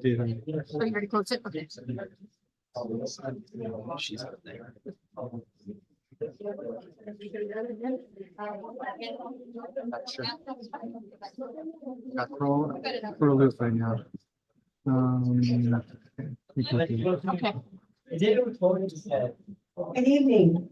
Didn't. Oh, you already closed it? Okay. She's up there. Got for a loop right now. Okay. Good evening.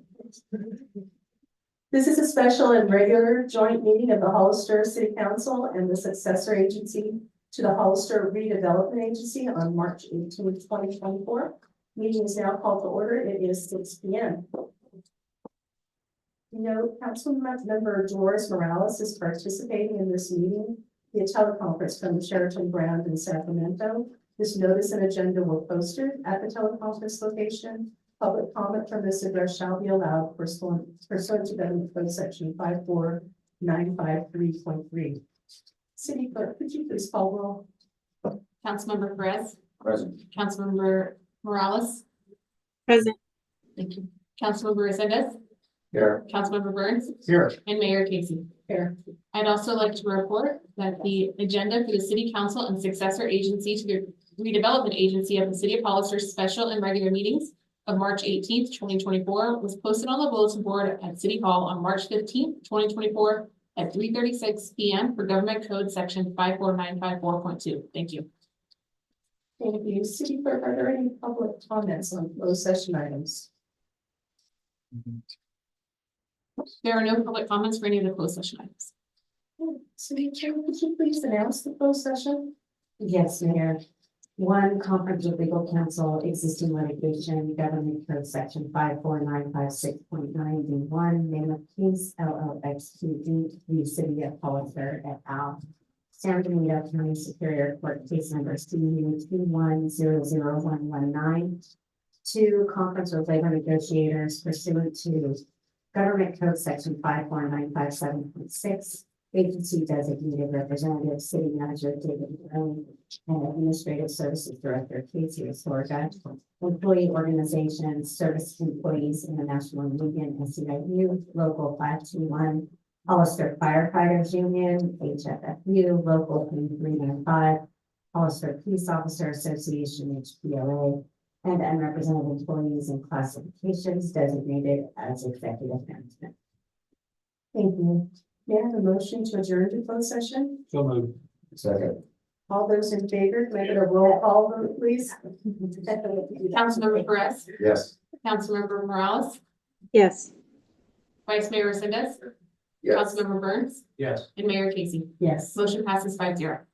This is a special and regular joint meeting of the Hollister City Council and the successor agency to the Hollister Redevelopment Agency on March 18, 2024. Meeting is now called to order. It is 6 p.m. Councilmember Doris Morales is participating in this meeting via teleconference from the Sheraton Grand in Sacramento. This notice and agenda were posted at the teleconference location. Public comment from this address shall be allowed pursuant to Government Code Section 54953.3. City Clerk, could you please call roll? Councilmember Perez. Present. Councilmember Morales. Present. Thank you. Councilmember Resendez. Here. Councilmember Burns. Here. And Mayor Casey. Here. I'd also like to report that the agenda for the City Council and successor agency to the redevelopment agency of the City of Hollister special and regular meetings of March 18th, 2024 was posted on the bulletin board at City Hall on March 15th, 2024 at 3:36 p.m. for Government Code Section 54954.2. Thank you. Thank you. City Clerk, are there any public comments on closed session items? There are no public comments for any of the closed session items. City Chair, would you please announce the closed session? Yes, Mayor. One, conference with legal counsel, existing litigation, Government Code Section 54956.9D1, name of case LLX2D, the City of Hollister et al. San Benito County Superior Court case number CU 2100119. Two, conference with labor negotiators pursuant to Government Code Section 54957.6. Agency designated representative, city manager David Brown, and administrative services director Casey Astorga, employee organizations, service employees International Union, SEIU, local 521, Hollister Firefighters Union, HFFU, local 395, Hollister Peace Officer Association, HPOA, and unrepresented employees and classifications designated as executive management. Thank you. May I have a motion to adjourn to closed session? So moved. Second. All those in favor, can I get a roll call vote, please? Councilmember Perez. Yes. Councilmember Morales. Yes. Vice Mayor Resendez. Yes. Councilmember Burns. Yes. And Mayor Casey. Yes. Motion passes 5-0.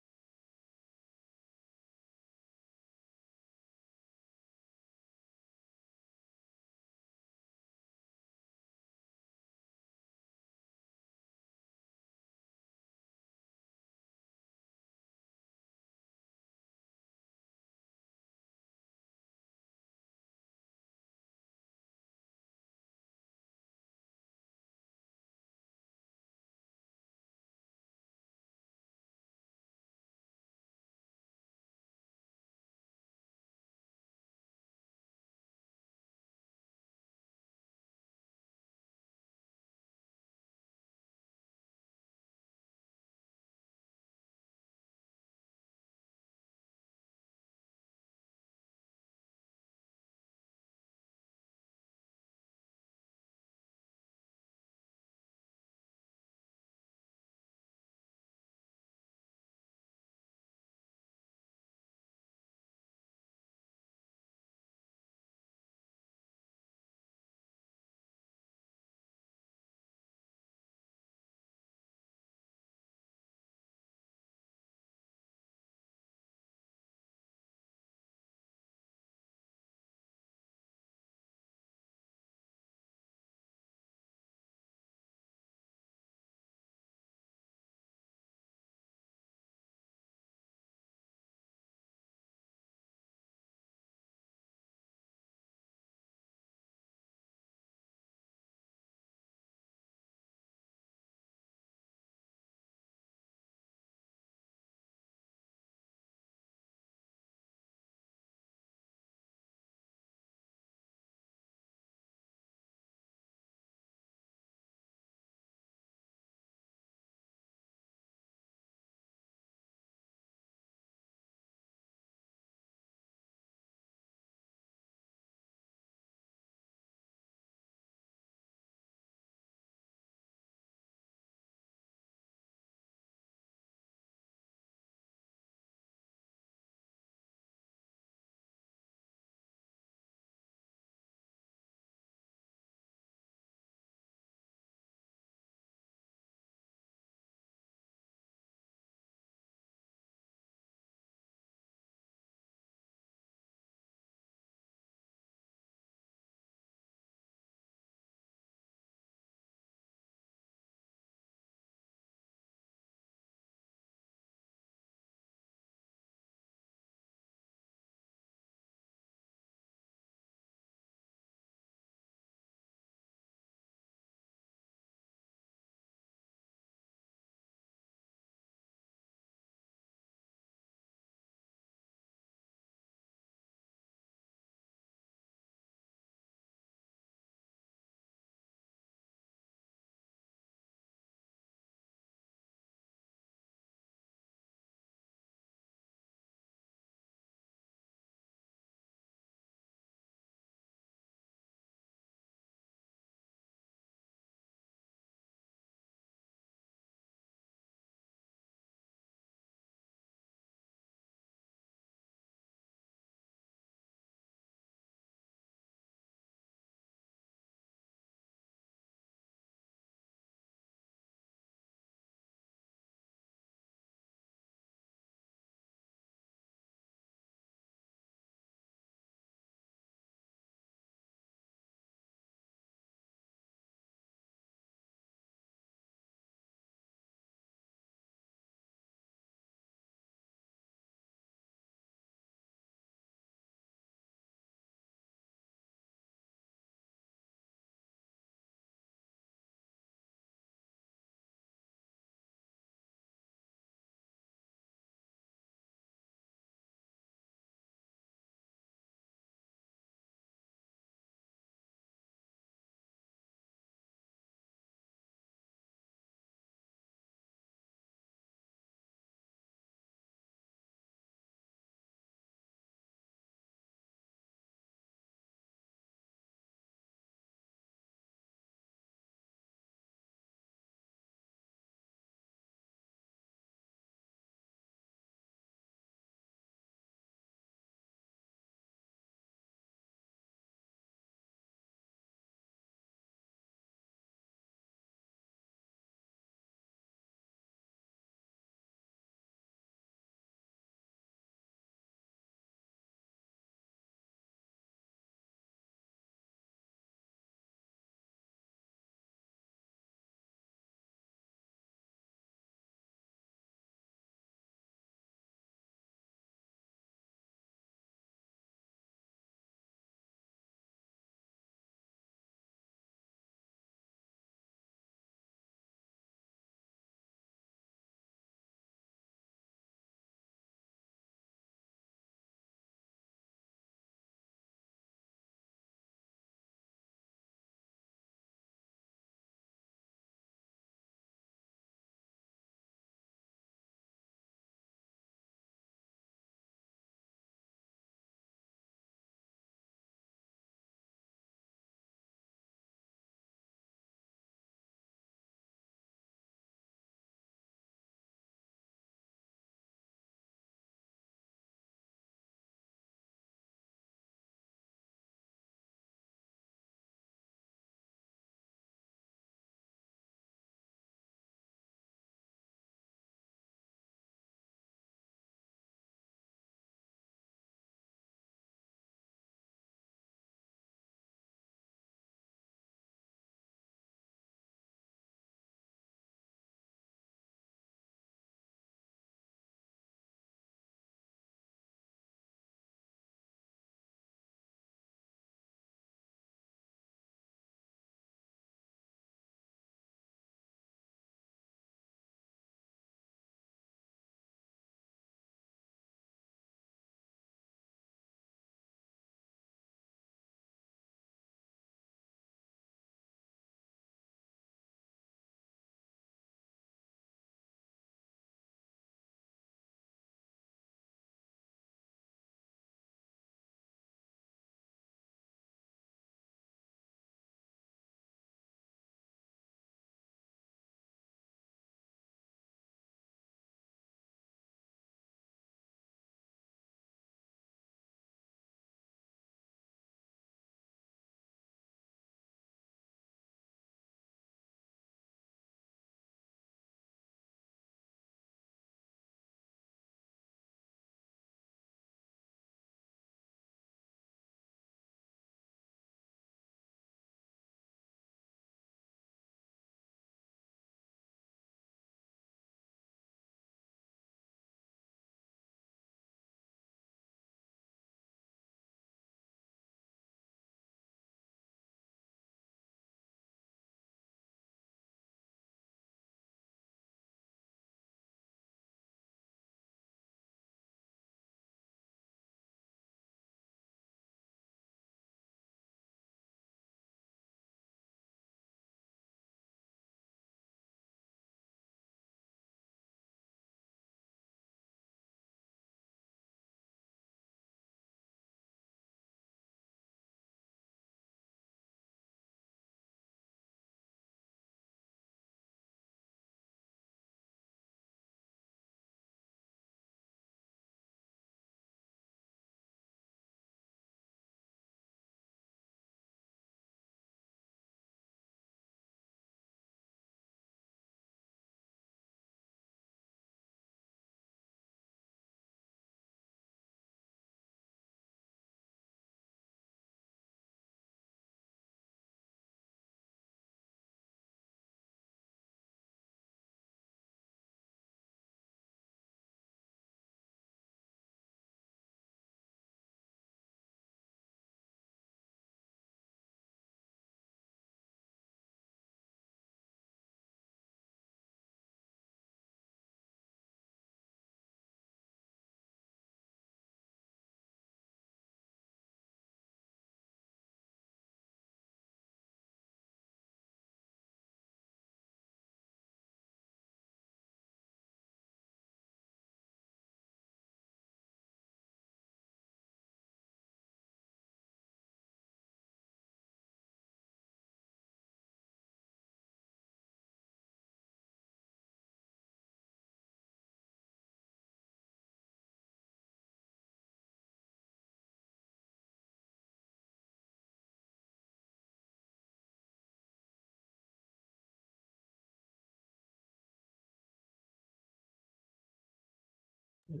We're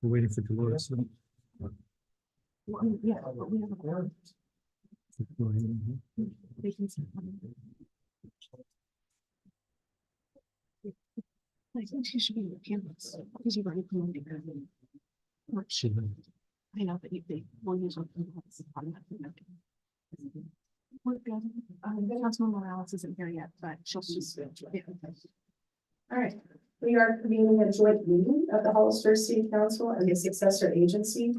waiting for Dolores. Yeah, but we have a board. They can sit on it. I think she should be on the campus because you've already promoted her. She left. I know, but they will use what. We're good. Councilman Morales isn't here yet, but she'll just. Yeah. All right, we are convening a joint meeting of the Hollister City Council and the successor agency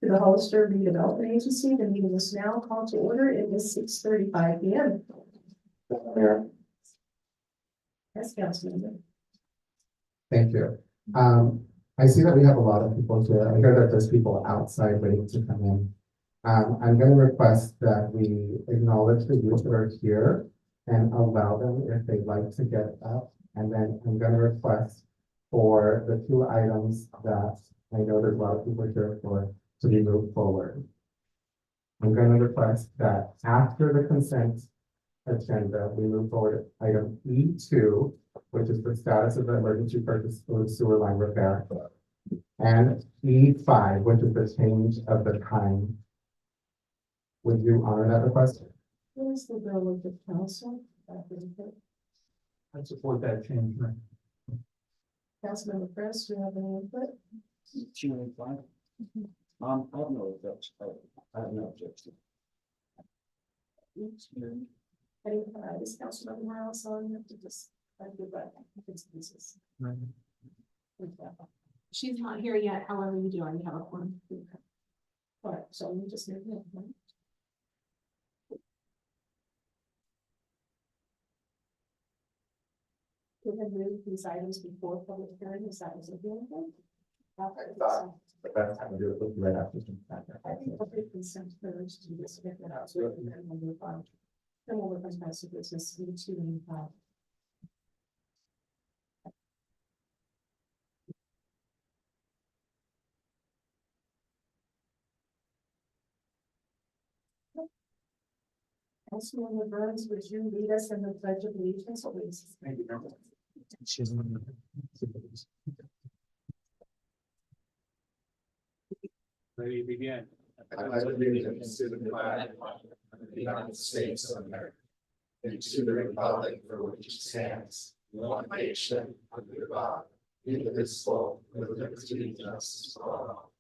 to the Hollister Redevelopment Agency. The meeting is now called to order. It is 6:35 p.m. Mayor, Yes, Councilman. thank you. I see that we have a lot of people here. I hear that there's people outside waiting to come in. I'm going to request that we acknowledge the youth that are here and allow them if they'd like to get up. And then I'm going to request for the two items that I know there's a lot of people here for to be moved forward. I'm going to request that after the consent agenda, we move forward item E2, which is the status of the emergency purchase of the sewer line repair, and E5, which is the change of the time. Would you honor that request? What is the bill of the council? I support that change. Councilmember Press, do you have any input? I have no objection. I have no objection. Any, is Councilmember Morales on? She's not here yet, however you do, I have a one. All right, so we just need to. We can move these items before public hearing, is that what you're doing? The best time to do it would be right after. I think public consent first to this, get that out, so then we'll move on. Then we'll look at massive business, E2 and E5. Councilmember Burns, would you lead us in the pledge of allegiance, please? Thank you. She's on Ready to begin. I pledge allegiance to the flag of the United States of America and to the republic for which it stands, one nation, under God, indivisible, with liberty and justice for all.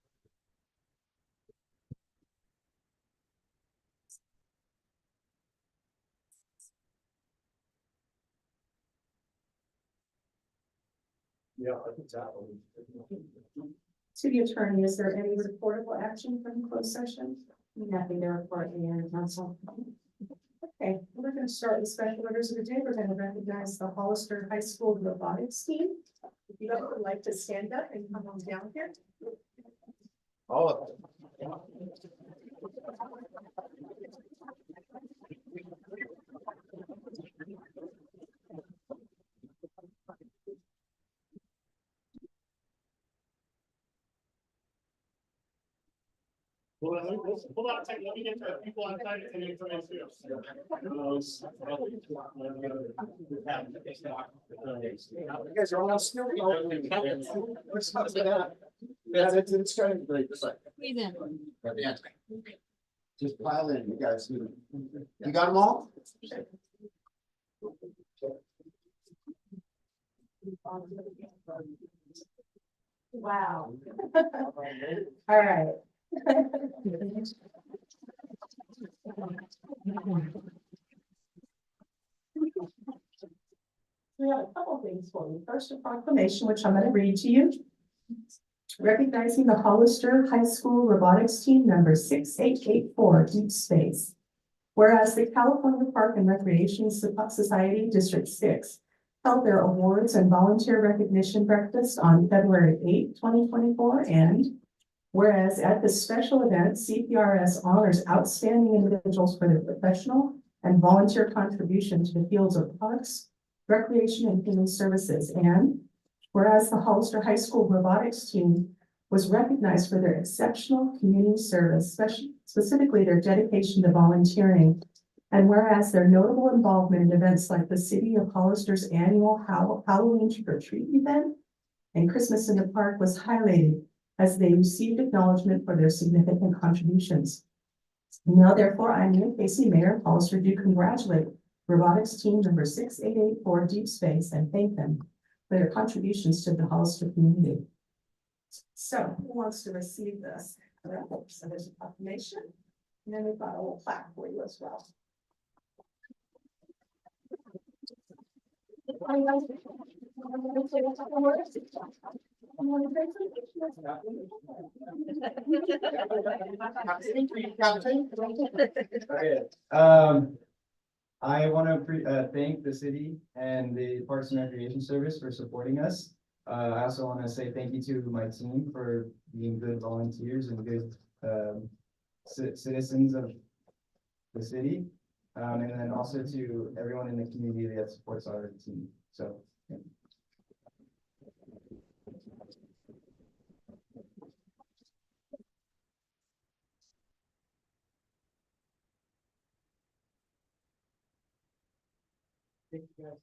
Yeah, I think that one. City Attorney, is there any reportable action from closed session? Nothing to report, Mayor and Council. Okay, we're going to start with special orders of the day. We're going to recognize the Hollister High School robotics team. If you would like to stand up and come on down here. All of them. Hold on a second. Let me get the people on site and information. You guys are all still. What's up with that? Yeah, it's kind of great. Just like. Just pile in, you guys. You got them all? Wow. All right. We have a couple things for you. First, a proclamation, which I'm going to read to you. Recognizing the Hollister High School robotics team number 6884, Deep Space. Whereas the California Park and Recreation Society District 6 held their awards and volunteer recognition breakfast on February 8, 2024, and whereas at this special event, CPRS honors outstanding individuals for their professional and volunteer contribution to the fields of parks, recreation, and human services. And whereas the Hollister High School robotics team was recognized for their exceptional community service, specifically their dedication to volunteering And whereas their notable involvement in events like the City of Hollister's annual Halloween trick or treat event and Christmas in the Park was highlighted as they received acknowledgement for their significant contributions. Now therefore, I, Nancy Casey, Mayor of Hollister, do congratulate robotics team number 6884 Deep Space and thank them for their contributions to the Hollister community. So who wants to receive this? So there's a proclamation, and then we've got a little plaque for you as well. Okay, I want to thank the city and the Parks and Recreation Service for supporting us. I also want to say thank you to my team for being good volunteers and good citizens of the city. And then also to everyone in the community that supports our team. So. Yeah.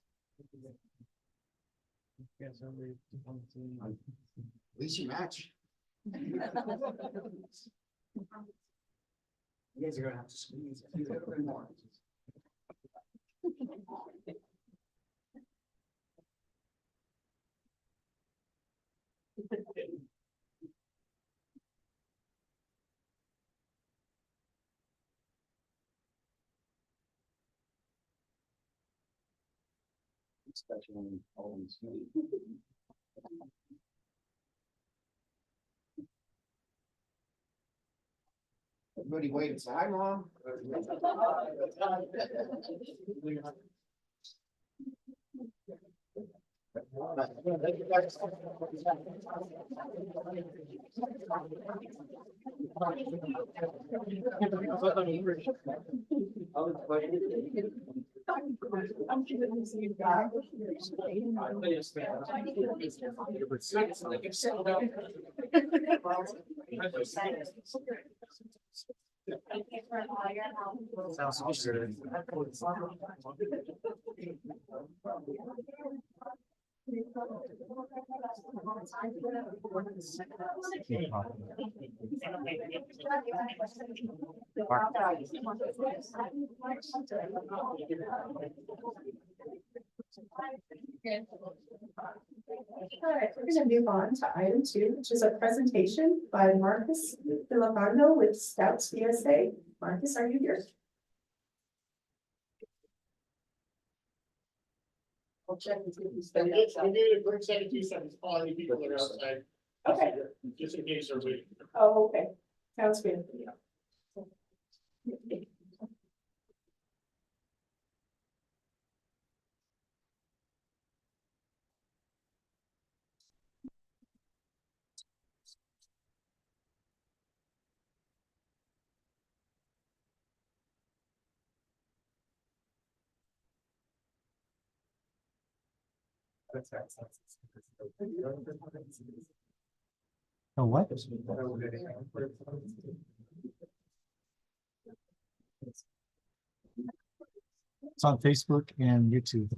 At least you match. You guys are gonna have to squeeze a little bit more. Especially all these. Everybody wait and say, hi, Mom. Sounds good. All right, we're gonna move on to item 2, which is a presentation by Marcus Filipano with Scouts USA. Marcus, are you here? I'll check and see if he's. We need a quick 2 seconds, all the people that are outside. Okay. Just in case they're waiting. Oh, okay, sounds good. Oh, what? It's on Facebook and YouTube.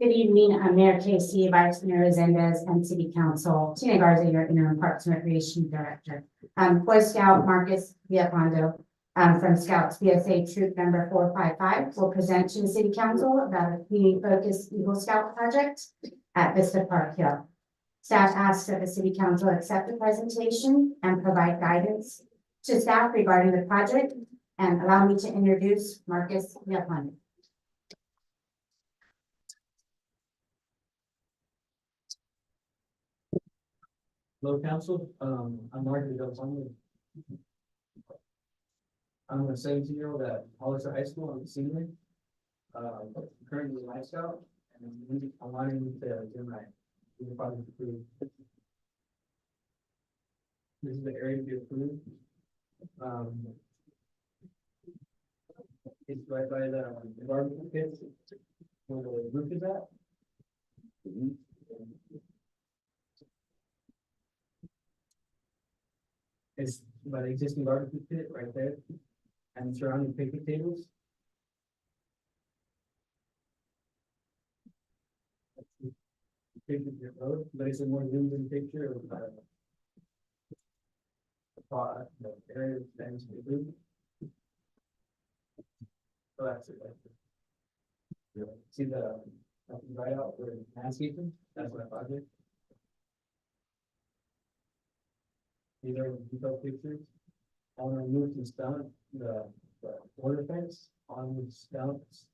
Good evening, I'm Mayor Casey, Vice Mayor Resendez, and City Council. Tina Garza, your interim Parks and Recreation Director. Boy Scout Marcus Villapondo from Scouts BSA Troop Number 455 will present to the City Council about a community-focused Eagle Scout project at Vista Park Hill. Staff asks that the City Council accept the presentation and provide guidance to staff regarding the project, and allow me to introduce Marcus Villapondo. Hello, council. I'm Mark Villapondo. I'm a 17-year-old at Hollister High School. I'm a senior. Currently a Life Scout, and I'm wanting to do my project approved. This is the area to be approved. It's right by the barbecue pit where the roof is at. It's by the existing barbecue pit right there, and surrounding picnic tables. Picnic road, but it's a more limited picture of the area that is approved. So that's it. See the right out where landscaping, that's my project. These are detailed pictures. I want to remove the stump, the border fence on the stumps.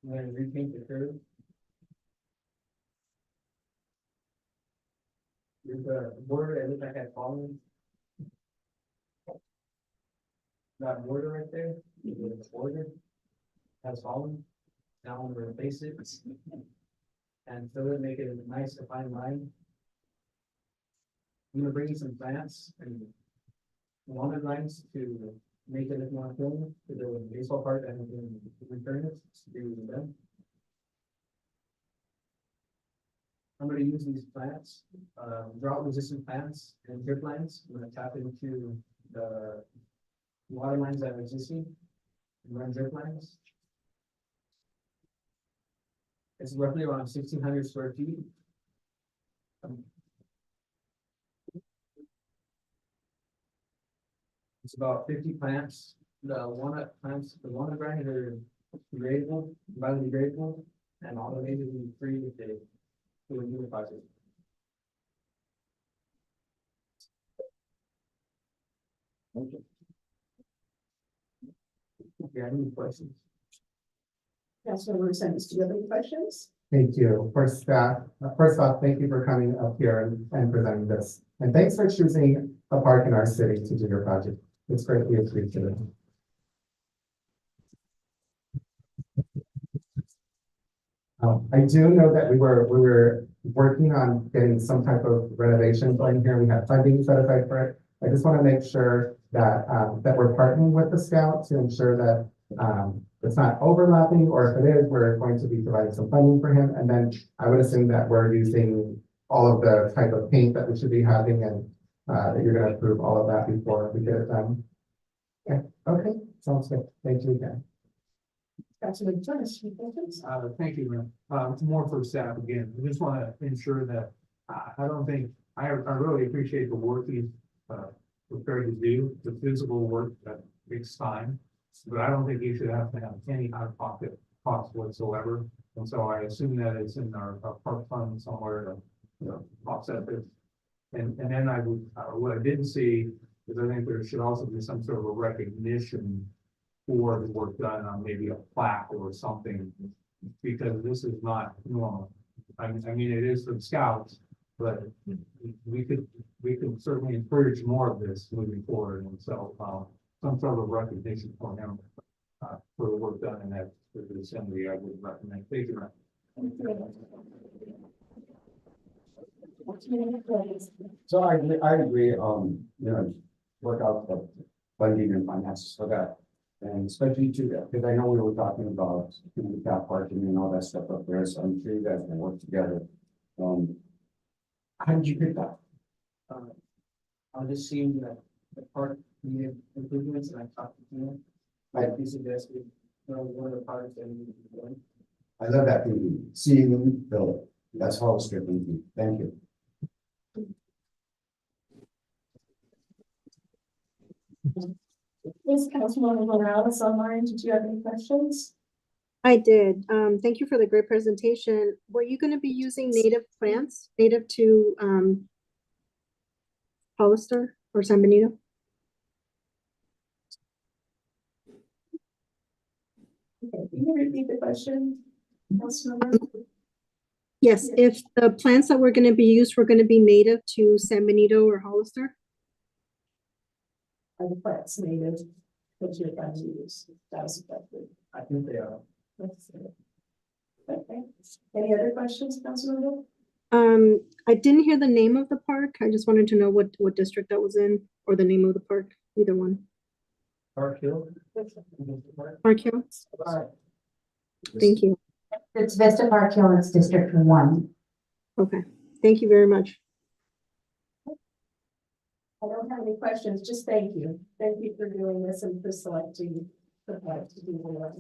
I'm going to repaint the curb. There's a border that looks like had fallen. That border right there, the border has fallen. Now I'm gonna replace it and fill it, make it a nice defined line. I'm gonna bring in some plants and walnut lines to make it look more appealing to the baseball park and in return it to do them. I'm gonna use these plants, drought resistant plants and drip lines. I'm gonna tap into the water lines that are existing and run drip lines. It's roughly around 1,600 square feet. It's about 50 plants. The walnut plants, the walnut varieties are gradable, biodegradable, and automated and free if they do a new project. Okay. If you have any questions? Councilmember Sanders, do you have any questions? Thank you. First off, thank you for coming up here and presenting this. And thanks for choosing a park in our city to do your project. It's greatly appreciated. I do know that we were working on getting some type of renovation going here. We have funding set aside for it. I just want to make sure that that we're partnering with the Scout to ensure that it's not overlapping, or if it is, we're going to be providing some funding for him. And then I would assume that we're using all of the type of paint that we should be having, and that you're going to approve all of that before we get it done. Okay, sounds good. Thank you again. Councilman Jonas, any questions? Thank you, ma'am. More for staff again. I just want to ensure that I don't think, I really appreciate the work he's prepared to do, the physical work that takes time. But I don't think you should have to have any out-of-pocket costs whatsoever. And so I assume that it's in our park fund somewhere to offset this. And then I would, what I didn't see is I think there should also be some sort of a recognition for the work done on maybe a plaque or something, because this is not normal. I mean, it is for the Scouts, but we could certainly encourage more of this moving forward. And so some sort of recognition for him for the work done in that assembly, I would recommend. Thank you. So I agree, work out the funding and finances for that. And especially to that, because I know we were talking about handicap parking and all that stuff up there, so I'm sure you guys can work together. How did you get that? I'll just see that the park needed improvements, and I talked to him. Like he suggested, one of the parts that we need to be doing. I love that thinking, seeing them build, that's Hollister thinking, thank you. Yes, Councilwoman Morales online, did you have any questions? I did. Thank you for the great presentation. Were you going to be using native plants, native to Hollister or San Benito? Okay, can you repeat the question, Councilmember? Yes, if the plants that were going to be used were going to be native to San Benito or Hollister? Are the plants native? Put your funds to use. That's effective. I think they are. Okay. Any other questions, Councilmember? I didn't hear the name of the park. I just wanted to know what district that was in, or the name of the park, either one. Park Hill. Park Hill? Thank you. It's Vista Park Hill, it's District 1. Okay, thank you very much. I don't have any questions, just thank you. Thank you for doing this and for selecting the part to do the work.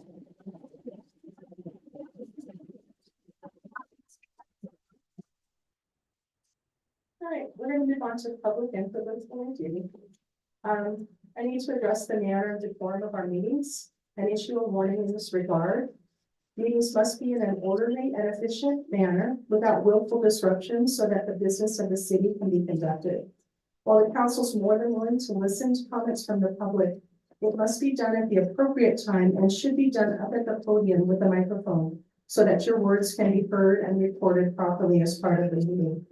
All right, we're gonna move on to public input. That's what I do. I need to address the manner and decorum of our meetings and issue a warning in this regard. Meetings must be in an orderly and efficient manner without willful disruption so that the business of the city can be conducted. While the council is more than willing to listen to comments from the public, it must be done at the appropriate time and should be done up at the podium with a microphone so that your words can be heard and recorded properly as part of the meeting.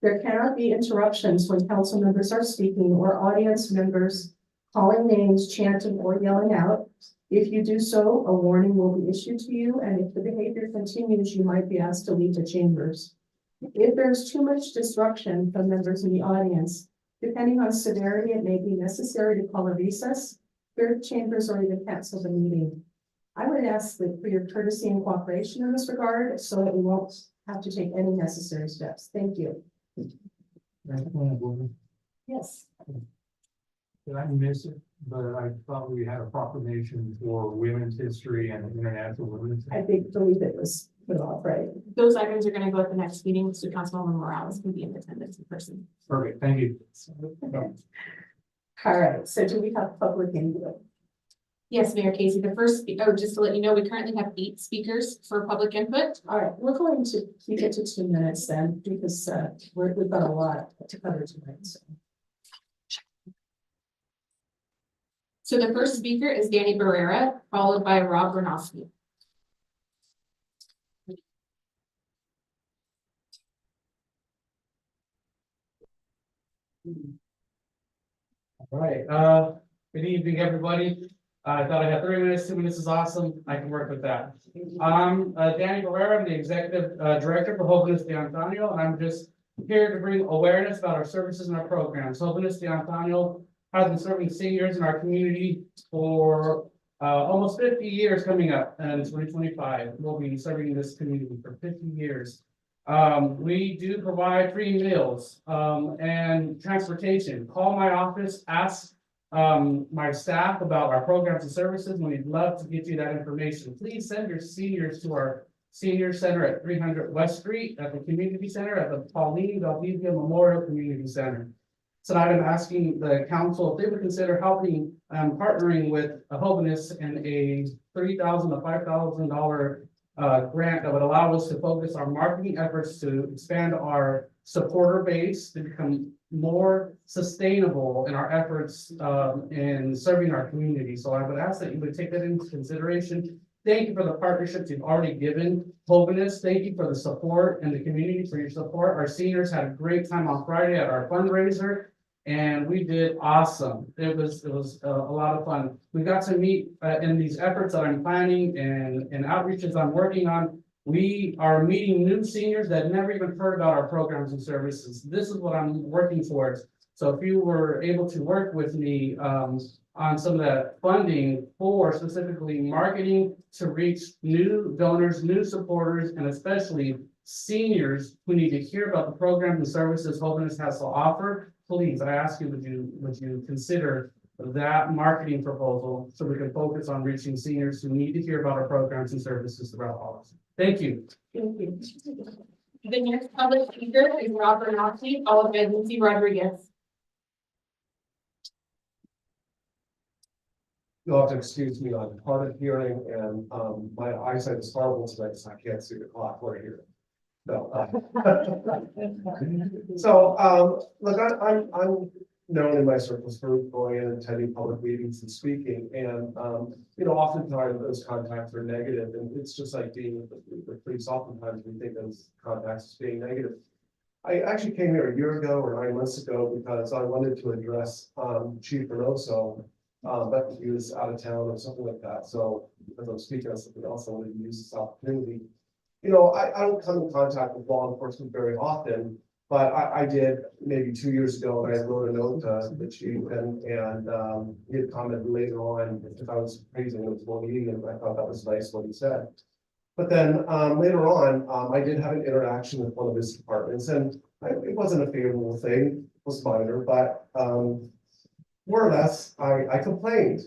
There cannot be interruptions when council members are speaking or audience members calling names, chanting, or yelling out. If you do so, a warning will be issued to you, and if the behavior continues, you might be asked to leave the chambers. If there's too much disruption from members in the audience, depending on severity, it may be necessary to call a recess, clear the chambers, or even cancel the meeting. I would ask that for your courtesy and cooperation in this regard so that we won't have to take any necessary steps. Thank you. Yes. Did I miss it? But I thought we had a proclamation for Women's History and International Women's. I believe it was put off, right? Those items are gonna go at the next meeting, so Councilwoman Morales can be in attendance in person. Perfect, thank you. All right, so do we have public input? Yes, Mayor Casey, the first, just to let you know, we currently have 8 speakers for public input. All right, we're going to keep it to 2 minutes then, because we've got a lot to cover tonight. So. So the first speaker is Danny Barrera, followed by Rob Bernofsky. All right, good evening, everybody. I thought I had 3 minutes, 2 minutes is awesome. I can work with that. I'm Danny Barrera. I'm the Executive Director for Holiness de Antonio, and I'm just here to bring awareness about our services and our programs. Holiness de Antonio has been serving seniors in our community for almost 50 years coming up, and 2025. We'll be serving this community for 50 years. We do provide free meals and transportation. Call my office, ask my staff about our programs and services, and we'd love to get you that information. Please send your seniors to our senior center at 300 West Street, at the community center, at the Pauline Valdivia Memorial Community Center. Tonight, I'm asking the council if they would consider helping, partnering with Holiness in a $3,000 to $5,000 grant that would allow us to focus our marketing efforts to expand our supporter base to become more sustainable in our efforts in serving our community. So I would ask that you would take that into consideration. Thank you for the partnerships you've already given Holiness. Thank you for the support and the community for your support. Our seniors had a great time on Friday at our fundraiser, and we did awesome. It was a lot of fun. We got to meet in these efforts that I'm planning and outreaches I'm working on. We are meeting new seniors that never even heard about our programs and services. This is what I'm working towards. So if you were able to work with me on some of that funding for specifically marketing to reach new donors, new supporters, and especially seniors who need to hear about the programs and services Holiness has to offer, please, I ask you, would you consider that marketing proposal so we can focus on reaching seniors who need to hear about our programs and services throughout Hollister. Thank you. Thank you. The next public speaker is Rob Bernofsky, followed by Lucy Rodriguez. You'll have to excuse me, I'm hard of hearing and my eyesight is horrible today, so I can't see the clock right here. No. So look, I'm known in my circles for going and attending public meetings and speaking, and you know, oftentimes those contacts are negative, and it's just like being with the police. Oftentimes we think those contacts as being negative. I actually came here a year ago or 9 months ago because I wanted to address Chief Reynoso but he was out of town or something like that, so as I'm speaking on something else, I wanted to use this opportunity. You know, I don't come in contact with law enforcement very often, but I did maybe 2 years ago, and I wrote a note to the chief, and he had commented later on if I was praising him for me, and I thought that was nice what he said. But then later on, I did have an interaction with one of his departments, and it wasn't a favorable thing, it was minor, but more or less, I complained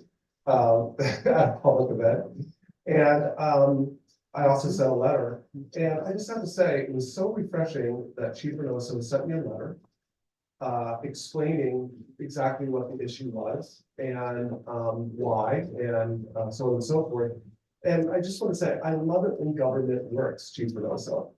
at a public event. And I also sent a letter, and I just have to say, it was so refreshing that Chief Reynoso sent me a letter explaining exactly what the issue was and why, and so on and so forth. And I just want to say, I love it when government works, Chief Reynoso.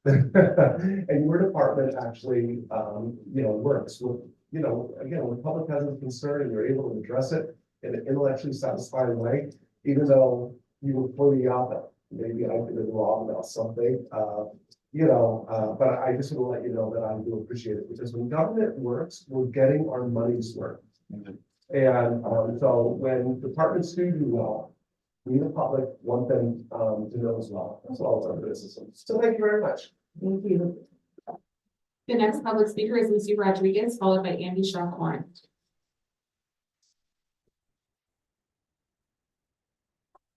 And your department actually, works with, again, when the public has a concern and you're able to address it in an intellectually satisfying way, even though you were pointing out that maybe I did it wrong about something, but I just want to let you know that I do appreciate it, because when government works, we're getting our money's worth. And so when departments do well, we the public want them to know as well, as well as our businesses. So thank you very much. Thank you. The next public speaker is Lucy Rodriguez, followed by Andy Shaw-Corn.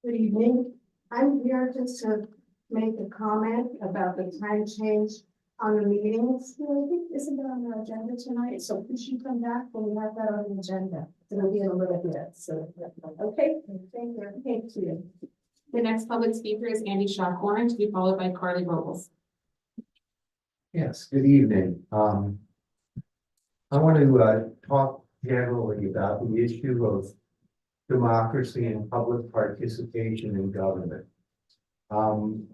Good evening. I'm here just to make a comment about the time change on the meetings. I think isn't it on the agenda tonight? So could you come back when we have that on the agenda? It'll be in a little bit, so, okay, thank you. Thank you. The next public speaker is Andy Shaw-Corn, to be followed by Carly Robles. Yes, good evening. I want to talk generally about the issue of democracy and public participation in government.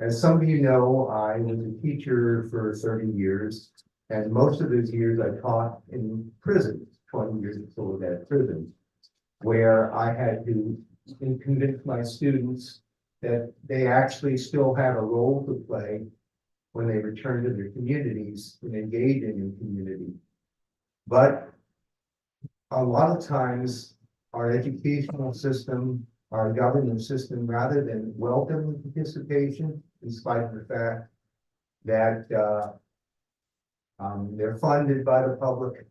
As some of you know, I was a teacher for 30 years, and most of those years I taught in prisons, 20 years before that prison, where I had to convince my students that they actually still had a role to play when they return to their communities and engaging in community. But a lot of times, our educational system, our government system, rather than welcome participation, in spite of the fact that they're funded by the public,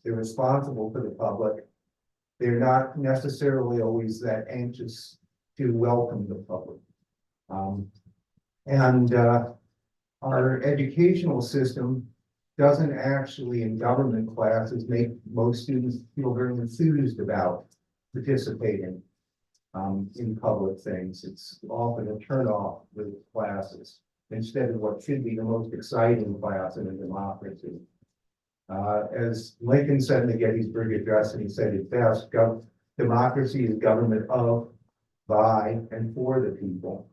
they're responsible for the public, they're not necessarily always that anxious to welcome the public. Our educational system doesn't actually, in government classes, make most students feel very enthused about participating in public things. It's often a turnoff with classes instead of what should be the most exciting class in a democracy. As Lincoln said in the Gettysburg Address, and he said it best, democracy is government of, by, and for the people.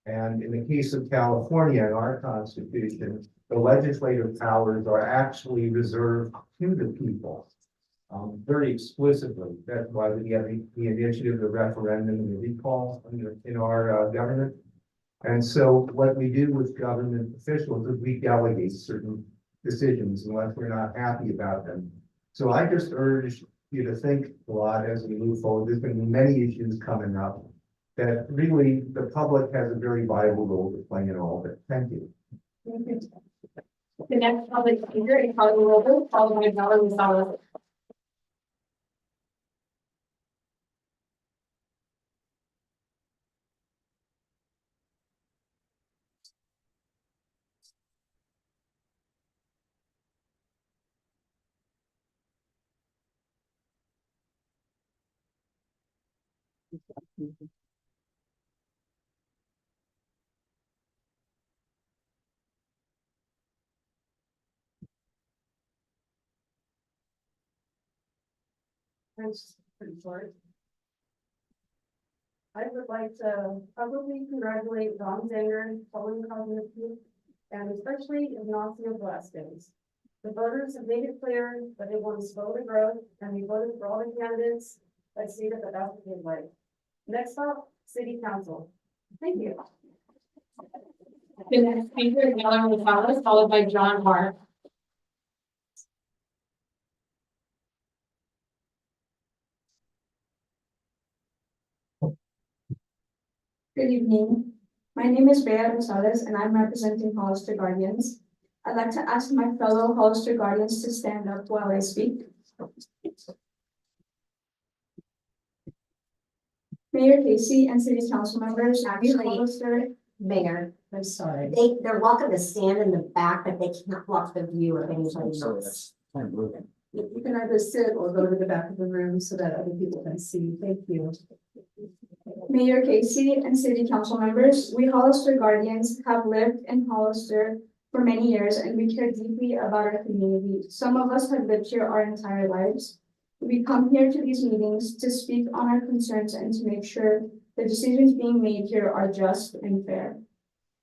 And in the case of California, in our Constitution, the legislative powers are actually reserved to the people, very explicitly. That's why we have the initiative, the referendum, and the recall in our government. And so what we do with government officials is we delegate certain decisions unless we're not happy about them. So I just urge you to think a lot as we move forward. There's going to be many issues coming up that really the public has a very vital role to play in all of it. Thank you. Thank you. The next public speaker is Carly Robles, followed by Bella Gonzalez. That's pretty short. I would like to publicly congratulate Don Zanger, Colin Cosmic, and especially Ignacio Velasquez. The voters have made it clear that they want to slow the growth, and they voted for all the candidates that stated that that's what they'd like. Next up, City Council. Thank you. The next speaker is Bella Gonzalez, followed by John Hart. Good evening. My name is Bea Rosales and I'm representing Hollister Guardians. I'd like to ask my fellow Hollister Guardians to stand up while I speak. Mayor Casey and City Council members, we Actually- Hollister. Mayor, I'm sorry. they're welcome to stand in the back, but they cannot block the view of anybody else. You can either sit or go to the back of the room so that other people can see. Thank you. Mayor Casey and City Council members, we Hollister Guardians have lived in Hollister for many years and we care deeply about our community. Some of us have lived here our entire lives. We come here to these meetings to speak on our concerns and to make sure the decisions being made here are just and fair.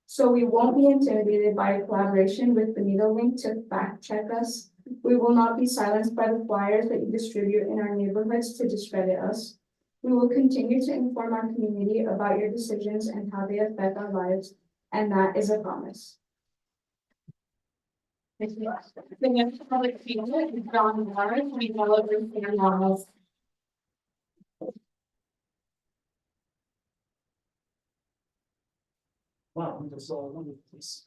So we won't be intimidated by a collaboration with the Needle Link to fact check us. We will not be silenced by the flyers that you distribute in our neighborhoods to discredit us. We will continue to inform our community about your decisions and how they affect our lives, and that is a promise. Thank you. The next public speaker is John Morris, redevelopment and models. Wow, I'm just all over the place.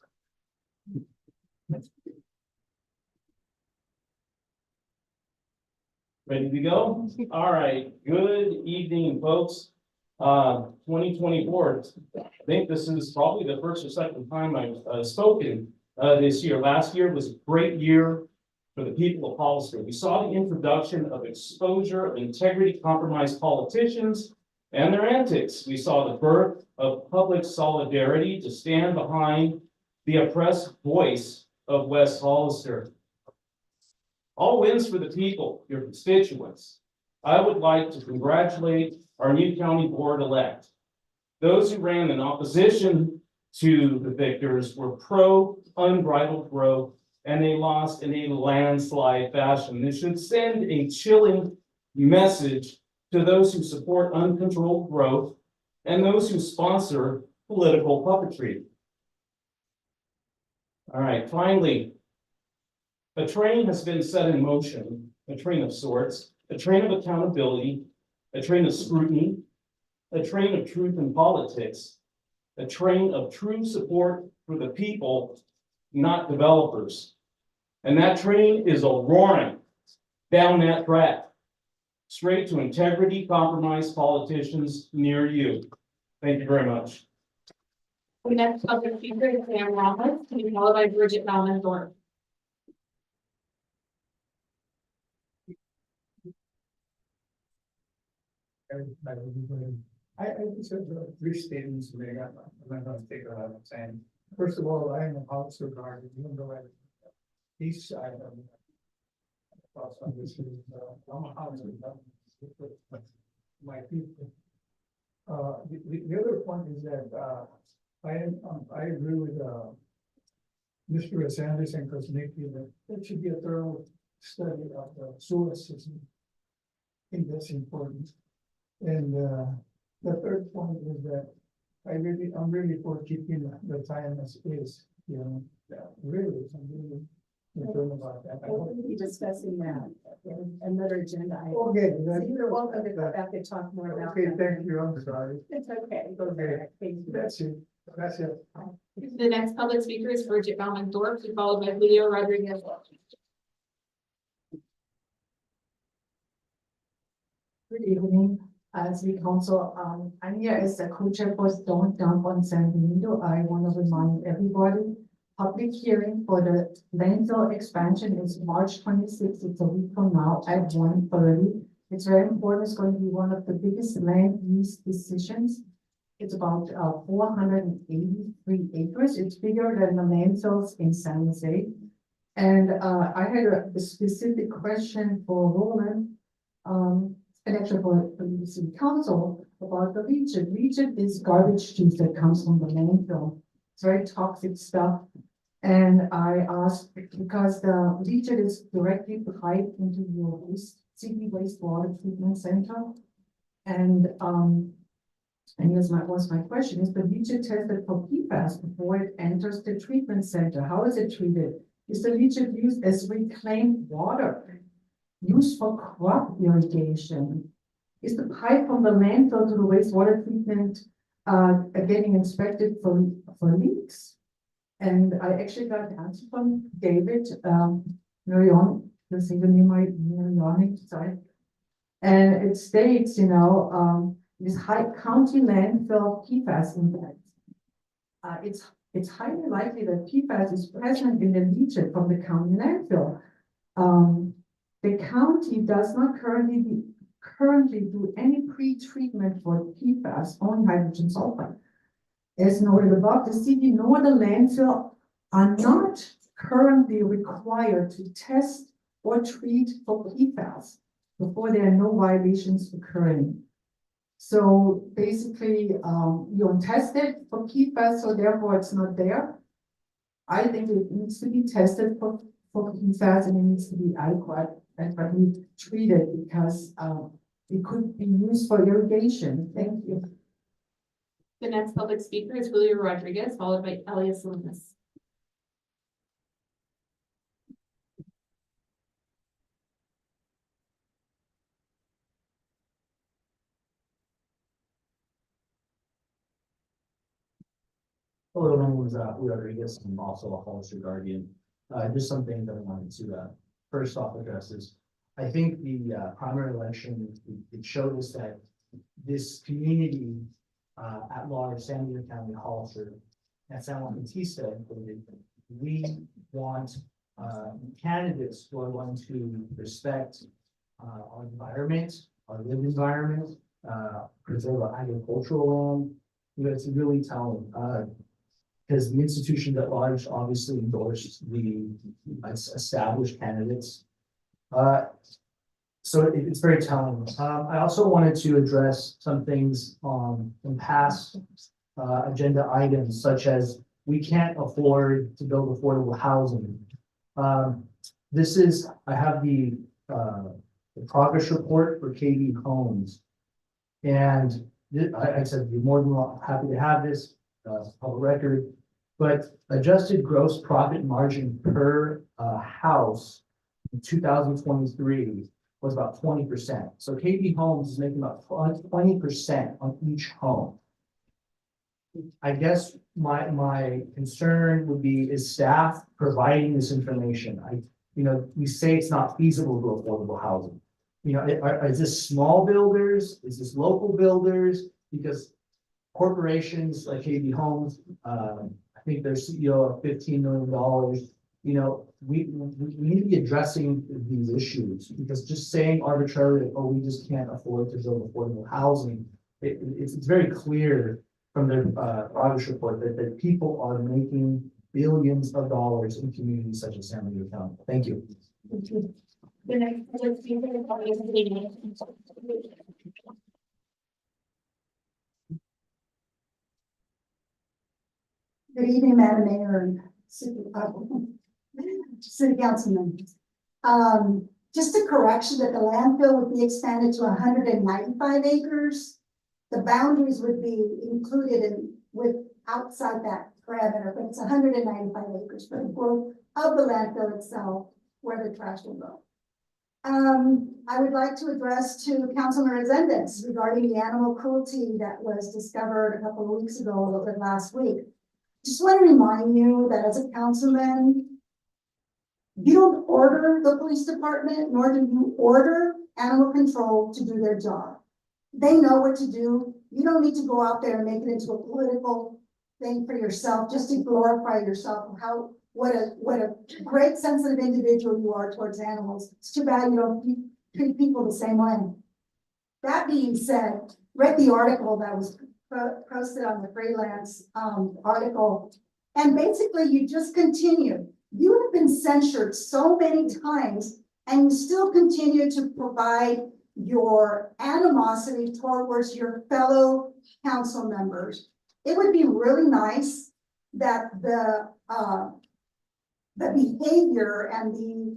Ready to go? All right, good evening, folks. 2024, I think this is probably the first or second time I've spoken this year. Last year was a great year for the people of Hollister. We saw the introduction of exposure of integrity compromised politicians and their antics. We saw the birth of public solidarity to stand behind the oppressed voice of West Hollister. All wins for the people, your constituents. I would like to congratulate our new county board-elect. Those who ran in opposition to the victors were pro-unbridled growth, and they lost in a landslide fashion. This should send a chilling message to those who support uncontrolled growth and those who sponsor political puppetry. All right, finally, a train has been set in motion, a train of sorts, a train of accountability, a train of scrutiny, a train of truth in politics, a train of true support for the people, not developers. And that train is a roaring down that track, straight to integrity compromised politicians near you. Thank you very much. The next public speaker is Sam Ramos, to be followed by Bridget Bauman Thorpe. I just have three statements to make. I'm not gonna take a lot of time. First of all, I am a Hollister Guardian, even though I'm east side of. Across on this is, I'm a Hollister Guardian. My people. The other point is that, I agree with, Mr. Sanders and Kosnicki that there should be a thorough study of the sewer system. I think that's important. And the third point is that I'm really for keeping the time and space, you know, really, I'm really concerned about that. We'll be discussing that in another agenda item. Okay. So you're welcome to go back and talk more about Okay, that. thank you, I'm sorry. It's okay. Okay. Thank you. That's it, that's it. The next public speaker is Bridget Bauman Thorpe, to be followed by Julio Rodriguez. Good evening, City Council. I'm here as the co-chair for Stone Dump on San Benito. I want to remind everybody, public hearing for the landfill expansion is March 26th. It's a week from now at 1:30. It's very important. It's going to be one of the biggest land use decisions. It's about 483 acres. It's bigger than the landfills in San Jose. And I had a specific question for Roland. And actually for the city council about the leachate. Leachate is garbage juice that comes from the landfill. It's very toxic stuff. And I asked because the leachate is directly piped into your city wastewater treatment center. And here's my question, is the leachate tested for PFAS before it enters the treatment center? How is it treated? Is the leachate used as reclaimed water? Used for crop irrigation? Is the pipe from the landfill to the wastewater treatment are getting inspected for leaks. And I actually got an answer from David, Marion, that's even in my Marionic side. And it states, this high county landfill PFAS impact. It's highly likely that PFAS is present in the leachate from the county landfill. The county does not currently do any pre-treatment for PFAS, only hydrogen sulfide. As noted above, the city nor the landfill are not currently required to test or treat for PFAS before there are no violations occurring. So basically, you don't test it for PFAS, so therefore it's not there. I think it needs to be tested for PFAS and it needs to be adequately treated because it could be used for irrigation. Thank you. The next public speaker is Julio Rodriguez, followed by Elias Salinas. Hello, my name is Julio Rodriguez. I'm also a Hollister Guardian. Just some things that I wanted to first off address is, I think the primary election, it showed us that this community at large, San Diego County, Hollister, and San Juan Bautista included, we want candidates who are going to respect our environment, our lived environment, preserve our agricultural land. It's really telling. Because the institutions at large obviously endorsed the established candidates. So it's very telling. I also wanted to address some things in past agenda items, such as we can't afford to build affordable housing. I have the progress report for KB Homes. And I said, you're more than happy to have this public record. But adjusted gross profit margin per house in 2023 was about 20%. So KB Homes is making about 20% on each home. I guess my concern would be, is staff providing this information? We say it's not feasible to affordable housing. Is this small builders? Is this local builders? Because corporations like KB Homes, I think their CEO of $15 million. We need to be addressing these issues, because just saying arbitrarily, oh, we just can't afford to build affordable housing. It's very clear from their progress report that people are making billions of dollars in communities such as San Diego County. Thank you. The next public speaker is Elias Salinas. Good evening, Madam Mayor and City Council members. Just a correction that the landfill would be expanded to 195 acres. The boundaries would be included with outside that parameter, but it's 195 acres for the growth of the landfill itself, where the trash will go. I would like to address to Councilman Resendez regarding the animal cruelty that was discovered a couple of weeks ago, a little bit last week. Just want to remind you that as a councilman, you don't order the police department, nor do you order animal control to do their job. They know what to do. You don't need to go out there and make it into a political thing for yourself, just to glorify yourself of what a great sensitive individual you are towards animals. It's too bad you don't treat people the same way. That being said, read the article that was posted on the freelance article, and basically you just continue. You have been censured so many times, and you still continue to provide your animosity towards your fellow council members. It would be really nice that the behavior and the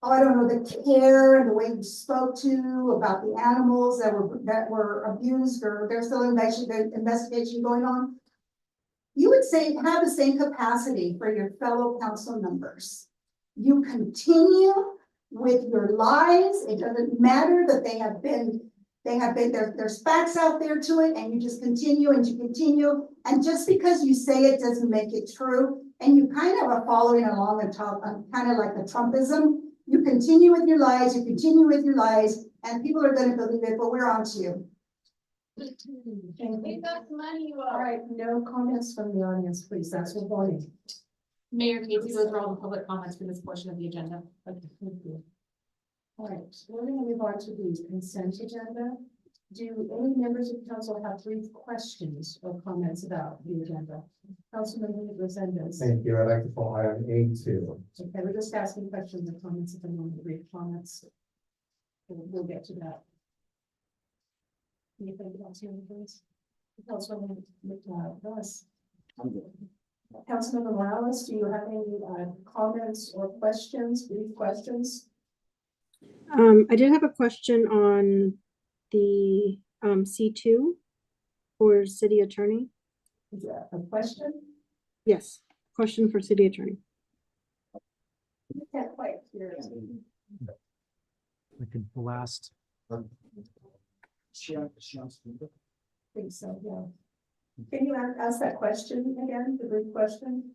I don't know, the care and the way you spoke to about the animals that were abused, or there's still an investigation going on. You would have the same capacity for your fellow council members. You continue with your lies. It doesn't matter that they have been They have been, there's facts out there to it, and you just continue and you continue. And just because you say it doesn't make it true, and you kind of are following along and talk, kind of like the Trumpism. You continue with your lies, and people are gonna believe it, but we're on to you. We got money. All right, no comments from the audience, please. That's what voting. Mayor Casey, those are all the public comments for this portion of the agenda. Okay, thank you. All right, we're gonna move on to the consent agenda. Do any members of council have brief questions or comments about the agenda? Councilman Resendez. Thank you. I'd like to pull item A2. Okay, we're just asking questions and comments at the moment, brief comments. We'll get to that. Anything else here, please? Councilman Russ. Councilmember Morales, do you have any comments or questions, brief questions? I did have a question on the C2 for city attorney. Is that a question? Yes, question for city attorney. I can't quite hear it. We could blast. I think so, yeah. Can you ask that question again, the brief question?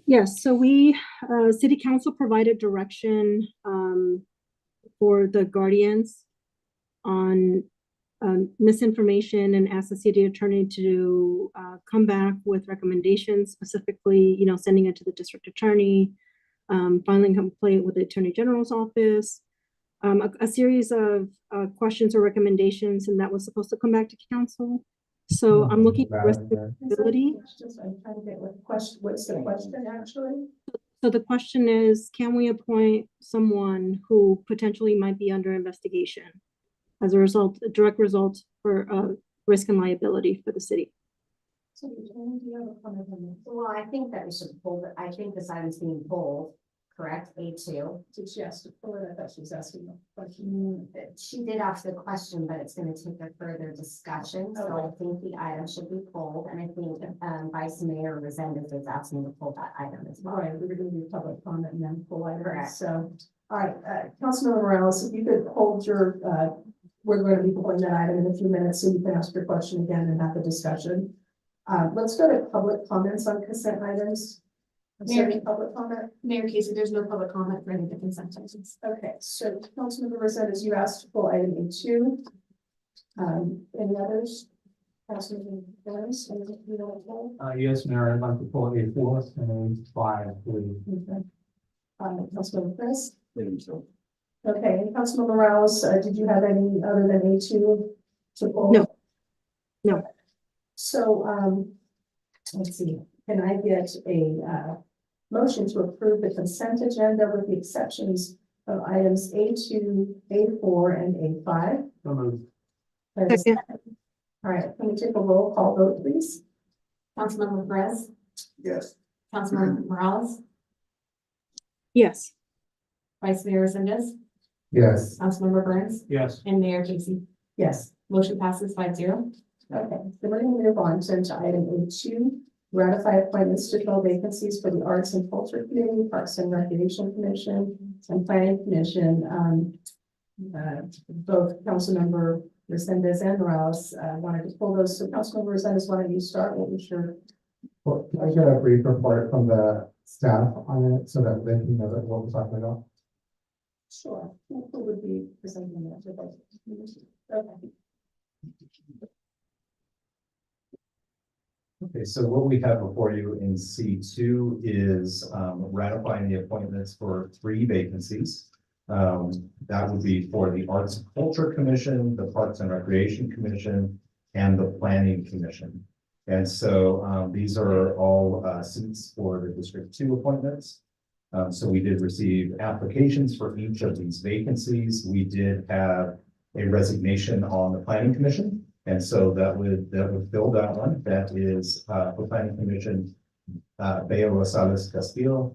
Yes, so we, city council provided direction for the guardians on misinformation and asked the city attorney to come back with recommendations, specifically, sending it to the district attorney, filing a complaint with the attorney general's office, a series of questions or recommendations, and that was supposed to come back to council. So I'm looking for responsibility. I'm trying to get what question, what's the question actually? So the question is, can we appoint someone who potentially might be under investigation as a result, a direct result for risk and liability for the city? So do you have a comment on that? Well, I think that we should pull, I think this item's being pulled, correct, A2. Did she ask to pull it? I thought she was asking a question. She did ask the question, but it's gonna take a further discussion, so I think the item should be pulled, and I think Vice Mayor Resendez is asking to pull that item as well. Right, we're gonna do public comment and then pull items. Correct. So, all right, Councilmember Morales, if you could hold your, we're going to be pulling that item in a few minutes, so you can ask your question again and have the discussion. Let's go to public comments on consent items. Mayor, Public comment? Mayor Casey, there's no public comment for any of the consent items. Okay, so Councilmember Resendez, you asked to pull item A2. Any others? Councilmember Burns, anything you want to pull? Yes, Mayor, I'd like to pull A4 and A5, please. Okay. Councilmember Chris? Okay, and Councilmember Morales, did you have any other than A2 to pull? No. No. So, let's see, can I get a motion to approve the consent agenda with the exceptions of items A2, A4, and A5? So moved. Second. All right, can we take a roll call vote, please? Councilmember Perez, Yes. Councilmember Morales, Yes. Vice Mayor Resendez, Yes. Councilmember Burns, Yes. and Mayor Casey. Yes. Motion passes 5-0. Okay, so we're going to move on to item A2, ratify appointments to fill vacancies for the Arts and Culture Committee, Parks and Recreation Commission, and Planning Commission. Both Councilmember Resendez and Morales wanted to pull those. So Councilmember Resendez, why don't you start? What was your? Well, can I get a brief report from the staff on it so that they can know that what we're talking about? Sure. Who would be presenting that to both? Okay. Okay, so what we have before you in C2 is ratifying the appointments for 3 vacancies. That would be for the Arts and Culture Commission, the Parks and Recreation Commission, and the Planning Commission. And so these are all seats for the District 2 appointments. So we did receive applications for each of these vacancies. We did have a resignation on the Planning Commission. And so that would fill that one. That is for Planning Commission, Bea Rosales Castillo.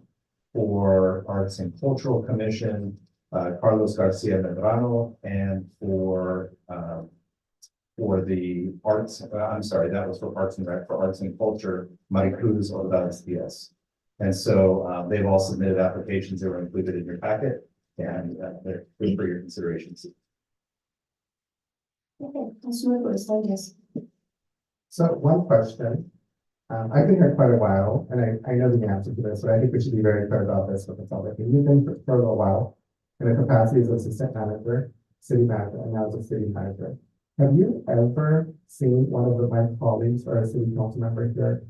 For Arts and Cultural Commission, Carlos Garcia Medrano, and for the Arts, I'm sorry, that was for Parks and Rec, for Arts and Culture, Maricruz Ordaz Diaz. And so they've all submitted applications that were included in your packet, and they're good for your considerations. Okay, Councilor Lewis, yes. So one question. I've been here quite a while, and I know the answer to this, but I think we should be very clear about this with the public. And you've been for a little while in the capacity as assistant manager, city manager, and now as a city manager. Have you ever seen one of my colleagues or a city council member here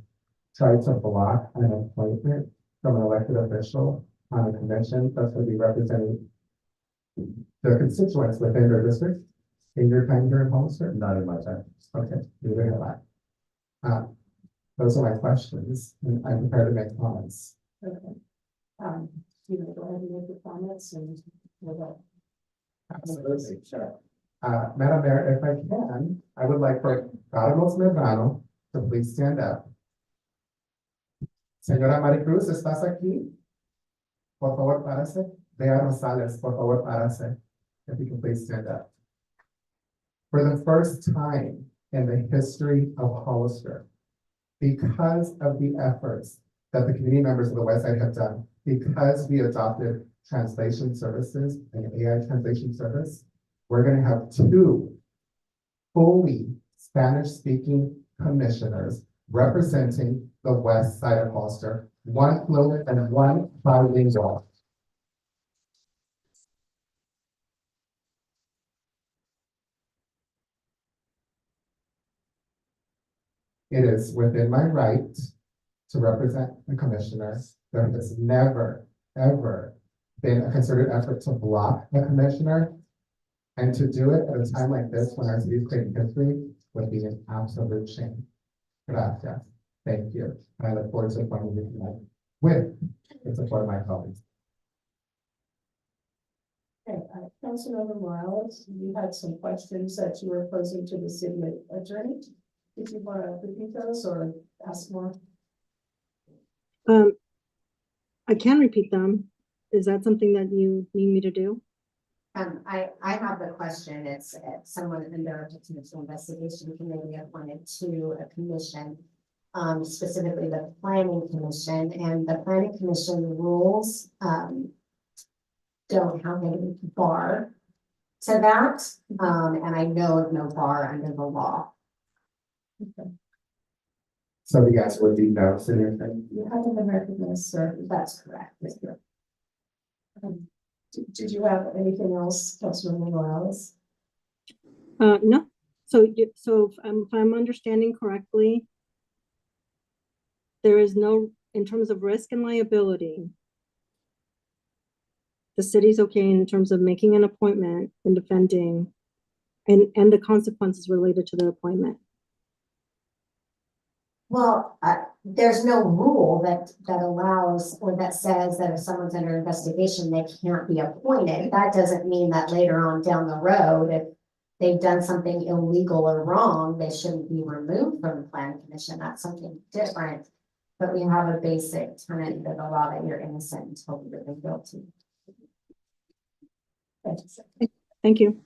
try to block an appointment from an elected official on a commission that's going to be representing their constituents within their district in your time here in Hollister? Not in my time. Okay, neither have I. Those are my questions, and I'm prepared to make comments. Okay. You know, go ahead and make your comments and we'll. Absolutely, sure. Madam Mayor, if I can, I would like for Carlos Medrano to please stand up. Señora Maricruz, ¿estás aquí? Por favor, párase. Bea Rosales, por favor, párase. If you can please stand up. For the first time in the history of Hollister, because of the efforts that the community members of the West Side have done, because we adopted translation services and AI translation service, we're going to have 2 fully Spanish-speaking commissioners representing the West Side of Hollister, 1 fluent and 1 bilingual. It is within my right to represent the commissioners. There has never, ever been a concerted effort to block a commissioner. And to do it at a time like this, when our city is creating history, would be an absolute shame. Gracias. Thank you. I look forward to appointing you tonight with the support of my colleagues. Okay, Councilmember Morales, you had some questions that you were posing to the city attorney. Did you want to repeat those or ask more? I can repeat them. Is that something that you need me to do? I have the question. It's someone in the potential investigation committee appointed to a commission, specifically the planning commission, and the planning commission rules don't have any bar to that, and I know of no bar under the law. Okay. So the answer would be no, Senator Attorney. You haven't been recognized, sir. That's correct. Did you have anything else, Councilmember Morales? No. So if I'm understanding correctly, there is no, in terms of risk and liability, the city's okay in terms of making an appointment and defending and the consequences related to the appointment. Well, there's no rule that allows or that says that if someone's under investigation, they can't be appointed. That doesn't mean that later on down the road, if they've done something illegal or wrong, they shouldn't be removed from the planning commission. That's something different. But we have a basic tenet of the law that you're innocent until proven guilty. Thank you.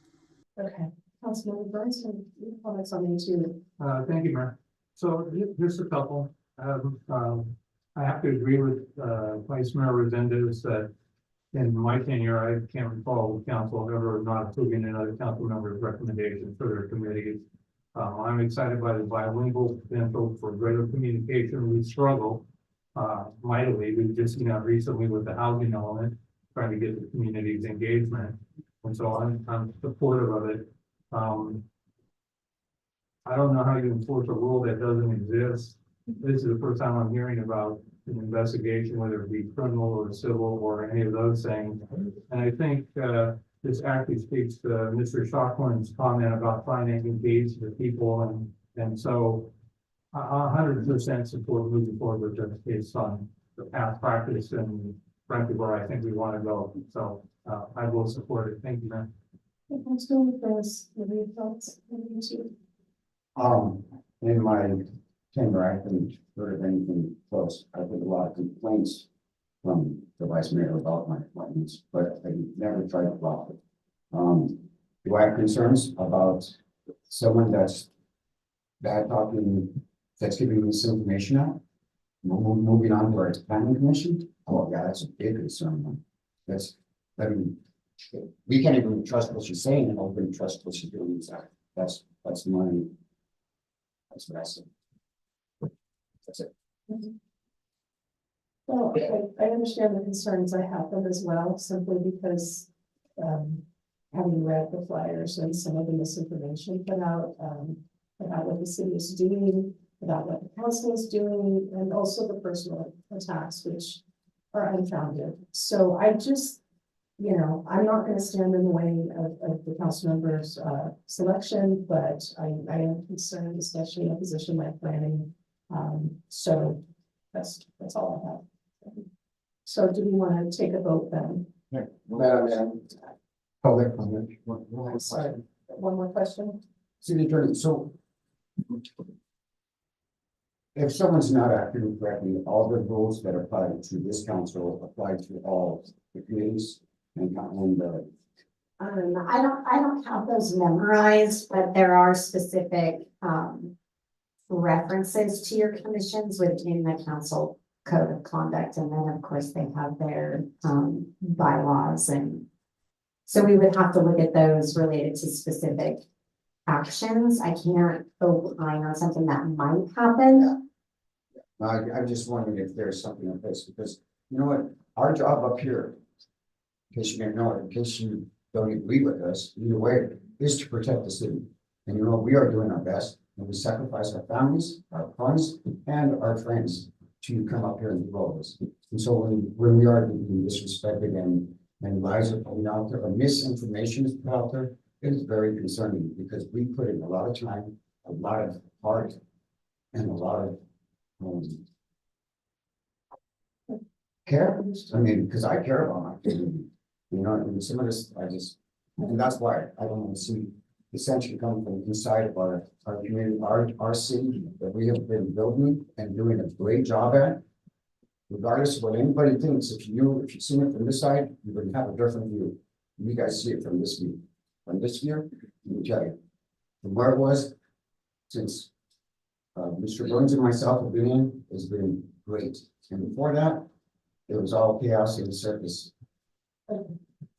Okay, Councilmember Burns, any comments on these two? Thank you, Mayor. So here's a couple. I have to agree with Vice Mayor Resendez that in my tenure, I can't recall the council ever not approving another council member's recommendation for their committees. I'm excited by the bilingual potential for greater communication. We struggle mightily. We've just seen that recently with the housing element, trying to get the community's engagement. And so I'm supportive of it. I don't know how you enforce a rule that doesn't exist. This is the first time I'm hearing about an investigation, whether it be criminal or civil or any of those things. And I think this actually speaks to Mr. Shockland's comment about finding engaged with people. And so 100% support moving forward with this based on the past practice and frankly where I think we want to go. So I will support it. Thank you, man. Councilmember Burns, what are your thoughts? In my tenure, I haven't heard of anything close. I've heard a lot of complaints from the vice mayor about my appointments, but I never tried to block it. Do I have concerns about someone that's bad talking, that's giving misinformation out? Moving on to our planning commission? Oh yeah, that's a big concern. I mean, we can't even trust what she's saying, and we can trust what she's doing inside. That's my. That's what I said. That's it. Well, I understand the concerns. I have them as well, simply because, having read the flyers and some of the misinformation about what the city is doing, about what the council is doing, and also the personal attacks, which are unfounded. So I just, I'm not gonna stand in the way of the council members' selection, but I am concerned, especially in a position like planning. So that's all I have. So do we want to take a vote then? Madam, public comment. Sorry, one more question? City attorney, so. If someone's not acting correctly, all the rules that apply to this council apply to all the committees and the. I don't have those memorized, but there are specific, references to your commissions within the council code of conduct. And then, of course, they have their, bylaws. And so we would have to look at those related to specific actions. I can't opine on something that might happen. I'm just wondering if there's something in place, because you know what, our job up here, in case you didn't know it, in case you don't agree with us, either way, is to protect the city. And you know, we are doing our best, and we sacrifice our families, our funds, and our friends to come up here and do all this. And so when we are being disrespected and lies are coming out there, or misinformation is put out there, it is very concerning, because we put in a lot of time, a lot of heart, and a lot of care. I mean, because I care about my community, and some of this, and that's why I don't want to see dissension coming from inside of our community, our city that we have been building and doing a great job at. Regardless of what anybody thinks, if you've seen it from this side, you're going to have a different view. You guys see it from this view. From this view, let me tell you, from where it was since Mr. Burns and myself have been in, has been great. And before that, it was all chaos in the circus. I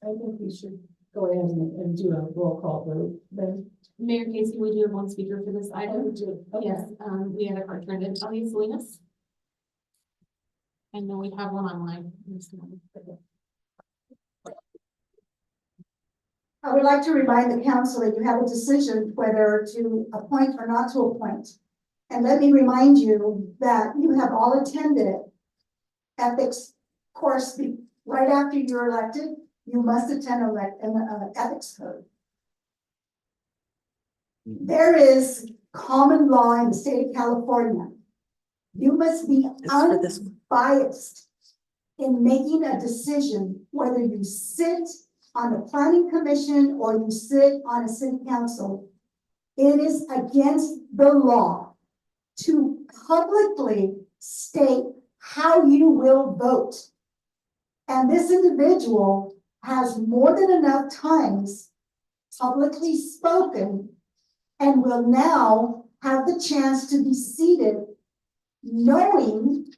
think we should go ahead and do a roll call vote then. Mayor Casey, we do have one speaker for this item. We do. Okay. Yes, we had a card turned in, Ellie Salinas. And then we have one online. I would like to remind the council that you have a decision whether to appoint or not to appoint. And let me remind you that you have all attended ethics course right after you're elected. You must attend an ethics code. There is common law in the state of California. You must be unbiased in making a decision whether you sit on the planning commission or you sit on a city council. It is against the law to publicly state how you will vote. And this individual has more than enough times publicly spoken and will now have the chance to be seated, knowing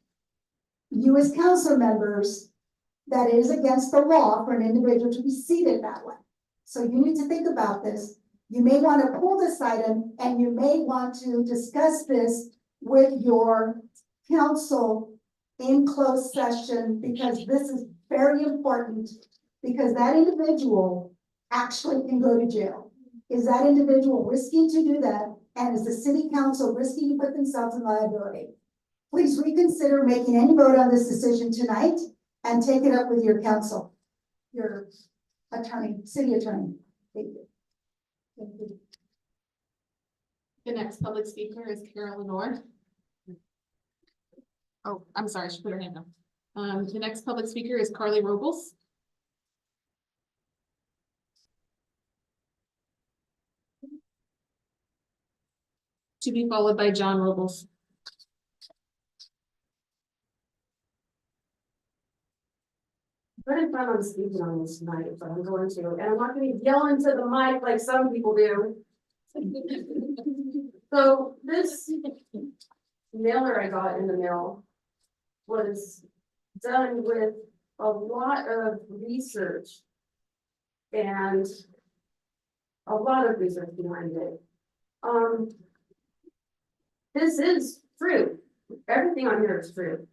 you as council members that it is against the law for an individual to be seated that way. So you need to think about this. You may want to pull this item and you may want to discuss this with your council in closed session, because this is very important, because that individual actually can go to jail. Is that individual risking to do that? And is the city council risking to put themselves in liability? Please reconsider making any vote on this decision tonight and take it up with your council, your attorney, city attorney. Thank you. Thank you. The next public speaker is Carol Lenore. Oh, I'm sorry, she put her hand up. The next public speaker is Carly Robles. To be followed by John Robles. I didn't plan on speaking on this tonight, but I'm going to, and I'm not gonna yell into the mic like some people do. So this mailer I got in the mail was done with a lot of research. And a lot of research behind it. This is true. Everything on here is true.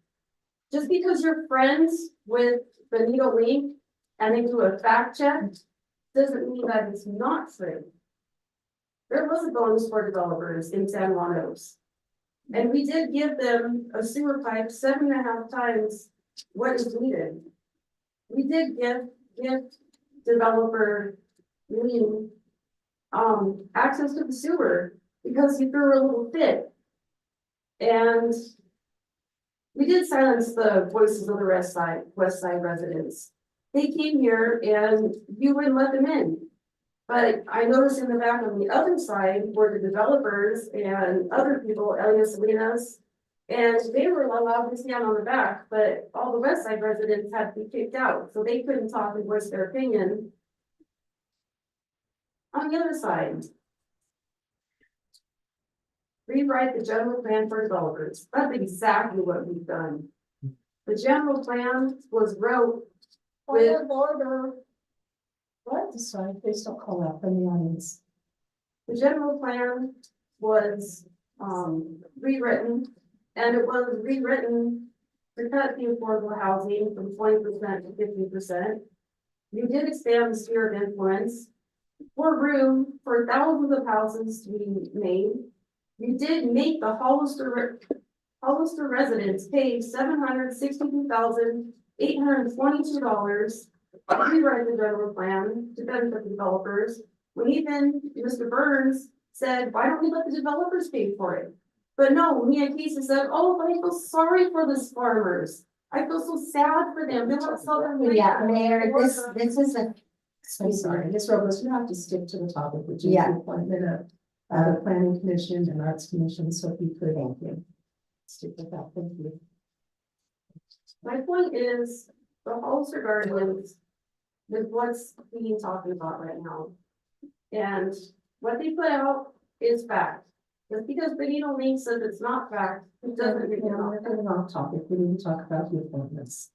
Just because you're friends with Benito Link and they do a fact check, doesn't mean that it's not true. There was a bonus for developers in San Juan Oaks. And we did give them a sewer pipe 7.5 times what is needed. We did give developer Lean access to the sewer because he threw a little fit. And we did silence the voices of the west side residents. They came here and you wouldn't let them in. But I noticed in the back on the other side were the developers and other people, Elias Salinas, and they were allowed to stand on the back, but all the west side residents had to be kicked out, so they couldn't talk and voice their opinion. On the other side, rewrite the general plan for developers. That's exactly what we've done. The general plan was wrote with order. What? Sorry, please don't call out from the audience. the general plan was rewritten, and it was rewritten to cut the affordable housing from 20% to 50%. You did expand the sphere of influence for room for thousands of houses to be made. You did make the Hollister residents pay $762,822 to rewrite the general plan to benefit the developers. When even Mr. Burns said, why don't we let the developers pay for it? But no, Mia Casey said, oh, but I feel sorry for these farmers. I feel so sad for them. They want to sell their land. Yeah, Mayor, this is a. I'm sorry, Ms. Robles, you have to stick to the topic, which is Yeah. the appointment of the planning commission and arts commission, so if you could, thank you. Stick with that, thank you. My point is, the Hollister Guardians is what's being talked about right now. And what they put out is fact. Just because Benito Link says it's not fact, it doesn't mean it's not We're fact. getting off topic, we need to talk about the appointments.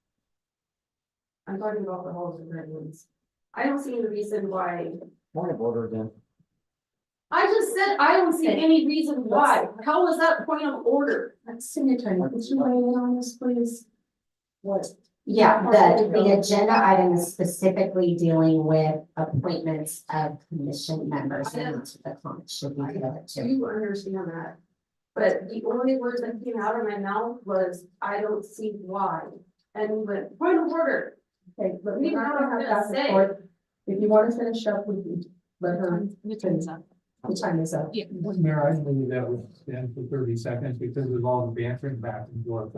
I'm talking about the Hollister Guardians. I don't see any reason why. Point of order again. I just said, I don't see any reason why. How was that point of order? City attorney, could you weigh in on this, please? What? Yeah, the agenda item is specifically dealing with appointments of commission members and the comment should be I given to. do understand that. But the only words that came out of my mouth was, I don't see why. And we went, point of order. Okay, but We we're not don't gonna have have to that say. report. If you want to finish up, we can let her, The time's up. the time is up. Yeah. Mayor, I believe that would stand for 30 seconds because of all the bantering back and forth.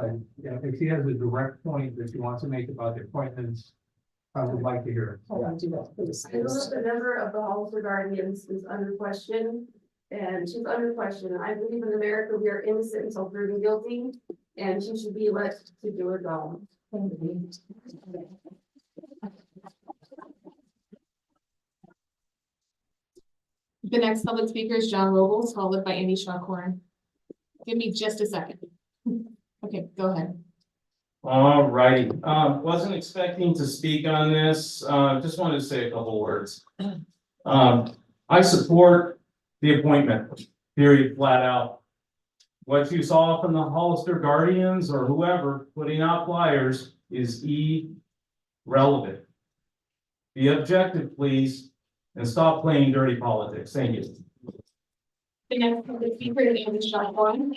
If she has a direct point that she wants to make about the appointments, I would like to hear it. Hold on, do that, please. I know that the member of the Hollister Guardians is under question, and she's under question. I believe in America, we are innocent until proven guilty, and she should be let to do her job. Thank you. The next public speaker is John Robles, followed by Amy Shawcorn. Give me just a second. Okay, go ahead. All righty, wasn't expecting to speak on this, just wanted to say a couple words. I support the appointment, period, flat out. What you saw from the Hollister Guardians or whoever putting out flyers is irrelevant. Be objective, please, and stop playing dirty politics. Thank you. The next public speaker is Amy Shawcorn.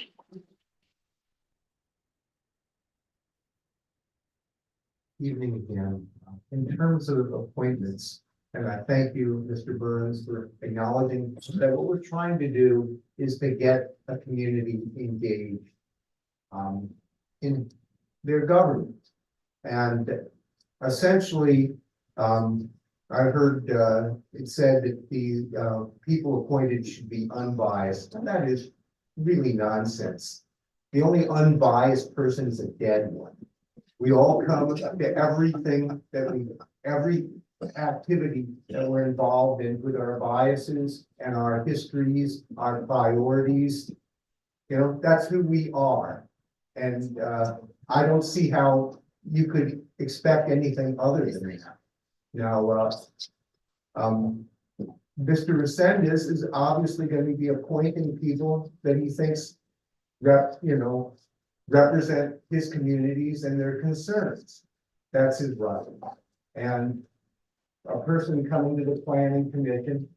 Evening again. In terms of appointments, and I thank you, Mr. Burns, for acknowledging that what we're trying to do is to get a community engaged in their government. And essentially, I heard it said that the people appointed should be unbiased, and that is really nonsense. The only unbiased person is a dead one. We all come to everything every activity that we're involved in with our biases and our histories, our priorities. You know, that's who we are. And I don't see how you could expect anything other than that. Now, Mr. Resendez is obviously going to be appointing people that he thinks represent his communities and their concerns. That's his right. And a person coming to the planning commission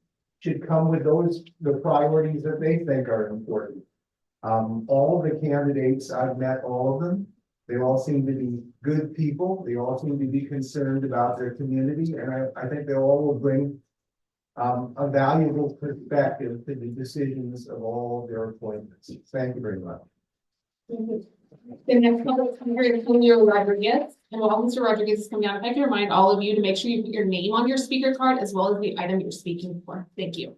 should come with the priorities that they think are important. All of the candidates, I've met all of them. They all seem to be good people. They all seem to be concerned about their community, and I think they all will bring a valuable perspective to the decisions of all of their appointments. Thank you very much. The next public speaker is Julio Rodriguez, and while Mr. Rodriguez is coming out, I'd like to remind all of you to make sure you put your name on your speaker card as well as the item you're speaking for. Thank you.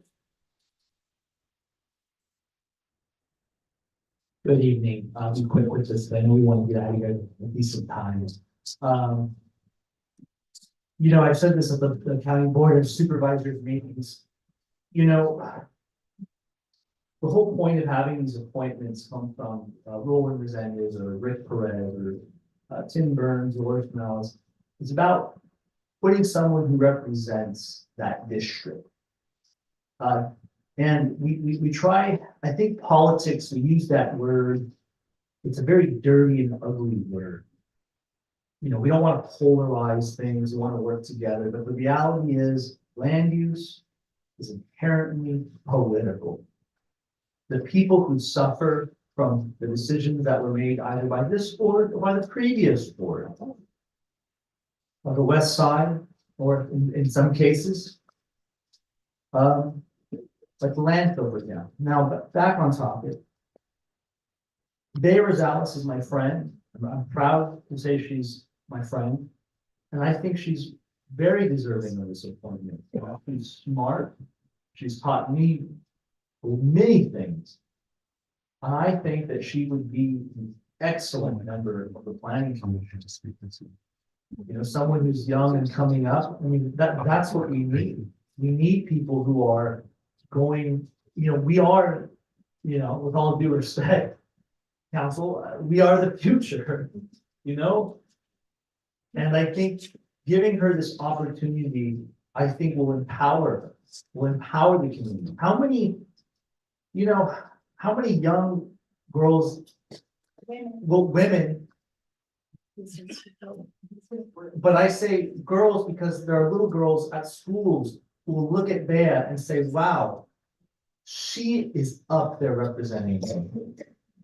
Good evening. I'll be quick with this. I know we want to get out of here in decent time. I've said this at the county board of supervisors meetings. The whole point of having these appointments come from Roland Resendez or Rick Perez or Tim Burns or Orson Ellis. It's about putting someone who represents that district. And we try, I think politics, we use that word. It's a very dirty and ugly word. We don't want to polarize things, we want to work together, but the reality is land use is inherently political. The people who suffer from the decisions that were made either by this board or by the previous board on the west side, or in some cases, like the landfill was down. Now, back on topic. Bea Rosales is my friend. I'm proud to say she's my friend. And I think she's very deserving of this appointment. She's smart. She's taught me many things. And I think that she would be an excellent member of the planning commission to speak to. Someone who's young and coming up. I mean, that's what we need. We need people who are going, we are, with all due respect, council, we are the future, And I think giving her this opportunity, I think will empower her, will empower the community. How many young girls, women, but I say girls because there are little girls at schools who will look at Bea and say, wow, she is up there representing me.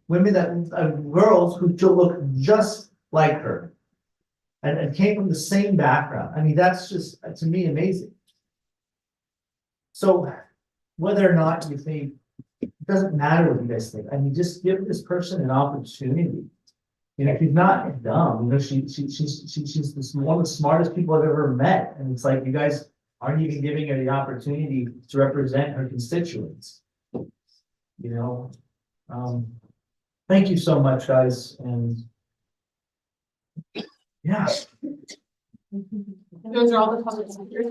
Women girls who look just like her and came from the same background. I mean, that's just, to me, amazing. So whether or not you think, it doesn't matter what you guys think. I mean, just give this person an opportunity. She's not dumb. She's one of the smartest people I've ever met. And it's like, you guys aren't even giving her the opportunity to represent her constituents. Thank you so much, guys. And yeah. Those are all the public speakers.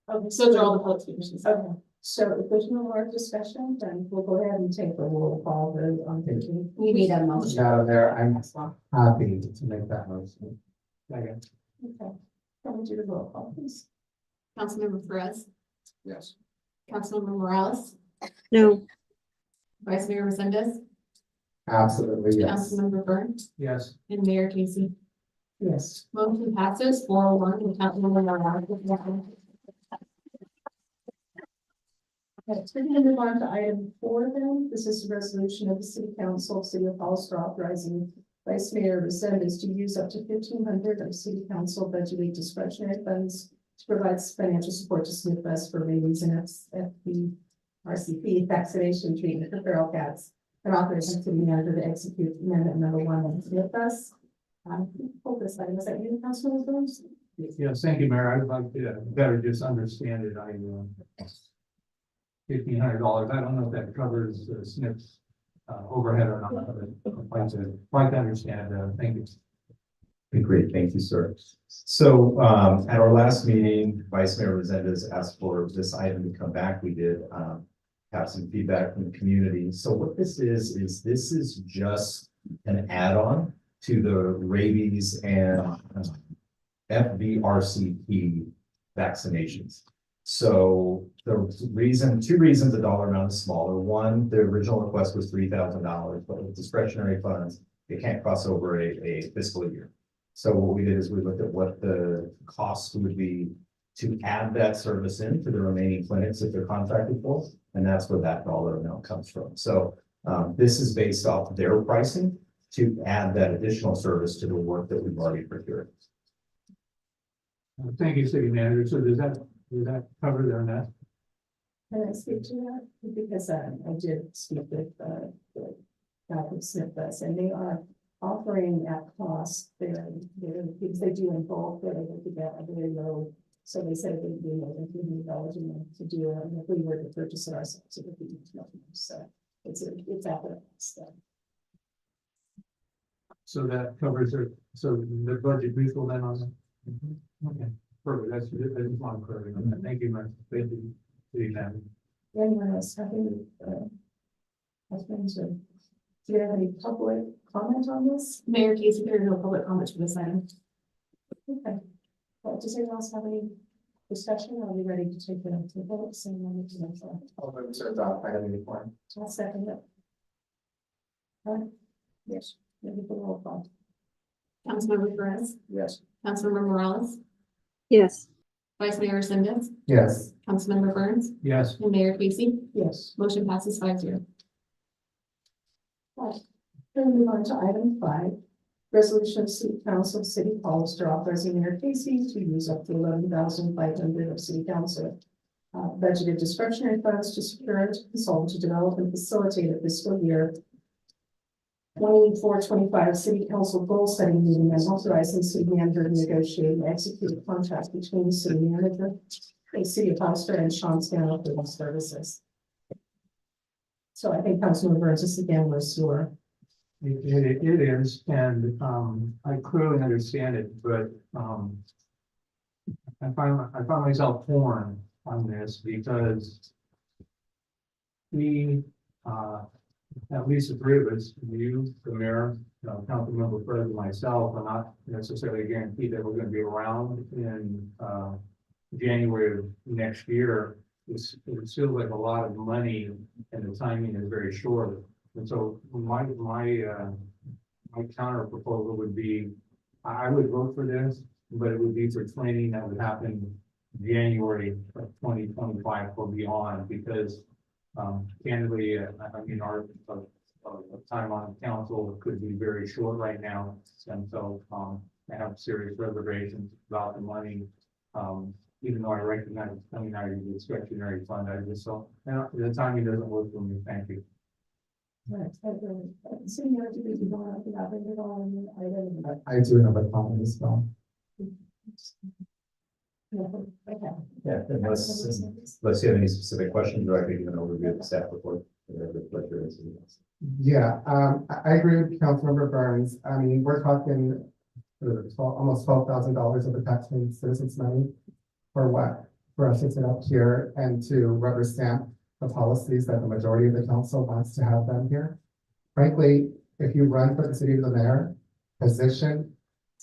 Okay, so those are all the public speakers. Okay, so if there's no more discussion, then we'll go ahead and take a roll call vote on thinking. We need a motion. Madam Mayor, I'm happy to make that motion. Okay, can we do the roll call, please? Councilmember Perez, Yes. Councilmember Morales, No. Vice Mayor Resendez, Absolutely, yes. Councilmember Burns, Yes. and Mayor Casey. Yes. Motion passes 4-1 with Councilmember Morales. Okay, so we're gonna move on to item 4 then. This is a resolution of the City Council of City of Hollister authorizing Vice Mayor Resendez to use up to $1,500 of City Council budgeted discretionary funds to provide financial support to Smith Bus for rabies and FP RCP vaccination treatment for feral cats, and authorizing city manager to execute amendment number 1 on Smith Bus. Hold this item. Is that you, Councilman Burns? Yes, thank you, Mayor. I'd like to better just understand it. $1,500. I don't know if that covers SNP's overhead or not, but I'd like to understand. Thank you. Great, thank you, sir. So at our last meeting, Vice Mayor Resendez asked for this item to come back. We did have some feedback from the community. So what this is just an add-on to the rabies and FVRCP vaccinations. So the reason, two reasons the dollar amount is smaller. One, the original request was $3,000, but with discretionary funds, it can't cross over a fiscal year. So what we did is we looked at what the cost would be to add that service in to the remaining clinics that they're contracted for, and that's where that dollar amount comes from. So this is based off their pricing to add that additional service to the work that we've already procured. Thank you, city manager. So does that cover their net? Can I speak to that? Because I did speak with Dr. Smith, and they are offering at cost because they do in bulk, they're able to get a very low. So they said they'd be more than $300 a month to do it, and if we were to purchase it ourselves, it would be nothing. So it's at the cost. So that covers it. So the budget neutral then on that? Okay, perfect. That's, I just want to clarify on that. Thank you, Mark. Thank you, city manager. Anyone else have any questions or do you have any public comment on this? Mayor Casey, there are no public comments for this item. Okay. Well, does anyone else have any discussion? Are we ready to take the vote? I'll move to adopt item 84. I'll second it. Yes, maybe the roll call. Councilmember Perez, Yes. Councilmember Morales, Yes. Vice Mayor Resendez, Yes. Councilmember Burns, Yes. and Mayor Casey. Yes. Motion passes 5-0. Right. Then we move on to item 5. Resolution of City Council of City Hollister authorizing Mayor Casey to use up to $11,500 of City Council budgeted discretionary funds to secure and consult to develop and facilitate a fiscal year 24-25 City Council goal setting meeting and authorizing city manager to negotiate and execute a contract between the city manager, the City of Hollister, and Sean Scannell for these services. So I think Councilman Burns, this again was your. It is, and I clearly understand it, but I find myself torn on this because we, at least the three of us, you, the mayor, Councilmember Fred, and myself, are not necessarily guaranteed that we're going to be around in January of next year. It feels like a lot of money, and the timing is very short. And so my counter proposal would be, I would vote for this, but it would be for training that would happen January of 2025 or beyond, because candidly, I mean, our time on council could be very short right now. And so I have serious reservations about the money. Even though I recognize it's coming out of the discretionary fund, I just so the timing doesn't work for me. Thank you. Right, so you have to be going up and it all in the item. I do have a comment as well. Okay. Yeah, unless you have any specific questions, or I could give an overview of the staff report. Yeah, I agree with Councilmember Burns. I mean, we're talking almost $12,000 of the taxpaying citizens' money for what? For us to sit up here and to rubber stamp the policies that the majority of the council wants to have done here. Frankly, if you run for the city of the mayor position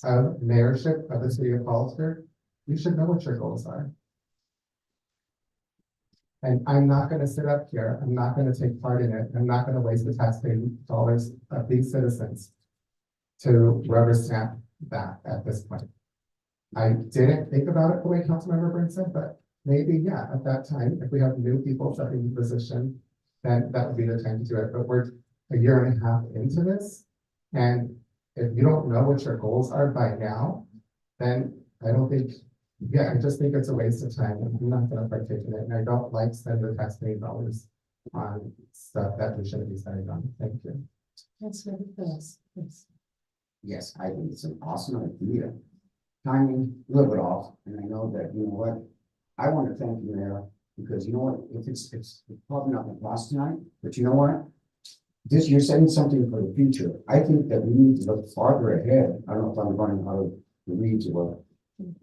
of mayorship of the city of Hollister, you should know what your goals are. And I'm not going to sit up here. I'm not going to take part in it. I'm not going to waste the taxpaying dollars of these citizens to rubber stamp that at this point. I didn't think about it the way Councilmember Burns said, but maybe, yeah, at that time, if we have new people stepping the position, then that would be the time to do it. But we're a year and a half into this. And if you don't know what your goals are by now, then I don't think, yeah, I just think it's a waste of time. I'm not going to partake in it. And I don't like spending the taxpaying dollars on stuff that we shouldn't be spending on. Thank you. That's very close. Yes. Yes, I think it's an awesome idea. Timing, a little bit off, and I know that, you know what, I want to thank you, Mayor, because you know what, if it's probably not gonna pass tonight, but you know what? You're saying something for the future. I think that we need to look farther ahead. I don't know if I'm running out of the weeds or what,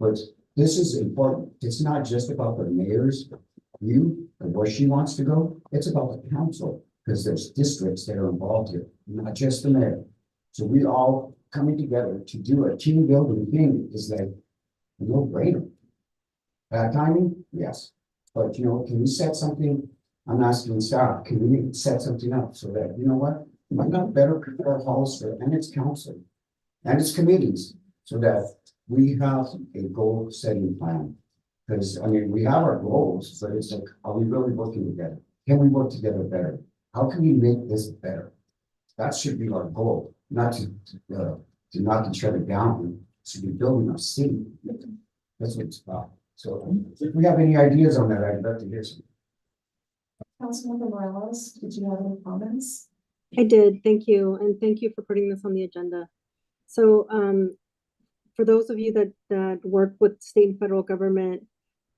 but this is important. It's not just about the mayor's view and where she wants to go. It's about the council, because there's districts that are involved here, not just the mayor. So we all coming together to do a team building thing is like, No brainer. Bad timing, yes, but you know, can we set something, I'm asking staff, can we set something up so that, you know what? Why not better prepare Hollister and its council and its committees so that we have a goal setting plan? Because, I mean, we have our goals, but it's like, are we really working together? Can we work together better? How can we make this better? That should be our goal, not to shut it down, to be building our city. That's what it's about. So if we have any ideas on that, I'd love to hear some. Councilmember Morales, did you have any comments? I did, thank you, and thank you for putting this on the agenda. So for those of you that work with state and federal government,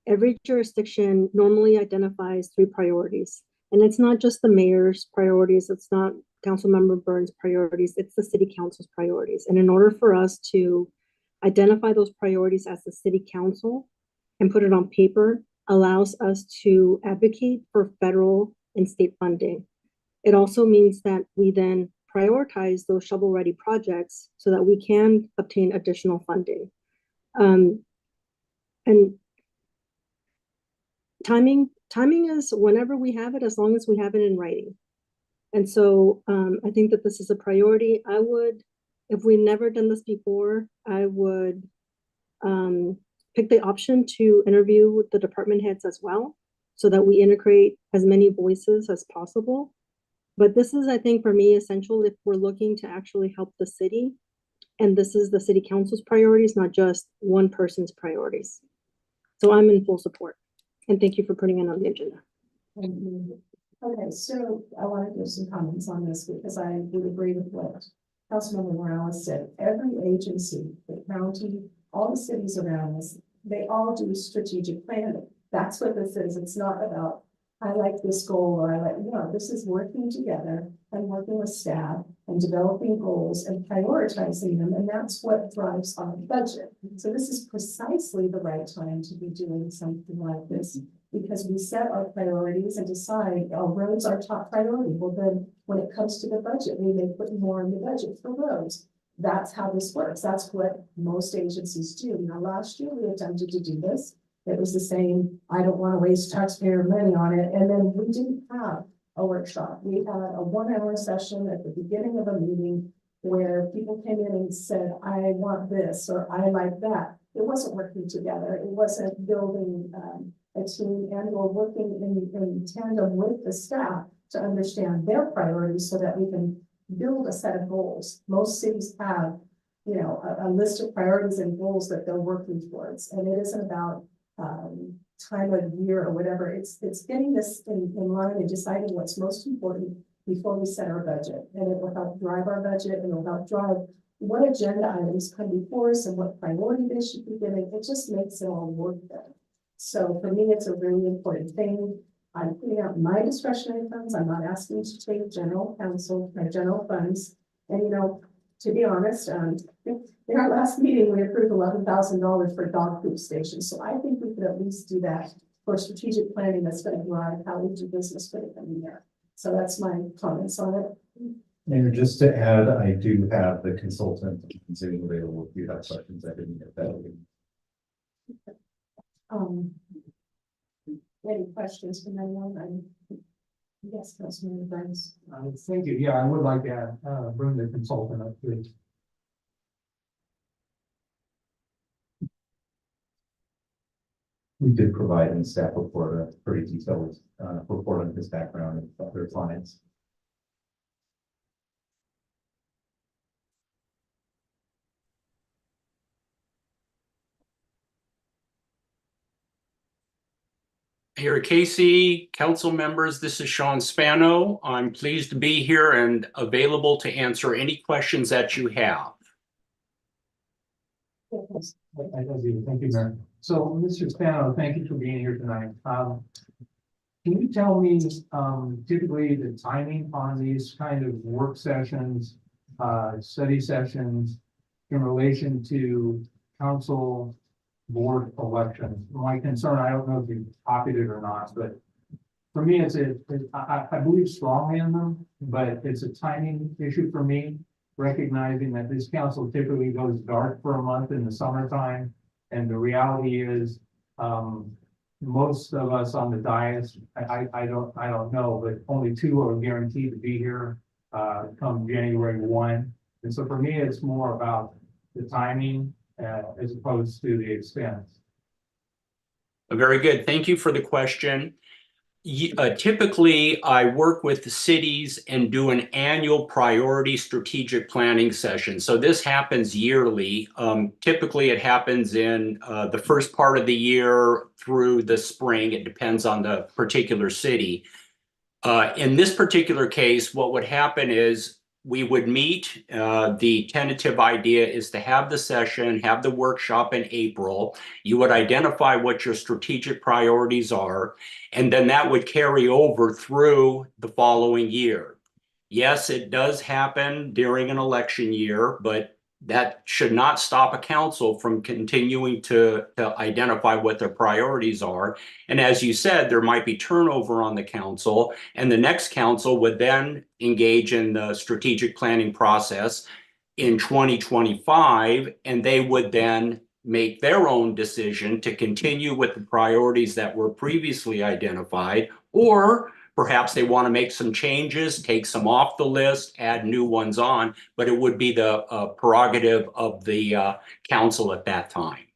every jurisdiction normally identifies 3 priorities. And it's not just the mayor's priorities, it's not Councilmember Burns' priorities, it's the city council's priorities. And in order for us to identify those priorities as the city council and put it on paper, allows us to advocate for federal and state funding. It also means that we then prioritize those shovel-ready projects so that we can obtain additional funding. And timing is whenever we have it, as long as we have it in writing. And so I think that this is a priority. I would, if we've never done this before, I would pick the option to interview with the department heads as well, so that we integrate as many voices as possible. But this is, I think, for me, essential if we're looking to actually help the city. And this is the city council's priorities, not just one person's priorities. So I'm in full support. And thank you for putting it on the agenda. Okay, so I want to give some comments on this because I would agree with what Councilmember Morales said. Every agency, the county, all the cities around us, they all do strategic planning. That's what this is. It's not about, I like this goal or I like, no, this is working together and working with staff and developing goals and prioritizing them. And that's what drives our budget. So this is precisely the right time to be doing something like this, because we set our priorities and decide our roads are top priority. Well, then when it comes to the budget, we may put more in the budget for roads. That's how this works. That's what most agencies do. Now, last year we attempted to do this. It was the same, I don't want to waste taxpayer money on it. And then we didn't have a workshop. We had a 1-hour session at the beginning of a meeting where people came in and said, I want this, or I like that. It wasn't working together. It wasn't building a team and or working in tandem with the staff to understand their priorities so that we can build a set of goals. Most cities have, you know, a list of priorities and goals that they're working towards. And it isn't about time of year or whatever. It's getting this in line and deciding what's most important before we set our budget. And it will help drive our budget and it will help drive what agenda items come before us and what priority they should be giving. It just makes it all work better. So for me, it's a really important thing. I'm putting out my discretionary funds. I'm not asking to take general council or general funds. And, you know, to be honest, in our last meeting, we approved $11,000 for dog poop stations. So I think we could at least do that for strategic planning that's going to drive how we do business for the coming year. So that's my comments on it. Mayor, just to add, I do have the consultant Zoom available if you have questions. I didn't get that. Any questions from anyone? Yes, Councilman Burns. Thank you. Yeah, I would like to bring the consultant up, please. We did provide in staff report a pretty detailed report on his background and other clients. Mayor Casey, council members, this is Sean Spano. I'm pleased to be here and available to answer any questions that you have. Thank you, Mayor. So, Mr. Spano, thank you for being here tonight. Can you tell me typically the timing on these kind of work sessions, study sessions in relation to council board elections? My concern, I don't know if you copied it or not, but for me, I believe strongly in them, but it's a timing issue for me, recognizing that this council typically goes dark for a month in the summertime And the reality is, most of us on the dais, I don't know, but only 2 are guaranteed to be here, come January 1. And so for me, it's more about the timing, as opposed to the expense. Very good. Thank you for the question. Typically, I work with the cities and do an annual priority strategic planning session. So this happens yearly. Typically, it happens in the first part of the year through the spring. It depends on the particular city. In this particular case, what would happen is we would meet. The tentative idea is to have the session, have the workshop in April. You would identify what your strategic priorities are, and then that would carry over through the following year. Yes, it does happen during an election year, but that should not stop a council from continuing to identify what their priorities are. And as you said, there might be turnover on the council, and the next council would then engage in the strategic planning process in 2025, and they would then make their own decision to continue with the priorities that were previously identified, or perhaps they want to make some changes, take some off the list, add new ones on, but it would be the prerogative of the council at that time.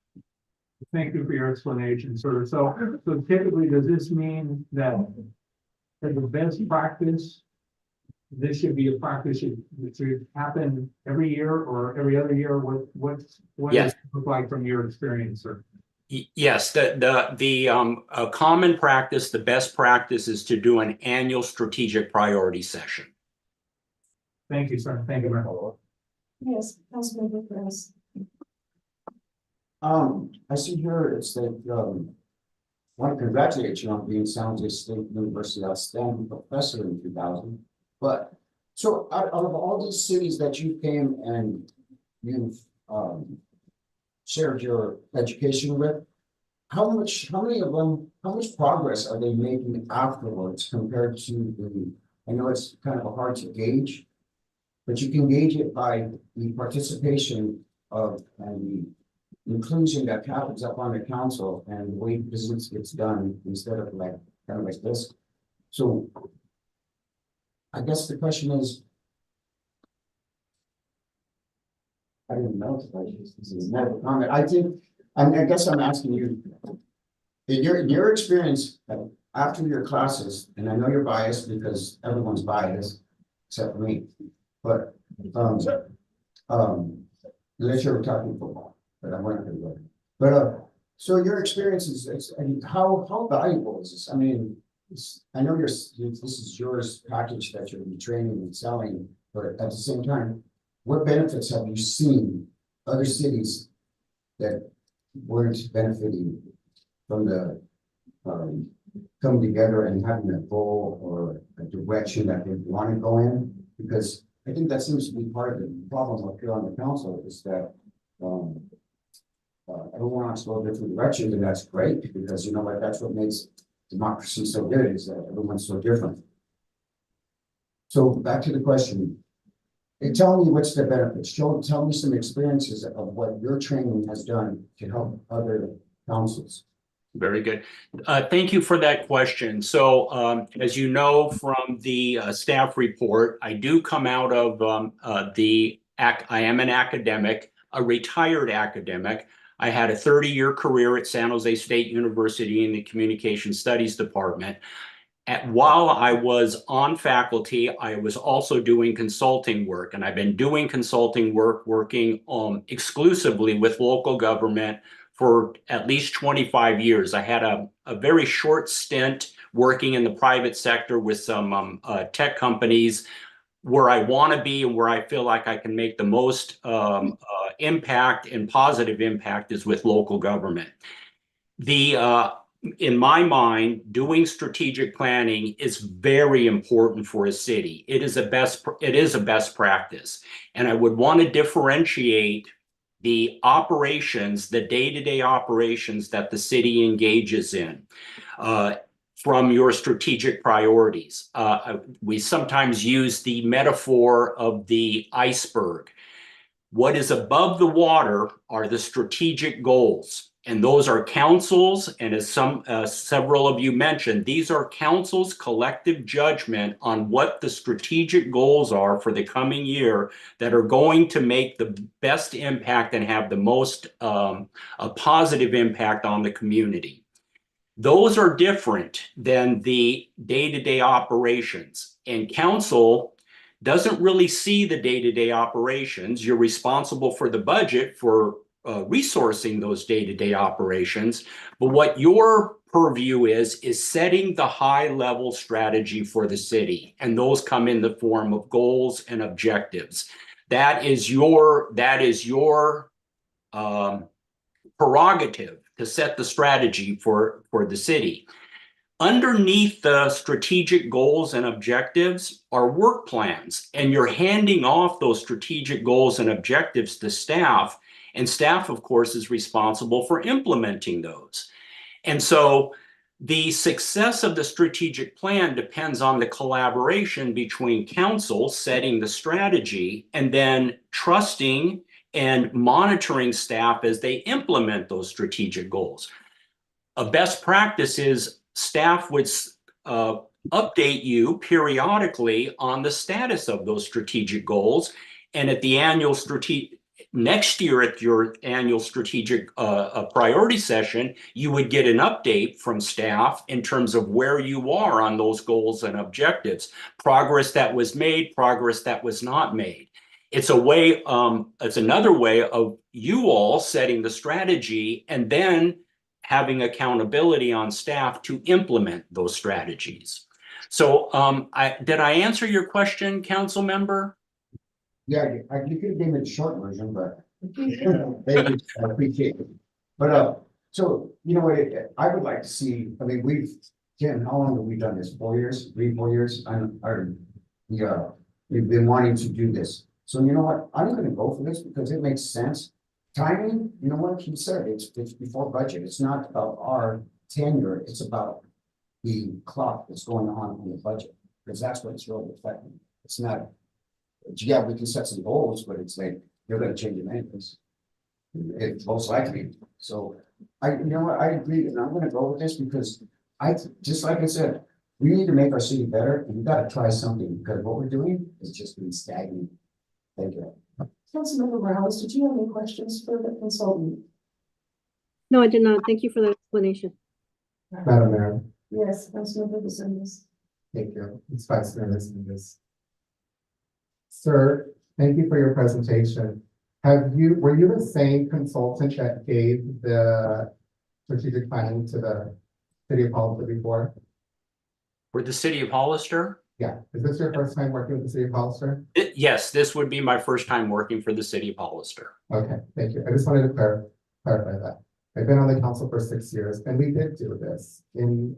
Thank you for your explanation, sir. So typically, does this mean that the best practice, this should be a practice that should happen every year or every other year? What Yes. does it look like from your experience, sir? Yes, the common practice, the best practice is to do an annual strategic priority session. Thank you, sir. Thank you very much. Yes, Councilmember Perez. I see here it's that, want to congratulate you on being San Jose State University Outstanding Professor in 2000. But, so out of all these cities that you came and you've, shared your education with, how much progress are they making afterwards compared to the, I know it's kind of hard to gauge, but you can gauge it by the participation of and the inclusion that happens up on the council and the way business gets done instead of like kind of like this. So I guess the question is, I didn't know this is never comment. I guess I'm asking you, in your experience after your classes, and I know you're biased because everyone's biased except for me, but unless you're talking football, but I'm not going to go. But so your experience is, I mean, how valuable is this? I mean, I know this is yours package that you're training and selling, but at the same time, what benefits have you seen other cities that weren't benefiting from the coming together and having a goal or a direction that they want to go in? Because I think that seems to be part of the problem up here on the council is that everyone wants to go different directions, and that's great because you know what, that's what makes democracy so good is that everyone's so different. So back to the question. Tell me what's the benefits. Tell me some experiences of what your training has done to help other councils. Very good. Thank you for that question. So as you know from the staff report, I do come out of I am an academic, a retired academic. I had a 30-year career at San Jose State University in the Communication Studies Department. While I was on faculty, I was also doing consulting work, and I've been doing consulting work, working exclusively with local government for at least 25 years. I had a very short stint working in the private sector with some tech companies. Where I want to be and where I feel like I can make the most impact and positive impact is with local government. In my mind, doing strategic planning is very important for a city. It is a best practice. And I would want to differentiate the operations, the day-to-day operations that the city engages in from your strategic priorities. We sometimes use the metaphor of the iceberg. What is above the water are the strategic goals. And those are councils, and as several of you mentioned, these are council's collective judgment on what the strategic goals are for the coming year that are going to make the best impact and have the most a positive impact on the community. Those are different than the day-to-day operations, and council doesn't really see the day-to-day operations. You're responsible for the budget for resourcing those day-to-day operations, but what your purview is setting the high-level strategy for the city, and those come in the form of goals and objectives. That is your prerogative to set the strategy for the city. Underneath the strategic goals and objectives are work plans, and you're handing off those strategic goals and objectives to staff, and staff, of course, is responsible for implementing those. And so the success of the strategic plan depends on the collaboration between council setting the strategy and then trusting and monitoring staff as they implement those strategic goals. A best practice is staff would update you periodically on the status of those strategic goals. And at the annual next year at your annual strategic priority session, you would get an update from staff in terms of where you are on those goals and objectives, progress that was made, progress that was not made. It's a way, it's another way of you all setting the strategy and then having accountability on staff to implement those strategies. So did I answer your question, council member? Yeah, you could have given a short version, but thank you, I appreciate it. But so you know what, I would like to see. I mean, Ken, how long have we done this? 4 years, 4 years. We've been wanting to do this. So you know what, I'm going to go for this because it makes sense. Timing, you know what he said, it's before budget. It's not about our tenure. It's about the clock that's going on in the budget, because that's what it's really affecting. It's not. Yeah, we can set some goals, but it's like you're going to change your anyways. It's most likely. So you know what, I agree, and I'm going to go with this because just like I said, we need to make our city better, and we got to try something because what we're doing is just being stagnant. Thank you. Councilmember Morales, did you have any questions for the consultant? No, I did not. Thank you for the explanation. Madam Mayor, Yes, Councilmember DeSantis. thank you. It's Vice Mayor Listeners. Sir, thank you for your presentation. Were you the same consultant that gave the strategic planning to the city of Hollister before? For the city of Hollister? Yeah. Is this your first time working with the city of Hollister? Yes, this would be my first time working for the city of Hollister. Okay, thank you. I just wanted to clarify that. I've been on the council for 6 years, and we did do this in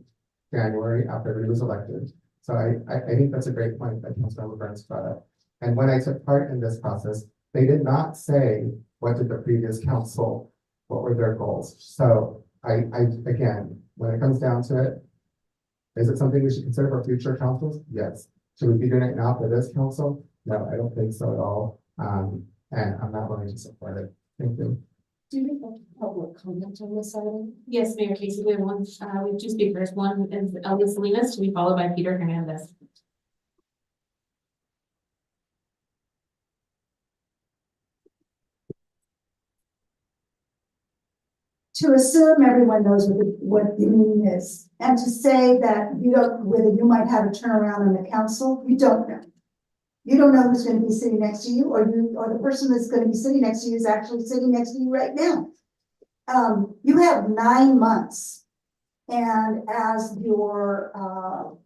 January after he was elected. So I think that's a great point that Councilmember Burns brought up. And when I took part in this process, they did not say what did the previous council, what were their goals. So again, when it comes down to it, is it something we should consider for future councils? Yes. Should we be doing it now for this council? No, I don't think so at all. And I'm not willing to support it. Thank you. Do you have public comment on this item? Yes, Mayor Casey, we have 2 speakers. One is Elvis Salinas, to be followed by Peter Hernandez. To assume everyone knows what the meaning is, and to say that you don't, whether you might have a turnaround on the council, you don't know. You don't know who's going to be sitting next to you, or the person that's going to be sitting next to you is actually sitting next to you right now. You have 9 months, and as your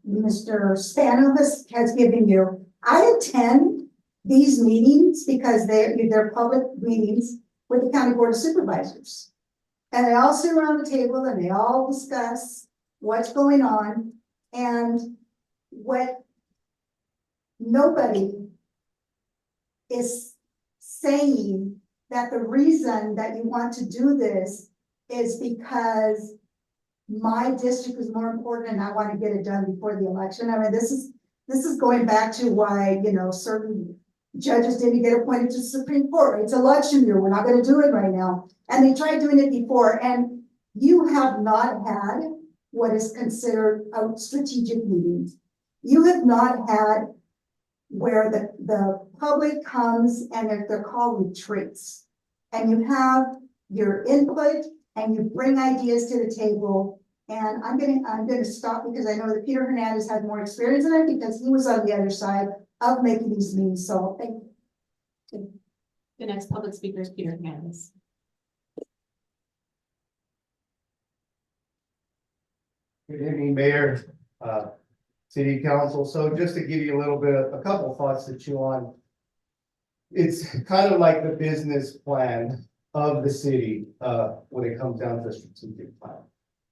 Mr. Spano has given you, I attend these meetings because they're public meetings with the County Board of Supervisors. And they all sit around the table and they all discuss what's going on, and what nobody is saying that the reason that you want to do this is because my district is more important and I want to get it done before the election. I mean, this is going back to why, you know, certain Judges didn't get appointed to the Supreme Court. It's election year. We're not gonna do it right now. And they tried doing it before, and you have not had what is considered a strategic meeting. You have not had where the public comes and they're called retreats. And you have your input and you bring ideas to the table. And I'm gonna stop because I know that Peter Hernandez had more experience in it because he was on the other side of making these meetings. So thank you. The next public speaker is Peter Hernandez. Good evening, Mayor, City Council. So just to give you a little bit of, a couple of thoughts to chew on. It's kind of like the business plan of the city, when it comes down to the strategic plan.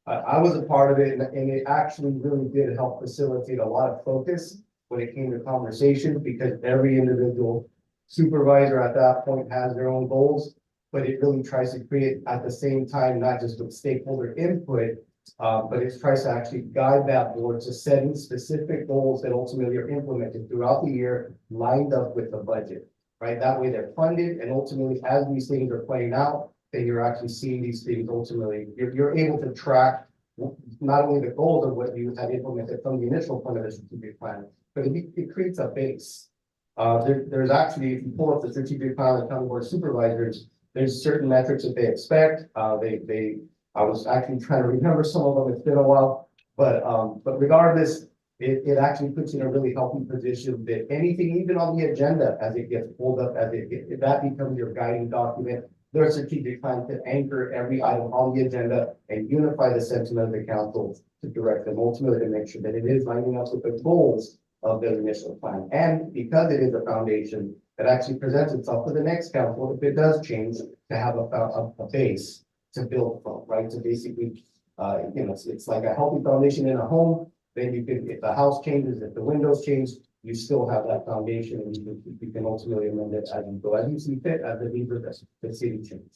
I was a part of it and it actually really did help facilitate a lot of focus when it came to conversation because every individual supervisor at that point has their own goals, but it really tries to create at the same time, not just with stakeholder input, but it tries to actually guide that board to setting specific goals that ultimately are implemented throughout the year, lined up with the budget, right? That way they're funded, and ultimately, as these things are playing out, then you're actually seeing these things ultimately, you're able to track not only the goals of what you had implemented from the initial plan of the strategic plan, but it creates a base. There's actually, if you pull up the strategic plan of the county board of supervisors, there's certain metrics that they expect. I was actually trying to remember some of them. It's been a while, but regardless, it actually puts you in a really healthy position that anything, even on the agenda, as it gets pulled up, if that becomes your guiding document, there's a strategic plan to anchor every item on the agenda and unify the sentiment of the council to direct them ultimately to make sure that it is lining up with the goals of the initial plan. And because it is a foundation that actually presents itself to the next council, if it does change, to have a base to build from, right? To basically, it's like a healthy foundation in a home. Then you can, if the house changes, if the windows change, you still have that foundation, and you can ultimately amend it as you go, as you see fit, as the needs of the city change.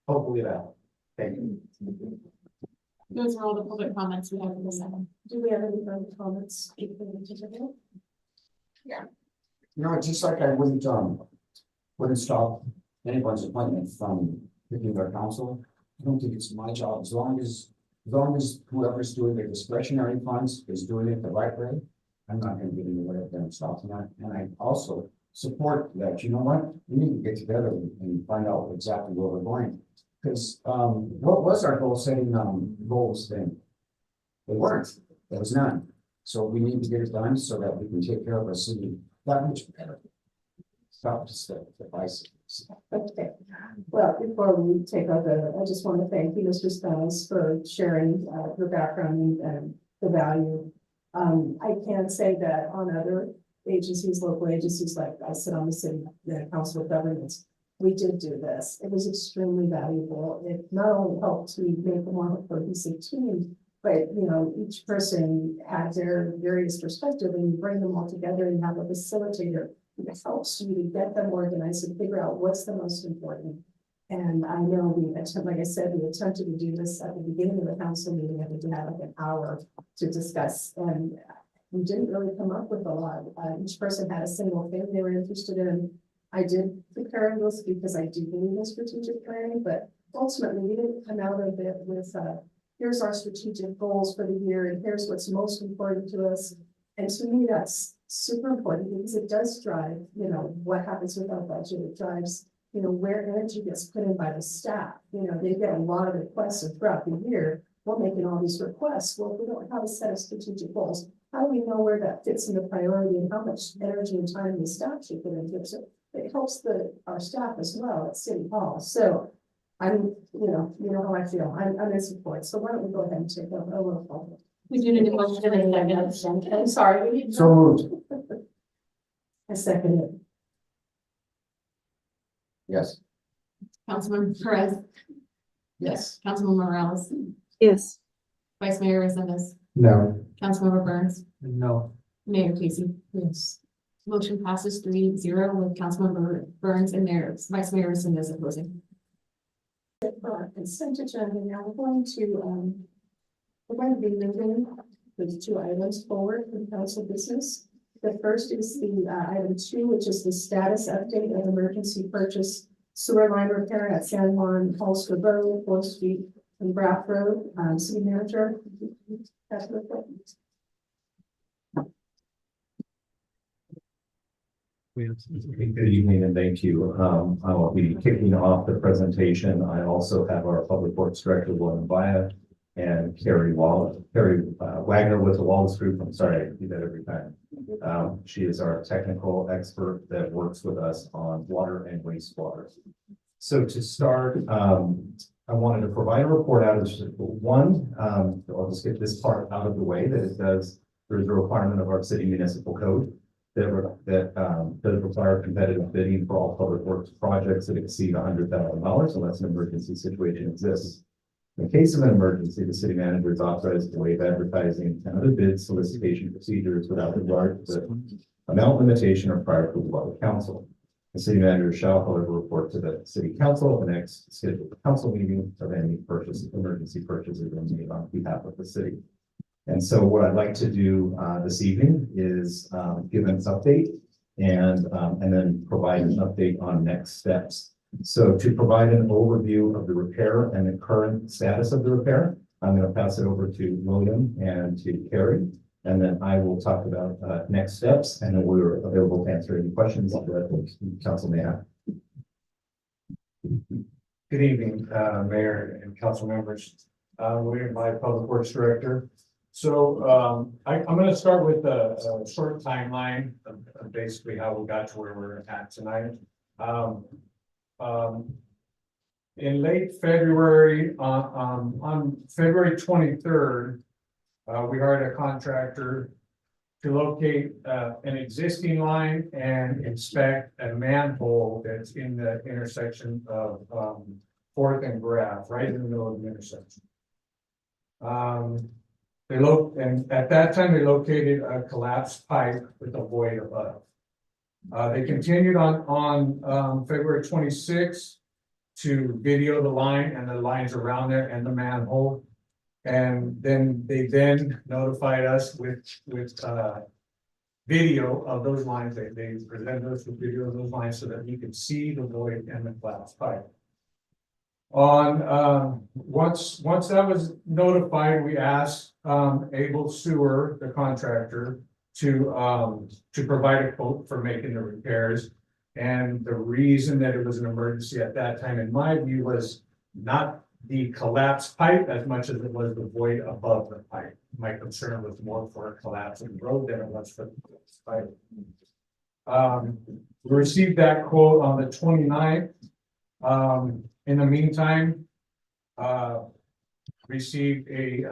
Hopefully that. Thank you. Those are all the public comments we have for this item. Do we have any further comments? You know, just like I wouldn't stop anyone's appointment from picking their council. I don't think it's my job, as long as whoever's doing their discretionary funds is doing it the right way. I'm not gonna get in the way of them stopping that, and I also support that, you know what, we need to get together and find out exactly where we're going. Because, what was our goal setting, goals then? They weren't, there was none. So we need to get it done so that we can take care of our city that much better. Stop the devices. Okay, well, before we take over, I just want to thank you, Mr. Stiles, for sharing your background and the value. I can say that on other agencies, local agencies, like I sit on the Council of Governments, we did do this. It was extremely valuable. It not only helped to make a more cohesive team, but each person had their various perspective, and you bring them all together and have a facilitator. It helps you to get them organized and figure out what's the most important. And I know like I said, we attempted to do this at the beginning of the council meeting. I think we had like an hour to discuss, and we didn't really come up with a lot. Each person had a single thing they were interested in. I did prepare those because I do believe in strategic planning, but ultimately we didn't come out of it with, here's our strategic goals for the year, and here's what's most important to us. And to me, that's super important because it does drive, what happens with our budget. It drives, where energy gets put in by the staff. They get a lot of requests throughout the year. We're making all these requests. Well, if we don't have a set of strategic goals, how do we know where that fits in the priority and how much energy and time the staff should put into it? So it helps our staff as well at City Hall. So I'm, you know how I feel. I'm in support. So why don't we go ahead and take a roll call? We do need a motion in a second. I'm sorry. We need So moved. I second it. Yes. Councilman Perez, Yes. Councilman Morales, Yes. Vice Mayor Resendez, No. Councilmember Burns, No. Mayor Casey. Yes. Motion passes 3-0 with Councilmember Burns and Vice Mayor Resendez opposing. For our consent agenda, now we're going to be moving with 2 items forward for the council business. The first is the item 2, which is the status update of emergency purchase sewer line repair at San Juan Hollister Road, 4th Street, and Graff Road. City Manager. That's the report. Good evening and thank you. I will be kicking off the presentation. I also have our Public Works Director, William Vaya, and Carrie Wagner with the Wallace Group. I'm sorry, I do that every time. She is our technical expert that works with us on water and wastewater. So to start, I wanted to provide a report out of this. One, I'll just get this part out of the way that it does. There's a requirement of our city municipal code that does require competitive bidding for all public works projects that exceed $100,000 unless an emergency situation exists. In case of an emergency, the city manager is authorized to waive advertising and other bid solicitation procedures without regard to the amount limitation or prior approval by the council. The city manager shall, however, report to the city council at the next scheduled council meeting of any emergency purchases made on behalf of the city. And so what I'd like to do this evening is give an update and then provide an update on next steps. So to provide an overview of the repair and the current status of the repair, I'm going to pass it over to William and to Carrie, and then I will talk about next steps, and then we're available to answer any questions that the council may have. Good evening, Mayor and council members. We're my Public Works Director. So I'm going to start with a short timeline of basically how we got to where we're at tonight. In late February, on February 23rd, we hired a contractor to locate an existing line and inspect a manhole that's in the intersection of 4th and Graff, right in the middle of the intersection. And at that time, they located a collapsed pipe with a void above. They continued on February 26th to video the line and the lines around there and the manhole. And then they notified us with video of those lines. They presented us with video of those lines so that we could see the void and the collapsed pipe. Once that was notified, we asked Able Sewer, the contractor, to provide a quote for making the repairs. And the reason that it was an emergency at that time, in my view, was not the collapsed pipe as much as it was the void above the pipe. My concern was more for a collapse in the road than it was for the pipe. We received that quote on the 29th. In the meantime, received a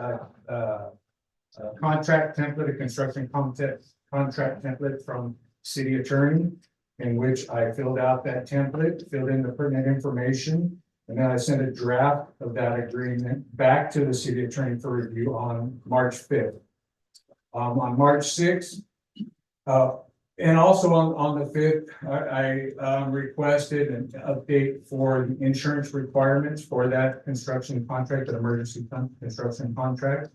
contract template, a construction contract template from city attorney, in which I filled out that template, filled in the pertinent information, and then I sent a draft of that agreement back to the city attorney for review on March 5th. On March 6th, and also on the 5th, I requested an update for the insurance requirements for that construction contract, that emergency construction contract,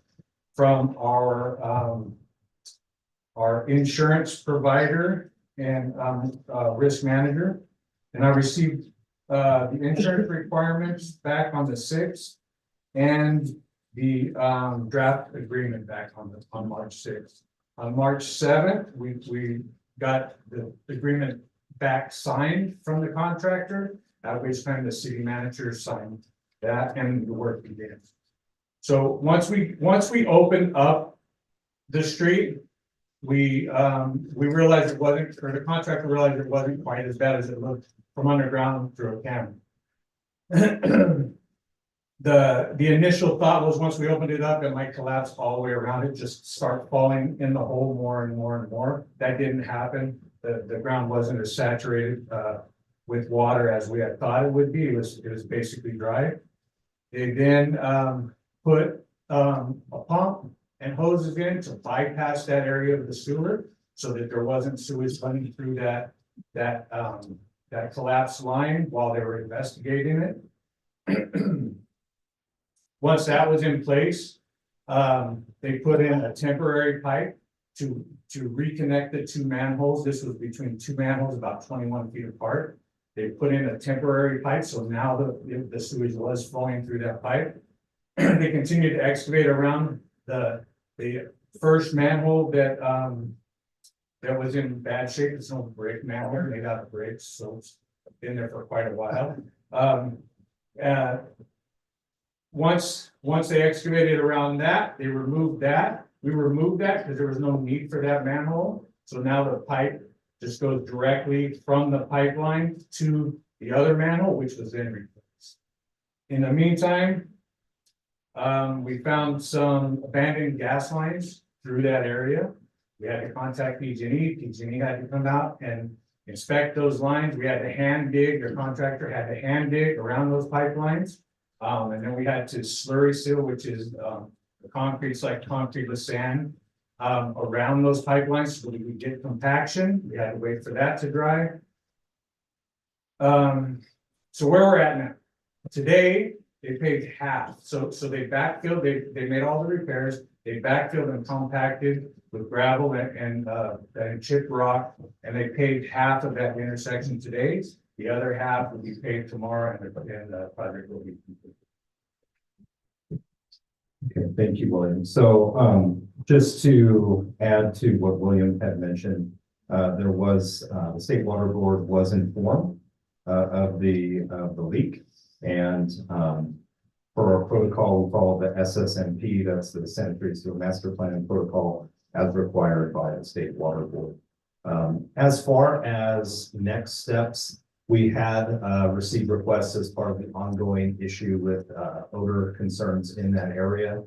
from our insurance provider and risk manager. And I received the insurance requirements back on the 6th and the draft agreement back on March 6th. On March 7th, we got the agreement back signed from the contractor, at which time the city manager signed that and the work began. So once we opened up the street, we realized it wasn't, or the contractor realized it wasn't quite as bad as it looked from underground through a camera. The initial thought was once we opened it up, it might collapse all the way around it, just start falling in the hole more and more and more. That didn't happen. The ground wasn't as saturated with water as we had thought it would be. It was basically dry. They then put a pump and hoses in to bypass that area of the sewer so that there wasn't sewage running through that collapsed line while they were investigating it. Once that was in place, they put in a temporary pipe to reconnect the two manholes. This was between two manholes about 21 feet apart. They put in a temporary pipe, so now the sewage was flowing through that pipe. They continued to excavate around the first manhole that was in bad shape. It's no brick manhole, made out of bricks, so it's been there for quite a while. Once they excavated around that, they removed that. We removed that because there was no need for that manhole. So now the pipe just goes directly from the pipeline to the other manhole, which was then replaced. In the meantime, we found some abandoned gas lines through that area. We had to contact PG&E. PG&E had to come out and inspect those lines. We had to hand dig, the contractor had to hand dig around those pipelines. And then we had to slurry seal, which is the concrete's like concrete with sand around those pipelines so we could get compaction. We had to wait for that to dry. So where we're at now, today they paid half. So they backfilled, they made all the repairs, they backfilled and compacted with gravel and chipped rock, and they paid half of that intersection today. The other half will be paid tomorrow, and the project will be completed. Okay, thank you, William. So just to add to what William had mentioned, there was the State Water Board was informed of the leak, and for our protocol, we follow the SSMP, that's the Sanitary Sewer Master Plan protocol, as required by the State Water Board. As far as next steps, we had received requests as part of the ongoing issue with odor concerns in that area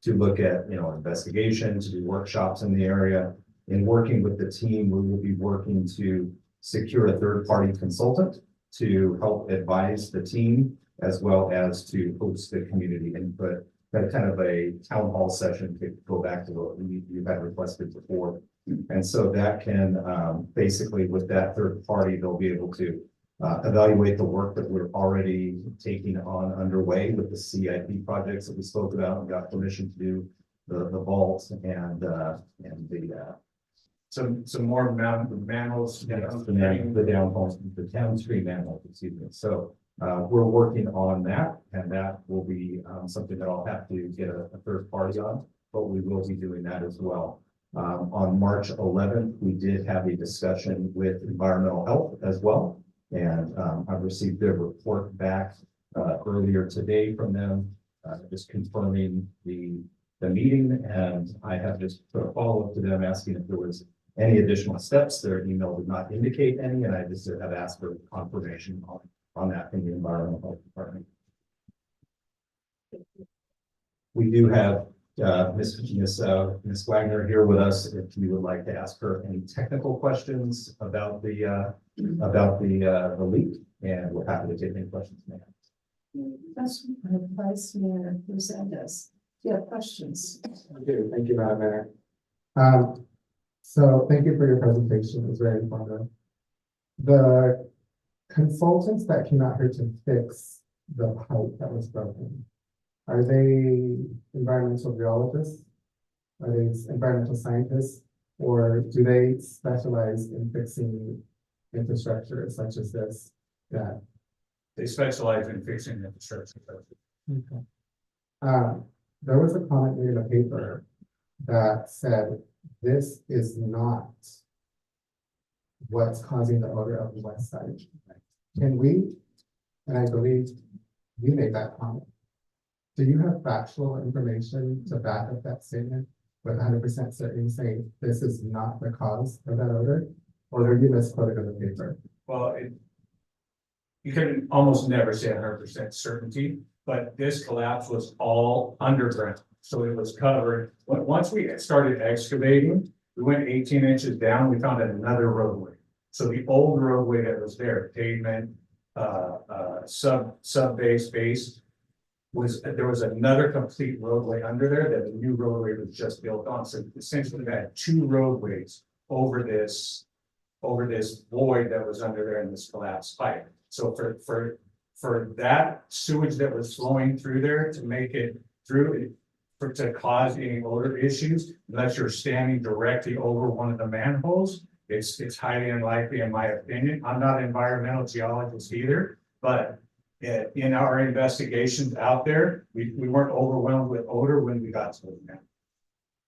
to look at, investigation, to do workshops in the area. In working with the team, we will be working to secure a third-party consultant to help advise the team, as well as to host the community input. That kind of a town hall session to go back to what you've had requested before. And so that can basically, with that third party, they'll be able to evaluate the work that we're already taking on underway with the CIP projects that we spoke about and got permission to do the vault and the some more manholes. the downstream manholes, excuse me. So we're working on that, and that will be something that I'll have to get a third party on, but we will be doing that as well. On March 11th, we did have a discussion with environmental health as well. And I've received their report back earlier today from them, just confirming the meeting. And I have just put a follow-up to them asking if there was any additional steps. Their email did not indicate any, and I just have asked for confirmation on that from the Environmental Health Department. We do have Miss Wagner here with us if you would like to ask her any technical questions about the leak, and we're happy to take any questions. That's Vice Mayor Resendez. Do you have questions? Thank you, Madam Mayor. So thank you for your presentation. It was very informative. The consultants that came out here to fix the pipe that was broken, are they environmental geologists? Are they environmental scientists? Or do they specialize in fixing infrastructure such as this? That They specialize in fixing infrastructure. okay. There was a comment made in the paper that said this is not what's causing the odor of the west side. Can we, and I believe you made that comment, do you have factual information to back up that statement with 100% certainty saying this is not the cause of that odor? Or are you misquoted in the paper? Well, you can almost never say 100% certainty, but this collapse was all underground. So it was covered. Once we started excavating, we went 18 inches down, we found another roadway. So the old roadway that was there, pavement, sub-base, there was another complete roadway under there that the new roadway was just built on. So essentially we had two roadways over this void that was under there in this collapsed pipe. So for that sewage that was flowing through there to make it through, to cause any odor issues unless you're standing directly over one of the manholes. It's highly unlikely, in my opinion. I'm not an environmental geologist either, but in our investigations out there, we weren't overwhelmed with odor when we got to the man.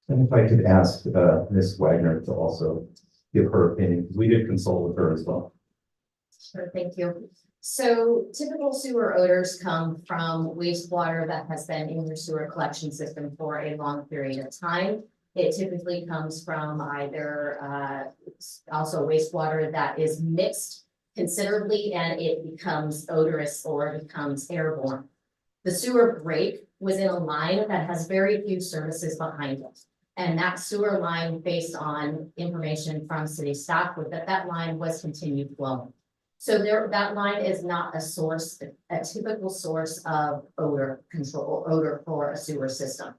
And if I could ask, Ms. Wagner to also give her opinion, because we did consult with her as well. Sure, thank you. So typical sewer odors come from wastewater that has been in your sewer collection system for a long period of time. It typically comes from either also wastewater that is mixed considerably and it becomes odorous or becomes airborne. The sewer break was in a line that has very few services behind it. And that sewer line, based on information from city staff, was that line was continued flowing. So that line is not a typical source of odor control, odor for a sewer system.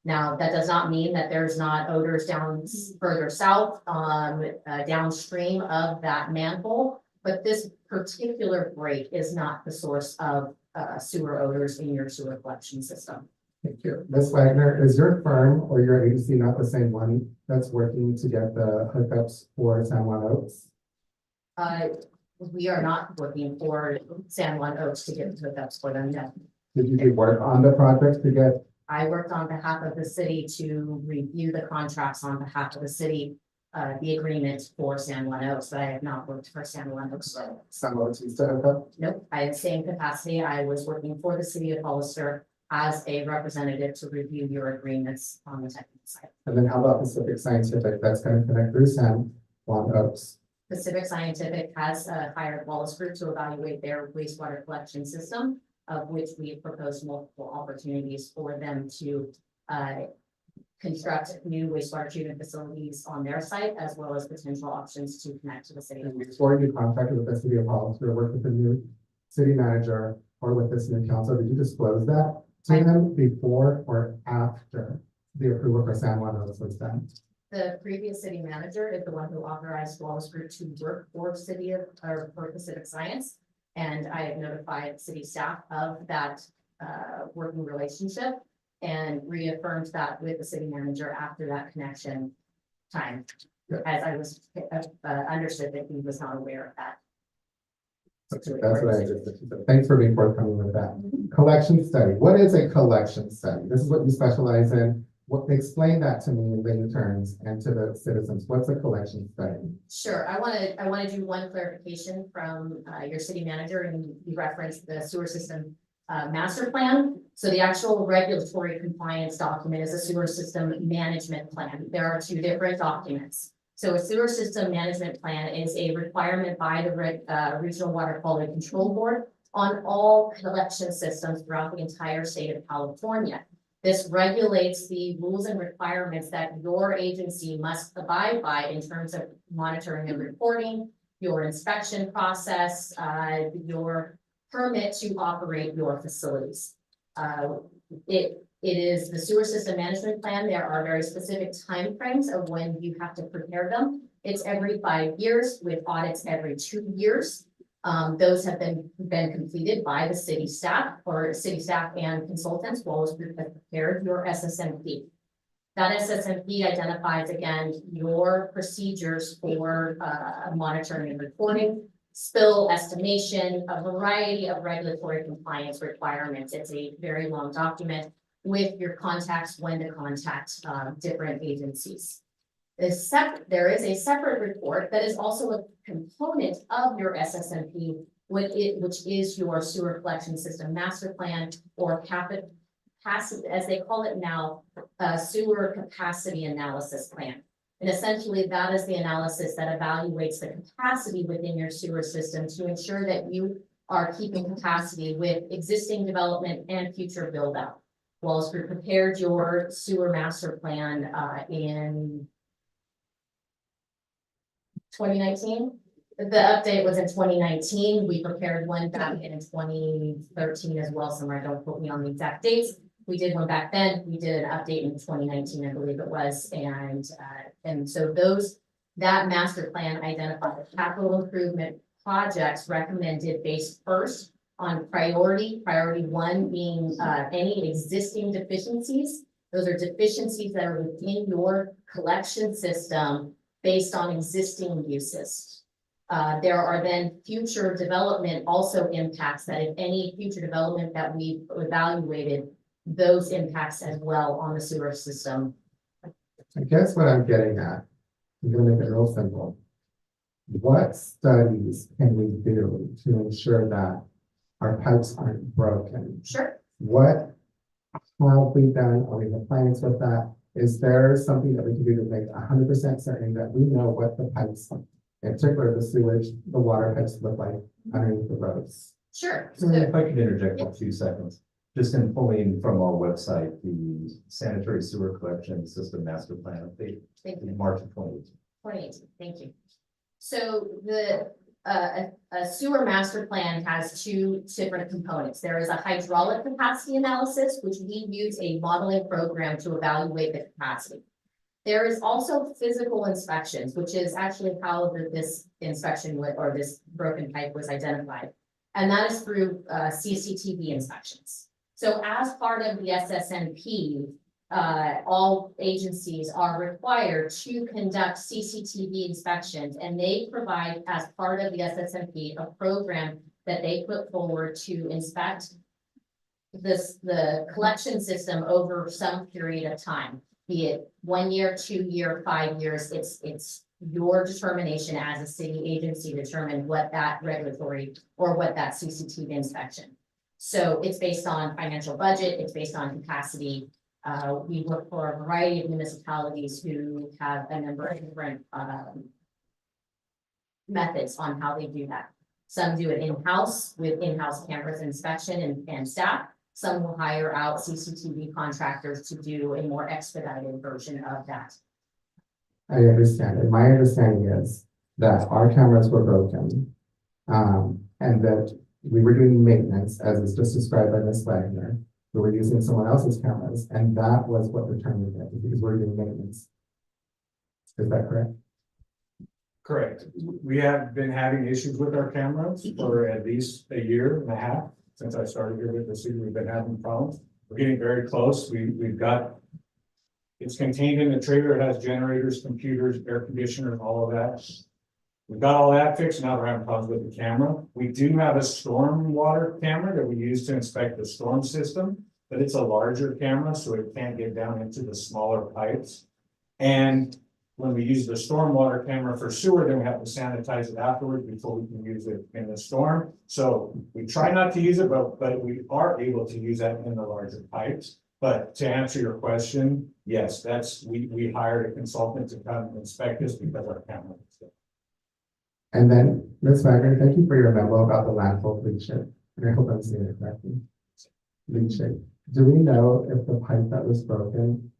Now, that does not mean that there's not odors down further south, downstream of that manhole, but this particular break is not the source of sewer odors in your sewer collection system. Thank you. Ms. Wagner, is your firm or your agency not the same one that's working to get the hookups for San Juan Oaks? We are not working for San Juan Oaks to get the hookups for them, no. Did you do work on the project to get? I worked on behalf of the city to review the contracts on behalf of the city, the agreement for San Juan Oaks, but I have not worked for San Juan Oaks. San Juan Oaks to hook up? Nope, I had same capacity. I was working for the city of Hollister as a representative to review your agreements on the technical side. And then how about Pacific Scientific? That's going to connect through San Juan Oaks. Pacific Scientific has hired Wallace Group to evaluate their wastewater collection system, of which we have proposed multiple opportunities for them to construct new wastewater treatment facilities on their site, as well as potential options to connect to the city. And before you contacted with the city of Hollister, work with the new city manager or with this new council, did you disclose that to them before or after the approval for San Juan Oaks was done? The previous city manager is the one who authorized Wallace Group to work for for Pacific Science. And I have notified city staff of that working relationship and reaffirmed that with the city manager after that connection time. Yeah. As I was understood that he was not aware of that. That's what I just said. Thanks for being forthcoming with that. Collection study. What is a collection study? This is what you specialize in. Explain that to me in layman terms and to the citizens. What's a collection study? Sure, I want to do one clarification from your city manager, and you referenced the sewer system master plan. So the actual regulatory compliance document is a sewer system management plan. There are two different documents. So a sewer system management plan is a requirement by the Regional Water Quality Control Board on all collection systems throughout the entire state of California. This regulates the rules and requirements that your agency must abide by in terms of monitoring and reporting, your inspection process, your permit to operate your facilities. It is the sewer system management plan. There are very specific timeframes of when you have to prepare them. It's every 5 years with audits every 2 years. Those have been completed by the city staff and consultants. Wallace Group has prepared your SSMP. That SSMP identifies again your procedures for monitoring and reporting, spill estimation, a variety of regulatory compliance requirements. It's a very long document with your contacts when to contact different agencies. There is a separate report that is also a component of your SSMP, which is your sewer collection system master plan, or as they call it now, sewer capacity analysis plan. And essentially that is the analysis that evaluates the capacity within your sewer system to ensure that you are keeping capacity with existing development and future build out. Wallace Group prepared your sewer master plan in 2019. The update was in 2019. We prepared one back in 2013 as well. Somewhere, don't quote me on the exact dates. We did one back then. We did an update in 2019, I believe it was. And so that master plan identified capital improvement projects recommended based first on priority one being any existing deficiencies Those are deficiencies that are within your collection system based on existing uses. There are then future development also impacts that if any future development that we've evaluated, those impacts as well on the sewer system. I guess what I'm getting at, I'm gonna make it real simple. What studies can we do to ensure that our pipes aren't broken? Sure. What have we done? Are we have plans with that? Is there something that we can do to make 100% certain that we know what the pipes, in particular the sewage, the water pipes look like underneath the roads? Sure. If I could interject for 2 seconds, just in pulling from our website, the sanitary sewer collection system master plan update Thank you. in March of 2018. 2018, thank you. So the a sewer master plan has two different components. There is a hydraulic capacity analysis, which we use a modeling program to evaluate the capacity. There is also physical inspections, which is actually how this inspection or this broken pipe was identified. And that is through CCTV inspections. So as part of the SSNP, all agencies are required to conduct CCTV inspections, and they provide, as part of the SSNP, a program that they put forward to inspect the collection system over some period of time, be it 1 year, 2 year, 5 years. It's your determination as a city agency to determine what that regulatory or what that CCTV inspection. So it's based on financial budget, it's based on capacity. We look for a variety of municipalities who have a number of different methods on how they do that. Some do it in-house with in-house cameras inspection and staff. Some will hire out CCTV contractors to do a more expedited version of that. I understand, and my understanding is that our cameras were broken, and that we were doing maintenance, as is just described by Ms. Wagner. We were using someone else's cameras, and that was what determined it, because we're doing maintenance. Is that correct? Correct. We have been having issues with our cameras for at least a year and a half. Since I started here with the city, we've been having problems. We're getting very close. We've got, it's contained in the trailer. It has generators, computers, air conditioners, all of that. We've got all that fixed. Now we're having problems with the camera. We do have a storm water camera that we use to inspect the storm system, but it's a larger camera, so it can't get down into the smaller pipes. And when we use the stormwater camera for sewer, then we have to sanitize it afterwards before we can use it in the storm. So we try not to use it, but we are able to use that in the larger pipes. But to answer your question, yes, we hired a consultant to come inspect this because our camera is there. And then, Ms. Wagner, thank you for your memo about the landfill leachate. And I hope I'm saying it correctly. Leachate. Do we know if the pipe that was broken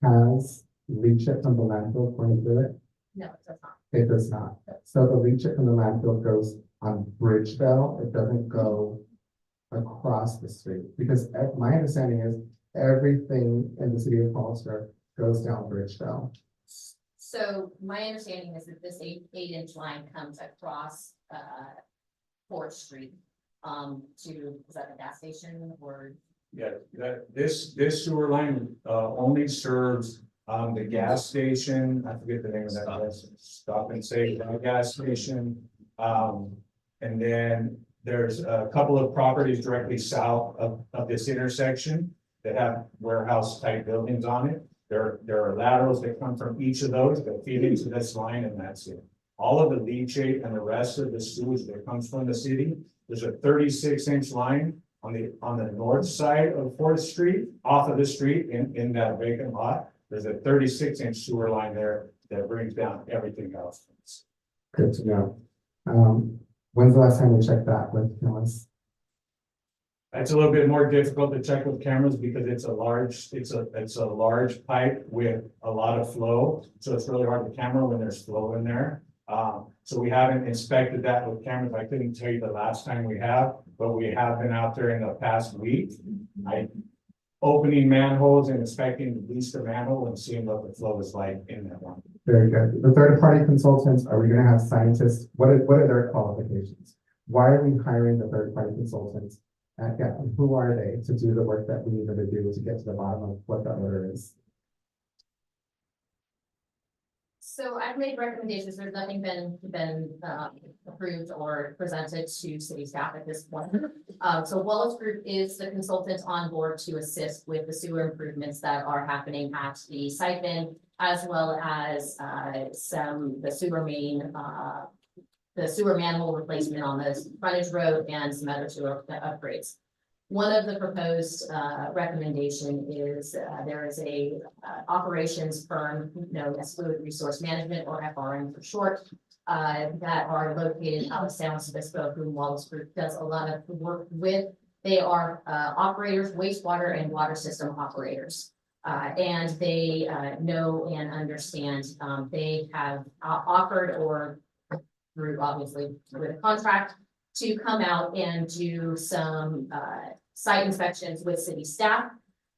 has leachate from the landfill going through it? No, it does not. It does not. So the leachate from the landfill goes on Bridgeville. It doesn't go across the street, because my understanding is everything in the city of Hollister goes down Bridgeville. So my understanding is that this 8-inch line comes across 4th Street is that the gas station or? Yeah, this sewer line only serves the gas station. I forget the name of that. Stop and Save gas station. And then there's a couple of properties directly south of this intersection that have warehouse type buildings on it. There are laterals that come from each of those that feed into this line, and that's it. All of the leachate and the rest of the sewage that comes from the city, there's a 36-inch line on the north side of 4th Street, off of the street in that vacant lot. There's a 36-inch sewer line there that brings down everything else. Good to know. When's the last time we checked that with cameras? It's a little bit more difficult to check with cameras because it's a large pipe with a lot of flow. So it's really hard to camera when there's flow in there. So we haven't inspected that with cameras. I couldn't tell you the last time we have, but we have been out there in the past week. Opening manholes and inspecting at least a manhole and seeing what the flow is like in that one. Very good. The third-party consultants, are we going to have scientists? What are their qualifications? Why are we hiring the third-party consultants? And yeah, and who are they to do the work that we need them to do to get to the bottom of what that odor is? So I've made recommendations, there's nothing been approved or presented to city staff at this point. So Wallace Group is the consultant on board to assist with the sewer improvements that are happening at the site bin, as well as the sewer manhole replacement on the frontage road and some other sewer upgrades. One of the proposed recommendation is there is a operations firm known as Fluid Resource Management, or FRM for short, that are located out of San Luis Obispo, whom Wallace Group does a lot of work with. They are operators, wastewater and water system operators. And they know and understand. They have offered, or through obviously with a contract, to come out and do some site inspections with city staff.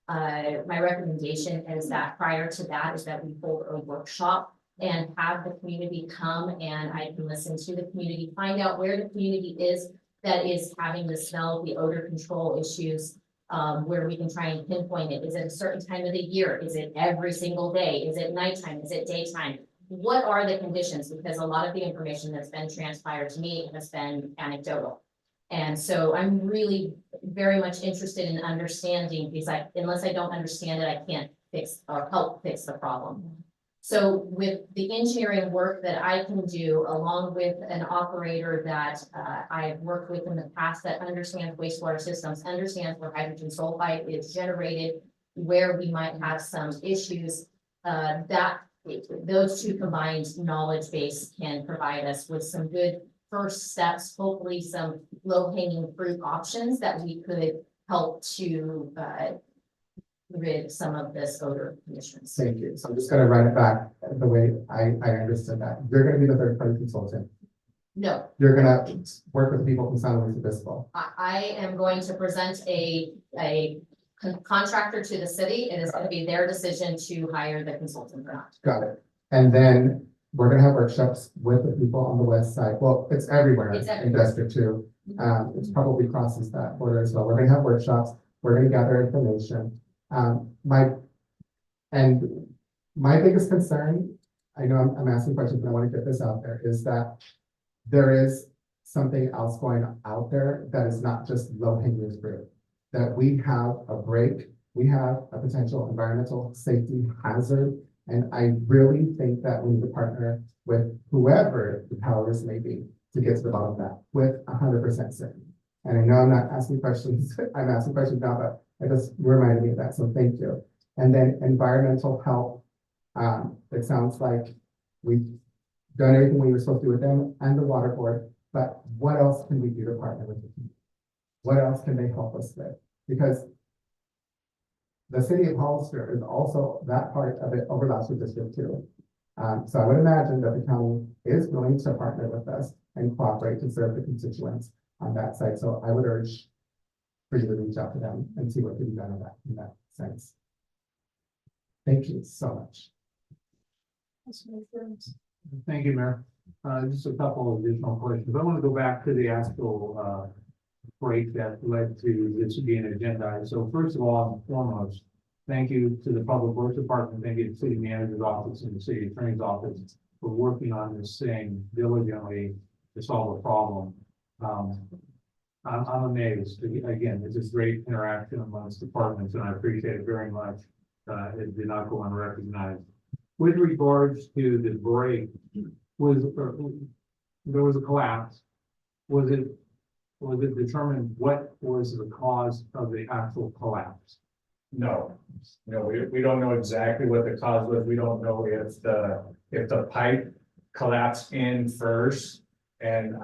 My recommendation is that prior to that is that we hold a workshop and have the community come, and I can listen to the community, find out where the community is that is having the smell, the odor control issues, where we can try and pinpoint it. Is it a certain time of the year? Is it every single day? Is it nighttime? Is it daytime? What are the conditions? Because a lot of the information that's been transpired to me has been anecdotal. And so I'm really very much interested in understanding, because unless I don't understand it, I can't fix or help fix the problem. So with the engineering work that I can do, along with an operator that I've worked with in the past that understands wastewater systems, understands where hydrogen sulfide is generated, where we might have some issues, those two combined knowledge base can provide us with some good first steps, hopefully some low-hanging fruit options that we could help to rid some of this odor conditions. Thank you. So I'm just gonna run it back the way I understood that. You're gonna be the third-party consultant. No, You're gonna work with people from San Luis Obispo. I am going to present a contractor to the city. It is going to be their decision to hire the consultant or not. Got it. And then we're gonna have workshops with the people on the west side. Well, it's everywhere It's in District 2. It probably crosses that border as well. We're gonna have workshops. We're gonna gather information. My biggest concern, I know I'm asking questions, but I want to get this out there, is that there is something else going out there that is not just low-hanging fruit. That we have a break, we have a potential environmental safety hazard, and I really think that we need to partner with whoever the powers may be to get to the bottom of that with 100% certainty. And I know I'm not asking questions, I'm asking questions now, but I just reminded me of that, so thank you. And then environmental health, it sounds like we've done everything we were supposed to do with them and the water board, but what else can we do to partner with the community? What else can they help us with? Because the city of Hollister is also, that part of it overlaps with District 2. So I would imagine that the county is willing to partner with us and cooperate to serve the constituents on that side. So I would urge for you to reach out to them and see what can be done in that sense. Thank you so much. Thank you, Mayor. Just a couple of additional questions. I want to go back to the actual break that led to this being an agenda item. So first of all, and foremost, thank you to the Public Works Department, thank you to the City Manager's Office and the City Attorney's Office for working on this thing diligently to solve a problem. I'm amazed. Again, this is great interaction amongst departments, and I appreciate it very much. It did not go unrecognized. With regards to the break, there was a collapse. Was it determined what was the cause of the actual collapse? No, we don't know exactly what the cause was. We don't know if the pipe collapsed in first. And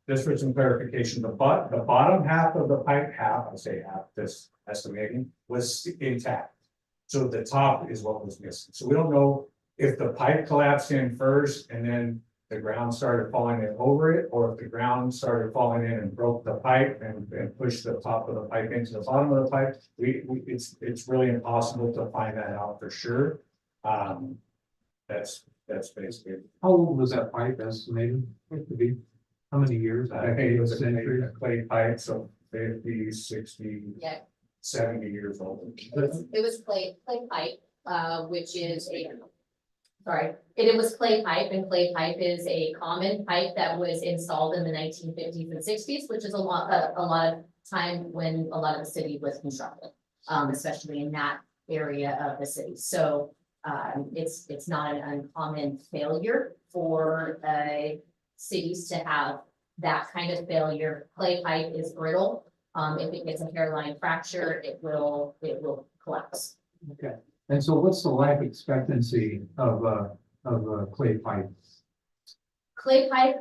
just for some clarification, the bottom half of the pipe I say half, this estimating, was intact. So the top is what was missing. So we don't know if the pipe collapsed in first and then the ground started falling in over it, or if the ground started falling in and broke the pipe and pushed the top of the pipe into the bottom of the pipe. It's really impossible to find that out for sure. That's basically. How old was that pipe estimated to be? How many years? I think it was a clay pipe, so 50, 60, Yeah, 70 years old. it was clay pipe, which is it was clay pipe, and clay pipe is a common pipe that was installed in the 1950s and 60s, which is a lot of time when a lot of the city was constructed, especially in that area of the city. So it's not an uncommon failure for cities to have that kind of failure. Clay pipe is brittle. If it gets a hairline fracture, it will collapse. Okay, and so what's the life expectancy of a clay pipe? Clay pipe,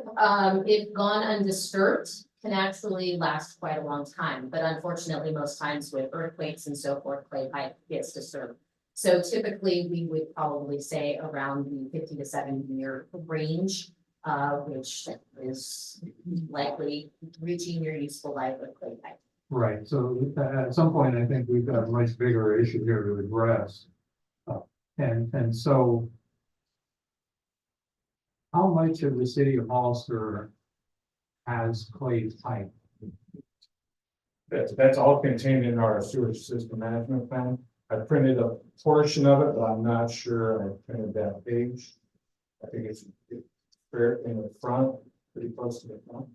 if gone undisturbed, can actually last quite a long time, but unfortunately, most times with earthquakes and so forth, clay pipe gets disturbed. So typically, we would probably say around the 50 to 70 year range, which is likely reaching your useful life of clay pipe. Right, so at some point, I think we've got a much bigger issue here to address. And so how much of the city of Hollister has clay pipe? That's all contained in our sewage system management plan. I printed a portion of it, but I'm not sure I printed that page. I think it's fair in the front, pretty close to the front.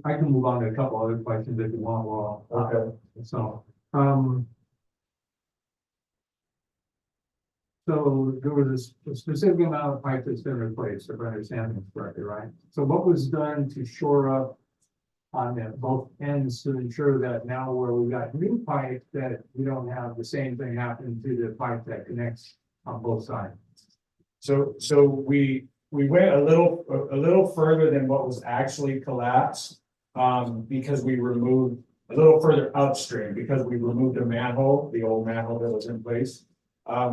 I can move on to a couple other questions if you want, well. Okay. So there was a specific amount of pipe that's been replaced, if I understand this correctly, right? So what was done to shore up on that both ends to ensure that now where we've got new pipe, that we don't have the same thing happen to the pipe that connects on both sides? So we went a little further than what was actually collapsed, because we removed a little further upstream, because we removed a manhole, the old manhole that was in place.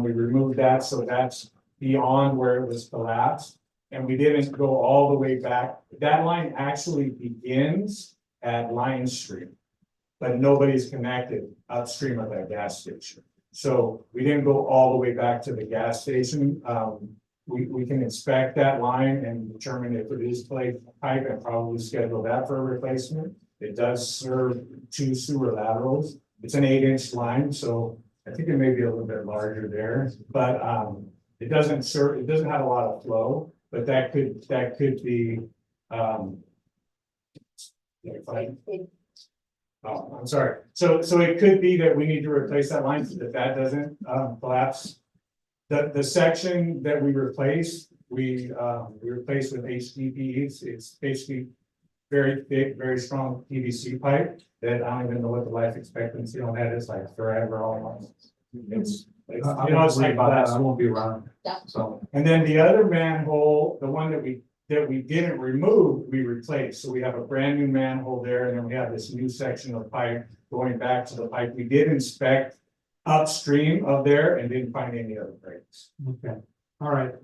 We removed that, so that's beyond where it was collapsed. And we didn't go all the way back. That line actually begins at Line Street, but nobody's connected upstream of that gas station. So we didn't go all the way back to the gas station. We can inspect that line and determine if it is clay pipe and probably schedule that for a replacement. It does serve 2 sewer laterals. It's an 8-inch line, so I think it may be a little bit larger there, but it doesn't have a lot of flow, but that could be oh, I'm sorry. So it could be that we need to replace that line if that doesn't collapse. The section that we replaced, we replaced with HDPE. It's basically very thick, very strong PVC pipe that I don't even know what the life expectancy on that is, like forever almost. It's like glass. I won't be around. Yeah. So, and then the other manhole, the one that we didn't remove, we replaced. So we have a brand new manhole there, and then we have this new section of pipe going back to the pipe. We did inspect upstream of there and didn't find any other breaks. okay, all right,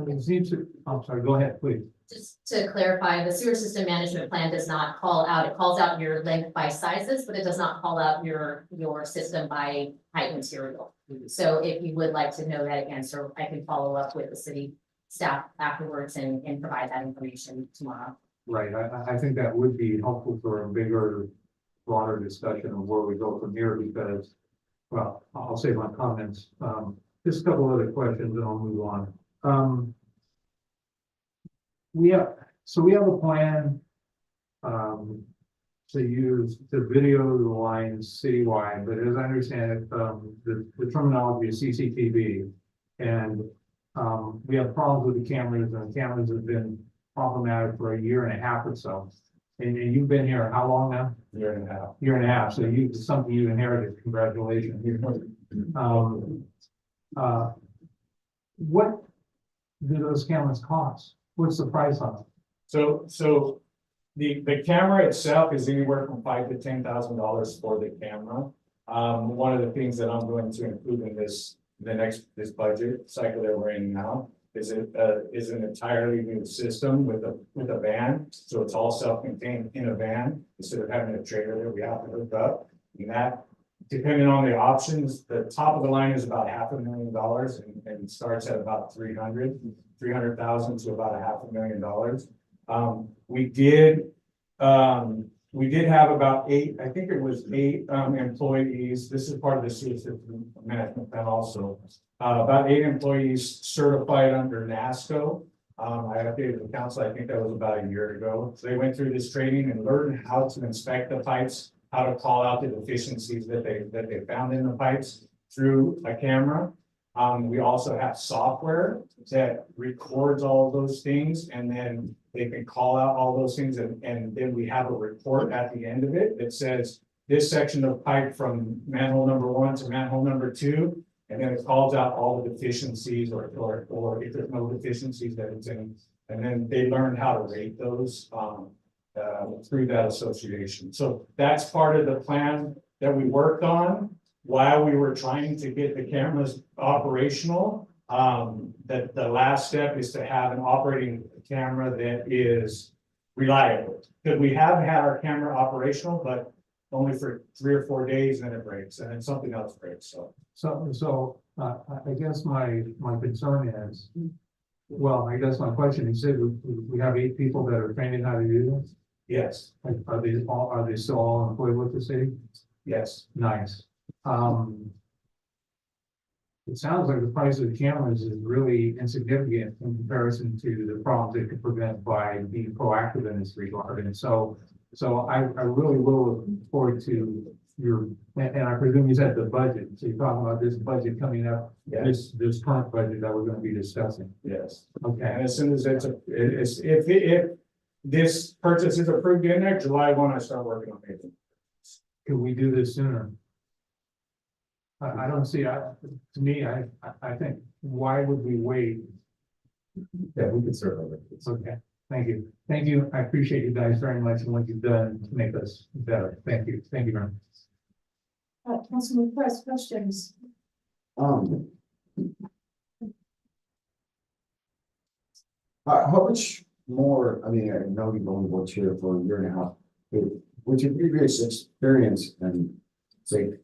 it seems to, I'm sorry, go ahead, please. Just to clarify, the sewer system management plan does not call out, it calls out your length by sizes, but it does not call out your system by pipe material. So if you would like to know that again, so I can follow up with the city staff afterwards and provide that information tomorrow. Right, I think that would be helpful for a bigger, broader discussion of where we go from here, because, well, I'll save my comments. Just a couple other questions and I'll move on. We have a plan to video the lines citywide, but as I understand it, the terminology is CCTV. And we have problems with the cameras, and the cameras have been problematic for 1.5 years or so. And you've been here how long now? 1.5 years. 1.5 years. So it's something you inherited. Congratulations. What do those cameras cost? What's the price on them? So the camera itself is anywhere from $5,000 to $10,000 for the camera. One of the things that I'm going to include in this budget cycle that we're in now is an entirely new system with a van. So it's all self-contained in a van instead of having a trailer that we have to hook up. And that, depending on the options, the top of the line is about $500,000 and starts at about 300,000 to about $500,000. We did have about 8, I think it was 8 employees. This is part of the sewer system management plan also. About 8 employees certified under NASCO. I updated the council, I think that was about a year ago. So they went through this training and learned how to inspect the pipes, how to call out the deficiencies that they found in the pipes through a camera. We also have software that records all of those things, and then they can call out all those things, and then we have a report at the end of it that says this section of pipe from manhole number 1 to manhole number 2, and then it calls out all the deficiencies or if there's no deficiencies that it's in, and then they learn how to rate those through that association. So that's part of the plan that we worked on while we were trying to get the cameras operational. That the last step is to have an operating camera that is reliable. Because we have had our camera operational, but only for 3 or 4 days, then it breaks, and then something else breaks, So I guess my concern is, well, I guess my question is, we have 8 people that are training how to do this? Yes, Are they still all employed with the city? yes. Nice. It sounds like the price of the cameras is really insignificant in comparison to the problems it could prevent by being proactive in this regard. And so I really will look forward to your, and I presume you said the budget. So you're talking about this budget coming up, this current budget that we're going to be discussing. Yes. Okay. And as soon as if this purchase is approved in there, July 1, I start working on it. Could we do this sooner? I don't see, to me, I think, why would we wait? Yeah, we could certainly. Okay, thank you. Thank you. I appreciate you guys very much and what you've done to make us better. Thank you. Thank you very much. Councilman Press, questions? How much more, I mean, I know you've only worked here for a year and a half, but with your previous experience and say,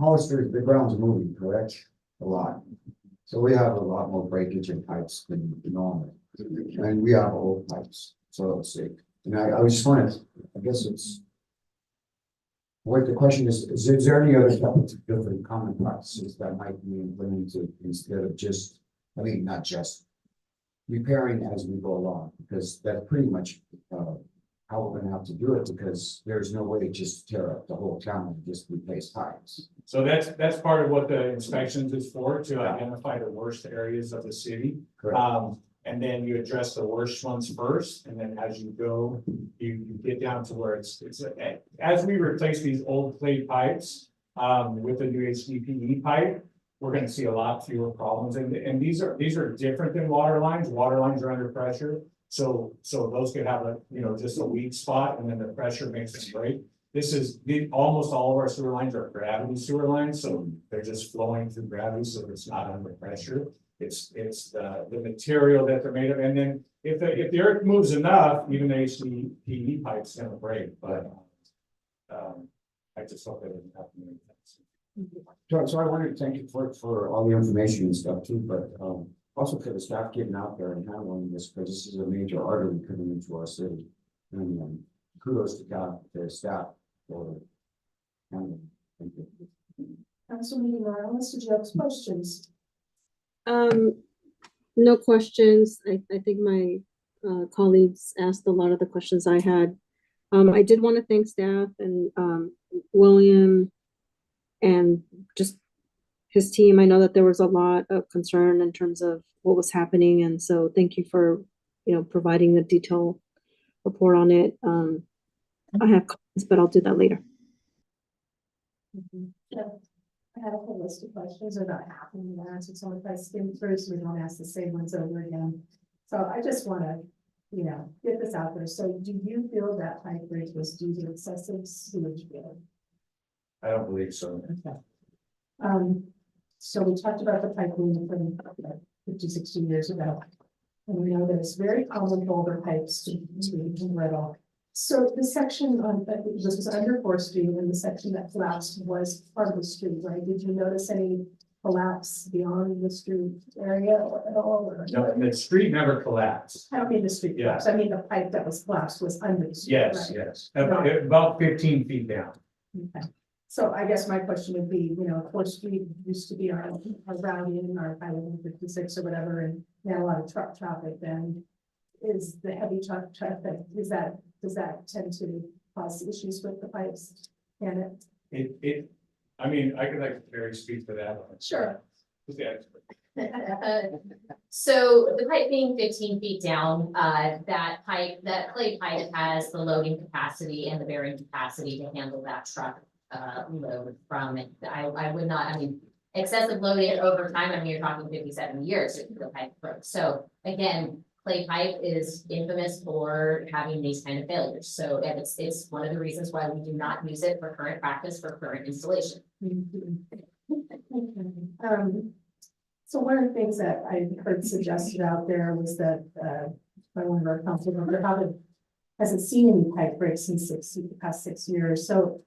Hollister, the ground's moving, correct? A lot. So we have a lot more breakage in pipes than normal. And we have old pipes, so let's see. And I was just wondering, I guess it's. What the question is there any other different common practices that might be implemented instead of just, I mean, not just repairing as we go along, because that's pretty much how we're gonna have to do it, because there's no way just to tear up the whole town and just replace pipes. So that's part of what the inspections is for, to identify the worst areas of the city. And then you address the worst ones first, and then as you go, you get down to where it's as we replace these old clay pipes with the new HDPE pipe, we're gonna see a lot fewer problems. And these are different than water lines. Water lines are under pressure. So those could have just a weak spot, and then the pressure makes it break. Almost all of our sewer lines are gravity sewer lines, so they're just flowing through gravity, so it's not under pressure. It's the material that they're made of, and then if the earth moves enough, even the HDPE pipe's gonna break, but I just hope that doesn't happen. So I wanted to thank you for all the information and stuff too, but also for the staff getting out there and handling this, because this is a major artery coming into our city. And kudos to the staff for handling. Thank you. Councilman Morales, did you have questions? No questions. I think my colleagues asked a lot of the questions I had. I did want to thank staff and William and just his team. I know that there was a lot of concern in terms of what was happening, and so thank you for providing the detailed report on it. I have comments, but I'll do that later. So I had a whole list of questions, about half of them answered, so if I skim through, so we don't ask the same ones over again. So I just want to, get this out there. So do you feel that pipe break was due to excessive sewage flow? I don't believe so. Okay. So we talked about the pipe being put in 50, 60 years ago. And we know that it's very common for older pipes to riddle. So the section on, this was under 4th Street, and the section that collapsed was part of the street, right? Did you notice any collapse beyond the street area at all? Or? No, the street never collapsed. I don't mean the street Yeah. collapse, I mean the pipe that was collapsed was under the street. Yes, right? yes, about 15 feet down. Okay. So I guess my question would be, you know, Fourth Street used to be our route in, our Highway 56 or whatever, and now a lot of truck traffic, then is the heavy truck traffic, does that tend to cause issues with the pipes? Can it? I mean, I could like Barry speak to that. Sure. Who's the expert? So the pipe being 15 feet down, that clay pipe has the loading capacity and the bearing capacity to handle that truck load from it. I would not, I mean, excessive loading over time, I mean, you're talking 57 years if the pipe broke. So again, clay pipe is infamous for having these kind of failures. So and it's one of the reasons why we do not use it for current practice for current installation. So one of the things that I heard suggested out there was that, by one of our council members, hasn't seen any pipe breaks in the past 6 years. So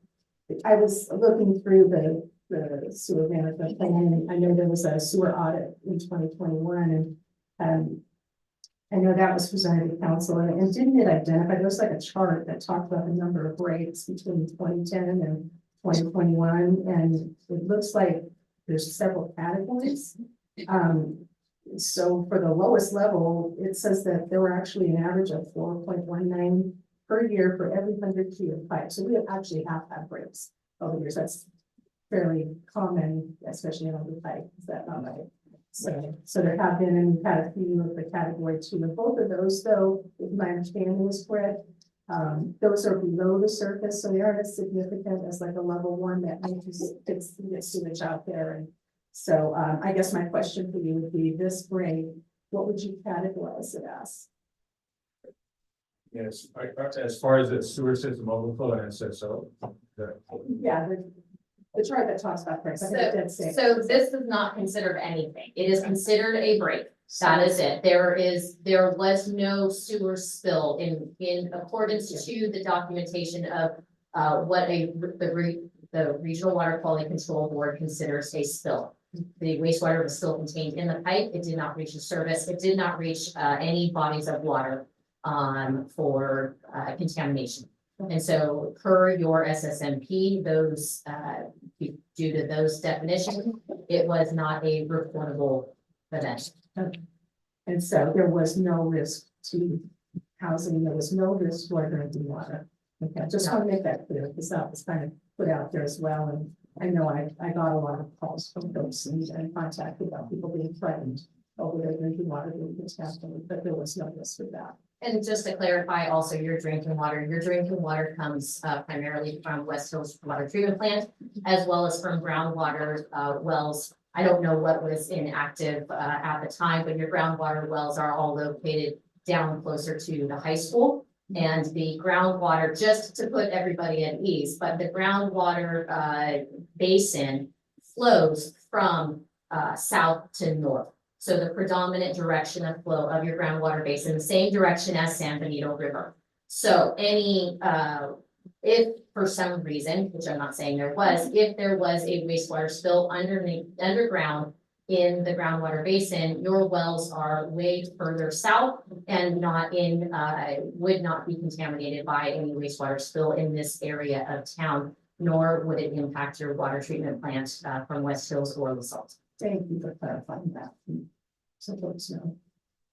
I was looking through the sewer management plan, and I know there was a sewer audit in 2021, and I know that was presented to council, and didn't it identify, there was like a chart that talked about the number of breaks between 2010 and 2021, and it looks like there's several categories. So for the lowest level, it says that there were actually an average of 4.19 per year for every 100 feet of pipe. So we have actually had breaks over the years. That's fairly common, especially on the pipe. Is that not right? So there have been, and we've had a few of the category 2. And both of those, though, if my understanding is correct, those are below the surface, so they aren't as significant as like a level 1 that makes you get sewage out there. And so I guess my question for you would be this break, what would you categorize it as? Yes, as far as the sewer system overflow, and so, Yeah, the chart that talks about breaks. I think it did say. So this is not considered anything. It is considered a break. That is it. There was no sewer spill in accordance to the documentation of what the Regional Water Quality Control Board considers a spill. The wastewater was still contained in the pipe. It did not reach the surface. It did not reach any bodies of water for contamination. And so per your SSMP, those due to those definitions, it was not a reportable event. And so there was no risk to housing, there was no risk for drinking water. Okay, I just want to make that clear, because that was kind of put out there as well, and I know I got a lot of calls from folks and contacted about people being threatened over their drinking water being contaminated, but there was no risk with that. And just to clarify, also your drinking water comes primarily from West Hills Water Treatment Plant, as well as from groundwater wells. I don't know what was inactive at the time, but your groundwater wells are all located down closer to the high school. And the groundwater, just to put everybody at ease, but the groundwater basin flows from south to north. So the predominant direction of flow of your groundwater basin, the same direction as San Benito River. So any, if for some reason, which I'm not saying there was, if there was a wastewater spill underground in the groundwater basin, your wells are way further south and not in, would not be contaminated by any wastewater spill in this area of town, nor would it impact your water treatment plant from West Hills or LaSalle. Thank you for clarifying that. So folks know.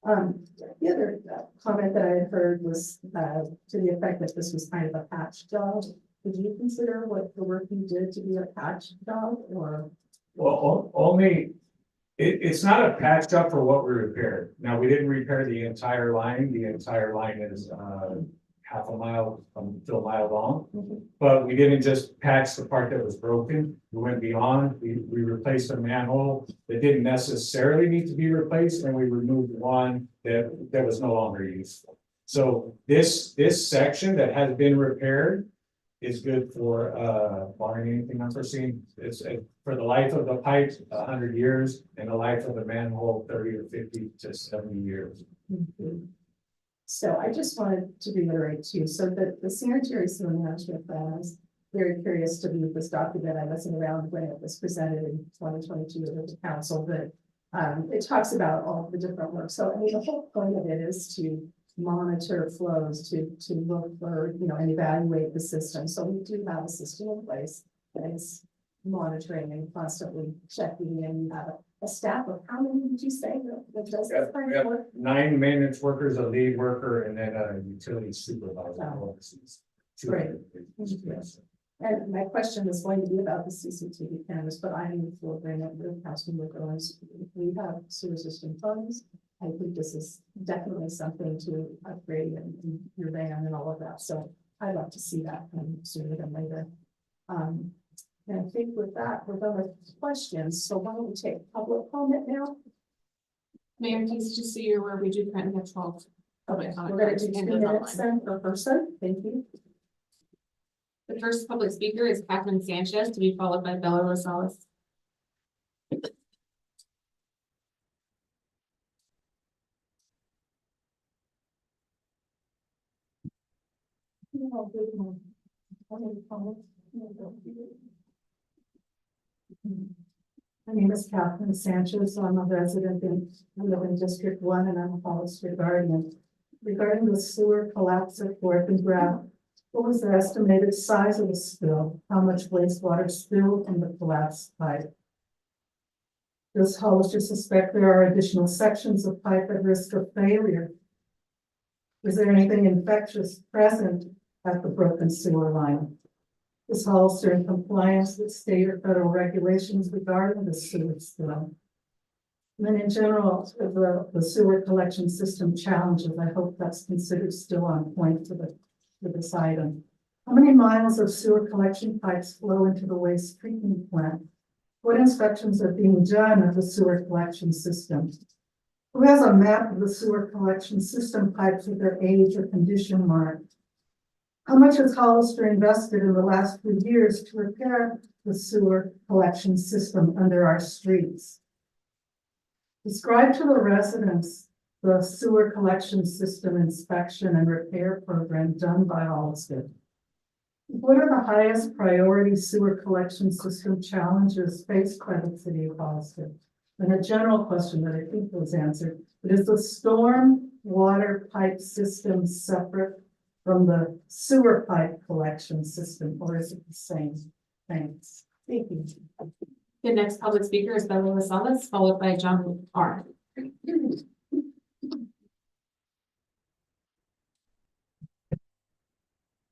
The other comment that I had heard was to the effect that this was kind of a patch job. Did you consider what the work you did to be a patch job, or? well, only, it's not a patch job for what we repaired. Now, we didn't repair the entire line. The entire line is half a mile to a mile long. But we didn't just patch the part that was broken. We went beyond. We replaced a manhole that didn't necessarily need to be replaced, and we removed one that was no longer useful. So this section that has been repaired is good for barring anything unforeseen. It's for the life of the pipe, 100 years, and the life of the manhole, 30 to 50 to 70 years. So I just wanted to reiterate too, so the sanitary sewer management plans very curious to read this document. I wasn't around when it was presented in 2022 to the council, but it talks about all the different work. So I mean, the whole point of it is to monitor flows, to look for, you know, and evaluate the system. So we do have a system in place that is monitoring and constantly checking in. You have a staff of how many did you say that does this kind of work? 9 maintenance workers, a lead worker, and then a utility supervisor overseas. Great. And my question is going to be about the CCTV cameras, but I am in full agreement with Councilman McGowan's. We have sewer system funds. I think this is definitely something to upgrade and your van and all of that. So I'd like to see that come sooner than later. And I think with that, we're done with questions. So why don't we take public comment now? Mayor, please just so you're aware, we do currently have 12. Okay, we're going to do 2 minutes then per person. Thank you. The first public speaker is Catherine Sanchez, to be followed by Bella Rosales. My name is Catherine Sanchez. I'm a resident I live in District 1 and I'm a Hollister guardian. Regarding the sewer collapse at 4th and Brown, what was the estimated size of the spill? How much wastewater spilled from the collapsed pipe? Does Hollister suspect there are additional sections of pipe at risk of failure? Is there anything infectious present at the broken sewer line? Is Hollister in compliance with state or federal regulations regarding the sewer spill? And then in general, the sewer collection system challenges, I hope that's considered still on point for this item. How many miles of sewer collection pipes flow into the waste treatment plant? What inspections are being done of the sewer collection system? Who has a map of the sewer collection system pipes with their age or condition marked? How much has Hollister invested in the last few years to repair the sewer collection system under our streets? Describe to the residents the sewer collection system inspection and repair program done by Hollister. What are the highest priority sewer collection system challenges faced by the city of Hollister? And a general question that I think was answered, but is the storm water pipe system separate from the sewer pipe collection system, or is it the same? Thanks. Thank you. The next public speaker is Bella Rosales, followed by John R.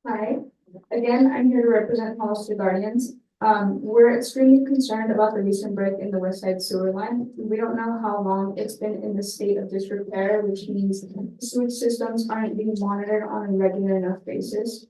Hi, again, I'm here to represent Hollister Guardians. We're extremely concerned about the recent break in the West Side sewer line. We don't know how long it's been in the state of disrepair, which means sewage systems aren't being monitored on a regular enough basis.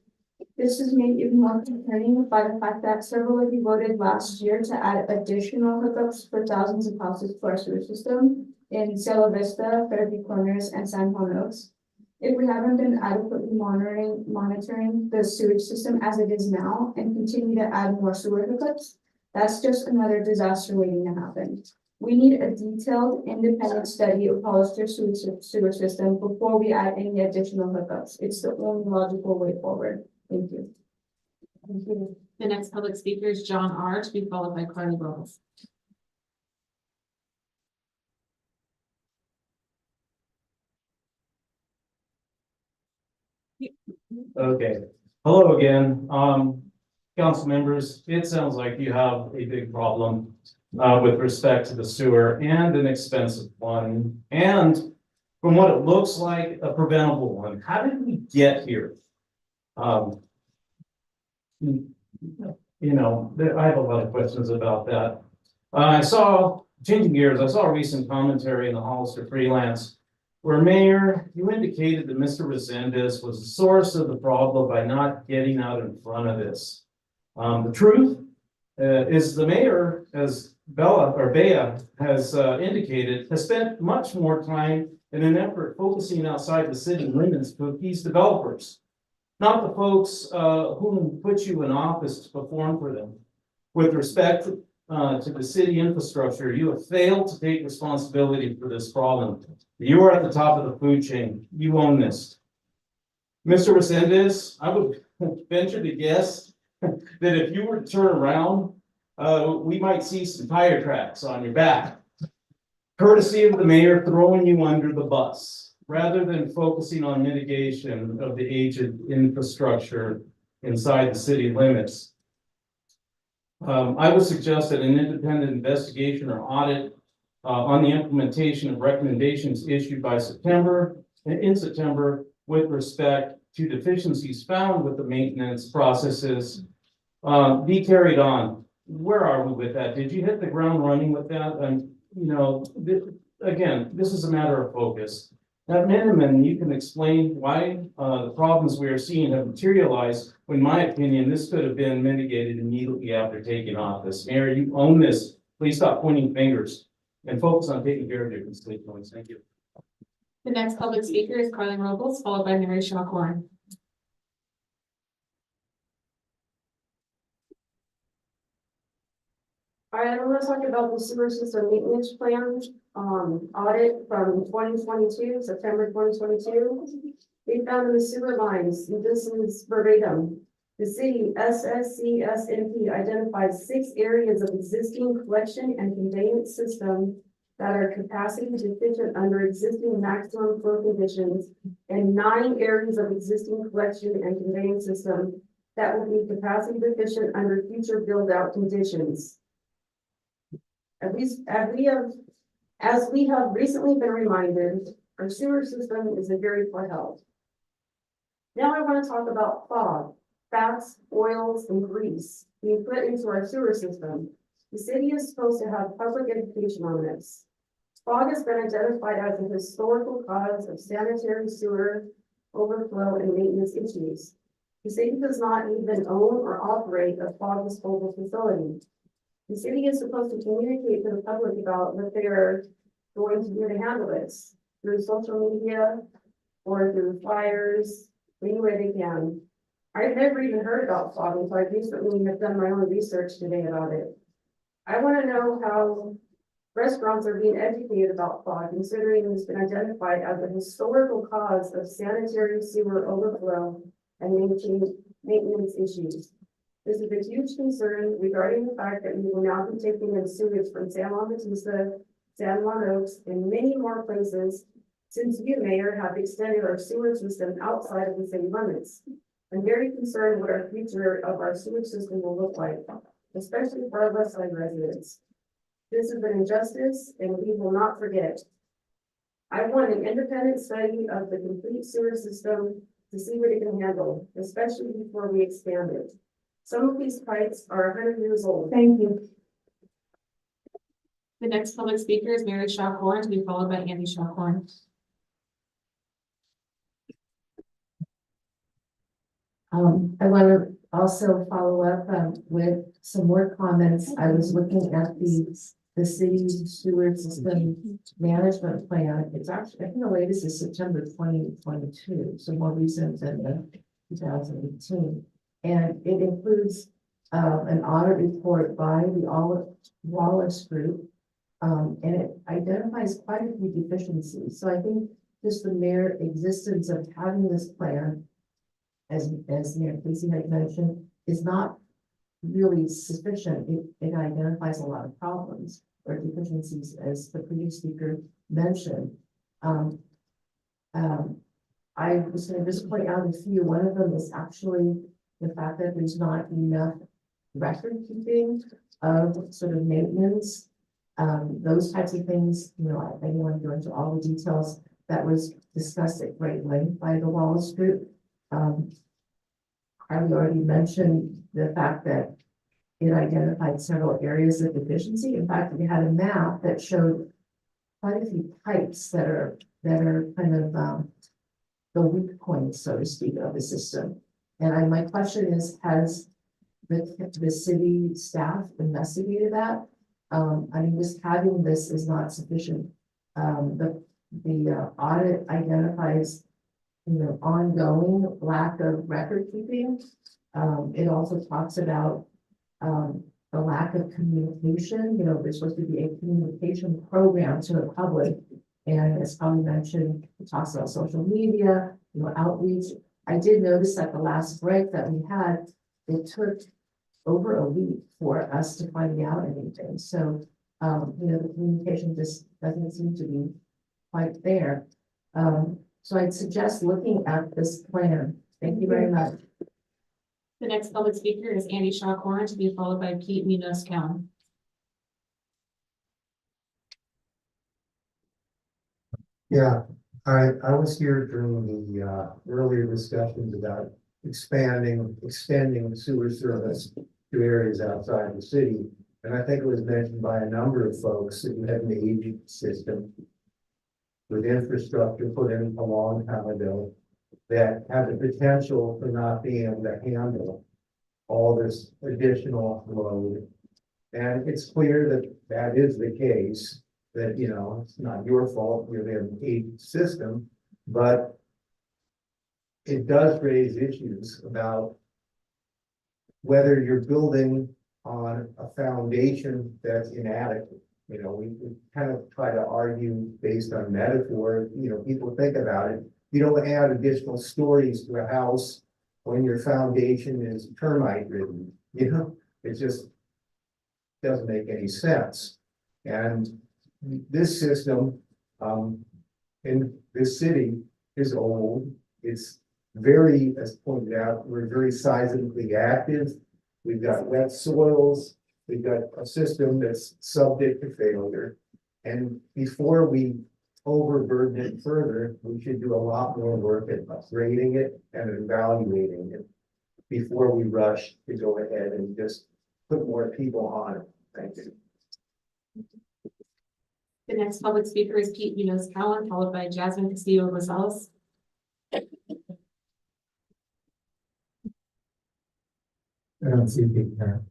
This is made even more concerning by the fact that several of you voted last year to add additional hookups for thousands of houses to our sewer system in Cielo Vista, Fairview Corners, and San Juan Oaks. If we haven't been adequately monitoring the sewage system as it is now and continue to add more sewer hookups, that's just another disaster waiting to happen. We need a detailed, independent study of Hollister sewer system before we add any additional hookups. It's the only logical way forward. Thank you. Thank you. The next public speaker is John R., to be followed by Carly Rose. Okay, hello again. Council members, it sounds like you have a big problem with respect to the sewer and an expensive one. And from what it looks like, a preventable one. How did we get here? I have a lot of questions about that. Changing gears, I saw a recent commentary in the Hollister Freelance where Mayor, you indicated that Mr. Resendez was the source of the problem by not getting out in front of this. The truth is the mayor, as Bea has indicated, has spent much more time in an effort focusing outside the city limits to appease developers, not the folks whom put you in office to perform for them. With respect to the city infrastructure, you have failed to take responsibility for this problem. You are at the top of the food chain. You own this. Mr. Resendez, I would venture to guess that if you were to turn around, we might see some tire tracks on your back. Courtesy of the mayor throwing you under the bus, rather than focusing on mitigation of the aged infrastructure inside the city limits. I would suggest that an independent investigation or audit on the implementation of recommendations issued by in September with respect to deficiencies found with the maintenance processes be carried on. Where are we with that? Did you hit the ground running with that? And, you know, again, this is a matter of focus. At minimum, you can explain why the problems we are seeing have materialized. In my opinion, this could have been mitigated immediately after taking office. Mayor, you own this. Please stop pointing fingers and focus on taking care of your constituents. Thank you. The next public speaker is Carlin Robles, followed by Mary Shaw Corn. All right, I'm gonna talk about the sewer system maintenance plan, audit from 2022, September 2022. We found in the sewer lines, and this is verbatim. The city SSCSNP identified 6 areas of existing collection and conveyance system that are capacity deficient under existing maximum flow conditions, and 9 areas of existing collection and conveyance system that will be capacity deficient under future build-out conditions. As we have recently been reminded, our sewer system is in very poor health. Now I want to talk about fog, fats, oils, and grease being put into our sewer system. The city is supposed to have public education on this. Fog has been identified as a historical cause of sanitary sewer overflow and maintenance issues. The city does not even own or operate a fog disposal facility. The city is supposed to communicate to the public about what they are going to do to handle this through social media or through flyers, any way they can. I've never even heard about fog until I recently have done my own research today about it. I want to know how restaurants are being educated about fog, considering it's been identified as a historical cause of sanitary sewer overflow and maintenance issues. This is a huge concern regarding the fact that we will now be taking in sewage from San Juan Bautista, San Juan Oaks, and many more places since you, Mayor, have extended our sewer system outside of the city limits. I'm very concerned what our future of our sewage system will look like, especially for our West Side residents. This is an injustice, and we will not forget. I want an independent study of the complete sewer system to see what it can handle, especially before we expand it. Some of these pipes are 100 years old. Thank you. The next public speaker is Mary Shaw Corn, to be followed by Andy Shaw Corn. I want to also follow up with some more comments. I was looking at the city sewer system management plan. It's actually, I think the latest is September 2022, so more recent than the 2018. And it includes an audit report by the Wallace Group, and it identifies quite a few deficiencies. So I think just the mere existence of having this plan, as Mayor Casey had mentioned, is not really sufficient. It identifies a lot of problems or deficiencies, as the previous speaker mentioned. I was going to just point out a few. One of them is actually the fact that there's not enough record keeping of sort of maintenance, those types of things. You know, I don't want to go into all the details. That was discussed at great length by the Wallace Group. I already mentioned the fact that it identified several areas of deficiency. In fact, we had a map that showed quite a few pipes that are kind of the weak points, so to speak, of the system. And my question is, has the city staff investigated that? I mean, just having this is not sufficient. The audit identifies, you know, ongoing lack of record keeping. It also talks about the lack of communication. You know, there's supposed to be a communication program to the public. And as Holly mentioned, it talks about social media, you know, outreach. I did notice at the last break that we had it took over a week for us to find out anything. So, the communication just doesn't seem to be quite there. So I'd suggest looking at this plan. Thank you very much. The next public speaker is Andy Shaw-Corn, to be followed by Pete Munoz-Cowan. Yeah, I was here during the earlier discussions about extending sewer service to areas outside the city. And I think it was mentioned by a number of folks that you have an aging system with infrastructure put in a long time ago that have the potential for not being able to handle all this additional load. And it's clear that that is the case, that, it's not your fault, you have an aging system, but it does raise issues about whether you're building on a foundation that's inadequate. We kind of try to argue based on metaphor, people think about it. You don't add additional stories to a house when your foundation is termite ridden, it just doesn't make any sense. And this system, in this city is old. It's very, as pointed out, we're very seismically active. We've got wet soils. We've got a system that's subject to failure. And before we overburden it further, we should do a lot more work at upgrading it and evaluating it before we rush to go ahead and just put more people on it. Thank you. The next public speaker is Pete Munoz-Cowan, followed by Jasmine Castillo-Rosales. I don't see Pete there.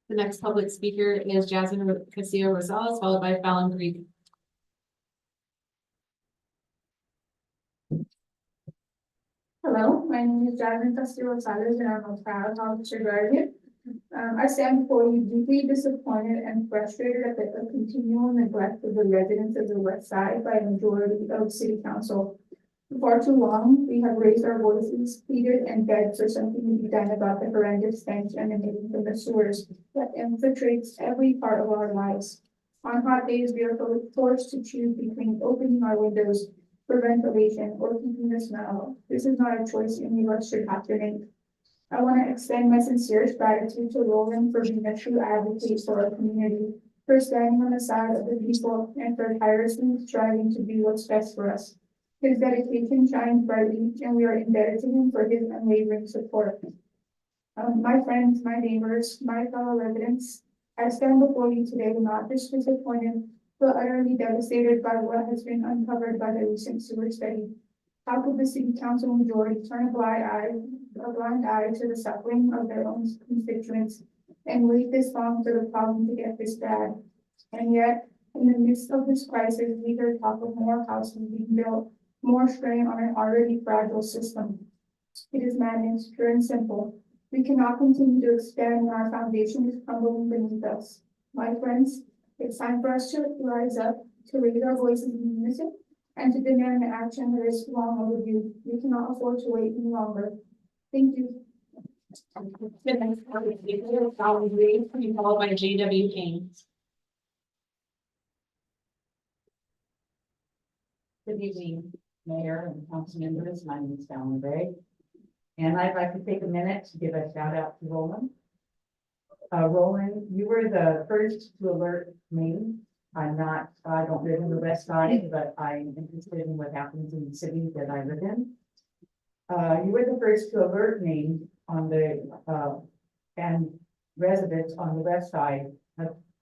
The next public speaker is Jasmine Castillo-Rosales, followed by Fallon Creek. Hello, my name is Jasmine Castillo-Rosales, and I'm a proud Hollister graduate. I stand before you deeply disappointed and frustrated at the continual neglect of the residents of the West Side by a majority of City Council. For far too long, we have raised our voices, pleaded, and begged for something to be done about the horrendous stench emanating from the sewers that infiltrates every part of our lives. On hot days, we are forced to choose between opening our windows for ventilation or keeping the smell. This is not a choice any of us should have to make. I want to extend my sincerest gratitude to Roland for being a true advocate for our community, for standing on the side of the people, and for tirelessly striving to do what's best for us. His dedication shines brightly, and we are indebted to him for his unwavering support. My friends, my neighbors, my fellow residents, I stand before you today not just disappointed, but utterly devastated by what has been uncovered by the recent sewer study. How could the City Council majority turn a blind eye to the suffering of their own constituents and wait this long for the problem to get this bad? And yet, in the midst of this crisis, we hear talk of more houses being built, more strain on an already fragile system. It is madness, pure and simple. We cannot continue to expand when our foundation is crumbling beneath us. My friends, it's time for us to rise up, to raise our voices in unison, and to demand the action that is long overdue. We cannot afford to wait any longer. Thank you. The next public speaker is Fallon Creek, to be followed by J.W. Kane. Good evening, Mayor and council members. My name is Fallon Gray. And I'd like to take a minute to give a shout out to Roland. Roland, you were the first to alert me. I don't live in the West Side, but I'm interested in what happens in the city that I live in. You were the first to alert me on and residents on the West Side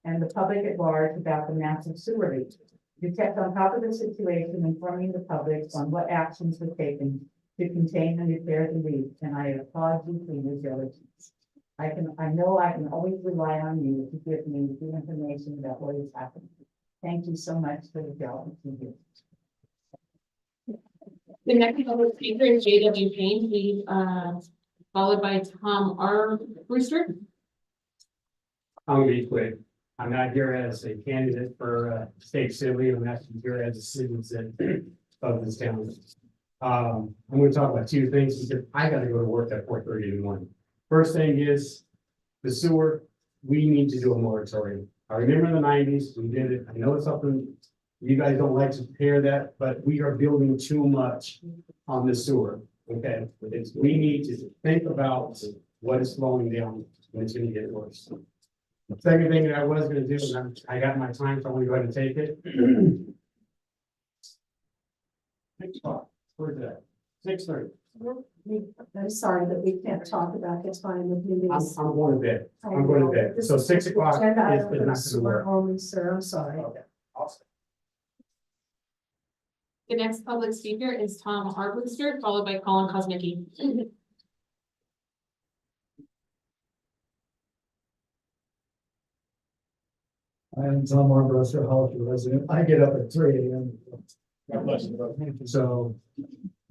and the public at large about the massive sewer leak. You kept on top of the situation, informing the public on what actions were taken to contain and repair the leak, and I applaud you for your diligence. I know I can always rely on you to give me the information about what is happening. Thank you so much for the job you do. The next public speaker is J.W. Payne, he, followed by Tom R. Brewster. I'm gonna be quick. I'm not here as a candidate for state assembly. I'm actually here as a citizen of this town. I'm gonna talk about two things because I gotta go to work at 4:30 in the morning. First thing is the sewer, we need to do a moratorium. I remember in the 90s, we did it. I know it's something you guys don't like to hear that, but we are building too much on the sewer. Okay, we need to think about what is flowing down and it's gonna get worse. The second thing that I was gonna do, and I got my time, so I'm gonna go ahead and take it. 6 o'clock, where's that? 6:30. I'm sorry, but we can't talk about the time of meetings. I'm going to bed. I'm going to bed. So 6 o'clock Agenda is item for not the gonna sewer work. only, sir, I'm sorry. Okay, awesome. The next public speaker is Tom Harblister, followed by Colin Kosmicki. I'm Tom Armbruster, Hollister resident. I get up at 3 a.m. So,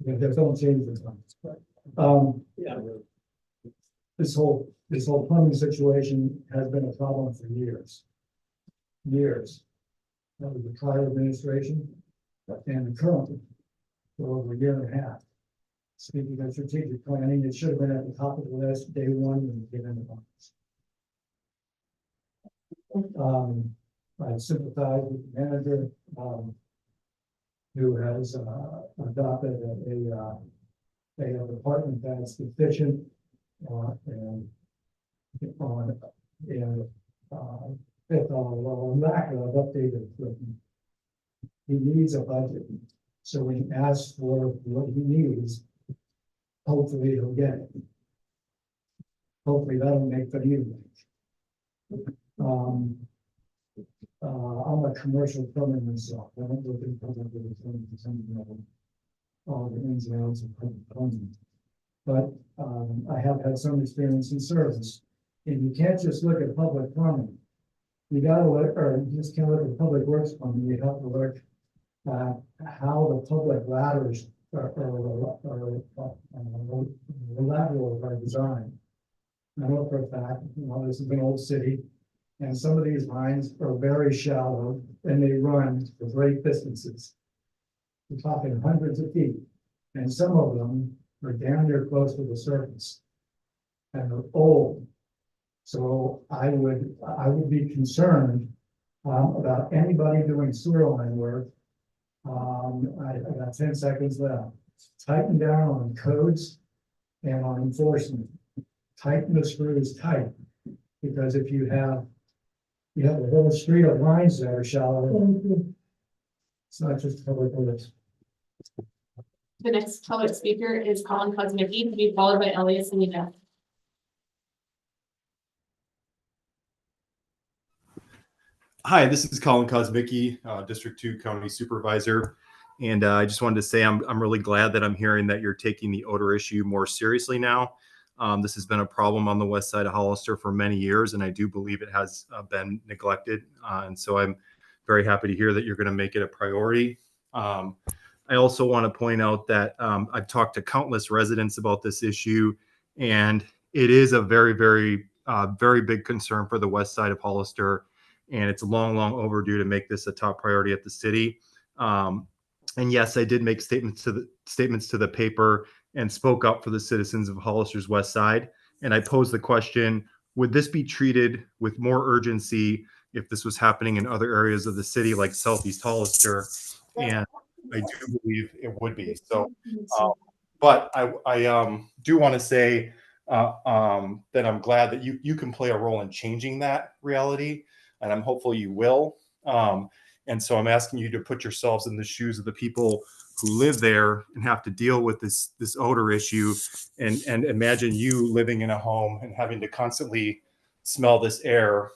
don't change the time. This whole plumbing situation has been a problem for years. Years. That was the prior administration and the current for over a year and a half. Speaking of strategic planning, it should have been at the top of the list day one when we get into bonds. I sympathize with the manager, who has, adopted a department that's efficient, and with a lack of updated equipment. He needs a budget, so when he asks for what he needs, hopefully he'll get it. Hopefully that'll make the evening. I'm a commercial plumber myself. I don't look at public with a plumbing for some reason, all the ins and outs of public plumbing. But I have had some experience in service, and you can't just look at public plumbing. You gotta look, or you just can't look at public works plumbing. You have to look at how the public ladders or laterals are designed. I know for a fact, this is an old city. And some of these lines are very shallow and they run for great distances. We're talking hundreds of feet, and some of them are down there close to the surface. And they're old. So I would be concerned about anybody doing sewer line work. I got 10 seconds left. Tighten down on codes and on enforcement. Tighten the screws tight, because if you have a whole street of lines that are shallow. It's not just public works. The next public speaker is Colin Kosmicki, to be followed by Elias Anita. Hi, this is Colin Kosmicki, District 2 County Supervisor. And I just wanted to say I'm really glad that I'm hearing that you're taking the odor issue more seriously now. This has been a problem on the west side of Hollister for many years, and I do believe it has been neglected. And so I'm very happy to hear that you're going to make it a priority. I also want to point out that I've talked to countless residents about this issue, and it is a very, very, very big concern for the west side of Hollister. And it's long, long overdue to make this a top priority at the city. And yes, I did make statements to the paper and spoke up for the citizens of Hollister's west side. And I posed the question, would this be treated with more urgency if this was happening in other areas of the city like Southeast Hollister? And I do believe it would be. So, but I do want to say that I'm glad that you can play a role in changing that reality, and I'm hopeful you will. And so I'm asking you to put yourselves in the shoes of the people who live there and have to deal with this odor issue, and imagine you living in a home and having to constantly smell this air.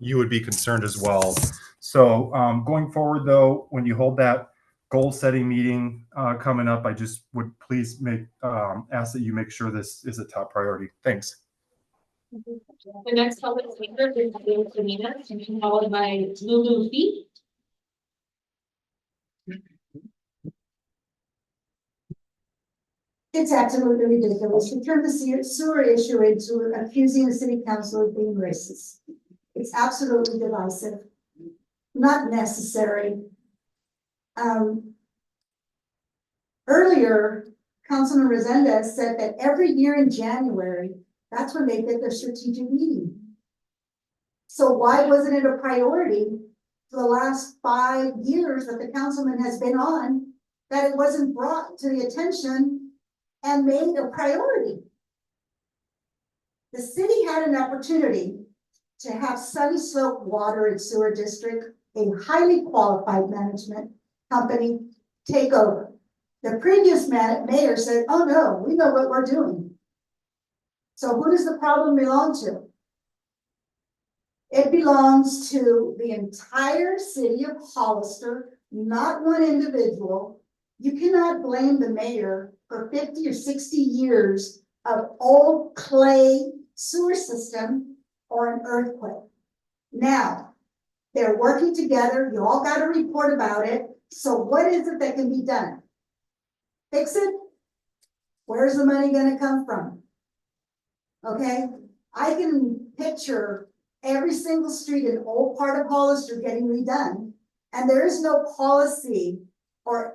You would be concerned as well. So going forward, though, when you hold that goal setting meeting coming up, I just would please ask that you make sure this is a top priority. Thanks. The next public speaker is Elias Anita, followed by Lulu Fee. It's absolutely ridiculous to turn the sewer issue into accusing the city council of being racist. It's absolutely divisive, not necessary. Earlier, Councilman Resendez said that every year in January, that's when they get their strategic meeting. So why wasn't it a priority for the last 5 years that the councilman has been on, that it wasn't brought to the attention and made a priority? The city had an opportunity to have Sunny Slope Water and Sewer District, a highly qualified management company, take over. The previous mayor said, oh no, we know what we're doing. So who does the problem belong to? It belongs to the entire city of Hollister, not one individual. You cannot blame the mayor for 50 or 60 years of old clay sewer system or an earthquake. Now, they're working together. You all got a report about it. So what is it that can be done? Fix it? Where's the money going to come from? Okay, I can picture every single street in old part of Hollister getting redone, and there is no policy or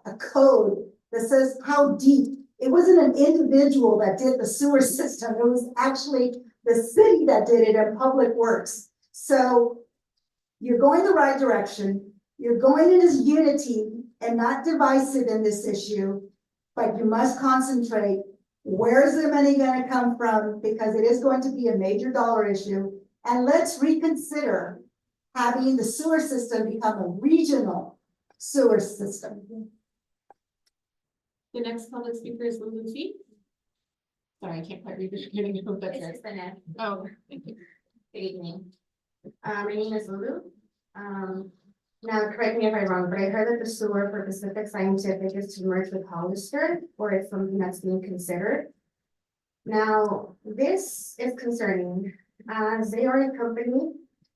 a code that says how deep. It wasn't an individual that did the sewer system. It was actually the city that did it in Public Works. So you're going the right direction. You're going in as unity and not divisive in this issue, but you must concentrate. Where's the money going to come from? Because it is going to be a major dollar issue. And let's reconsider having the sewer system become a regional sewer system. The next public speaker is Lulu Fee. Sorry, I can't quite read the beginning of that. It's Bennett. Oh, thank you. Good evening. My name is Lulu. Now, correct me if I'm wrong, but I heard that the sewer for Pacific Scientific is to merge with Hollister, or it's something that's being considered. Now, this is concerning, as they are a company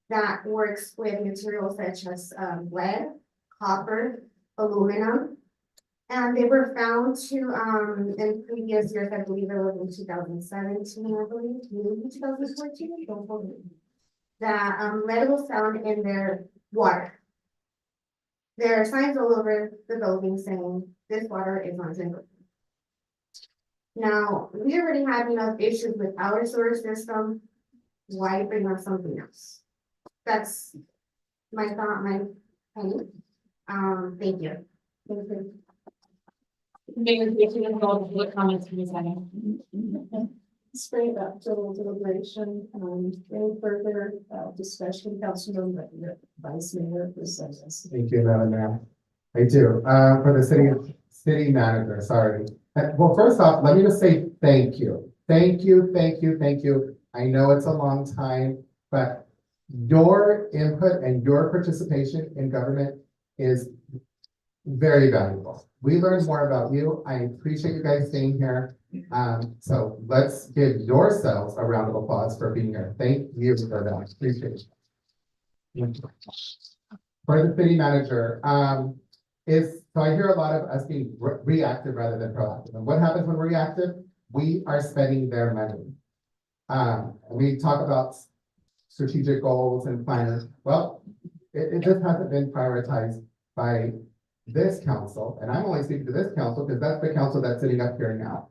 that works with materials such as lead, copper, aluminum, and they were found to, in previous years, I believe it was in 2017, I believe, maybe 2014, don't hold me, that lead was found in their water. There are signs all over the building saying this water is not drinkable. Now, we already have enough issues with our sewer system. Why bring up something else? That's my thought, my opinion. Thank you. Thank you. Mayor, if you have all the comments from this item. Straight up to deliberation, any further discussion, Councilman Vice Mayor Resendez. Thank you, Madam Mayor. I do, for the city manager, sorry. Well, first off, let me just say thank you. Thank you, thank you, thank you. I know it's a long time, but your input and your participation in government is very valuable. We learned more about you. I appreciate you guys staying here. So let's give yourselves a round of applause for being here. Thank you for that. Appreciate it. For the city manager, so I hear a lot of us being reactive rather than proactive. And what happens when we're reactive? We are spending their money. We talk about strategic goals and plans. Well, it just hasn't been prioritized by this council, and I'm only speaking to this council because that's the council that's sitting up here now.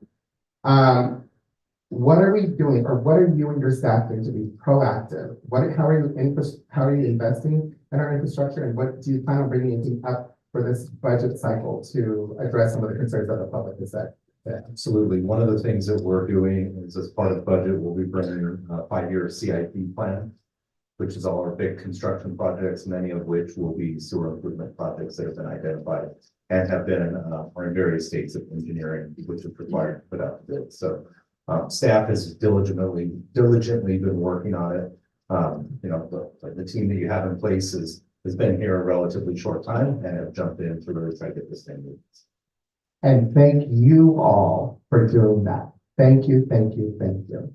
What are we doing, or what are you and your staff doing to be proactive? How are you investing in our infrastructure, and what do you plan on bringing anything up for this budget cycle to address some of the concerns that the public has said? Yeah, absolutely. One of the things that we're doing is, as part of the budget, we'll be bringing a 5-year CIP plan, which is all our big construction projects, many of which will be sewer improvement projects that have been identified and have been are in various states of engineering, which is required to put out the bid. So staff has diligently been working on it. You know, the team that you have in place has been here a relatively short time and have jumped in to really try to get this thing moving. And thank you all for doing that. Thank you, thank you, thank you.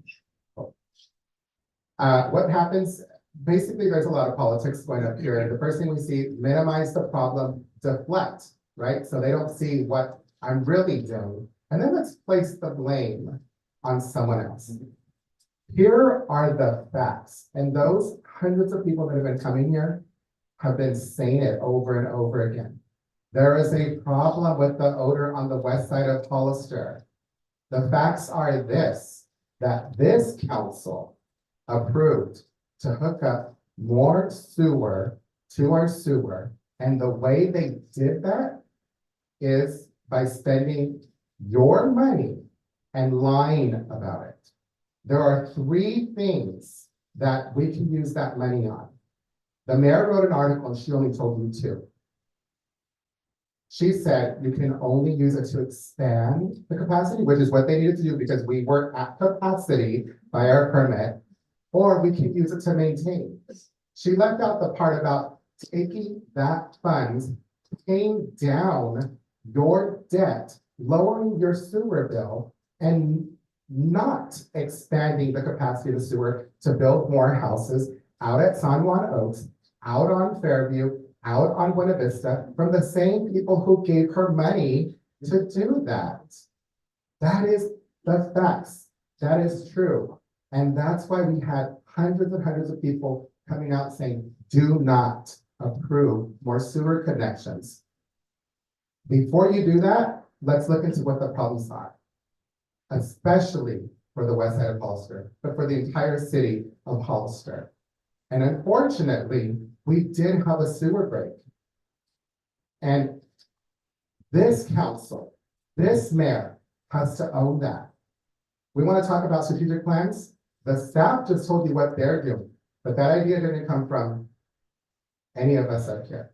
What happens? Basically, there's a lot of politics going up here. And the first thing we see, minimize the problem, deflect, right? So they don't see what I'm really doing. And then let's place the blame on someone else. Here are the facts. And those hundreds of people that have been coming here have been saying it over and over again. There is a problem with the odor on the west side of Hollister. The facts are that this council approved to hook up more sewer to our sewer. And the way they did that is by spending your money and lying about it. There are 3 things that we can use that money on. The mayor wrote an article and she only told you 2. She said you can only use it to expand the capacity, which is what they needed to do because we were at capacity by our permit, or we can use it to maintain. She left out the part about taking that funds, paying down your debt, lowering your sewer bill, and not expanding the capacity of the sewer to build more houses out at San Juan Oaks, out on Fairview, out on Buena Vista, from the same people who gave her money to do that. That is the facts. That is true. And that's why we had hundreds and hundreds of people coming out saying, do not approve more sewer connections. Before you do that, let's look into what the problems are, especially for the west side of Hollister, but for the entire city of Hollister. And unfortunately, we did have a sewer break. And this council, this mayor has to own that. We want to talk about strategic plans. The staff just told you what they're doing, but that idea didn't come from any of us up here.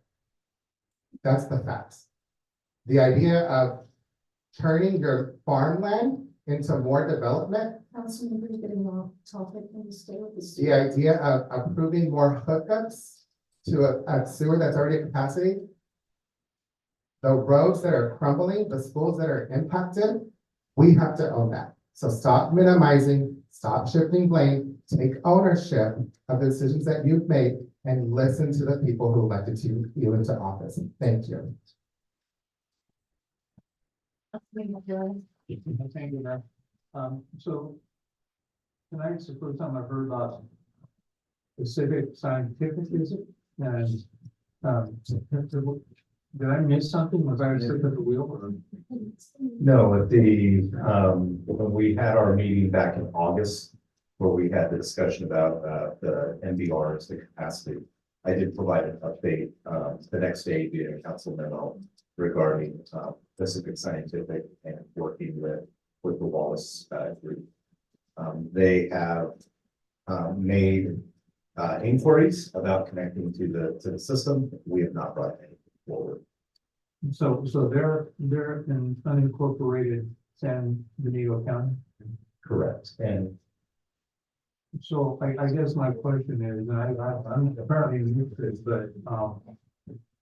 That's the facts. The idea of turning your farmland into more development. Councilmember, you're getting off topic, can you stay with the The idea of approving more hookups to a sewer that's already at capacity. The roads that are crumbling, the schools that are impacted, we have to own that. So stop minimizing, stop shifting blame, take ownership of the decisions that you've made and listen to the people who elected you into office. Thank you. Thank you, Mayor. So tonight it's the first time I've heard about specific scientific visit and did I miss something? Was I asleep at the wheel or? No, at when we had our meeting back in August, where we had the discussion about the MBRs, the capacity, I did provide an update the next day via a council memo regarding Pacific Scientific and working with the Wallace group. They have made inquiries about connecting to the system. We have not brought anything forward. So they're in unincorporated San Benito County? Correct. And so I guess my question is, and I'm apparently new to this, but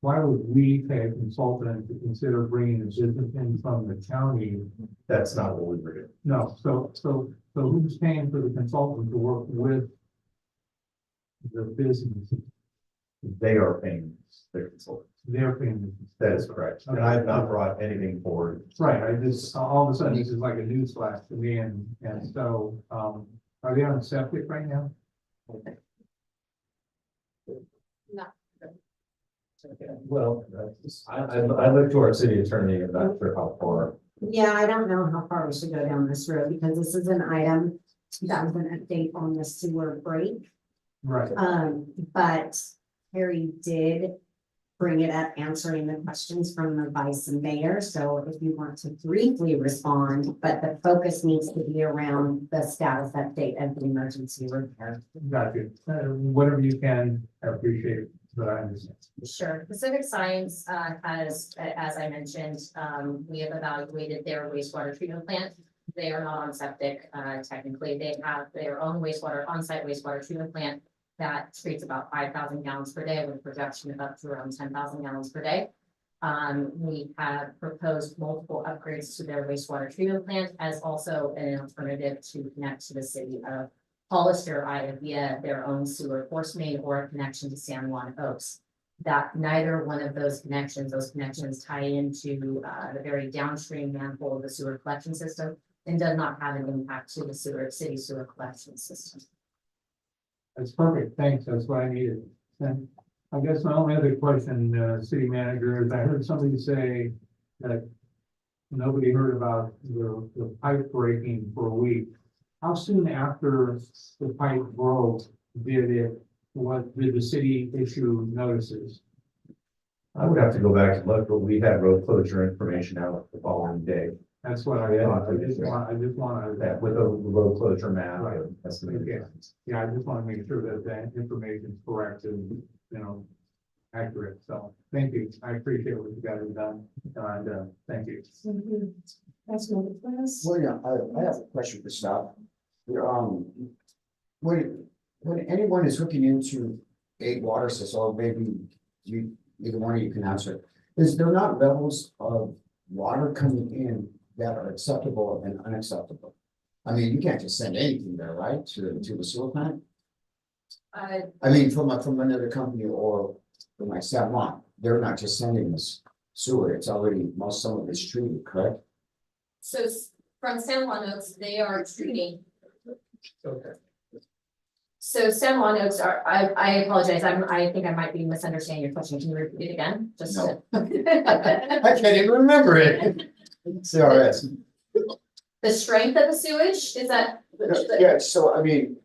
why would we pay a consultant to consider bringing a business in from the county? That's not what we were doing. No, so who's paying for the consultant to work with the business? They are paying their consultants. They're paying. That is correct. And I have not brought anything forward. Right, I just, all of a sudden, this is like a newsflash to me, and so, are they on septic right now? No. Well, I look to our city attorney, and not sure how far. Yeah, I don't know how far we should go down this road because this is an item that was an update on the sewer break. Right. But Harry did bring it up, answering the questions from the vice mayor. So if you want to briefly respond, but the focus needs to be around the status update of the emergency repair. Got you. Whatever you can, I appreciate it, but I understand. Sure. Pacific Science has, as I mentioned, we have evaluated their wastewater treatment plant. They are not on septic, technically. They have their own wastewater, on-site wastewater treatment plant that treats about 5,000 gallons per day with a projection of up to around 10,000 gallons per day. We have proposed multiple upgrades to their wastewater treatment plant as also an alternative to connect to the city of Hollister either via their own sewer force main or a connection to San Juan Oaks. That neither one of those connections tie into the very downstream manhole of the sewer collection system and does not have an impact to the city sewer collection system. That's perfect. Thanks. That's what I needed. And, I guess my only other question, city manager, is I heard somebody say that nobody heard about the pipe breaking for a week. How soon after the pipe broke did the city issue notices? I would have to go back and look, but we had road closure information out the following day. That's what I thought. I just want to. That with a road closure map. Right. Estimated Okay. times. Yeah, I just want to make sure that that information is correct and, accurate. So thank you. I appreciate what you guys have done. And, thank you. Councilmember Flores. Well, yeah, I have a question for staff. When anyone is hooking into a water system, or maybe either one of you can answer, is there not levels of water coming in that are acceptable and unacceptable? I mean, you can't just send anything there, right, to the sewer plant? I mean, from another company or from like San Juan, they're not just sending us sewer, it's already, some of it's treated, correct? So from San Juan Oaks, they are treating. Okay. So San Juan Oaks I apologize, I think I might be misunderstanding your question. Can you repeat it again? Just No. I can't even remember it. CRS. The strength of the sewage, is that? Yeah, so I mean.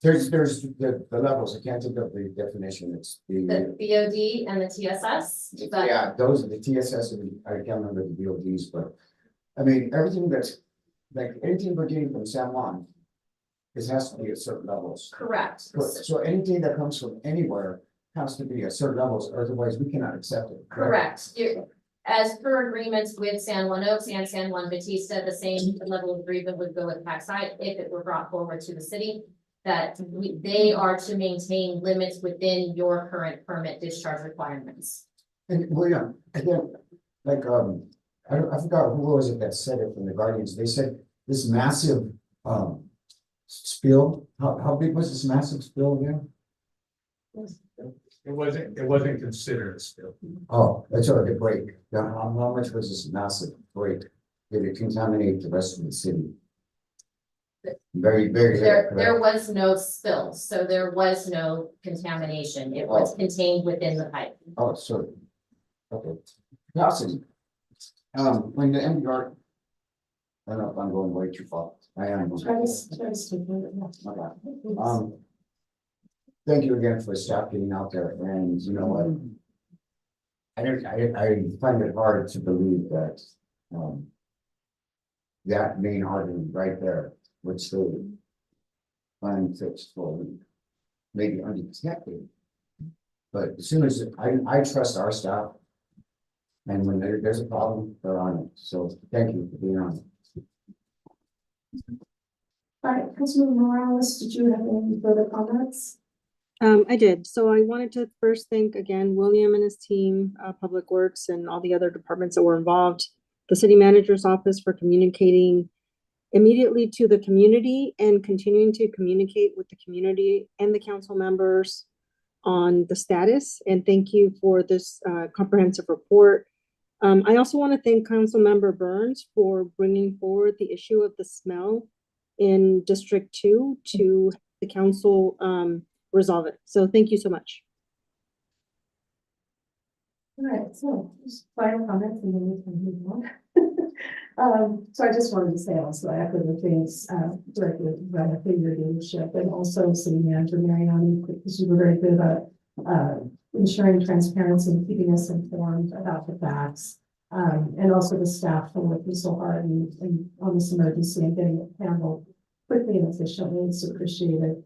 There's the levels, I can't think of the definition, it's The BOD and the TSS? Is that- yeah, those are the TSS, and I can't remember the BODs, but. I mean, everything that's, like, anything we're getting from San Juan. It has to be at certain levels. Correct. So anything that comes from anywhere has to be at certain levels, otherwise we cannot accept it. Correct. As per agreements with San Juan Oaks and San Juan Batista, the same level of agreement would go with Packside if it were brought forward to the city. That they are to maintain limits within your current permit discharge requirements. And William, again, like, I forgot who was it that said it from the Guardians, they said this massive, spill, how big was this massive spill again? It wasn't considered a spill. Oh, that's all, the break, yeah, how much was this massive break? Did it contaminate the rest of the city? Very, very. There was no spill, so there was no contamination. It was contained within the pipe. Oh, sorry. Okay. Curiosity. When the MDR. I don't know if I'm going way too far. I am. Try to stick with it. Okay. Thank you again for staff getting out there, and you know what? I find it hard to believe that, that main argument right there, which they unfixed for maybe undetected. But as soon as I trust our staff, and when there's a problem, they're on it. So thank you for being on it. All right, Councilmember Morales, did you have any further comments? I did. So I wanted to first thank again, William and his team, Public Works and all the other departments that were involved, the city manager's office for communicating immediately to the community and continuing to communicate with the community and the council members on the status. And thank you for this comprehensive report. I also want to thank Councilmember Burns for bringing forward the issue of the smell in District 2 to the council resolve it. So thank you so much. All right, so just final comments and then we can move on. So I just wanted to say also, I echo the things directly about your leadership and also City Manager Mariani, because you were very good about ensuring transparency and keeping us informed about the facts. And also the staff for working so hard and on this emergency and getting it handled quickly and efficiently. It's appreciated.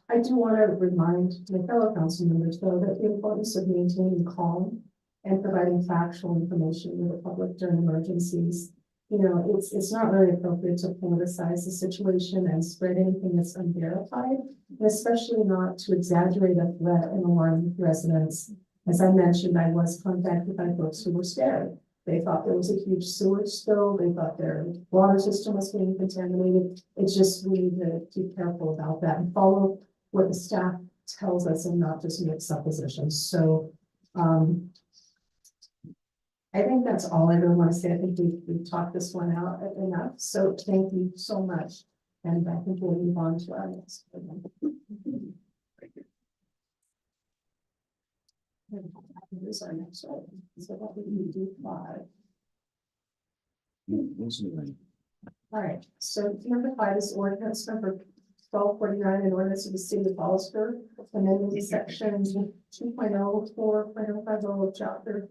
I do want to remind my fellow council members, though, that the importance of maintaining calm and providing factual information to the public during emergencies. You know, it's not really appropriate to politicize the situation and spread anything that's unverified, and especially not to exaggerate a threat and alarm residents. As I mentioned, I was contacted by folks who were scared. They thought there was a huge sewage spill. They thought their water system was being contaminated. It's just, we need to be careful about that and follow what the staff tells us and not just make suppositions. So I think that's all I really want to say. I think we've talked this one out enough. So thank you so much. And I think we'll move on to our next. This is our next item, so that we can do 5. All right, so number 5 is ordinance number 1249, an ordinance of the city of Hollister, amending section 2.04.050 of chapter.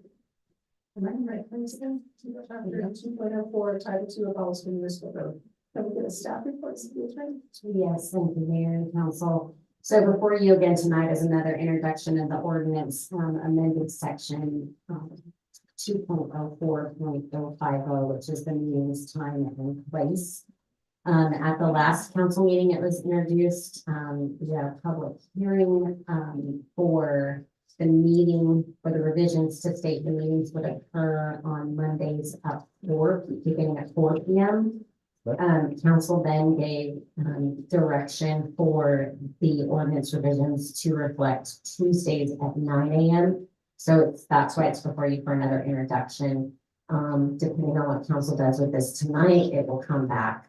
Am I right, please, again? Chapter 2.04, title 2 of Hollister Municipal Code. Can we get a staff report, City Attorney? Yes, thank you, Mayor and Council. So before you again tonight is another introduction of the ordinance, amended section 2.04.050, which is the meeting's time and place. At the last council meeting, it was introduced, we had a public hearing, for the meeting, for the revisions to state the meetings would occur on Mondays beginning at 4 p.m. Council then gave, direction for the ordinance revisions to reflect Tuesdays at 9 a.m. So that's why it's before you for another introduction. Depending on what council does with this tonight, it will come back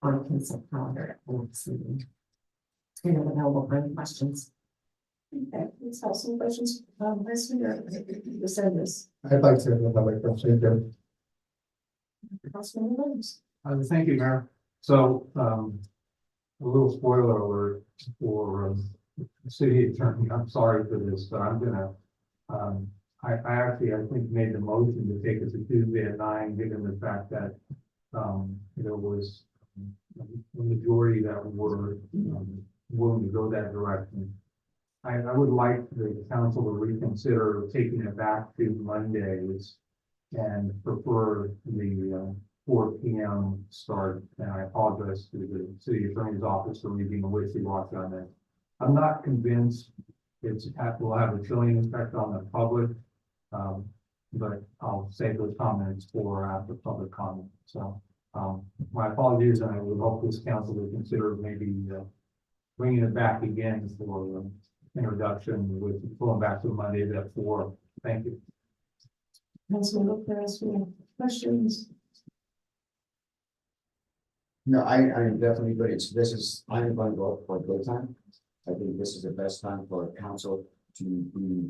on consent calendar at the next meeting. And I'm available for any questions. Okay, let's have some questions. Vice Mayor, you said this. I'd like to have a public question. Councilman Williams. Thank you, Mayor. So, a little spoiler alert for the city attorney. I'm sorry for this, but I'm gonna, I actually, I think, made the motion to take it to Tuesday at 9, given the fact that, there was a majority that were willing to go that direction. I would like the council to reconsider taking it back to Mondays and prefer the 4 p.m. start. And I apologize to the city attorney's office for me being a wishy-washy on that. I'm not convinced will have a chilling effect on the public, but I'll save those comments for after public comment. So my apologies, and I would hope this council would consider maybe bringing it back again for introduction with going back to Monday at 4. Thank you. Councilman Lopez, we have questions. No, I'm definitely good. I'm going to go for daytime. I think this is the best time for council to be,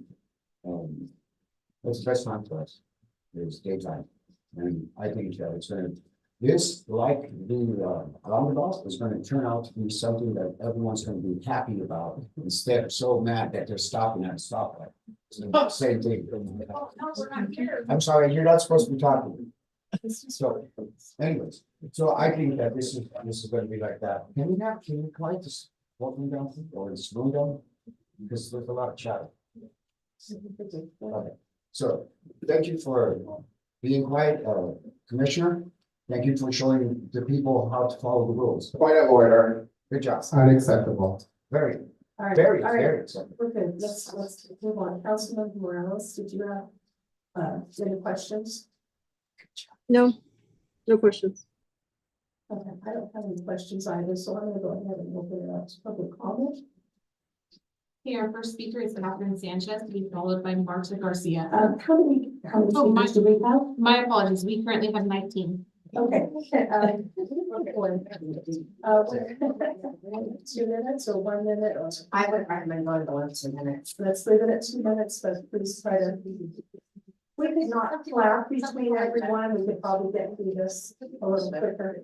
it's the best time for us. It's daytime. And I think that it's gonna, this, like the roundabout, is gonna turn out to be something that everyone's gonna be happy about, instead of so mad that they're stopping at a stoplight. Same thing. I'm sorry, you're not supposed to be talking. So anyways, so I think that this is gonna be like that. Can you quite just walking down or just slow down? Because there's a lot of chatter. Okay. So thank you for being quiet, Commissioner. Thank you for showing the people how to follow the rules. Point of order. Good job. Unacceptable. Very, All right, very, all right. very acceptable. We're good. Let's move on. Councilman Morales, did you have any questions? No, no questions. Okay, I don't have any questions either, so I'm gonna go ahead and open it up to public comment. Okay, our first speaker is Catherine Sanchez, to be followed by Marta Garcia. How many Oh, speakers do we have? My apologies, we currently have 19. Okay. 2 minutes or 1 minute, or I would recommend going below 2 minutes. let's leave it at 2 minutes, but please try to. We could not clap between everyone, we could probably get through this a little quicker.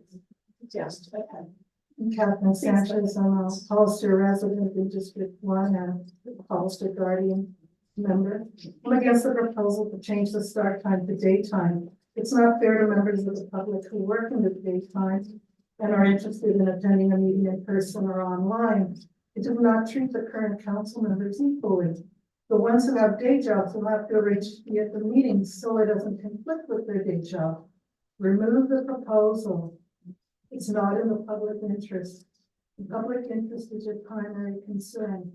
Yes, okay. Catherine Sanchez, I'm a Hollister resident in District 1 and Hollister Guardian member. I'm against the proposal to change the start time to daytime. It's not fair to members of the public who work in the daytime and are interested in attending a meeting in person or online. It does not treat the current council members equally. The ones who have day jobs will have to arrange to be at the meetings so it doesn't conflict with their day job. Remove the proposal. It's not in the public interest. The public interest is your primary concern.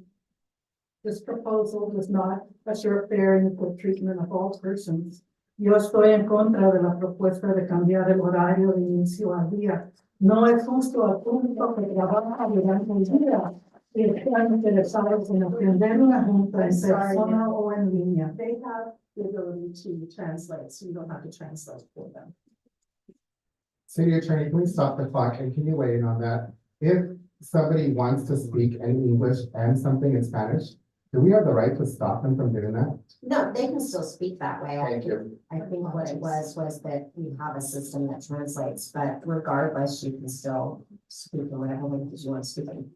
This proposal does not assure fair and equal treatment of all persons. Yo estoy en contra de la propuesta de cambiar el horario de inicio al día. No es justo al público que trabaja durante el día y están interesados en aprender una junta en persona o en línea. They have the ability to translate, so you don't have to translate for them. City Attorney, can we stop the clock and can you weigh in on that? If somebody wants to speak in English and something in Spanish, Do we have the right to stop them from doing that? No, they can still speak that way. Thank you. I think what it was that we have a system that translates, but regardless, you can still speak in whatever language you want to speak in.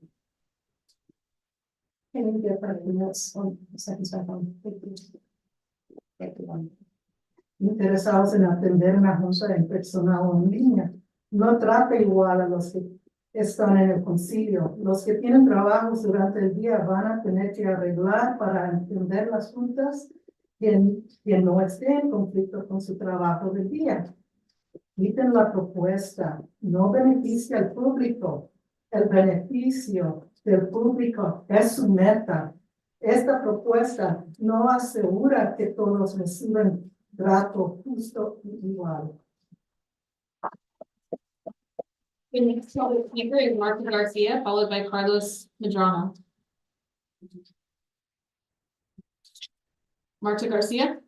Can you give her minutes on seconds back on? Thank you. Interesados en atender una junta en persona o en línea. No trata igual a los que están en el concilio. Los que tienen trabajos durante el día van a tener que arreglar para entender las juntas quien no esté en conflicto con su trabajo del día. Quiten la propuesta, no beneficia al público. El beneficio del público es su meta. Esta propuesta no asegura que todos reciban trato justo y igual. The next public speaker is Martha Garcia, followed by Carlos Medrano. Marta Garcia.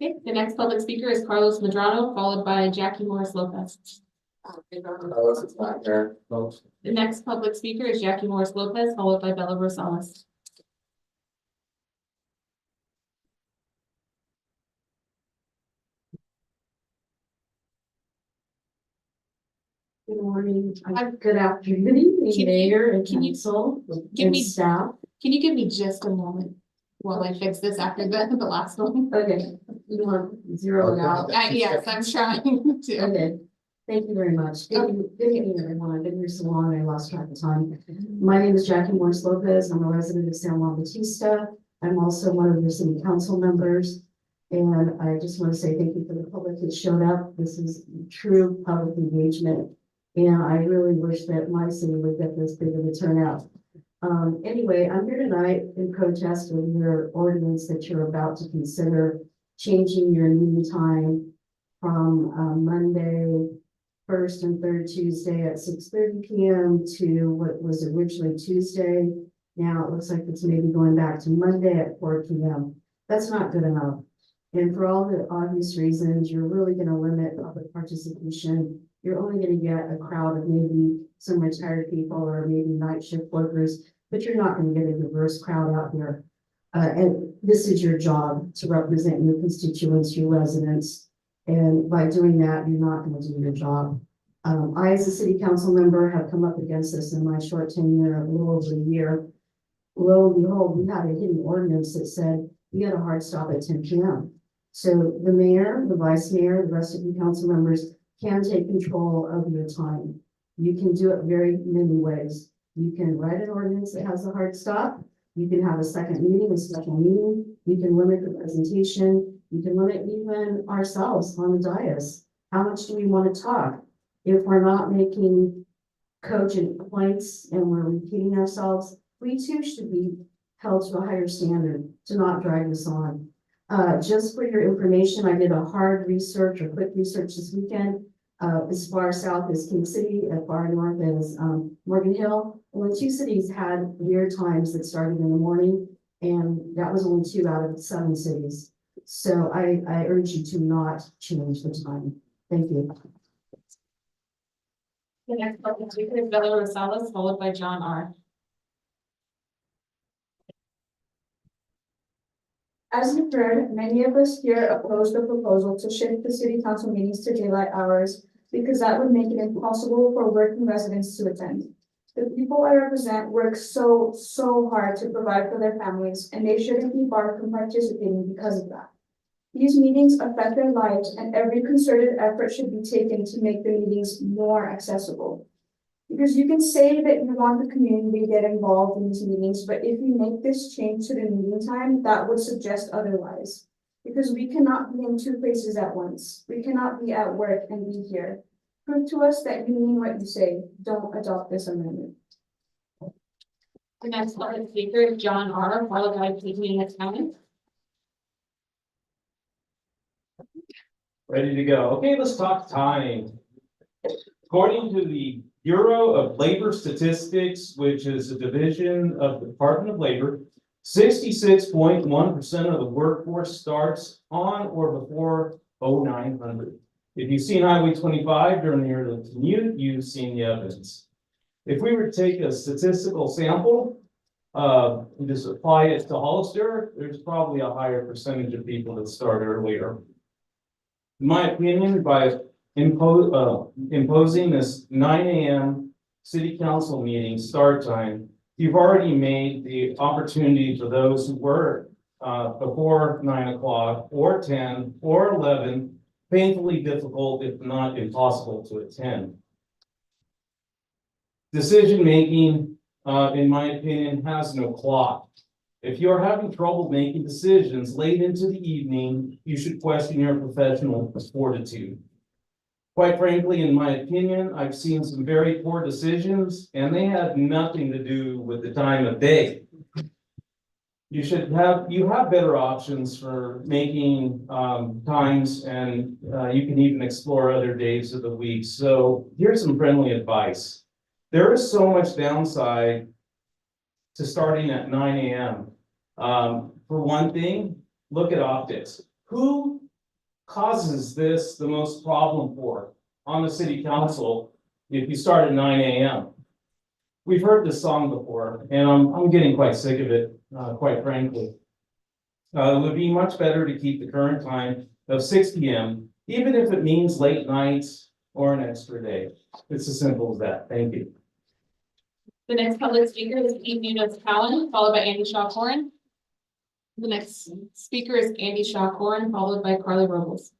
Okay, the next public speaker is Carlos Medrano, followed by Jackie Morris Lopez. Carlos is not here. Folks. The next public speaker is Jackie Morris Lopez, followed by Bella Rosales. Good morning, good afternoon, Mayor and can you Council give and me- staff. Can you give me just a moment while I fix this after the last one? Okay, you want zero it out? Yes, I'm trying to. Okay, thank you very much. Good evening, everyone. I've been here so long, I lost track of time. My name is Jackie Morris Lopez. I'm a resident of San Juan Bautista. I'm also one of the city council members. And I just want to say thank you for the public that showed up. This is true public engagement. And I really wish that my city would get this big of a turnout. Anyway, I'm here tonight in protest of your ordinance that you're about to consider changing your meeting time from Monday, first and third Tuesday at 6:30 p.m. to what was originally Tuesday. Now it looks like it's maybe going back to Monday at 4 p.m. That's not good enough. And for all the obvious reasons, you're really going to limit public participation. You're only going to get a crowd of maybe some retired people or maybe night shift workers, but you're not going to get a diverse crowd out here. And this is your job to represent your constituents, your residents. And by doing that, you're not going to do your job. I, as a city council member, have come up against this in my short tenure of a little over a year. Lo and behold, we had a hidden ordinance that said we had a hard stop at 10 p.m. So the mayor, the vice mayor, the rest of you council members can take control of your time. You can do it very many ways. You can write an ordinance that has a hard stop. You can have a second meeting, a special meeting. You can limit the presentation. You can limit even ourselves on the dais. How much do we want to talk? If we're not making cogent points and we're repeating ourselves, we too should be held to a higher standard to not drag this on. Just for your information, I did a hard research or quick research this weekend. As far south as King City, as far north as Morgan Hill. Only two cities had weird times that started in the morning, and that was only 2 out of 7 cities. So I urge you to not change the time. Thank you. The next public speaker is Bella Rosales, followed by John R. As you've heard, many of us here oppose the proposal to shift the city council meetings to daylight hours because that would make it impossible for working residents to attend. The people I represent work so hard to provide for their families, and they shouldn't be barred from participating because of that. These meetings affect their lives, and every concerted effort should be taken to make the meetings more accessible. Because you can say that you want the community to get involved in these meetings, but if you make this change to the meeting time, that would suggest otherwise. Because we cannot be in 2 places at once. We cannot be at work and be here. Prove to us that you mean what you say. Don't adopt this amendment. The next public speaker is John R., followed by Peggy County. Ready to go. Okay, let's talk time. According to the Bureau of Labor Statistics, which is a division of the Department of Labor, 66.1% of the workforce starts on or before 0900. If you've seen Highway 25 during your commute, you've seen the evidence. If we were to take a statistical sample You just apply it to Hollister, there's probably a higher percentage of people that start earlier. In my opinion, by imposing this 9 a.m. city council meeting start time, you've already made the opportunity for those who work before 9 o'clock or 10 or 11 painfully difficult, if not impossible, to attend. Decision-making, in my opinion, has no clock. If you're having trouble making decisions late into the evening, you should question your professional fortitude. Quite frankly, in my opinion, I've seen some very poor decisions, and they had nothing to do with the time of day. You have better options for making times, and you can even explore other days of the week. So here's some friendly advice. There is so much downside to starting at 9 a.m. For one thing, look at optics. Who causes this the most problem for on the city council if you start at 9 a.m.? We've heard this song before, and I'm getting quite sick of it, quite frankly. It would be much better to keep the current time of 6 p.m., even if it means late nights or an extra day. It's as simple as that. Thank you. The next public speaker is Eve Munoz-Cowan, followed by Andy Shaw-Corin. The next speaker is Andy Shaw-Corin, followed by Carly Robles.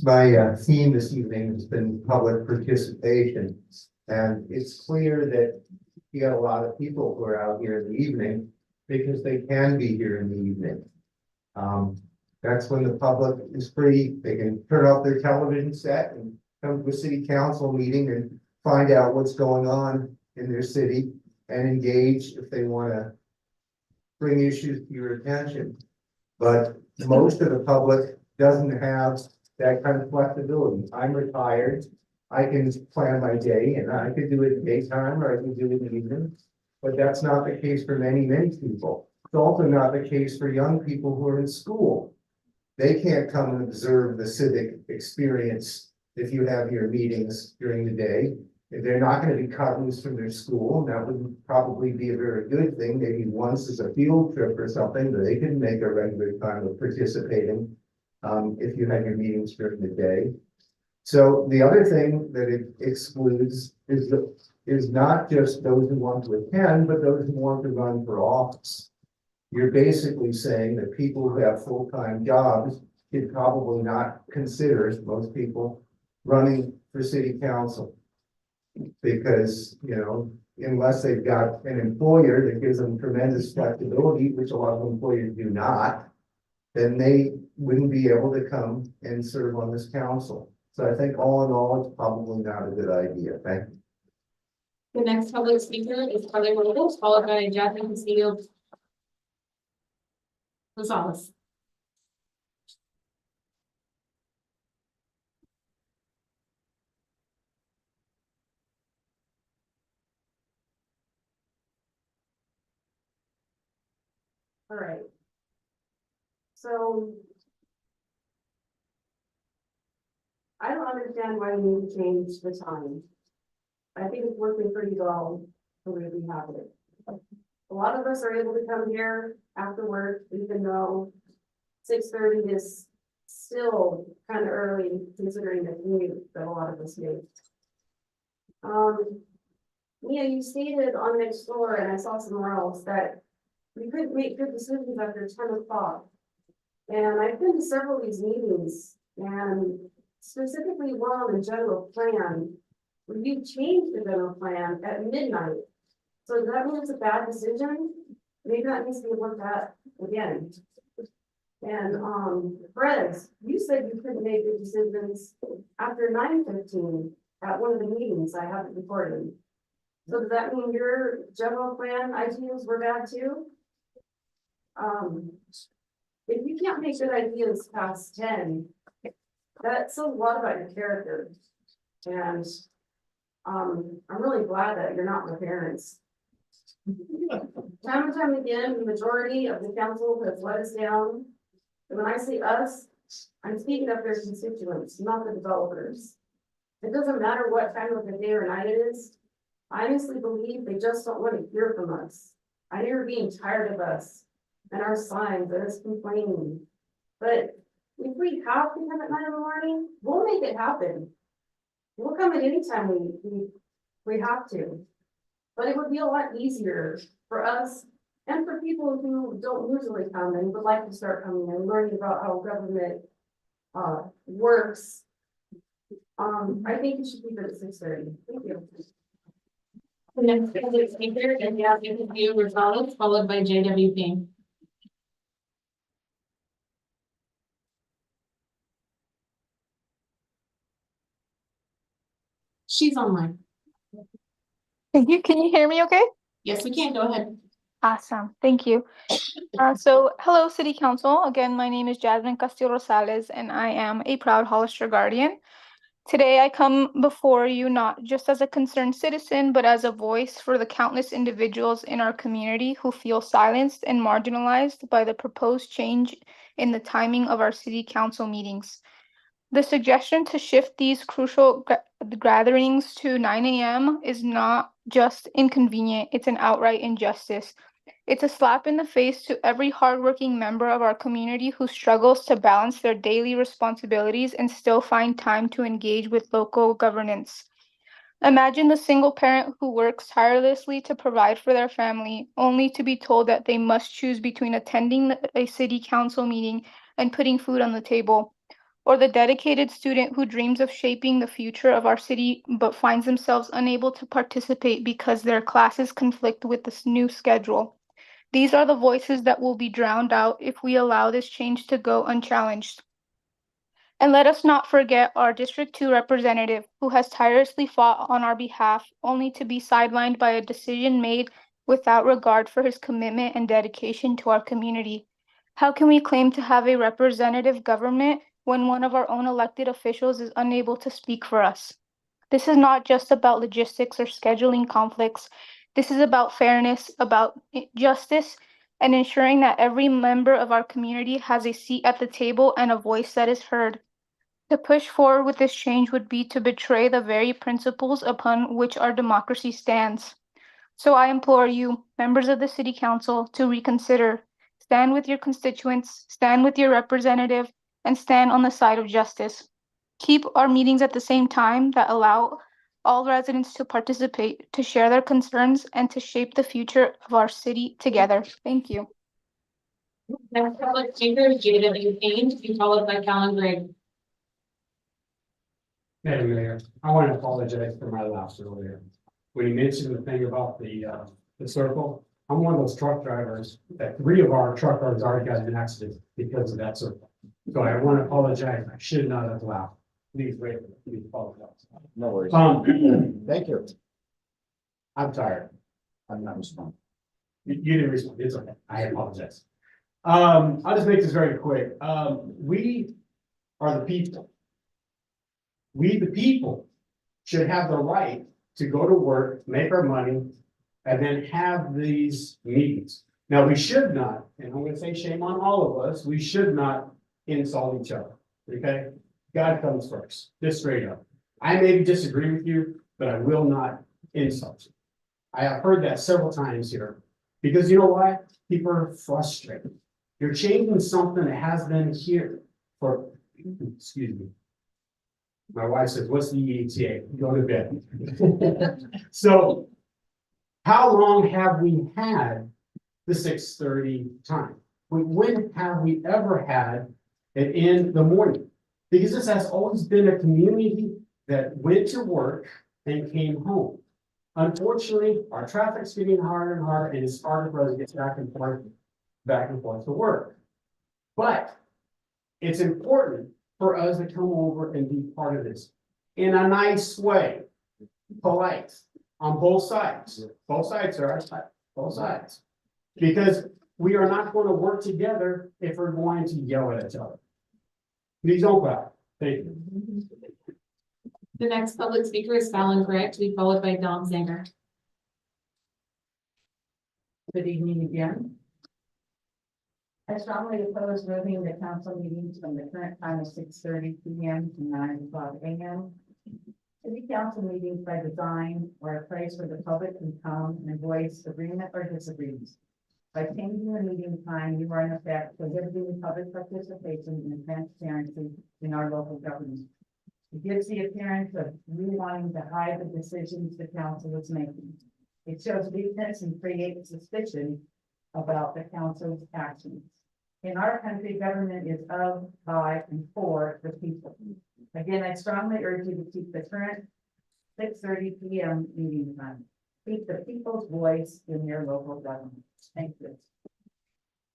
My theme this evening has been public participation, and it's clear that you got a lot of people who are out here in the evening because they can be here in the evening. That's when the public is free. They can turn off their television set and come to a city council meeting and find out what's going on in their city and engage if they want to bring issues to your attention. But most of the public doesn't have that kind of flexibility. I'm retired. I can plan my day and I could do it in daytime or I can do it in the evening. But that's not the case for many, many people. It's also not the case for young people who are in school. They can't come and observe the civic experience if you have your meetings during the day. If they're not going to be cut loose from their school, that would probably be a very good thing. Maybe once as a field trip or something, but they can make a regular time of participating if you have your meetings during the day. So the other thing that it excludes is not just those who want to attend, but those who want to run for office. You're basically saying that people who have full-time jobs should probably not consider, most people, running for city council. Because, you know, unless they've got an employer that gives them tremendous flexibility, which a lot of employers do not, then they wouldn't be able to come and serve on this council. So I think all in all, it's probably not a good idea. Thank you. The next public speaker is Carly Robles, followed by Jasmine Castillo Gonzalez. All right. So I don't understand why we need to change the time. I think it's working pretty well the way we have it. A lot of us are able to come here after work, even though 6:30 is still kind of early considering the commute that a lot of us make. Mia, you stated on next door, and I saw somewhere else, that we couldn't make good decisions after 10 o'clock. And I've been to several of these meetings, and specifically one on the general plan, where you changed the general plan at midnight. So does that mean it's a bad decision? Maybe that needs to be looked at again. And Fred, you said you couldn't make good decisions after 9:15 at one of the meetings. I have it recorded. So does that mean your general plan ideas were bad too? If you can't make good ideas past 10, that says a lot about your character. And I'm really glad that you're not my parents. Time and time again, the majority of the council has let us down. And when I say us, I'm speaking of their constituents, not the developers. It doesn't matter what time of the day or night it is. I honestly believe they just don't want to hear from us. I know you're being tired of us and our signs and us complaining. But if we have to come at 9 in the morning, we'll make it happen. We'll come at any time we have to. But it would be a lot easier for us and for people who don't usually come and would like to start coming and learning about how government works. I think you should keep it at 6:30. Thank you. The next public speaker is Yasmin Rosales, followed by JWP. She's online. Thank you. Can you hear me okay? Yes, we can. Go ahead. Awesome. Thank you. Hello, City Council. Again, my name is Jasmine Castillo Rosales, and I am a proud Hollister Guardian. Today, I come before you not just as a concerned citizen, but as a voice for the countless individuals in our community who feel silenced and marginalized by the proposed change in the timing of our City Council meetings. The suggestion to shift these crucial gatherings to 9 a.m. is not just inconvenient, it's an outright injustice. It's a slap in the face to every hardworking member of our community who struggles to balance their daily responsibilities and still find time to engage with local governance. Imagine the single parent who works tirelessly to provide for their family, only to be told that they must choose between attending a city council meeting and putting food on the table. Or the dedicated student who dreams of shaping the future of our city but finds themselves unable to participate because their classes conflict with this new schedule. These are the voices that will be drowned out if we allow this change to go unchallenged. And let us not forget our District 2 representative who has tirelessly fought on our behalf only to be sidelined by a decision made without regard for his commitment and dedication to our community. How can we claim to have a representative government when one of our own elected officials is unable to speak for us? This is not just about logistics or scheduling conflicts. This is about fairness, about justice, and ensuring that every member of our community has a seat at the table and a voice that is heard. To push forward with this change would be to betray the very principles upon which our democracy stands. So I implore you, members of the City Council, to reconsider. Stand with your constituents, stand with your representative, and stand on the side of justice. Keep our meetings at the same time that allow all residents to participate, to share their concerns, and to shape the future of our city together. Thank you. Next public speaker is JW Payne, to be followed by Callan Gray. Madam Mayor, I want to apologize for my lapse earlier. When you mentioned the thing about the circle, I'm one of those truck drivers that 3 of our truck drivers already got in an accident because of that circle. So I want to apologize. I should not have laughed. Please wait, please apologize. No worries. Thank you. I'm tired. I'm not responding. You didn't respond. It's okay. I apologize. I'll just make this very quick. We are the people. We, the people, should have the right to go to work, make our money, and then have these meetings. Now, we should not, and I'm gonna say shame on all of us, we should not insult each other, okay? God comes first, just straight up. I may disagree with you, but I will not insult you. I have heard that several times here, because you know why? People are frustrated. You're changing something that has been here for, excuse me. My wife says, what's the ETA? Go to bed. So how long have we had the 6:30 time? When have we ever had it in the morning? Because this has always been a community that went to work and came home. Unfortunately, our traffic's getting harder and harder, and it's harder for us to get back and forth to work. But it's important for us to come over and be part of this in a nice way, polite, on both sides. Both sides, sir, both sides. Because we are not going to work together if we're going to yell at each other. Please don't cry. Thank you. The next public speaker is Fallon Gray, to be followed by Dom Zanger. Good evening again. I strongly oppose moving the council meetings from the current time of 6:30 p.m. to 9:00 a.m. City council meetings by design are a place where the public can come and voice agreement or disagreement. By changing the meeting time, you are in effect prohibiting public participation and transparency in our local government. It gives the appearance of you wanting to hide the decisions the council is making. It shows weakness and creates suspicion about the council's actions. In our country, government is of, by, and for the people. Again, I strongly urge you to keep the current 6:30 p.m. meeting time. Keep the people's voice in your local government. Thank you.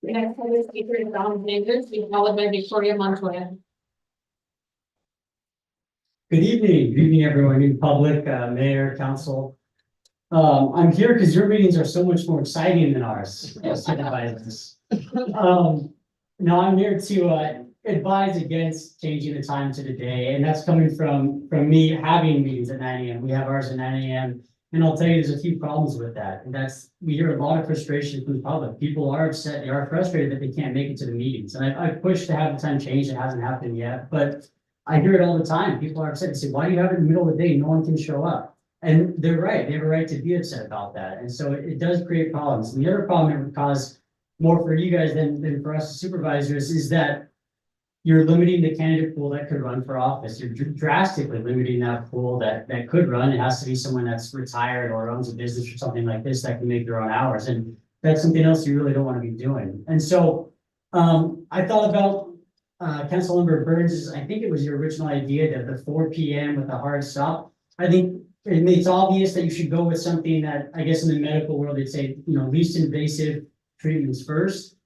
The next public speaker is Don Sanders, followed by Victoria Montoya. Good evening, everyone, in public, mayor, council. I'm here because your meetings are so much more exciting than ours. Now I'm here to advise against changing the time to the day, and that's coming from me having meetings at 9 a.m. We have ours at 9 a.m. And I'll tell you, there's a few problems with that. And we hear a lot of frustration from the public. People are upset, they are frustrated that they can't make it to the meetings. And I've pushed to have the time changed, it hasn't happened yet, but I hear it all the time. People are upset. They say, why do you have it in the middle of the day? No one can show up. And they're right. They have a right to be upset about that. And so it does create problems. And the other problem it would cause more for you guys than for us supervisors is that you're limiting the candidate pool that could run for office. You're drastically limiting that pool that could run. It has to be someone that's retired or owns a business or something like this that can make their own hours. And that's something else you really don't want to be doing. And so I thought about Councilmember Burns' I think it was your original idea that the 4 p.m. with a hard stop. I think it's obvious that you should go with something that I guess in the medical world they'd say, least invasive treatments first.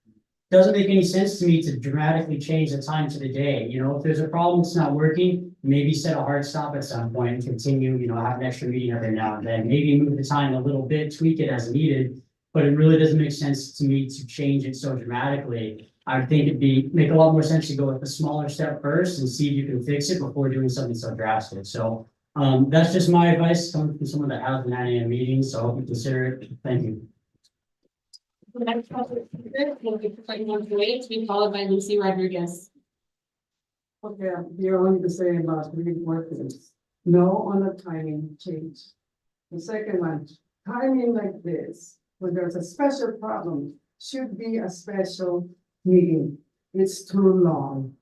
Doesn't make any sense to me to dramatically change the time to the day. If there's a problem, it's not working, maybe set a hard stop at some point and continue, have an extra meeting every now and then. Maybe move the time a little bit, tweak it as needed, but it really doesn't make sense to me to change it so dramatically. I would think it'd make a lot more sense to go with the smaller step first and see if you can fix it before doing something so drastic. So that's just my advice coming from someone that has the 9 a.m. meetings. So I hope you consider it. Thank you. The next public speaker will be Montoya, to be followed by Lucy Rodriguez. Okay, you're only to say about three more things. No on the timing change. The second one, timing like this, when there's a special problem, should be a special meeting. It's too long.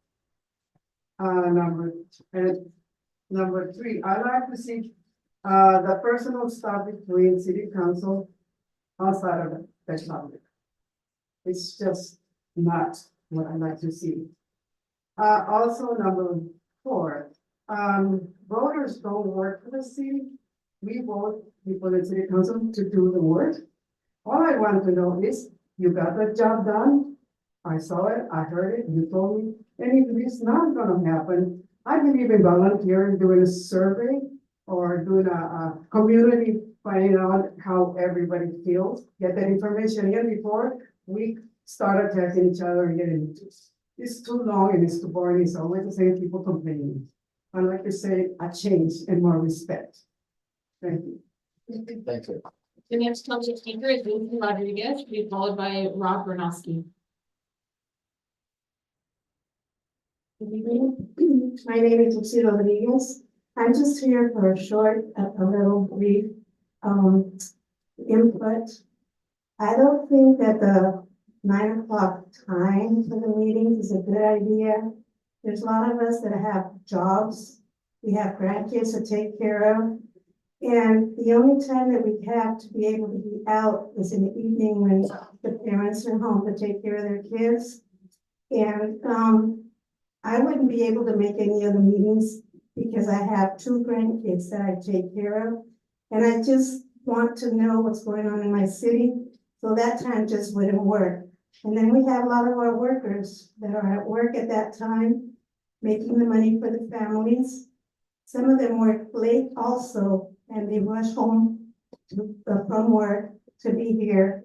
Number three, I like to see the personal stuff between city council outside of the public. It's just not what I like to see. Also, number four, voters don't work for the city. We vote people in city council to do the work. All I want to know is, you got the job done? I saw it, I heard it, you told me, and if it's not gonna happen, I believe in volunteering, doing a survey or doing a community, finding out how everybody feels, get that information in before we start attacking each other and getting into this. It's too long and it's too boring. It's always the same people complaining. I'd like to say a change and more respect. Thank you. Thank you. The next public speaker is Lucy Rodriguez, to be followed by Rob Bernowski. Good evening. My name is Lucy Rodriguez. I'm just here for a short, a little brief input. I don't think that the 9 o'clock time for the meetings is a good idea. There's a lot of us that have jobs. We have grandkids to take care of. And the only time that we have to be able to be out is in the evening when the parents are home to take care of their kids. And I wouldn't be able to make any of the meetings because I have 2 grandkids that I take care of. And I just want to know what's going on in my city. So that time just wouldn't work. And then we have a lot of our workers that are at work at that time, making the money for the families. Some of them work late also, and they rush home from work to be here.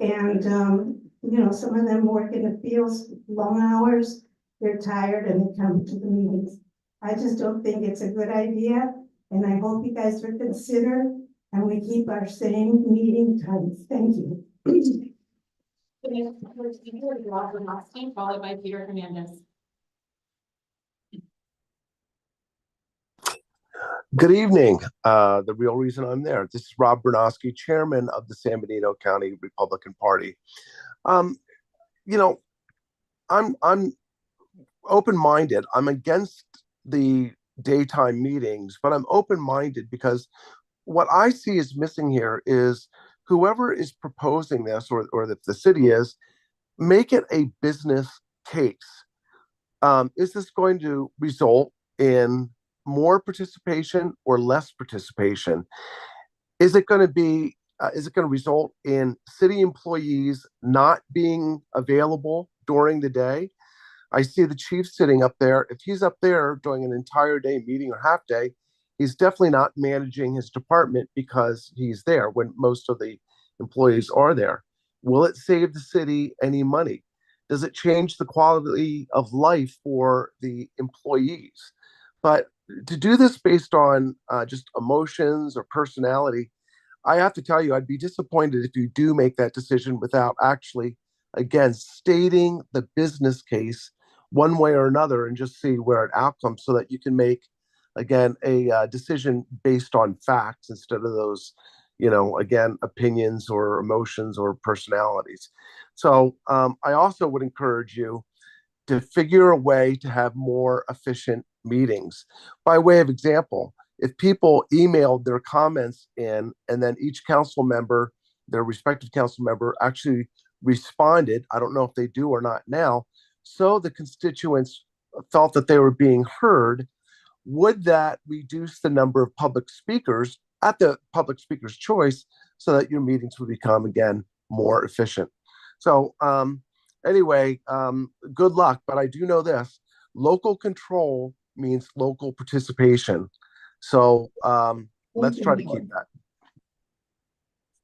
And, some of them work in the fields, long hours, they're tired and they come to the meetings. I just don't think it's a good idea. And I hope you guys will consider and we keep our same meeting times. Thank you. The The next public speaker is Rob Bernowski, followed by Peter Hernandez. Good evening. The real reason I'm there. This is Rob Bernowski, chairman of the San Benito County Republican Party. You know, I'm open-minded. I'm against the daytime meetings, but I'm open-minded because what I see is missing here is whoever is proposing this, or if the city is, make it a business case. Is this going to result in more participation or less participation? Is it going to result in city employees not being available during the day? I see the chief sitting up there. If he's up there doing an entire day meeting or half day, he's definitely not managing his department because he's there when most of the employees are there. Will it save the city any money? Does it change the quality of life for the employees? But to do this based on just emotions or personality, I have to tell you, I'd be disappointed if you do make that decision without actually, again, stating the business case one way or another and just see where it outcomes so that you can make, again, a decision based on facts instead of those, again, opinions or emotions or personalities. So I also would encourage you to figure a way to have more efficient meetings. By way of example, if people emailed their comments in and then each council member, their respective council member, actually responded, I don't know if they do or not now, so the constituents felt that they were being heard, would that reduce the number of public speakers at the public speaker's choice so that your meetings would become, again, more efficient? So anyway, good luck. But I do know this, local control means local participation. So let's try to keep that.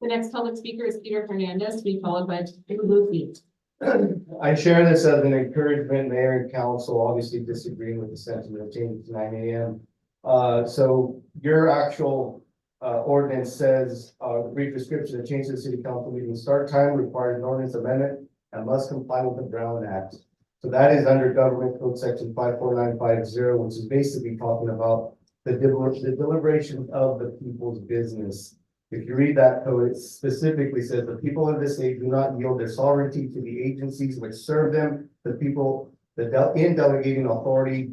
The next public speaker is Peter Hernandez, to be followed by Lucy. I share this as an encouragement, mayor and council, obviously disagreeing with the sentiment of changing to 9 a.m. So your actual ordinance says, brief description of change to the city council meeting start time requires an ordinance amendment and must comply with the Brown Act. So that is under government code section 54950, which is basically talking about the deliberation of the people's business. If you read that code, it specifically says the people of this state do not yield their sovereignty to the agencies which serve them. The people in delegating authority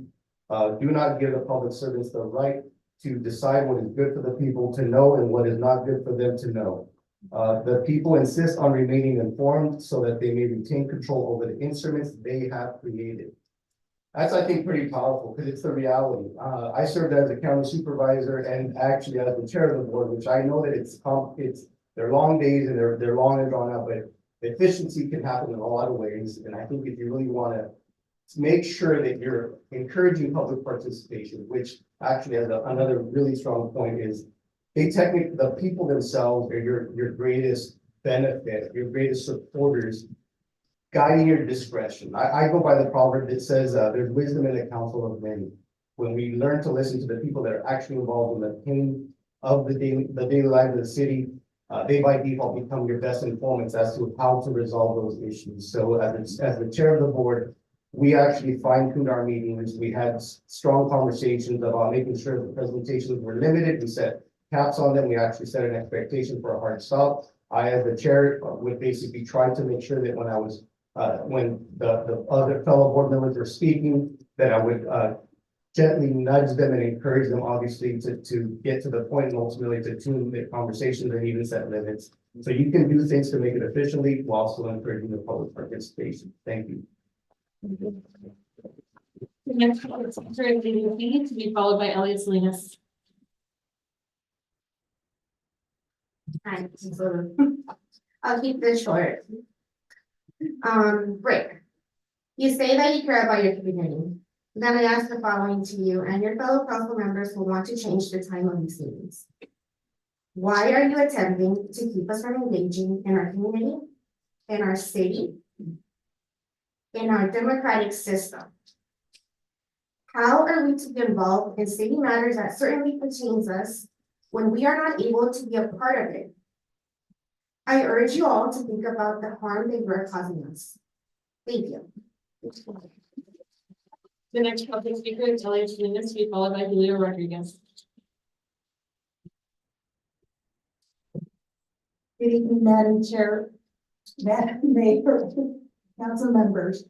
do not give the public servants the right to decide what is good for the people to know and what is not good for them to know. The people insist on remaining informed so that they may retain control over the instruments they have created. That's, I think, pretty powerful because it's the reality. I served as a county supervisor and actually as the chair of the board, which I know that they're long days and they're long and drawn out, but efficiency can happen in a lot of ways. And I think if you really want to make sure that you're encouraging public participation, which actually has another really strong point is the people themselves are your greatest benefit, your greatest supporters, guiding your discretion. I go by the proverb that says there's wisdom in the counsel of many. When we learn to listen to the people that are actually involved in the pain of the daily life of the city, they by default become your best informants as to how to resolve those issues. So as the chair of the board, we actually fine-tuned our meetings. We had strong conversations about making sure the presentations were limited. We set caps on them. We actually set an expectation for a hard stop. I, as the chair, would basically try to make sure that when the other fellow board members were speaking, that I would gently nudge them and encourage them, obviously, to get to the point and ultimately to tune the conversations and even set limits. So you can do things to make it efficiently while still encouraging the public participation. Thank you. The next public speaker is Lucy, to be followed by Elliot Salinas. Hi, I'll keep this short. Rick, you say that you care about your community. Then I ask the following to you and your fellow council members who want to change the time of these meetings. Why are you attempting to keep us from engaging in our community, in our city, in our democratic system? How are we to be involved in city matters that certainly pertains us when we are not able to be a part of it? I urge you all to think about the harm that you are causing us. Thank you. The next public speaker is Elliot Salinas, to be followed by Julio Rodriguez. Good evening, Madam Chair, Madam Mayor, council members.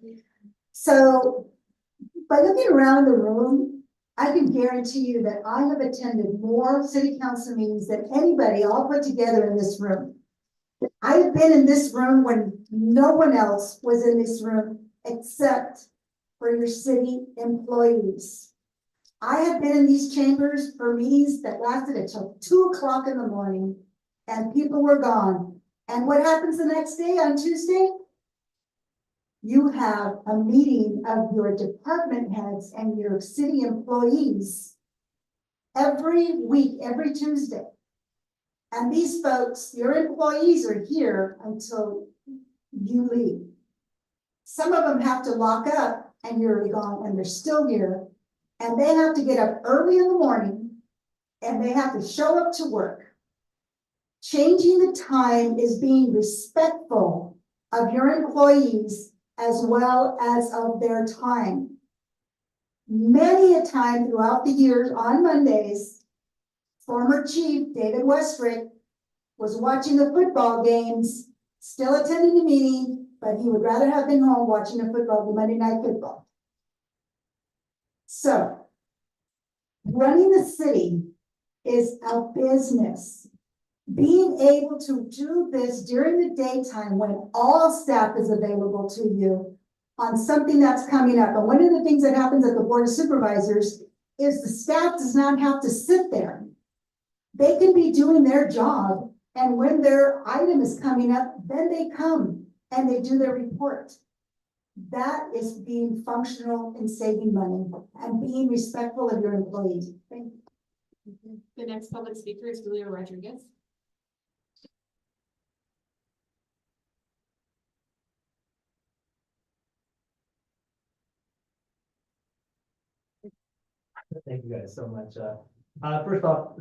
So by looking around the room, I can guarantee you that I have attended more city council meetings than anybody all put together in this room. I have been in this room when no one else was in this room except for your city employees. I have been in these chambers for meetings that lasted until 2 o'clock in the morning and people were gone. And what happens the next day on Tuesday? You have a meeting of your department heads and your city employees every week, every Tuesday. And these folks, your employees, are here until you leave. Some of them have to lock up and you're gone and they're still here. And they have to get up early in the morning and they have to show up to work. Changing the time is being respectful of your employees as well as of their time. Many a time throughout the years on Mondays, former Chief David Westrick was watching the football games, still attending the meeting, but he would rather have been home watching the Monday Night Football. So, running the city is a business. Being able to do this during the daytime when all staff is available to you on something that's coming up. And one of the things that happens at the Board of Supervisors is the staff does not have to sit there. They can be doing their job, and when their item is coming up, then they come and they do their report. That is being functional and saving money and being respectful of your employees. Thank you. The next public speaker is Julio Rodriguez. Thank you guys so much. First off,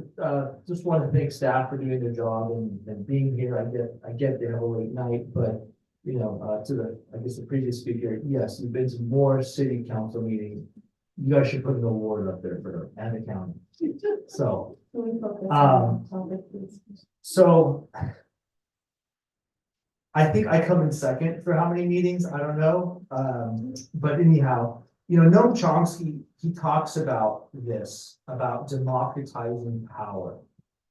just want to thank staff for doing their job and being here. I get there a late night, but you know, to the previous speaker, yes, you've been to more city council meetings. You guys should put an award up there for her and the county. So, so I think I come in second for how many meetings, I don't know. But anyhow, you know, Noam Chomsky, he talks about this, about democratizing power.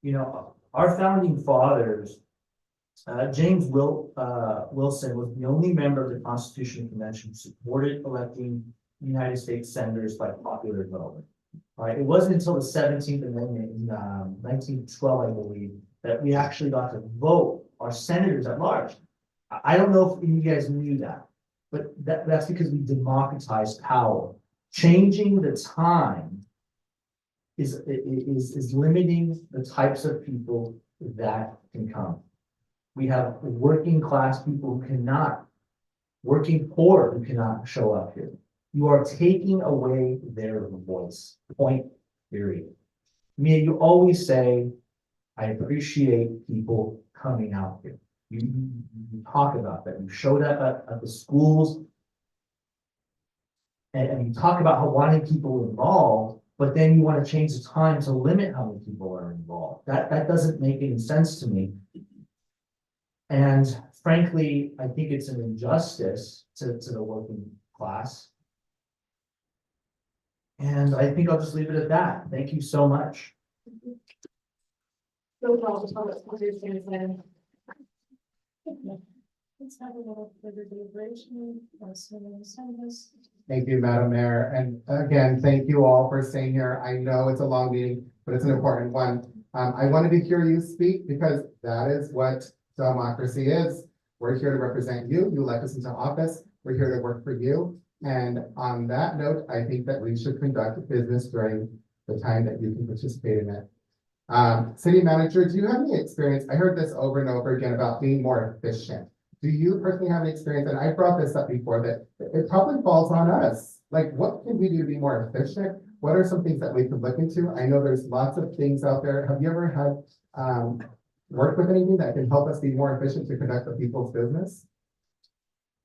You know, our founding fathers, James Wilson was the only member of the Constitutional Convention who supported electing United States senators by popular vote. Right? It wasn't until the 17th Amendment in 1912, I believe, that we actually got to vote our senators at large. I don't know if you guys knew that, but that's because we democratized power. Changing the time is limiting the types of people that can come. We have working class people who cannot, working poor who cannot show up here. You are taking away their voice, point, period. Mia, you always say, I appreciate people coming out here. You talk about that. You showed up at the schools and you talk about how wanting people involved, but then you want to change the time to limit how many people are involved. That doesn't make any sense to me. And frankly, I think it's an injustice to the working class. And I think I'll just leave it at that. Thank you so much. Let's have a little further deliberation. Thank you, Madam Mayor. And again, thank you all for staying here. I know it's a long meeting, but it's an important one. I wanted to hear you speak because that is what democracy is. We're here to represent you. You elect us into office. We're here to work for you. And on that note, I think that we should conduct business during the time that you can participate in it. City manager, do you have any experience? I heard this over and over again about being more efficient. Do you personally have any experience? And I brought this up before, that it probably falls on us. Like, what can we do to be more efficient? What are some things that we could look into? I know there's lots of things out there. Have you ever had work with anything that can help us be more efficient to conduct the people's business?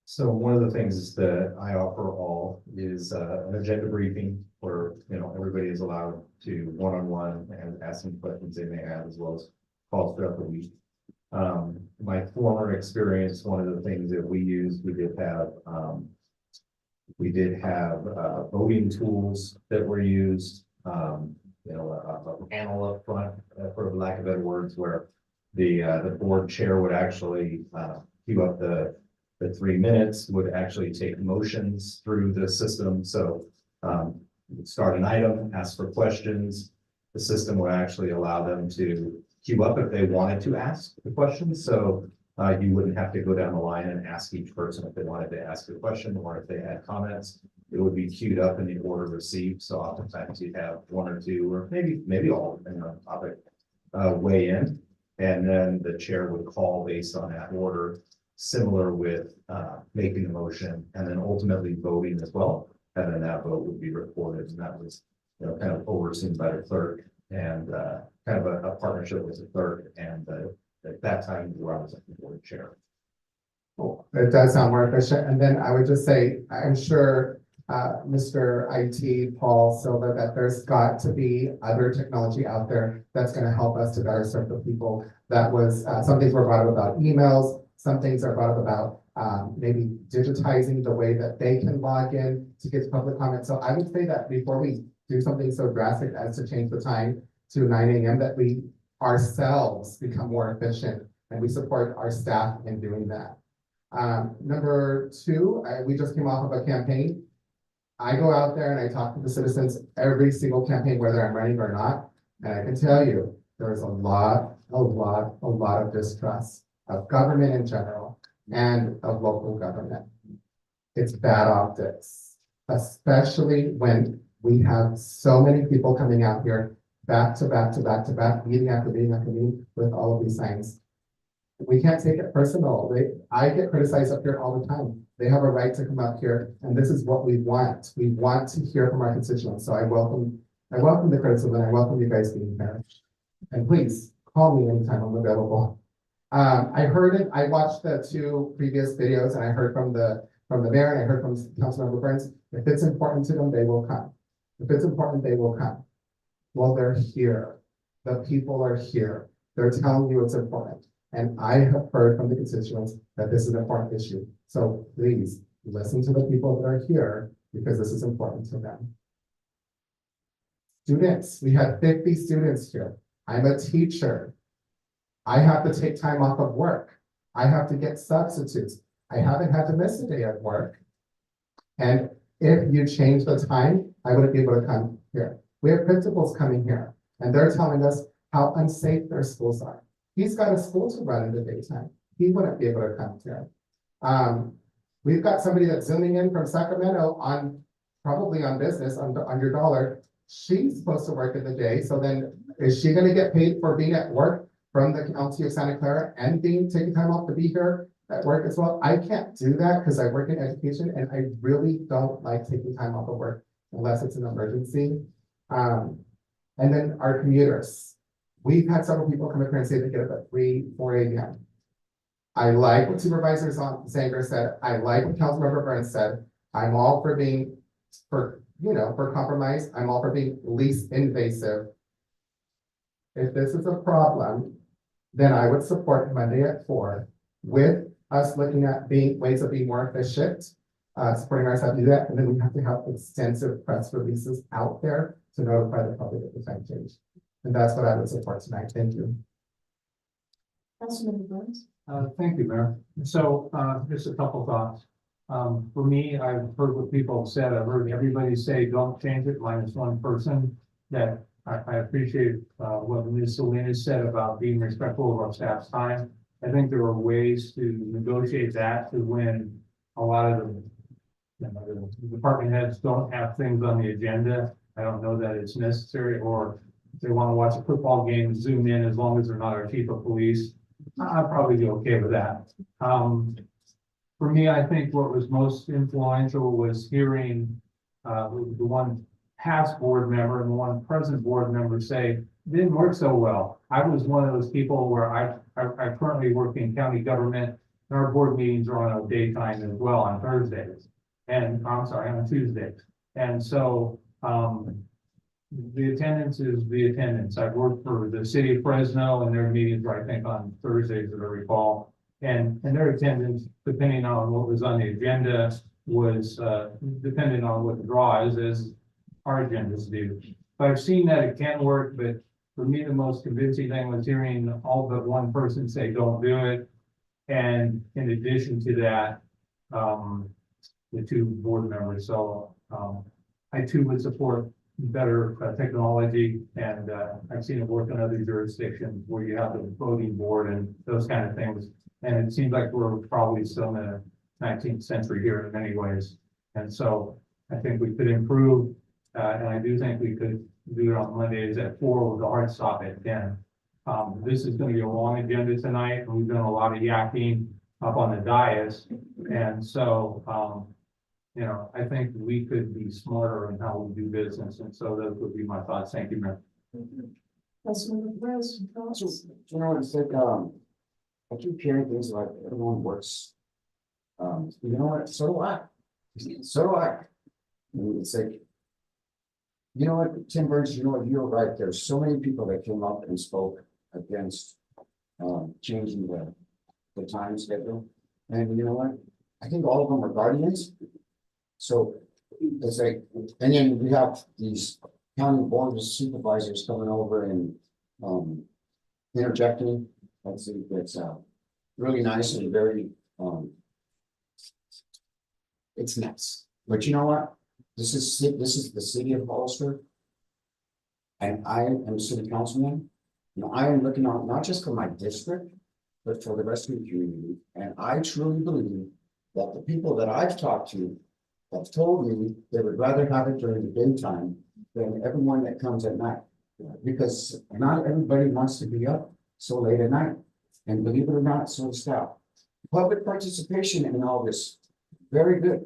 So one of the things that I offer all is an agenda briefing where, everybody is allowed to one-on-one and ask any questions they may have, as well as calls throughout the week. My former experience, one of the things that we used, we did have voting tools that were used, a panel up front, for lack of better words, where the board chair would actually queue up the 3 minutes, would actually take motions through the system. So you'd start an item, ask for questions. The system would actually allow them to queue up if they wanted to ask the questions. So you wouldn't have to go down the line and ask each person if they wanted to ask a question or if they had comments. It would be queued up in the order received. So oftentimes you'd have one or two, or maybe all, depending on the topic, weigh in. And then the chair would call based on that order, similar with making the motion and then ultimately voting as well. And then that vote would be recorded, and that was, kind of overseen by the clerk and kind of a partnership with the clerk. And at that time, I was the board chair. Cool. It does sound more efficient. And then I would just say, I'm sure Mr. IT, Paul Silva, that there's got to be other technology out there that's going to help us to better serve the people. That was, some things were brought up about emails, some things are brought up about maybe digitizing the way that they can log in to get public comment. So I would say that before we do something so drastic as to change the time to 9 a.m., that we ourselves become more efficient and we support our staff in doing that. Number two, we just came off of a campaign. I go out there and I talk to the citizens every single campaign, whether I'm running or not. And I can tell you, there is a lot of distrust of government in general and of local government. It's bad optics, especially when we have so many people coming out here back to back, meeting after meeting after meeting with all of these signs. We can't take it personal. I get criticized up here all the time. They have a right to come up here, and this is what we want. We want to hear from our constituents. So I welcome the criticism, and I welcome you guys being here. And please call me anytime I'm available. I heard it. I watched the 2 previous videos, and I heard from the mayor, and I heard from Councilmember Burns. If it's important to them, they will come. If it's important, they will come. Well, they're here. The people are here. They're telling you it's important. And I have heard from the constituents that this is an important issue. So please listen to the people that are here, because this is important to them. Students, we had 50 students here. I'm a teacher. I have to take time off of work. I have to get substitutes. I haven't had to miss a day at work. And if you change the time, I wouldn't be able to come here. We have principals coming here, and they're telling us how unsafe their schools are. He's got a school to run in the daytime. He wouldn't be able to come here. We've got somebody that's zooming in from Sacramento probably on business, on your dollar. She's supposed to work in the day. So then is she going to get paid for being at work from the county of Santa Clara and taking time off to be here at work as well? I can't do that because I work in education, and I really don't like taking time off of work unless it's an emergency. And then our commuters. We've had several people come up here and say they get up at 3, 4 a.m. I like what Supervisor Zanger said. I like what Councilmember Burns said. I'm all for compromise. I'm all for being least invasive. If this is a problem, then I would support Monday at 4 with us looking at ways of being more efficient, supporting our staff to do that. And then we have to have extensive press releases out there to notify the public of the time change. And that's what I would support tonight. Thank you. Councilmember Burns? Thank you, Mayor. So just a couple thoughts. For me, I've heard what people have said. I've heard everybody say, don't change it, minus one person. That I appreciate what Ms. Salinas said about being respectful of our staff's time. I think there are ways to negotiate that to when a lot of the department heads don't have things on the agenda. I don't know that it's necessary, or if they want to watch a football game, zoom in, as long as they're not our chief of police. I'd probably be okay with that. For me, I think what was most influential was hearing the one past board member and one present board member say, didn't work so well. I was one of those people where I currently work in county government. And our board meetings are on a daytime as well on Thursdays. And I'm sorry, on Tuesdays. And so, the attendance is the attendance. I've worked for the city of Fresno and their meetings are, I think, on Thursdays, as I recall. And their attendance, depending on what was on the agenda, was, depending on what the draw is, as our agendas do. But I've seen that it can work, but for me, the most convincing thing was hearing all but one person say, don't do it. And in addition to that, the two board members. So, I too would support better technology, and I've seen it work in other jurisdictions where you have the voting board and those kind of things. And it seems like we're probably still in the 19th century here in many ways. And so I think we could improve, and I do think we could do it on Mondays at 4 with a hard stop at 10. This is going to be a long agenda tonight, and we've done a lot of yakking up on the dais. And so, you know, I think we could be smarter in how we do business. And so those would be my thoughts. Thank you, Mayor. Councilmember Perez, thoughts? You know, it's like, I keep hearing things like everyone works. You know what, so do I. So do I. And it's like, you know what, Tim Burns, you know what, you're right. There's so many people that came up and spoke against changing the time schedule. And you know what? I think all of them are guardians. So it's like, and then we have these county board of supervisors coming over and interjecting. That's really nice and very it's nice. But you know what? This is the city of Hollister, and I am a city councilman. You know, I am looking out not just for my district, but for the rest of the community. And I truly believe that the people that I've talked to have told me they would rather have it during the daytime than everyone that comes at night. Because not everybody wants to be up so late at night. And believe it or not, so does staff. Public participation in all this, very good.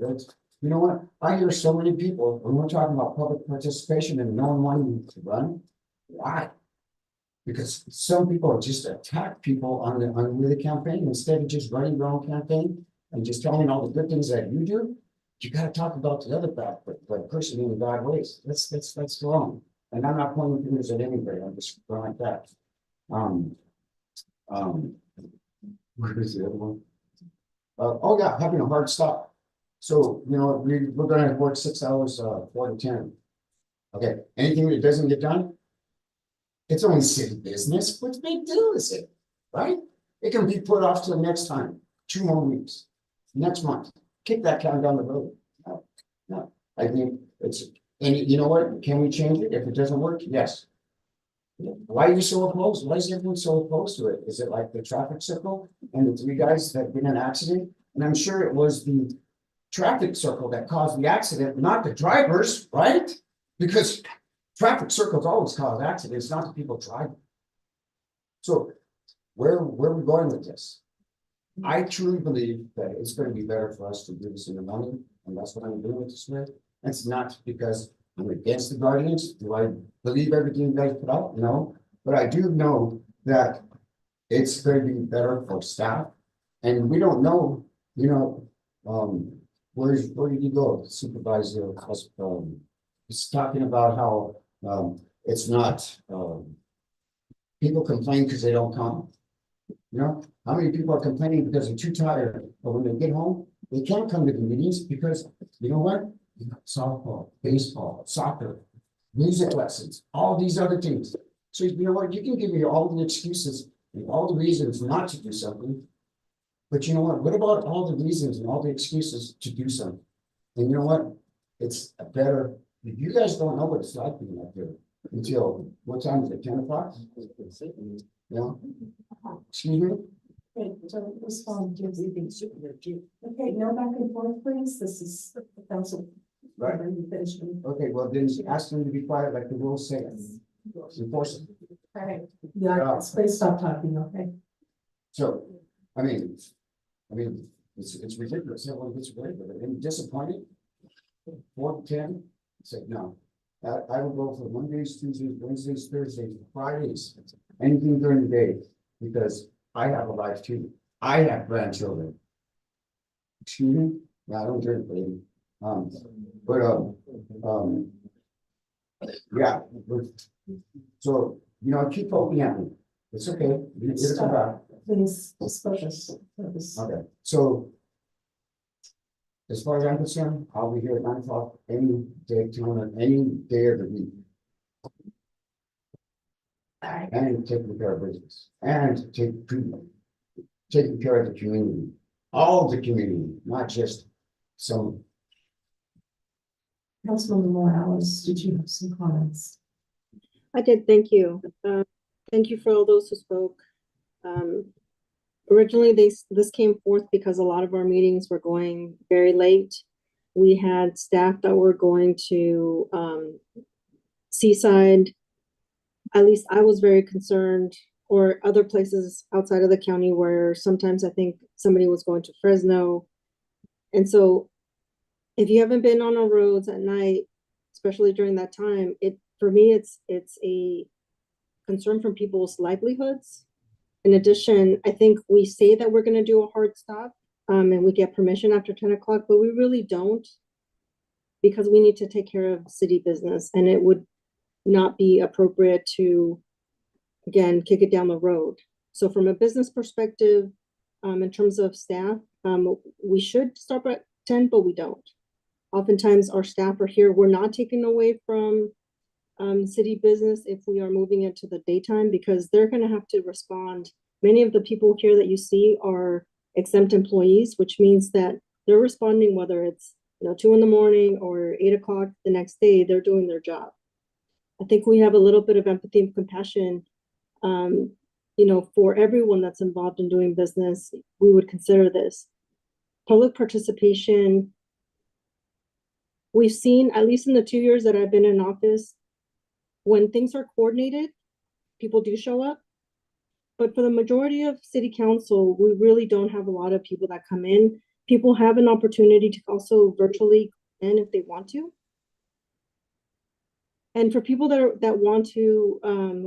You know what? I hear so many people, when we're talking about public participation and no one wanting to run. Why? Because some people just attack people on the campaign instead of just running your own campaign and just telling all the good things that you do. You got to talk about the other bad, but person in the bad ways. That's wrong. And I'm not pointing fingers at anybody. I'm just going like that. What is the other one? Oh yeah, having a hard stop. So you know we're going to work 6 hours, 4 to 10. Okay, anything that doesn't get done, it's only city business. What big deal is it, right? It can be put off till next time, 2 more weeks, next month. Kick that can down the road. No, I think it's, and you know what? Can we change it if it doesn't work? Yes. Why are you so opposed? Why is everyone so opposed to it? Is it like the traffic circle and the 3 guys that been in an accident? And I'm sure it was the traffic circle that caused the accident, not the drivers, right? Because traffic circles always cause accidents, not the people driving. So where are we going with this? I truly believe that it's going to be better for us to do this in the morning, and that's what I'm doing with this with. It's not because I'm against the guardians. Do I believe everything you guys put out? No, but I do know that it's going to be better for staff, and we don't know, you know, where did you go, Supervisor? He's talking about how it's not people complain because they don't come. You know, how many people are complaining because they're too tired, but when they get home, they can't come to the meetings because, you know what? You got softball, baseball, soccer, music lessons, all these other things. So you know what? You can give me all the excuses and all the reasons not to do something. But you know what? What about all the reasons and all the excuses to do something? And you know what? It's better. You guys don't know what it's like being up there until what time is it? 10 o'clock? Yeah. Excuse me? Okay, so respond to everything. Okay, no back and forth, please. This is the council. Right. Okay, Okay, well, then ask them to be quiet like the rules say. Enforce it. all right. Yeah, please stop talking, okay? So, I mean, it's ridiculous. Everyone gets away with it. And disappointed. 4 to 10, said no. I would go for Mondays, Tuesdays, Wednesdays, Thursdays, Fridays, anything during the day, because I have a life too. I have grandchildren. Excuse me? Yeah, I don't drink, baby. But, yeah, but, so, you know, keep poking at me. It's okay. It'll come back. Please, just focus. Okay, so. As far as I'm concerned, I'll be here at 9 o'clock any day, any day of the week. And taking care of business, and taking care of the community, all of the community, not just some. Councilmember Morales, did you have some comments? I did, thank you. Thank you for all those who spoke. Originally, this came forth because a lot of our meetings were going very late. We had staff that were going to Seaside. At least I was very concerned, or other places outside of the county where sometimes I think somebody was going to Fresno. And so if you haven't been on our roads at night, especially during that time, for me, it's a concern from people's livelihoods. In addition, I think we say that we're going to do a hard stop and we get permission after 10 o'clock, but we really don't, because we need to take care of city business, and it would not be appropriate to, again, kick it down the road. So from a business perspective, in terms of staff, we should start at 10, but we don't. Oftentimes our staff are here. We're not taking away from city business if we are moving it to the daytime, because they're going to have to respond. Many of the people here that you see are exempt employees, which means that they're responding whether it's 2 in the morning or 8 o'clock the next day. They're doing their job. I think we have a little bit of empathy and compassion, for everyone that's involved in doing business. We would consider this public participation. We've seen, at least in the 2 years that I've been in office, when things are coordinated, people do show up. But for the majority of city council, we really don't have a lot of people that come in. People have an opportunity to also virtually come in if they want to. And for people that want to,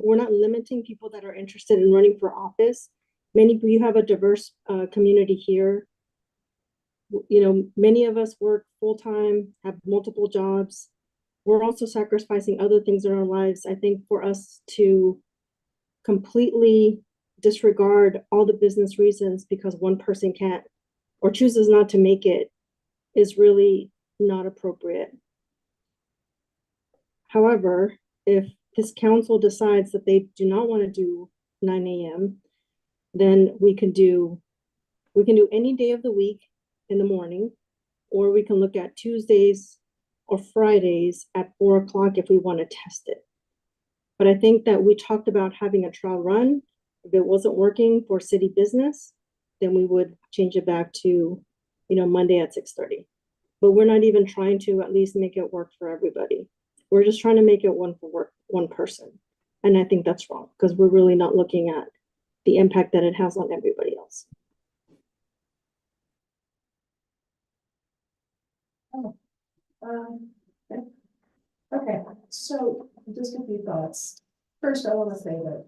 we're not limiting people that are interested in running for office. We have a diverse community here. Many of us work full-time, have multiple jobs. We're also sacrificing other things in our lives. I think for us to completely disregard all the business reasons because one person can't or chooses not to make it is really not appropriate. However, if this council decides that they do not want to do 9 a.m., then we can do any day of the week in the morning, or we can look at Tuesdays or Fridays at 4 o'clock if we want to test it. But I think that we talked about having a trial run. If it wasn't working for city business, then we would change it back to, Monday at 6:30. But we're not even trying to at least make it work for everybody. We're just trying to make it one person. And I think that's wrong, because we're really not looking at the impact that it has on everybody else. Okay, so just a few thoughts. First, I want to say that,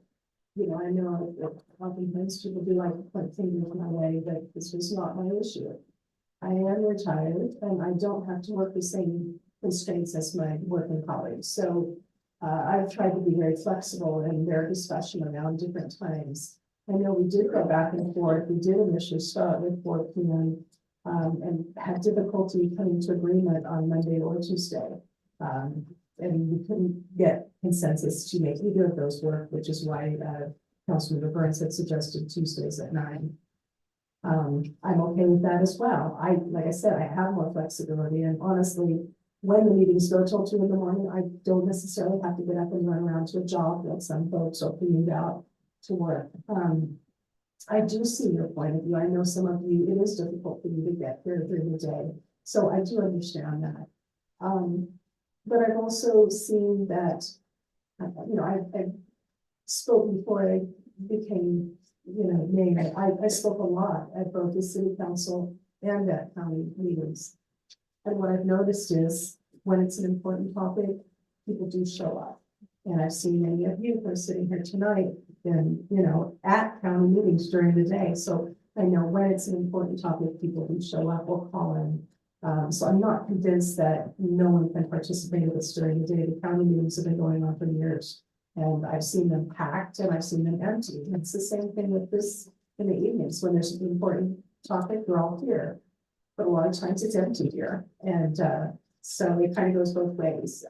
I know that oftentimes people do like to point fingers my way, but this was not my issue. I am retired and I don't have to work the same constraints as my working colleagues. So I've tried to be very flexible in their discussion around different times. I know we did go back and forth. We did initially start with 4 p.m. And had difficulty coming to agreement on Monday or Tuesday. And we couldn't get consensus to make either of those work, which is why Councilmember Burns had suggested Tuesdays at 9. I'm okay with that as well. Like I said, I have more flexibility, and honestly, when the meetings go till 2 in the morning, I don't necessarily have to get up and run around to a job that some folks are commute out to work. I do see your point of view. I know some of you, it is difficult for you to get here during the day. So I do understand that. But I've also seen that, I spoke before I became, mayor. I spoke a lot at both the city council and at county meetings. And what I've noticed is when it's an important topic, people do show up. And I've seen many of you who are sitting here tonight, and, you know, at county meetings during the day, so I know when it's an important topic, people do show up or call in. So I'm not convinced that no one can participate in this during the day. The county meetings have been going on for years. And I've seen them packed and I've seen them empty. And it's the same thing with this in the evenings. When there's an important topic, we're all here. But a lot of times it's empty here. And so it kind of goes both ways.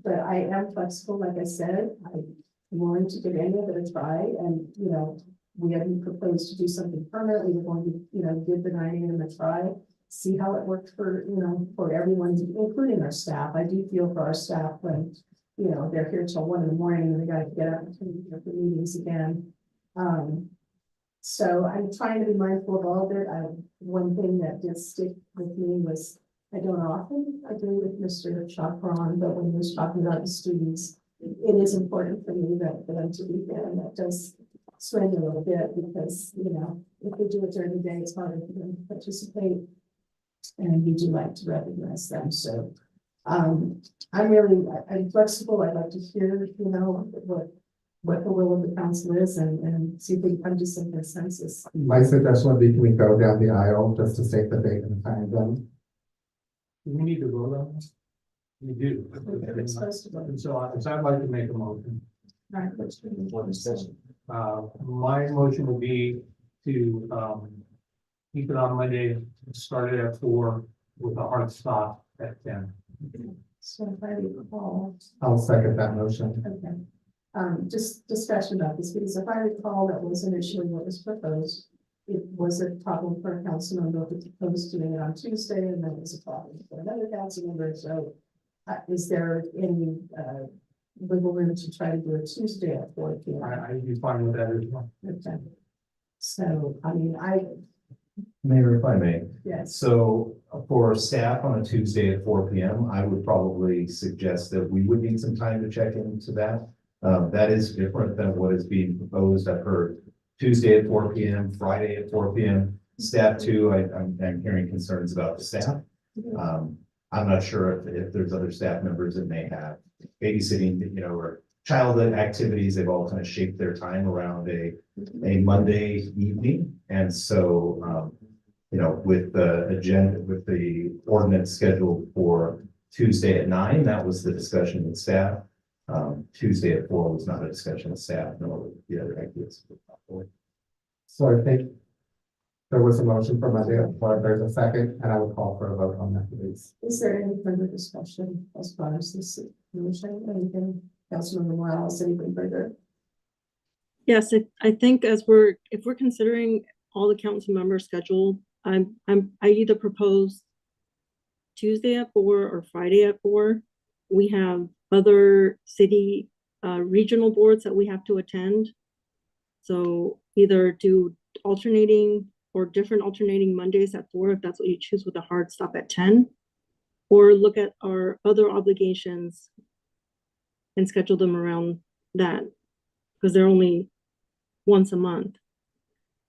But I am flexible, like I said. I'm willing to give any of it a try. And, you know, we haven't proposed to do something permanently. We're going to, you know, give the 9 a.m. a try, see how it works for, you know, for everyone, including our staff. I do feel for our staff when, you know, they're here till 1 in the morning and they got to get up and for meetings again. So I'm trying to be mindful of all of it. One thing that did stick with me was I don't often agree with Mr. Chakran, but when he was talking about the students, it is important for me that for them to be there, and that does swing a little bit because, you know, if we do it during the day, it's harder for them to participate. And we do like to recognize them. So I'm flexible. I'd like to hear, you know, what the will of the council is and see if we can come to some consensus. My suggestion would be, can we go down the aisle just to state the date and time then? We need to vote on this. We do. It's supposed to vote. And so I'd like to make a motion. Right, which would be one session. My motion would be to, keep it on Monday, start it at 4 with a hard stop at 10. So if I recall, I'll second that motion. okay. Just discussion about this, because if I recall, that was initially what was proposed. It was a problem for a council member who proposed doing it on Tuesday, and then it was a problem for another council member. So is there any wiggle room to try to do it Tuesday at 4 p.m.? I'd be fine with that as well. Okay. So, I mean, Mayor, if I may. yes. So for staff on a Tuesday at 4 p.m., I would probably suggest that we would need some time to check into that. That is different than what is being proposed. I've heard Tuesday at 4 p.m., Friday at 4 p.m. Staff too, I'm hearing concerns about the staff. I'm not sure if there's other staff members that may have babysitting, you know, or childhood activities. They've all kind of shaped their time around a Monday evening. And so, you know, with the agenda, with the ordinance scheduled for Tuesday at 9, that was the discussion with staff. Tuesday at 4 was not a discussion with staff, nor with the other ideas. So I think there was a motion for Monday at 4. There's a second, and I would call for a vote on that, please. Is there any further discussion as far as this motion? Anything, Councilmember Morales, anything further? Yes, I think if we're considering all the council members scheduled, I either propose Tuesday at 4 or Friday at 4. We have other city regional boards that we have to attend. So either do alternating or different alternating Mondays at 4, if that's what you choose, with a hard stop at 10, or look at our other obligations and schedule them around that, because they're only once a month.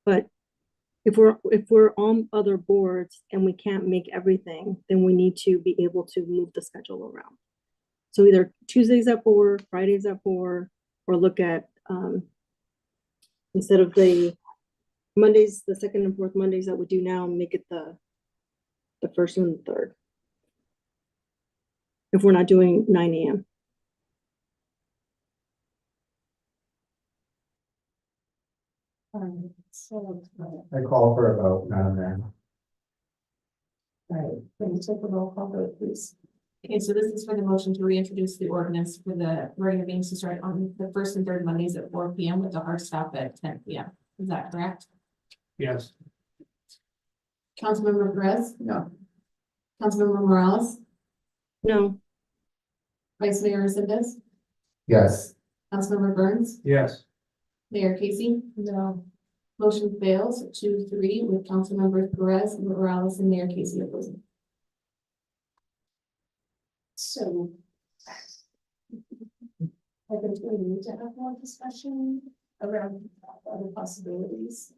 But if we're on other boards and we can't make everything, then we need to be able to move the schedule around. So either Tuesdays at 4, Fridays at 4, or look at instead of the Mondays, the second and fourth Mondays that we do now, make it the first and the third. If we're not doing 9 a.m. I call for a vote, Madam Mayor. All right, can you take a roll call vote, please? Okay, so this is for the motion to reintroduce the ordinance for the regular meetings to start on the first and third Mondays at 4 p.m. with a hard stop at 10 p.m. Is that correct? Yes. Councilmember Perez? No. Councilmember Morales? No. Vice Mayor Resendez? Yes. Councilmember Burns? Yes. Mayor Casey? No. Motion fails 2-3 with Councilmembers Perez, Morales, and Mayor Casey opposing. So I think we need to have more discussion around other possibilities.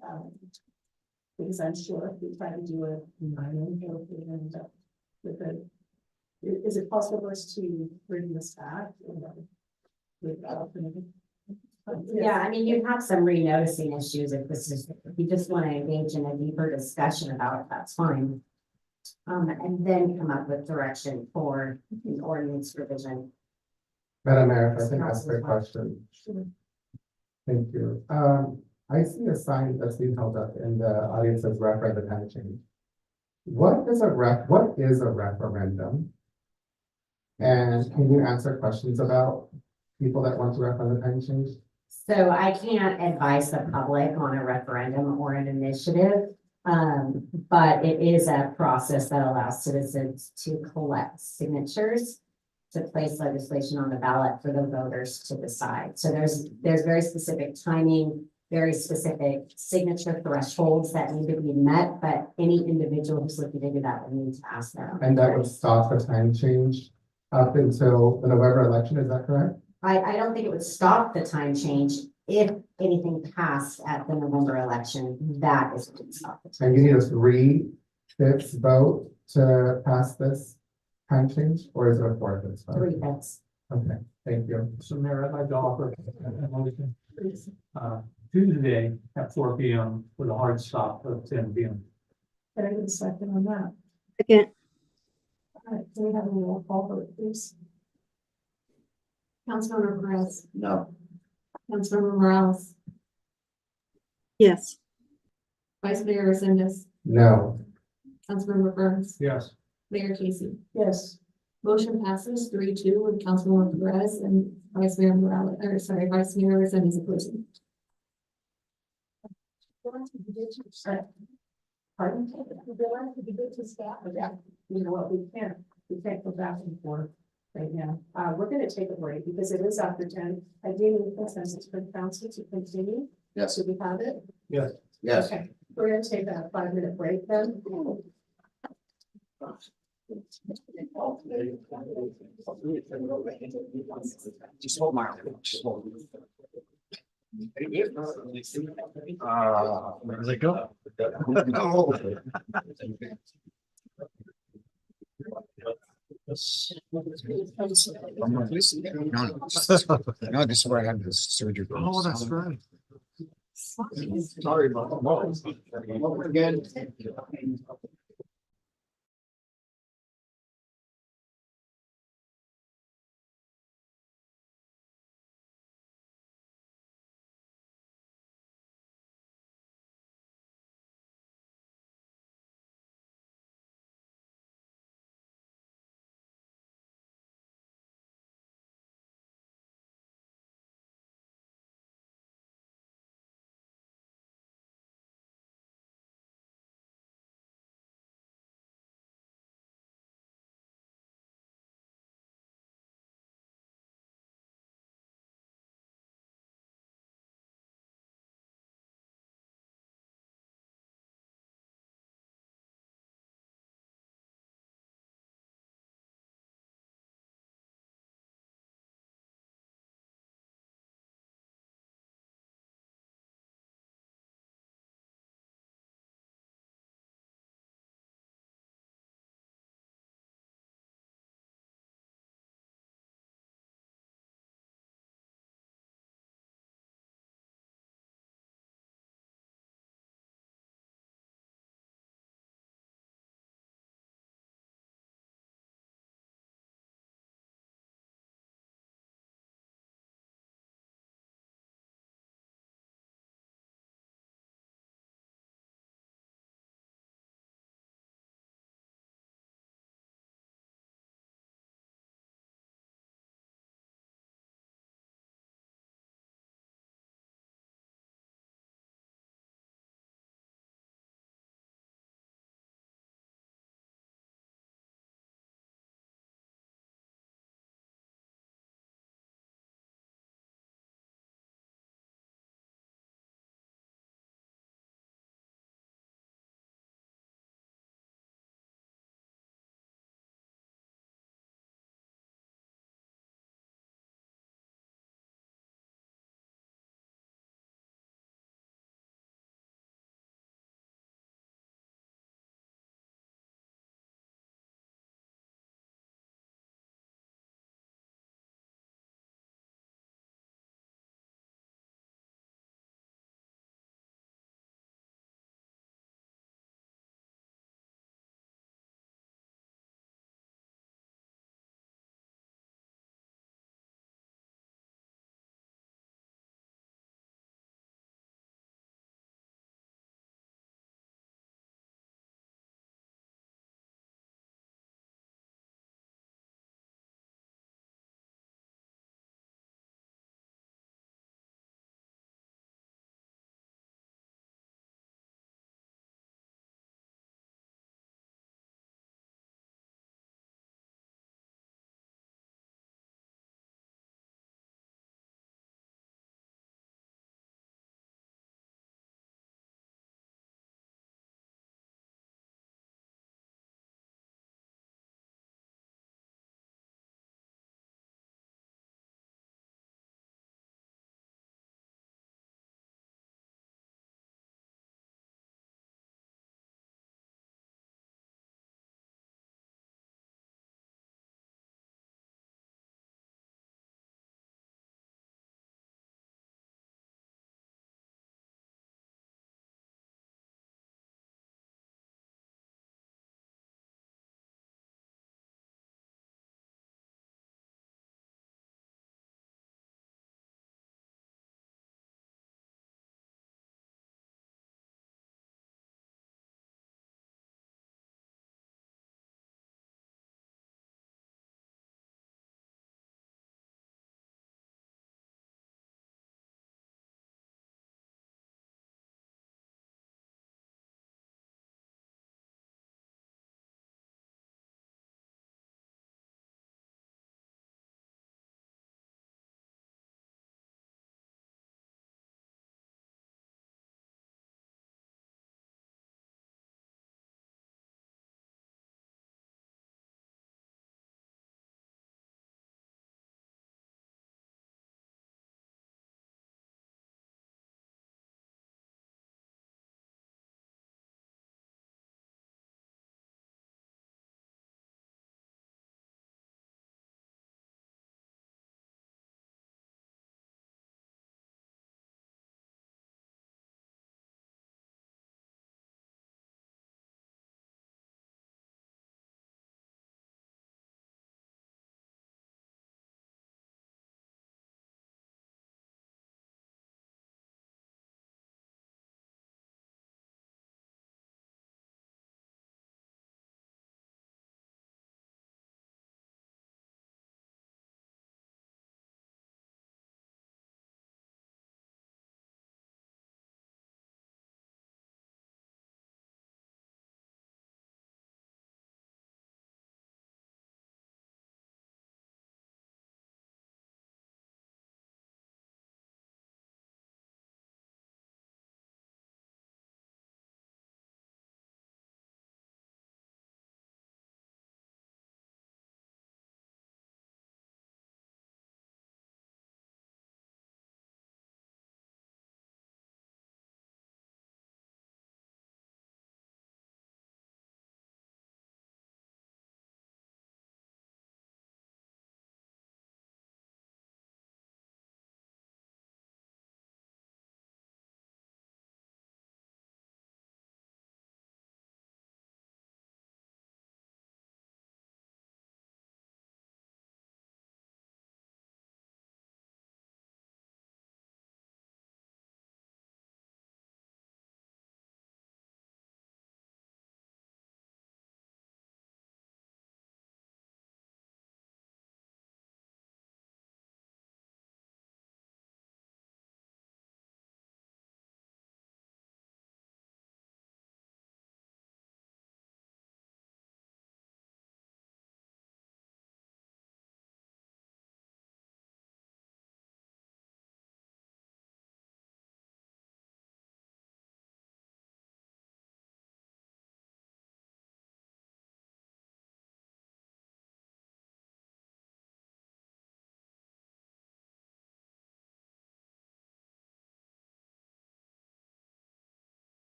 Because I'm sure if we try to do it 9 a.m., we'll end up with a Is it possible for us to bring this back? Yeah, I mean, you have some renoticing issues if this is, if you just want to engage in a deeper discussion about it, that's fine. And then come up with direction for the ordinance revision. Madam Mayor, if I can ask a question. Thank you. I see a sign that's being held up in the audience as referendum time change. What is a referendum? And can you answer questions about people that want to referendum time change? So I can't advise the public on a referendum or an initiative. But it is a process that allows citizens to collect signatures to place legislation on the ballot for the voters to decide. So there's very specific timing, very specific signature thresholds that need to be met, but any individual who's looking to do that would need to ask them. And that would stop the time change up until the November election, is that correct? I don't think it would stop the time change. If anything passed at the November election, that is what would stop the time. And you need a 3/5 vote to pass this time change, or is it a 4/5 vote? 3/5. Okay, thank you. So Mayor, I'd like to offer a motion. Tuesday at 4 p.m. with a hard stop of 10 p.m. Can I get a second on that? Second, All right, can we have a roll call vote, please? Councilmember Perez, No. Councilmember Morales, yes. Vice Mayor Resendez, No, Councilmember Burns, Yes. Mayor Casey. Yes. Motion passes 3-2 with Councilmember Perez and Vice Mayor Morales, or sorry, Vice Mayor Resendez opposing. Pardon? We get to staff, yeah, you know what, we can't go back and forth right now. We're gonna take a break because it is after 10. I do need consensus from council to continue. Yes. So we have it? Yes. Yes. Okay, we're gonna take a 5-minute break then. Just hold my. Just hold. Where does it go? No. No, this is where I had this surgery. Oh, that's right. Sorry about that. Again.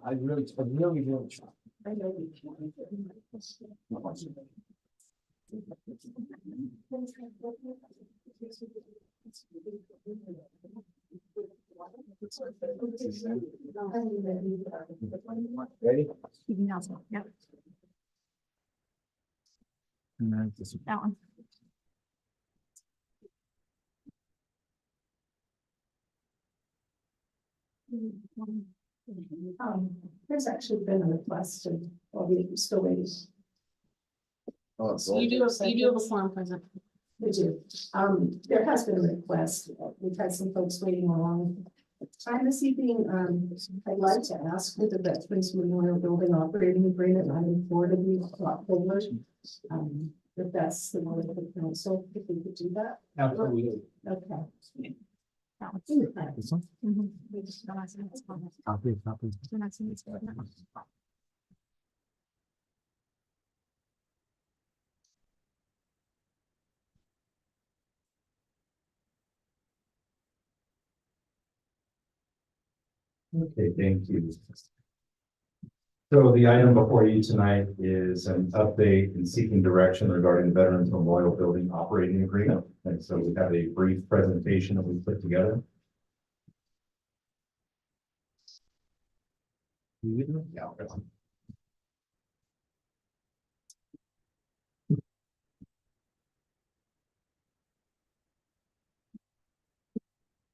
I really try. Ready? Yeah. That one. There's actually been a request and I'll be still waiting. You do have a form present. We do. There has been a request. We've had some folks waiting a long time this evening. I'd like to ask for the Veterans Memorial Building Operating Agreement. I'm in Florida, we October. If that's the one of the council, if we could do that. Absolutely. Okay. That one. This one? Mhm. We just- the last one is on. Copy. The next one is on that one. Okay, thank you. So the item before you tonight is an update and seeking direction regarding the Veterans Memorial Building Operating Agreement. And so we have a brief presentation that we put together. Yeah.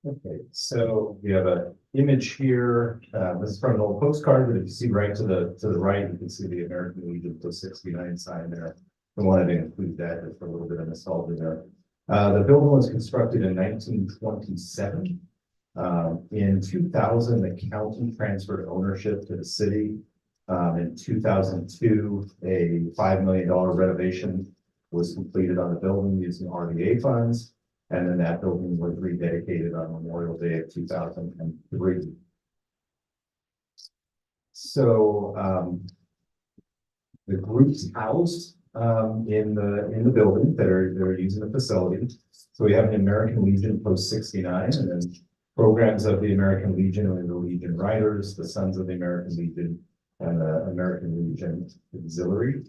Okay, so we have an image here. This is from an old postcard, but if you see right to the right, you can see the American Legion Post 69 sign there. I wanted to include that just for a little bit of nostalgia there. The building was constructed in 1927. In 2000, the county transferred ownership to the city. In 2002, a $5 million renovation was completed on the building using RDA funds. And then that building was rededicated on Memorial Day of 2003. So the groups housed in the building that are using the facility. So we have the American Legion Post 69, and then programs of the American Legion and the Legion Riders, the Sons of the American Legion, and the American Legion Auxiliary.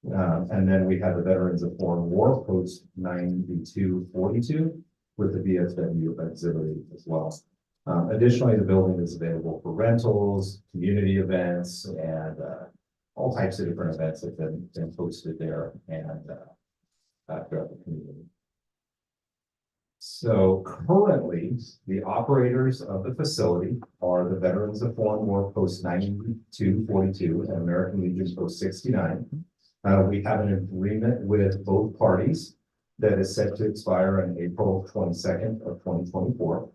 And then we have the Veterans of Foreign War Post 9242 with the VFW Auxiliary as well. Additionally, the building is available for rentals, community events, and all types of different events that have been posted there and throughout the community. So currently, the operators of the facility are the Veterans of Foreign War Post 9242 and American Legion Post 69. We have an agreement with both parties that is set to expire on April 22nd of 2024.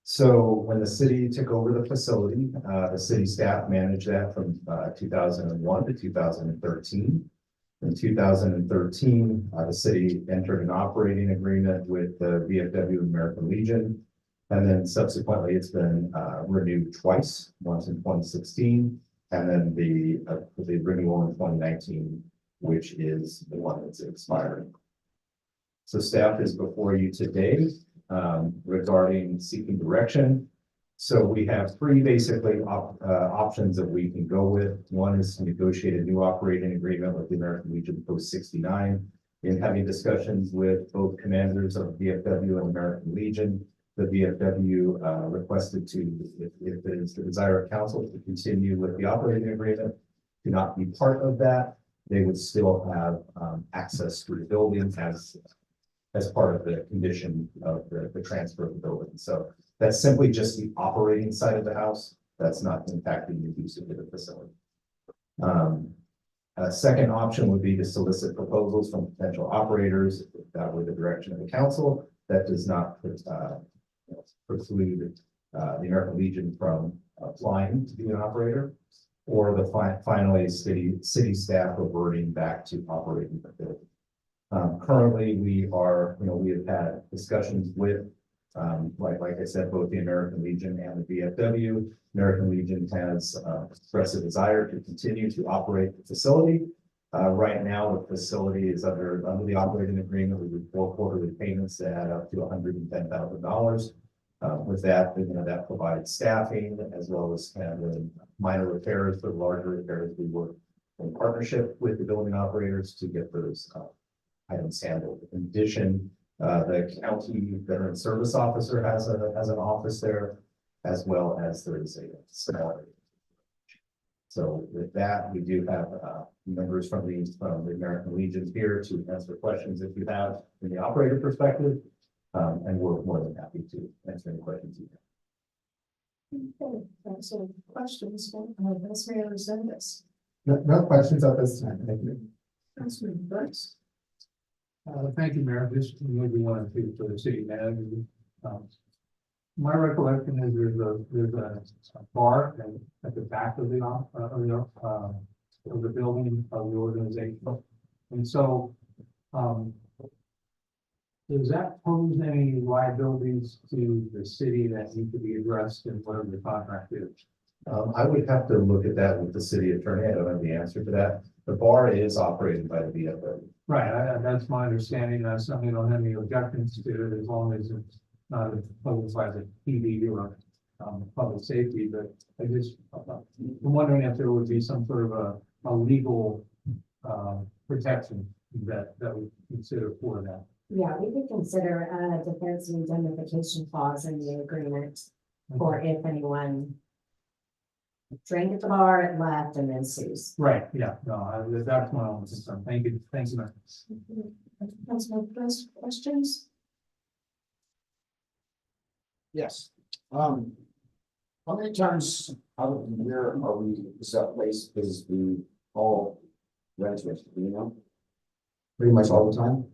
So when the city took over the facility, the city staff managed that from 2001 to 2013. In 2013, the city entered an operating agreement with the VFW American Legion. And then subsequently, it's been renewed twice, once in 2016, and then the renewal in 2019, which is the one that's expiring. So staff is before you today regarding seeking direction. So we have three basically options that we can go with. One is to negotiate a new operating agreement with the American Legion Post 69. In having discussions with both commanders of VFW and American Legion, the VFW requested to, if it is the desire of council to continue with the operating agreement, to not be part of that, they would still have access to the building as part of the condition of the transfer of the building. So that's simply just the operating side of the house. That's not impacting the use of the facility. A second option would be to solicit proposals from potential operators, if that were the direction of the council. That does not preclude the American Legion from applying to be an operator, or finally city staff reverting back to operating the building. Currently, we have had discussions with Like I said, both the American Legion and the VFW. American Legion has expressed a desire to continue to operate the facility. Right now, the facility is under the operating agreement with 4 quarterly payments that add up to $110,000. With that, that provides staffing as well as kind of the minor repairs, but larger repairs. We work in partnership with the building operators to get those items handled. In addition, the county veteran service officer has an office there, as well as there is a salary. So with that, we do have members from the American Legion here to answer questions if you have from the operator perspective. And we're more than happy to answer any questions you have. Okay, so questions from Vice Mayor Resendez. No questions at this time. Thank you. Councilman Burns. Thank you, Mayor. This maybe one for the city manager. My recollection is there's a bar at the back of the building of the organization, and so does that pose any liabilities to the city that need to be addressed in whatever the contract is? I would have to look at that with the city attorney. I don't have the answer to that. The bar is operated by the VFW. Right, that's my understanding. That's something I don't have any objections to it as long as it's not public by the PD or public safety. But I just, I'm wondering if there would be some sort of a legal protection that we consider for that. Yeah, we could consider a defense and indemnification clause in the agreement for if anyone drank at the bar and left and then sues. Right, yeah, no, that's my only concern. Thank you, thanks, Mayor. Councilman Burns, questions? Yes. How many times out of the year is that place the all rented, do you know? Pretty much all the time?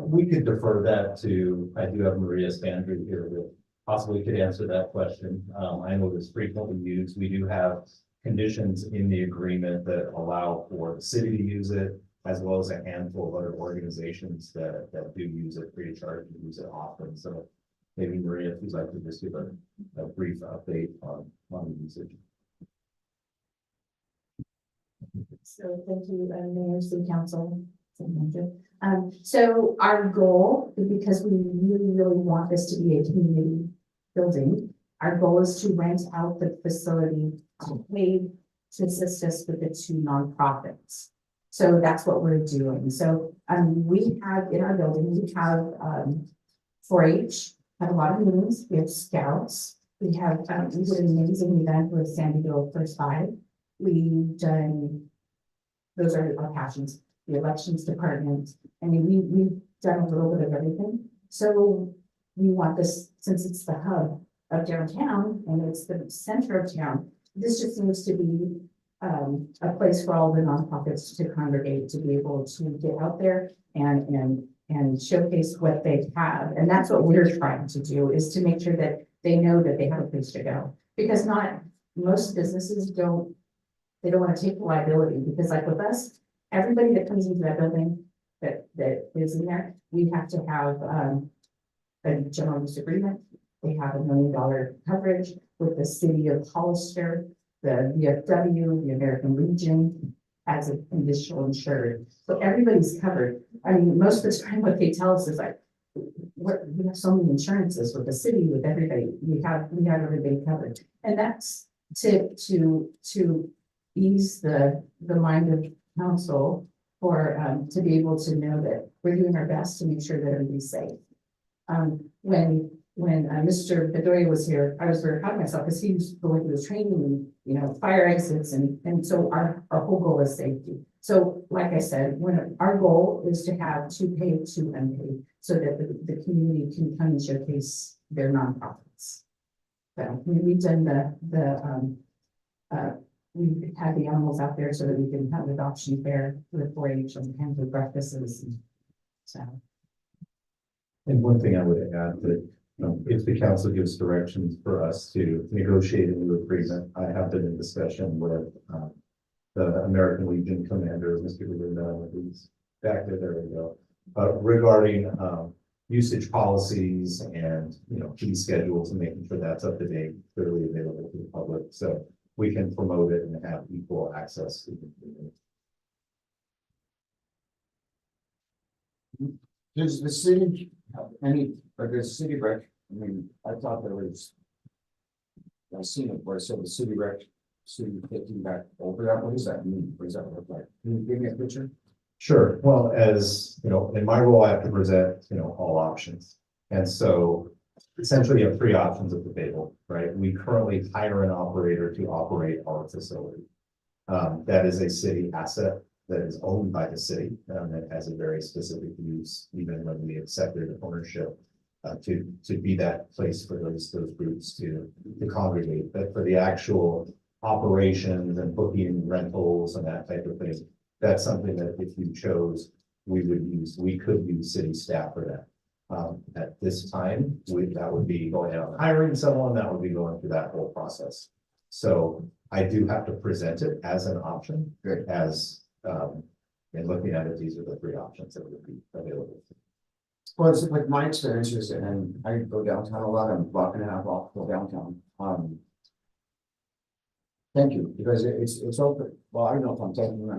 We could defer that to, I do have Maria Spandry here that possibly could answer that question. I know it's frequently used. We do have conditions in the agreement that allow for the city to use it, as well as a handful of other organizations that do use it free of charge and use it often. So maybe Maria, if you'd like to just give a brief update on the usage. So thank you, Mayor, City Council. So our goal, because we really want this to be a community building, our goal is to rent out the facility to pay to assist us with the 2 nonprofits. So that's what we're doing. So we have in our building, we have 4-H, have a lot of meetings, we have scouts, we have we did an amazing event with San Diego First 5. We've done, those are our passions. The elections department. I mean, we've done a little bit of everything. So we want this, since it's the hub of downtown and it's the center of town, this just needs to be a place for all the nonprofits to congregate, to be able to get out there and showcase what they have. And that's what we're trying to do, is to make sure that they know that they have a place to go. Because not most businesses they don't want to take the liability, because like with us, everybody that comes into that building that is in there, we have to have a general use agreement. They have $1 million coverage with the city of Hollister, the VFW, the American Legion as a conditional insured. So everybody's covered. I mean, most of the time what they tell us is like, we have so many insurances with the city, with everybody. We have everybody covered. And that's to ease the mind of council for to be able to know that we're doing our best to make sure that everybody's safe. When Mr. Bedoya was here, I was very proud of myself because he was going through the training and fire exits and so our whole goal is safety. So like I said, when our goal is to have 2 paid, 2 unpaid, so that the community can come and showcase their nonprofits. So we've done we've had the animals out there so that we can have adoption fair with 4-H and kind of breakfasts. And so. And one thing I would add that if the council gives directions for us to negotiate a new agreement, I have been in discussion with the American Legion commander, Mr. Luna, who's back there, we go, regarding usage policies and, fee schedules and making sure that's up to date, clearly available to the public. So we can promote it and have equal access to it. Does the city have any, or does city rec, I mean, I thought there was. I've seen it where it said the city rec, city taking back over that, what does that mean? What does that look like? Can you give me a picture? Sure. Well, as in my role, I have to present, all options. And so essentially you have three options at the table, right? We currently hire an operator to operate our facility. That is a city asset that is owned by the city, that has a very specific use, even when we accepted ownership to be that place for those groups to congregate. But for the actual operations and booking rentals and that type of thing, that's something that if you chose, we could use city staff for that. At this time, that would be going out and hiring someone, that would be going through that whole process. So I do have to present it as an option, as in looking at it, these are the three options that would be available. Well, it's like my experiences, and I go downtown a lot, I'm walking and I walk go downtown. Thank you, because it's open, well, I don't know if I'm thanking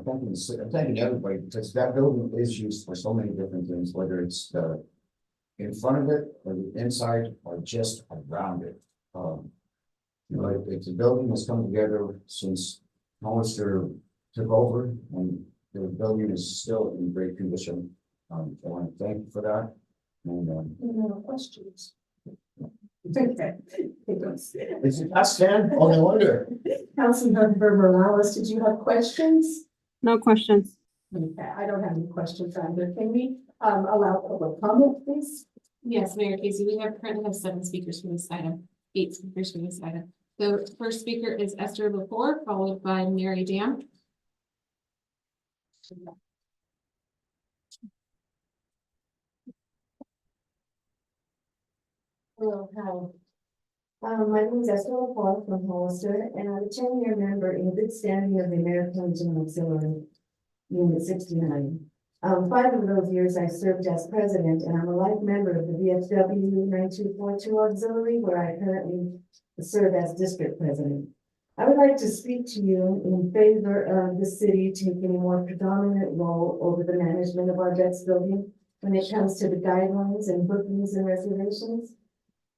everybody, because that building is used for so many different things, whether it's the in front of it, or the inside, or just around it. It's a building that's come together since Hollister took over, and the building is still in great condition. I want to thank you for that. And No questions. is it past 10? Oh, no wonder. Councilmember Morales, did you have questions? No questions. Okay, I don't have any questions either. Can we allow public comment, please? Yes, Mayor Casey, we currently have 7 speakers for this item, 8 speakers for this item. The first speaker is Esther Lepore, followed by Mary Dam. Hello, hi. My name is Esther Paul from Hollister, and I'm a 10-year member in good standing of the American Legion Auxiliary, Unit 69. 5 of those years I served as president, and I'm a life member of the VFW 9242 Auxiliary, where I currently serve as district president. I would like to speak to you in favor of the city taking a more predominant role over the management of our Jets building when it comes to the guidelines and bookings and reservations.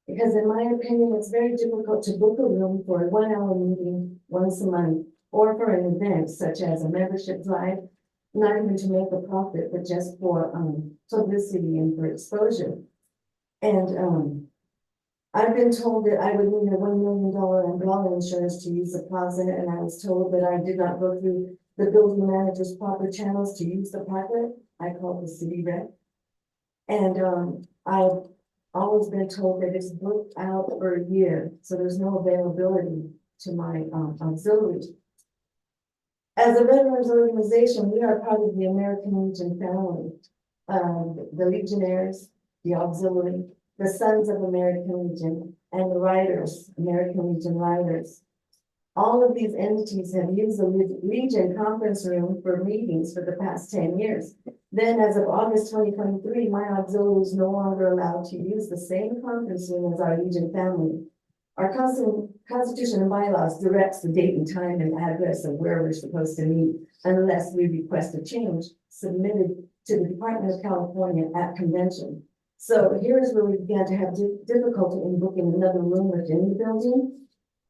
Because in my opinion, it's very difficult to book a room for a 1-hour meeting once a month, or for an event such as a membership drive, not even to make a profit, but just for publicity and for exposure. And I've been told that I would need a $1 million umbrella insurance to use the plaza, and I was told that I did not go through the building manager's proper channels to use the plaza. I called the city rep. And I've always been told that it's booked out for a year, so there's no availability to my auxiliary. As a veterans organization, we are part of the American Legion family. The Legionnaires, the Auxiliary, the Sons of American Legion, and the Riders, American Legion Riders. All of these entities have used the Legion conference room for meetings for the past 10 years. Then as of August 2023, my auxiliary is no longer allowed to use the same conference room as our Legion family. Our Constitution and bylaws directs the date and time and address of where we're supposed to meet unless we request a change submitted to the Department of California at convention. So here's where we began to have difficulty in booking another room within the building.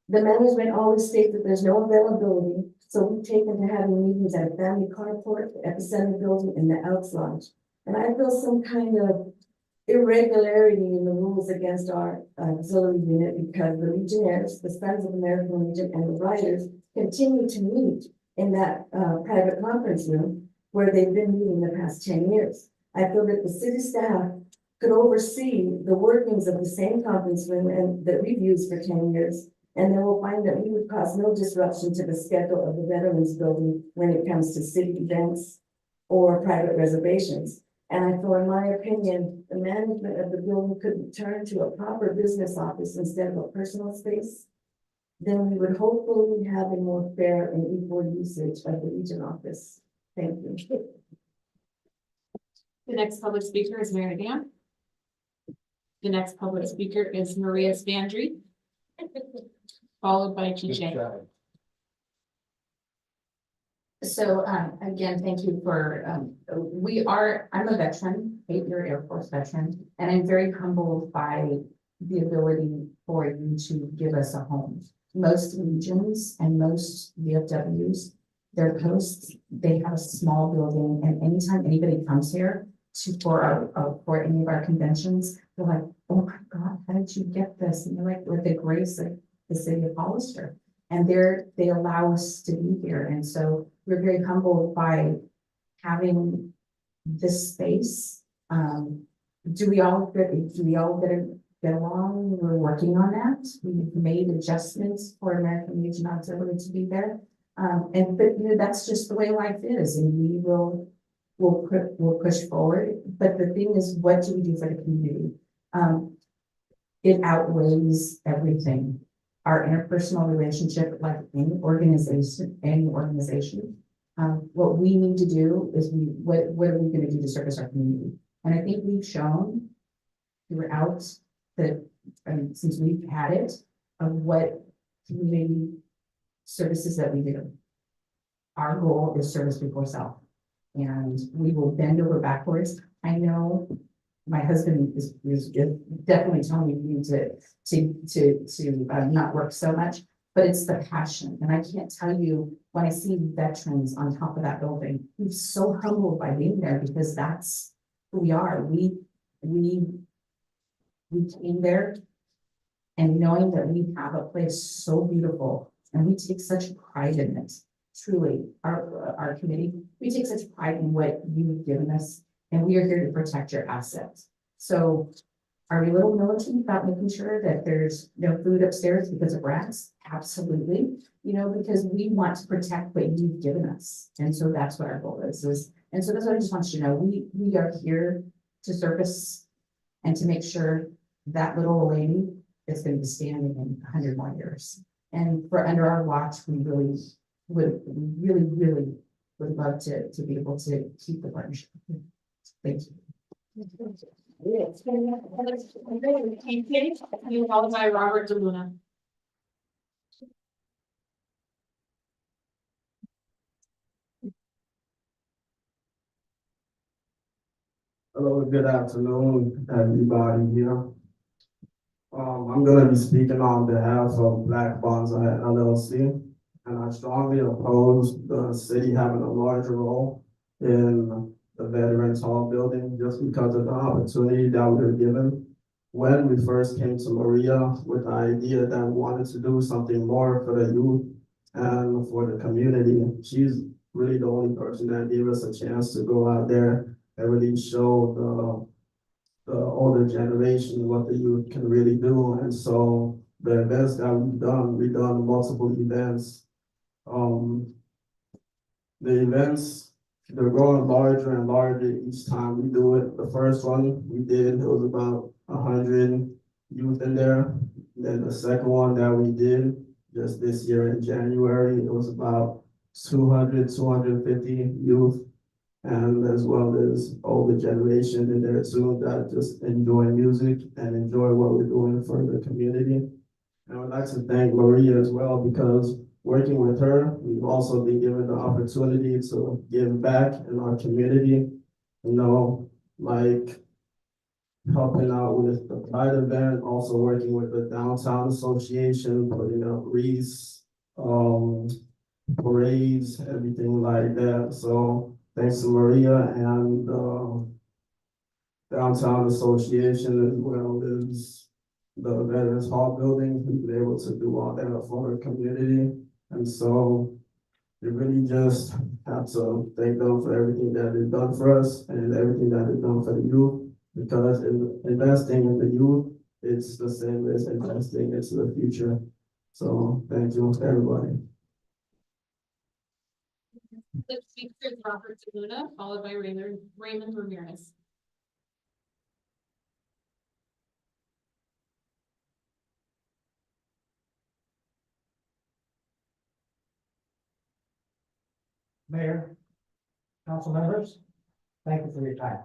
The management always states that there's no availability, so we've taken to having meetings at a family carport, at the center building, and the Elks Lodge. And I feel some kind of irregularity in the rules against our auxiliary unit because the Legionnaires, the Sons of American Legion, and the Riders continue to meet in that private conference room where they've been meeting the past 10 years. I feel that the city staff could oversee the workings of the same conference room and that we've used for 10 years. And then we'll find that we would cause no disruption to the schedule of the Veterans Building when it comes to city events or private reservations. And I feel, in my opinion, the management of the building could turn to a proper business office instead of a personal space. Then we would hopefully have a more fair and equal usage of the Legion office. Thank you. The next public speaker is Mary Dam. The next public speaker is Maria Spandry, followed by TJ. So, again, thank you for, I'm a veteran, 8-year Air Force veteran, and I'm very humbled by the ability for you to give us a home. Most legions and most VFWs, their posts, they have a small building, and anytime anybody comes here for any of our conventions, they're like, oh my God, how did you get this? And they're like, with the grace of the city of Hollister. And they allow us to be here. And so we're very humbled by having this space. Do we all get along? We're working on that. We've made adjustments for American Legion Auxiliary to be there. But you know, that's just the way life is, and we'll push forward. But the thing is, what do we do for the community? It outweighs everything. Our interpersonal relationship, like any organization, what we need to do is what are we going to do to service our community? And I think we've shown throughout since we've had it, of what community services that we do. Our goal is service before self, and we will bend over backwards. I know my husband is definitely telling me to not work so much, but it's the passion. And I can't tell you, when I see veterans on top of that building, I'm so humbled by being there, because that's who we are. We came there and knowing that we have a place so beautiful, and we take such pride in it. Truly, our committee, we take such pride in what you've given us, and we are here to protect your assets. So are we a little militant about making sure that there's no food upstairs because of rats? Absolutely. You know, because we want to protect what you've given us. And so that's what our goal is. And so that's what I just want you to know. We are here to service and to make sure that little lady is going to be standing in 100 more years. And for under our watch, we really would love to be able to keep the partnership. Thank you. Followed by Robert DeLuna. Hello, good afternoon, everybody here. I'm gonna be speaking on behalf of Black Bonsai LLC, and I strongly oppose the city having a larger role in the Veterans Hall building just because of the opportunity that we were given. When we first came to Maria with the idea that we wanted to do something more for the youth and for the community, she's really the only person that gave us a chance to go out there and really show the older generation what the youth can really do. And so the events that we've done multiple events. The events, they're growing larger and larger each time we do it. The first one we did, it was about 100 youth in there. Then the second one that we did just this year in January, it was about 250 youth, and as well as older generation in there too that just enjoy music and enjoy what we're doing for the community. And I would like to thank Maria as well, because working with her, we've also been given the opportunity to give back in our community, you know, like helping out with the Pride event, also working with the Downtown Association, putting up wreaths, parades, everything like that. So thanks to Maria and Downtown Association, as well as the Veterans Hall building, we've been able to do all that for our community. And so we really just have to thank them for everything that they've done for us and everything that they've done for the youth, because investing in the youth, it's the same as investing into the future. So thank you, everybody. The speaker is Robert DeLuna, followed by Raymond Ramirez. Mayor, council members, thank you for your time.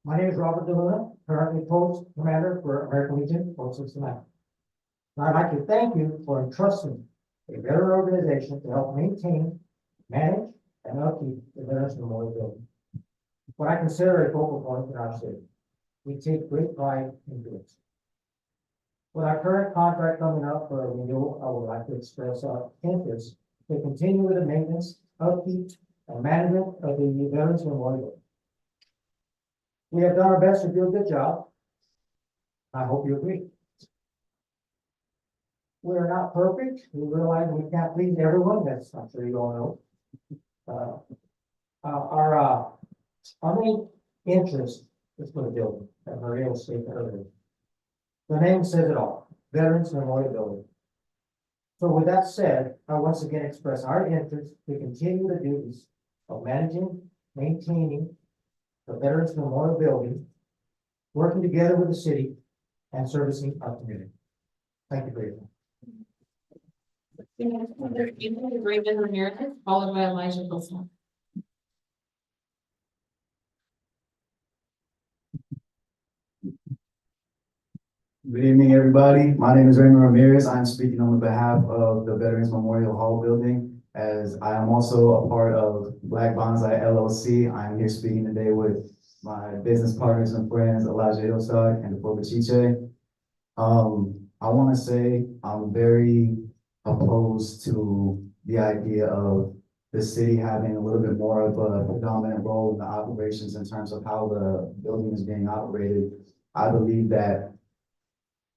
My name is Robert DeLuna, currently post commander for American Legion, Post 69. And I'd like to thank you for entrusting a veteran organization to help maintain, manage, and upkeep the Veterans Memorial Building. What I consider a focal point in our city. We take great pride in doing it. With our current contract coming up for renewal, I would like to express our interest to continue with the maintenance, upkeep, and management of the Veterans Memorial. We have done our best to do a good job. I hope you agree. We are not perfect. We realize we can't please everyone. That's, I'm sure you all know. Our main interest is for the building, as Maria was stating earlier. The name says it all, Veterans Memorial Building. So with that said, I once again express our interest to continue the duties of managing, maintaining the Veterans Memorial Building, working together with the city, and servicing our community. Thank you for your time. Raymond Ramirez, followed by Elijah Wilson. Good evening, everybody. My name is Raymond Ramirez. I'm speaking on behalf of the Veterans Memorial Hall building, as I am also a part of Black Bonsai LLC. I'm here speaking today with my business partners and friends, Elijah Ilstad and Fobachiche. I want to say I'm very opposed to the idea of the city having a little bit more of a predominant role in the operations in terms of how the building is being operated. I believe that,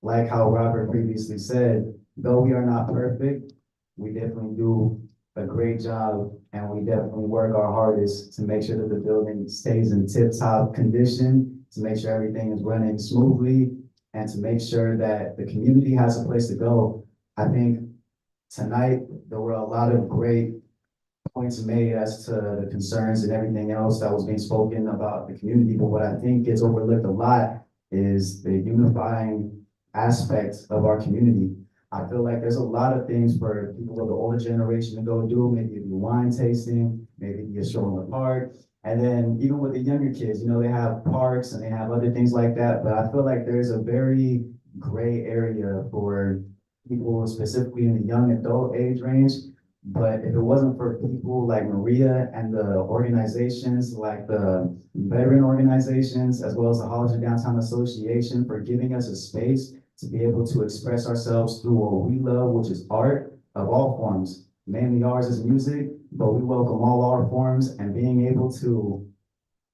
like how Robert previously said, though we are not perfect, we definitely do a great job, and we definitely work our hardest to make sure that the building stays in tip-top condition, to make sure everything is running smoothly, and to make sure that the community has a place to go. I think tonight, there were a lot of great points made as to the concerns and everything else that was being spoken about the community, but what I think gets overlooked a lot is the unifying aspects of our community. I feel like there's a lot of things for people of the older generation to go do, maybe wine tasting, maybe a show in the park. And then even with the younger kids, you know, they have parks and they have other things like that. But I feel like there's a very gray area for people specifically in the young adult age range. But if it wasn't for people like Maria and the organizations like the veteran organizations, as well as the Hollister Downtown Association, for giving us a space to be able to express ourselves through what we love, which is art of all forms. Mainly ours is music, but we welcome all art forms, and being able to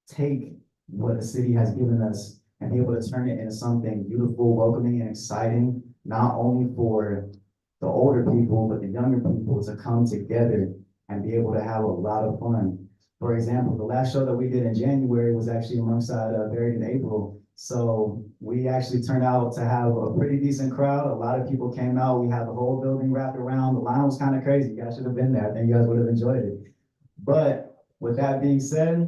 take what the city has given us and be able to turn it into something beautiful, welcoming, and exciting, not only for the older people, but the younger people to come together and be able to have a lot of fun. For example, the last show that we did in January was actually alongside Buried in April. So we actually turned out to have a pretty decent crowd. A lot of people came out. We had the whole building wrapped around. The line was kind of crazy. You guys should have been there. I think you guys would have enjoyed it. But with that being said,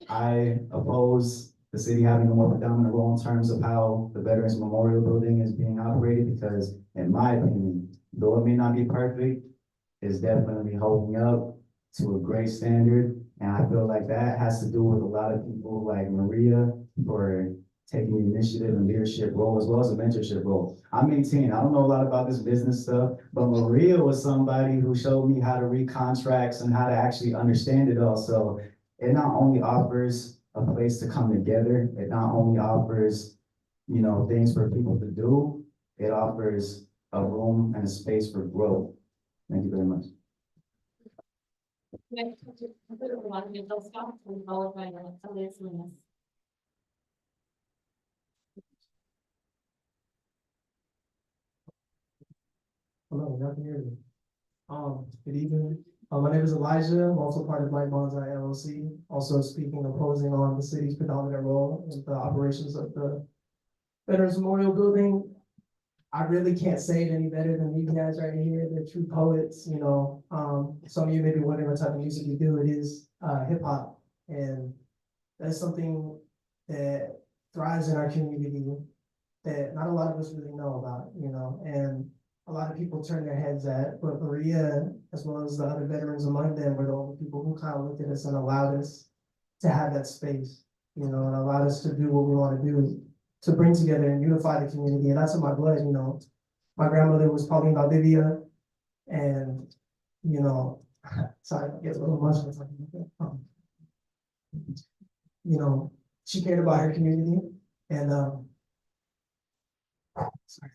I oppose the city having a more predominant role in terms of how the Veterans Memorial Building is being operated, because in my opinion, though it may not be perfect, it's definitely holding up to a great standard. And I feel like that has to do with a lot of people like Maria for taking the initiative and leadership role, as well as a mentorship role. I'm 18, I don't know a lot about this business stuff, but Maria was somebody who showed me how to read contracts and how to actually understand it all. So it not only offers a place to come together, it not only offers, you know, things for people to do, it offers a room and a space for growth. Thank you very much. Next, Elijah Wilson, followed by Elijah Wilson. Hello, nothing here. Good evening. My name is Elijah. I'm also part of Black Bonsai LLC. Also speaking opposing on the city's predominant role in the operations of the Veterans Memorial Building. I really can't say it any better than you guys right here. They're true poets, you know. Some of you may be wondering what type of music you do. It is hip hop. And that's something that thrives in our community that not a lot of us really know about, you know, and a lot of people turn their heads at, but Maria, as well as the other veterans among them, were the only people who kind of looked at us and allowed us to have that space. you know, and allowed us to do what we want to do, to bring together and unify the community, and that's in my blood, you know. My grandmother was Pauline Valdivia, and, you know, sorry, I get a little emotional talking about that. You know, she cared about her community, and, sorry.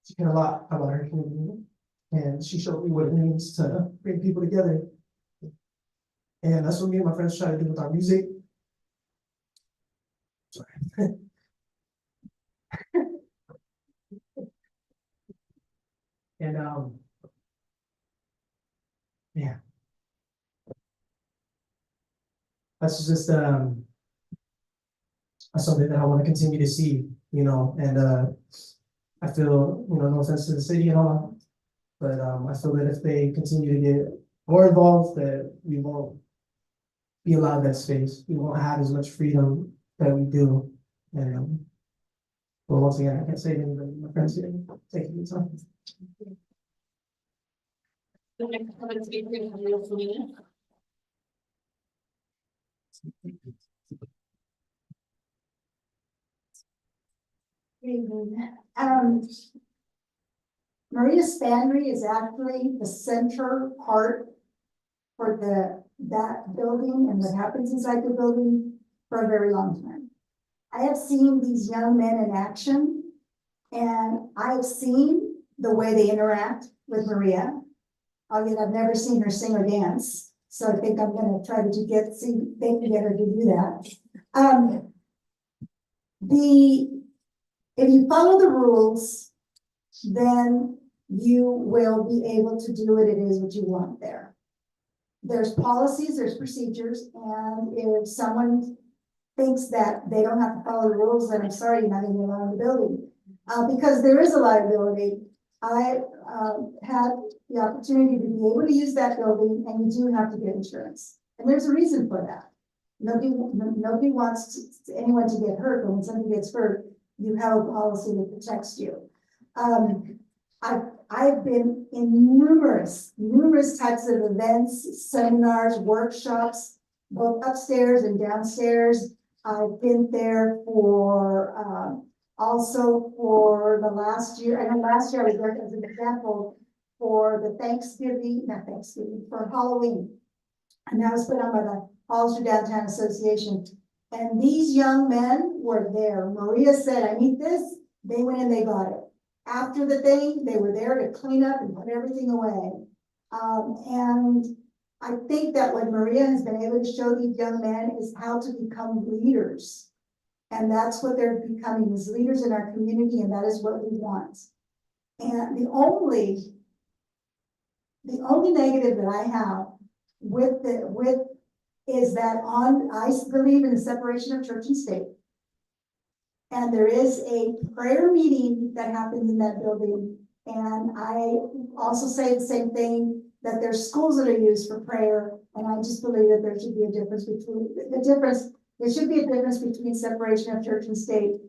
She cared a lot about her community, and she showed me what it means to bring people together. And that's what me and my friends try to do with our music. Sorry. And yeah. That's just that's something that I want to continue to see, you know, and I feel, you know, no offense to the city and all, but I feel that if they continue to get more involved, that we won't be allowed that space. We won't have as much freedom that we do. And but once again, I can't say anything, but my friends here, thank you for your time. The next public speaker is Maria Selena. Maria Spandry is actually the center part for that building and what happens inside the building for a very long time. I have seen these young men in action, and I've seen the way they interact with Maria. Yet I've never seen her sing or dance, so I think I'm gonna try to get her to do that. If you follow the rules, then you will be able to do what it is what you want there. There's policies, there's procedures, and if someone thinks that they don't have to follow the rules, then I'm sorry, you're not gonna be allowed in the building. Because there is a liability. I had the opportunity to be able to use that building, and you do have to get insurance. And there's a reason for that. Nobody wants anyone to get hurt, but when somebody gets hurt, you have a policy that protects you. I've been in numerous types of events, seminars, workshops, both upstairs and downstairs. I've been there for also for the last year. I know last year I was there as an example for the for Halloween. And that was put on by the Hollister Downtown Association. And these young men were there. Maria said, I need this. They went and they got it. After the thing, they were there to clean up and put everything away. And I think that what Maria has been able to show these young men is how to become leaders. And that's what they're becoming, as leaders in our community, and that is what we want. And the only negative that I have is that I believe in the separation of church and state. And there is a prayer meeting that happens in that building. And I also say the same thing, that there's schools that are used for prayer. And I just believe that there should be a difference between separation of church and state.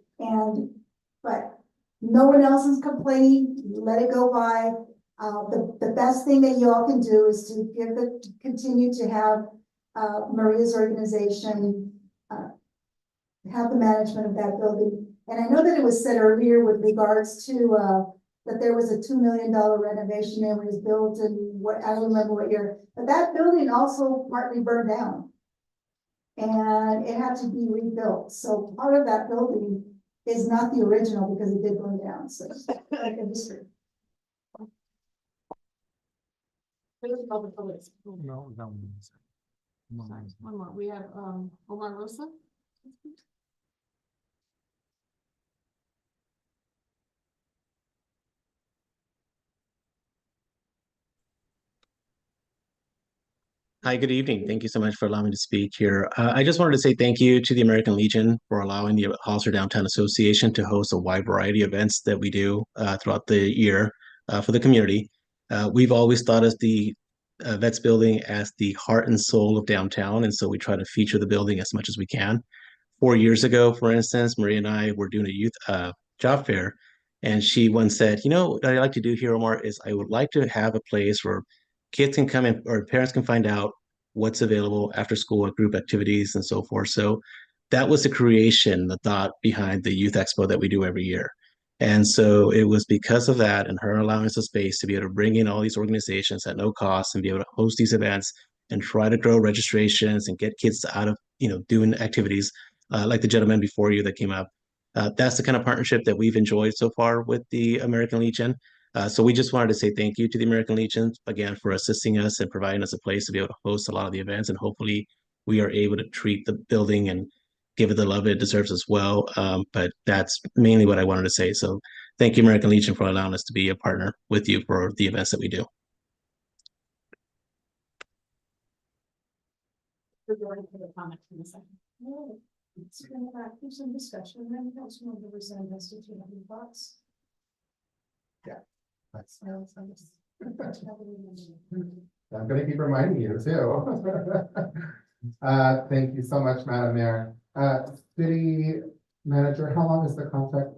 But no one else is complaining. Let it go by. The best thing that you all can do is to continue to have Maria's organization have the management of that building. And I know that it was said earlier with regards to that there was a $2 million renovation that was built in I don't remember what year, but that building also partly burned down. And it had to be rebuilt. So part of that building is not the original because it did burn down. So like a mystery. No. One more. We have Omar Rosa. Hi, good evening. Thank you so much for allowing me to speak here. I just wanted to say thank you to the American Legion for allowing the Hollister Downtown Association to host a wide variety of events that we do throughout the year for the community. We've always thought of the Vets building as the heart and soul of downtown, and so we try to feature the building as much as we can. 4 years ago, for instance, Maria and I were doing a youth job fair, and she once said, you know, what I'd like to do here, Omar, is I would like to have a place where kids can come in or parents can find out what's available after school at group activities and so forth. So that was the creation, the thought behind the Youth Expo that we do every year. And so it was because of that and her allowing us the space to be able to bring in all these organizations at no cost and be able to host these events and try to grow registrations and get kids out of, doing activities like the gentleman before you that came up. That's the kind of partnership that we've enjoyed so far with the American Legion. So we just wanted to say thank you to the American Legion again for assisting us and providing us a place to be able to host a lot of the events. And hopefully we are able to treat the building and give it the love it deserves as well. But that's mainly what I wanted to say. So thank you, American Legion, for allowing us to be a partner with you for the events that we do. We're going to the comments in a second. It's been back for some discussion, and then Councilmember Resendez, did you have any thoughts? Yeah. That's, No, I'm gonna keep reminding you too. Thank you so much, Madam Mayor. City Manager, how long is the contract?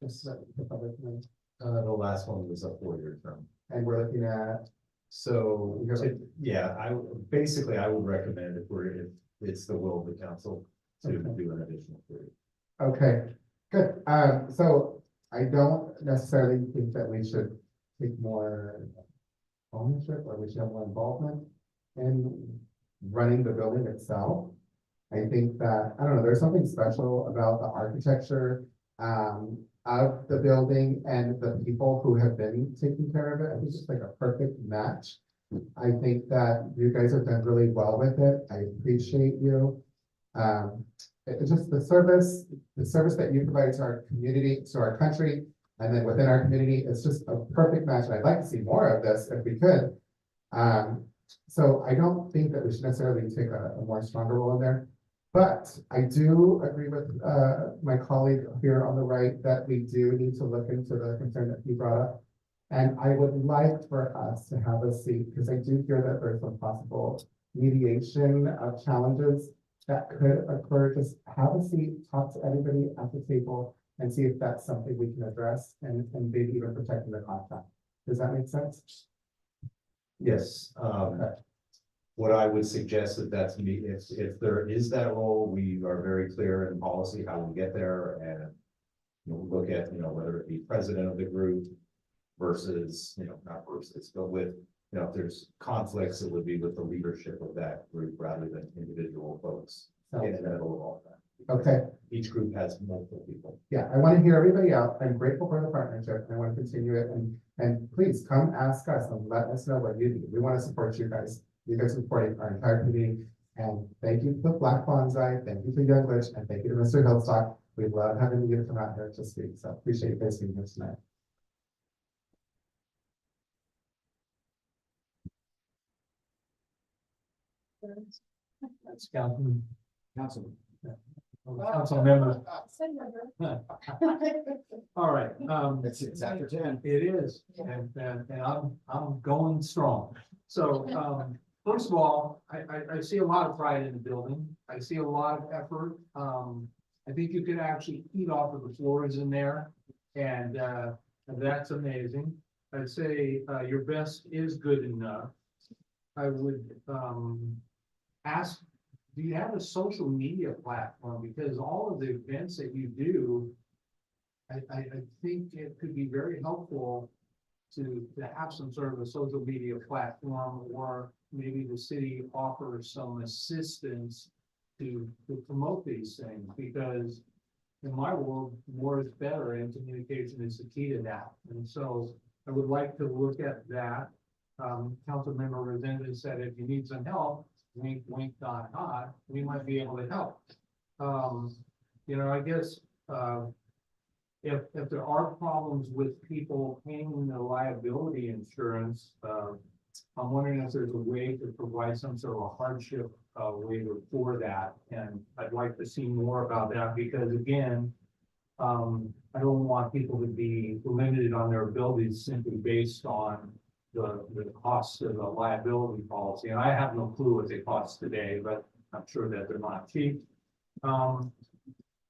Just so the public knows. The last one was a 4-year term. And we're looking at, So, yeah, I would recommend if it's the will of the council to do an additional period. okay, good. So I don't necessarily think that we should take more ownership or we should have more involvement in running the building itself. I think that, I don't know, there's something special about the architecture of the building and the people who have been taking care of it. I think it's like a perfect match. I think that you guys have done really well with it. I appreciate you. It's just the service that you provide to our community, to our country, and then within our community, it's just a perfect match. And I'd like to see more of this if we could. So I don't think that we should necessarily take a more stronger role in there. But I do agree with my colleague here on the right that we do need to look into the concern that he brought up. And I would like for us to have a seat, because I do hear that there's some possible mediation of challenges that could occur. Just have a seat, talk to everybody at the table, and see if that's something we can address and maybe even protect the contract. Does that make sense? Yes. What I would suggest that that's me, if there is that role, we are very clear in policy how we get there, and look at whether it be president of the group versus not versus, but with if there's conflicts, it would be with the leadership of that group rather than individual folks in the middle of all that. Okay. Each group has multiple people. Yeah, I want to hear everybody out. I'm grateful for the partnership and I want to continue it. And please come ask us and let us know what you do. We want to support you guys. You guys support our entire community. And thank you to Black Bonsai. Thank you to Young Lich, and thank you to Mr. Hillstock. We love having you come out here to speak. So appreciate you guys being here tonight. That's Councilman. Council member. All right. It's after 10. It is, and I'm going strong. So first of all, I see a lot of pride in the building. I see a lot of effort. I think you could actually eat off of the floors in there, and that's amazing. I'd say your best is good enough. I would ask, do you have a social media platform? Because all of the events that you do, I think it could be very helpful to have some sort of a social media platform, or maybe the city offers some assistance to promote these things, because in my world, more is better and communication is the key to that. And so I would like to look at that. Councilmember Resendez said, if you need some help, wink, wink, nod, nod, we might be able to help. I guess if there are problems with people paying the liability insurance, I'm wondering if there's a way to provide some sort of a hardship waiver for that. And I'd like to see more about that, because again, I don't want people to be limited on their abilities simply based on the cost of the liability policy. And I have no clue what they cost today, but I'm sure that they're not cheap.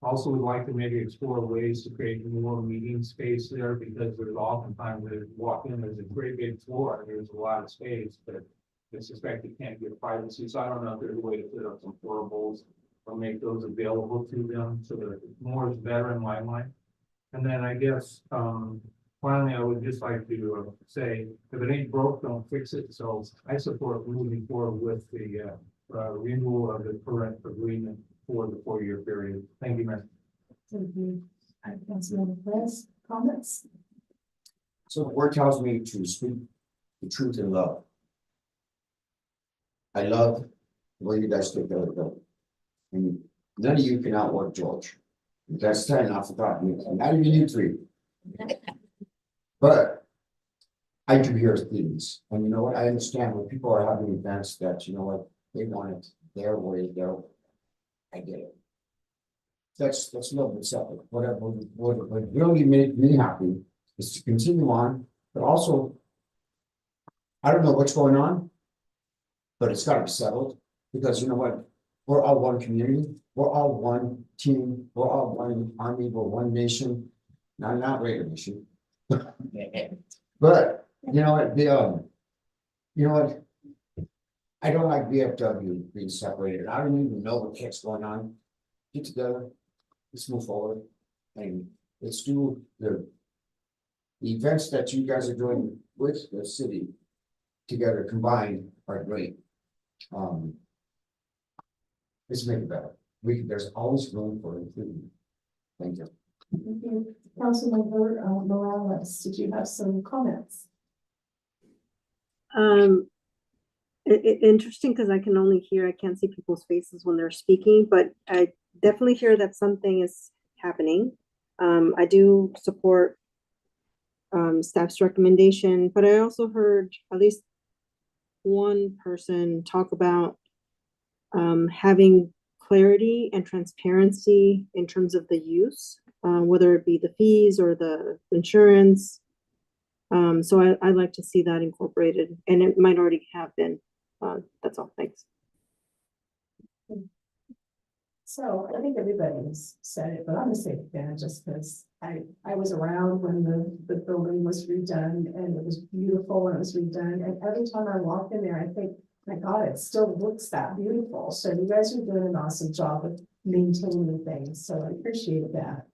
Also would like to maybe explore ways to create more meeting space there, because there's oftentimes when you walk in, there's a great big floor and there's a lot of space, but I suspect it can't get privacy, so I don't know if there's a way to put up some portables or make those available to them, so that more is better in my mind. And then I guess, finally, I would just like to say, if it ain't broke, don't fix it. So I support moving forward with the renewal of the current agreement for the 4-year period. Thank you, Mayor. Thank you. Councilmember Perez, comments? So the word tells me to speak the truth in love. I love the way you guys take care of the building. And none of you can outwork George. That's 10, I forgot, not even you 3. But I do hear things, and you know what, I understand when people are having events that, you know what, they want it their way, I get it. That's a little bit separate. What really made me happy is to continue on, but also, I don't know what's going on, but it's gotta be settled, because you know what, we're all one community, we're all one team, we're all one army, we're one nation, not Raider Nation. But, you know what, you know what, I don't like VFW being separated, I don't even know what the heck's going on. Get together, let's move forward, and let's do the events that you guys are doing with the city together combined are great. Let's make it better. There's always room for improvement. Thank you. Thank you. Councilmember Morales, did you have some comments? Interesting, because I can only hear, I can't see people's faces when they're speaking, but I definitely hear that something is happening. I do support staff's recommendation, but I also heard at least one person talk about having clarity and transparency in terms of the use, whether it be the fees or the insurance. So I'd like to see that incorporated, and it might already have been. That's all. Thanks. So I think everybody's said it, but I'm gonna say it again, just because I was around when the building was redone, and it was beautiful when it was redone, and every time I walk in there, I think, my God, it still looks that beautiful. So you guys are doing an awesome job of maintaining things, so I appreciate that.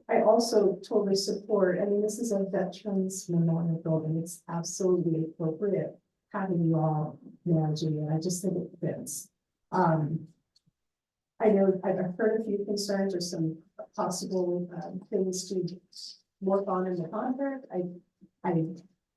I also totally support, I mean, this is a veterans memorial building, it's absolutely appropriate having you all managing it, I just think it fits. I know I've heard a few concerns or some possible things to work on in the contract. I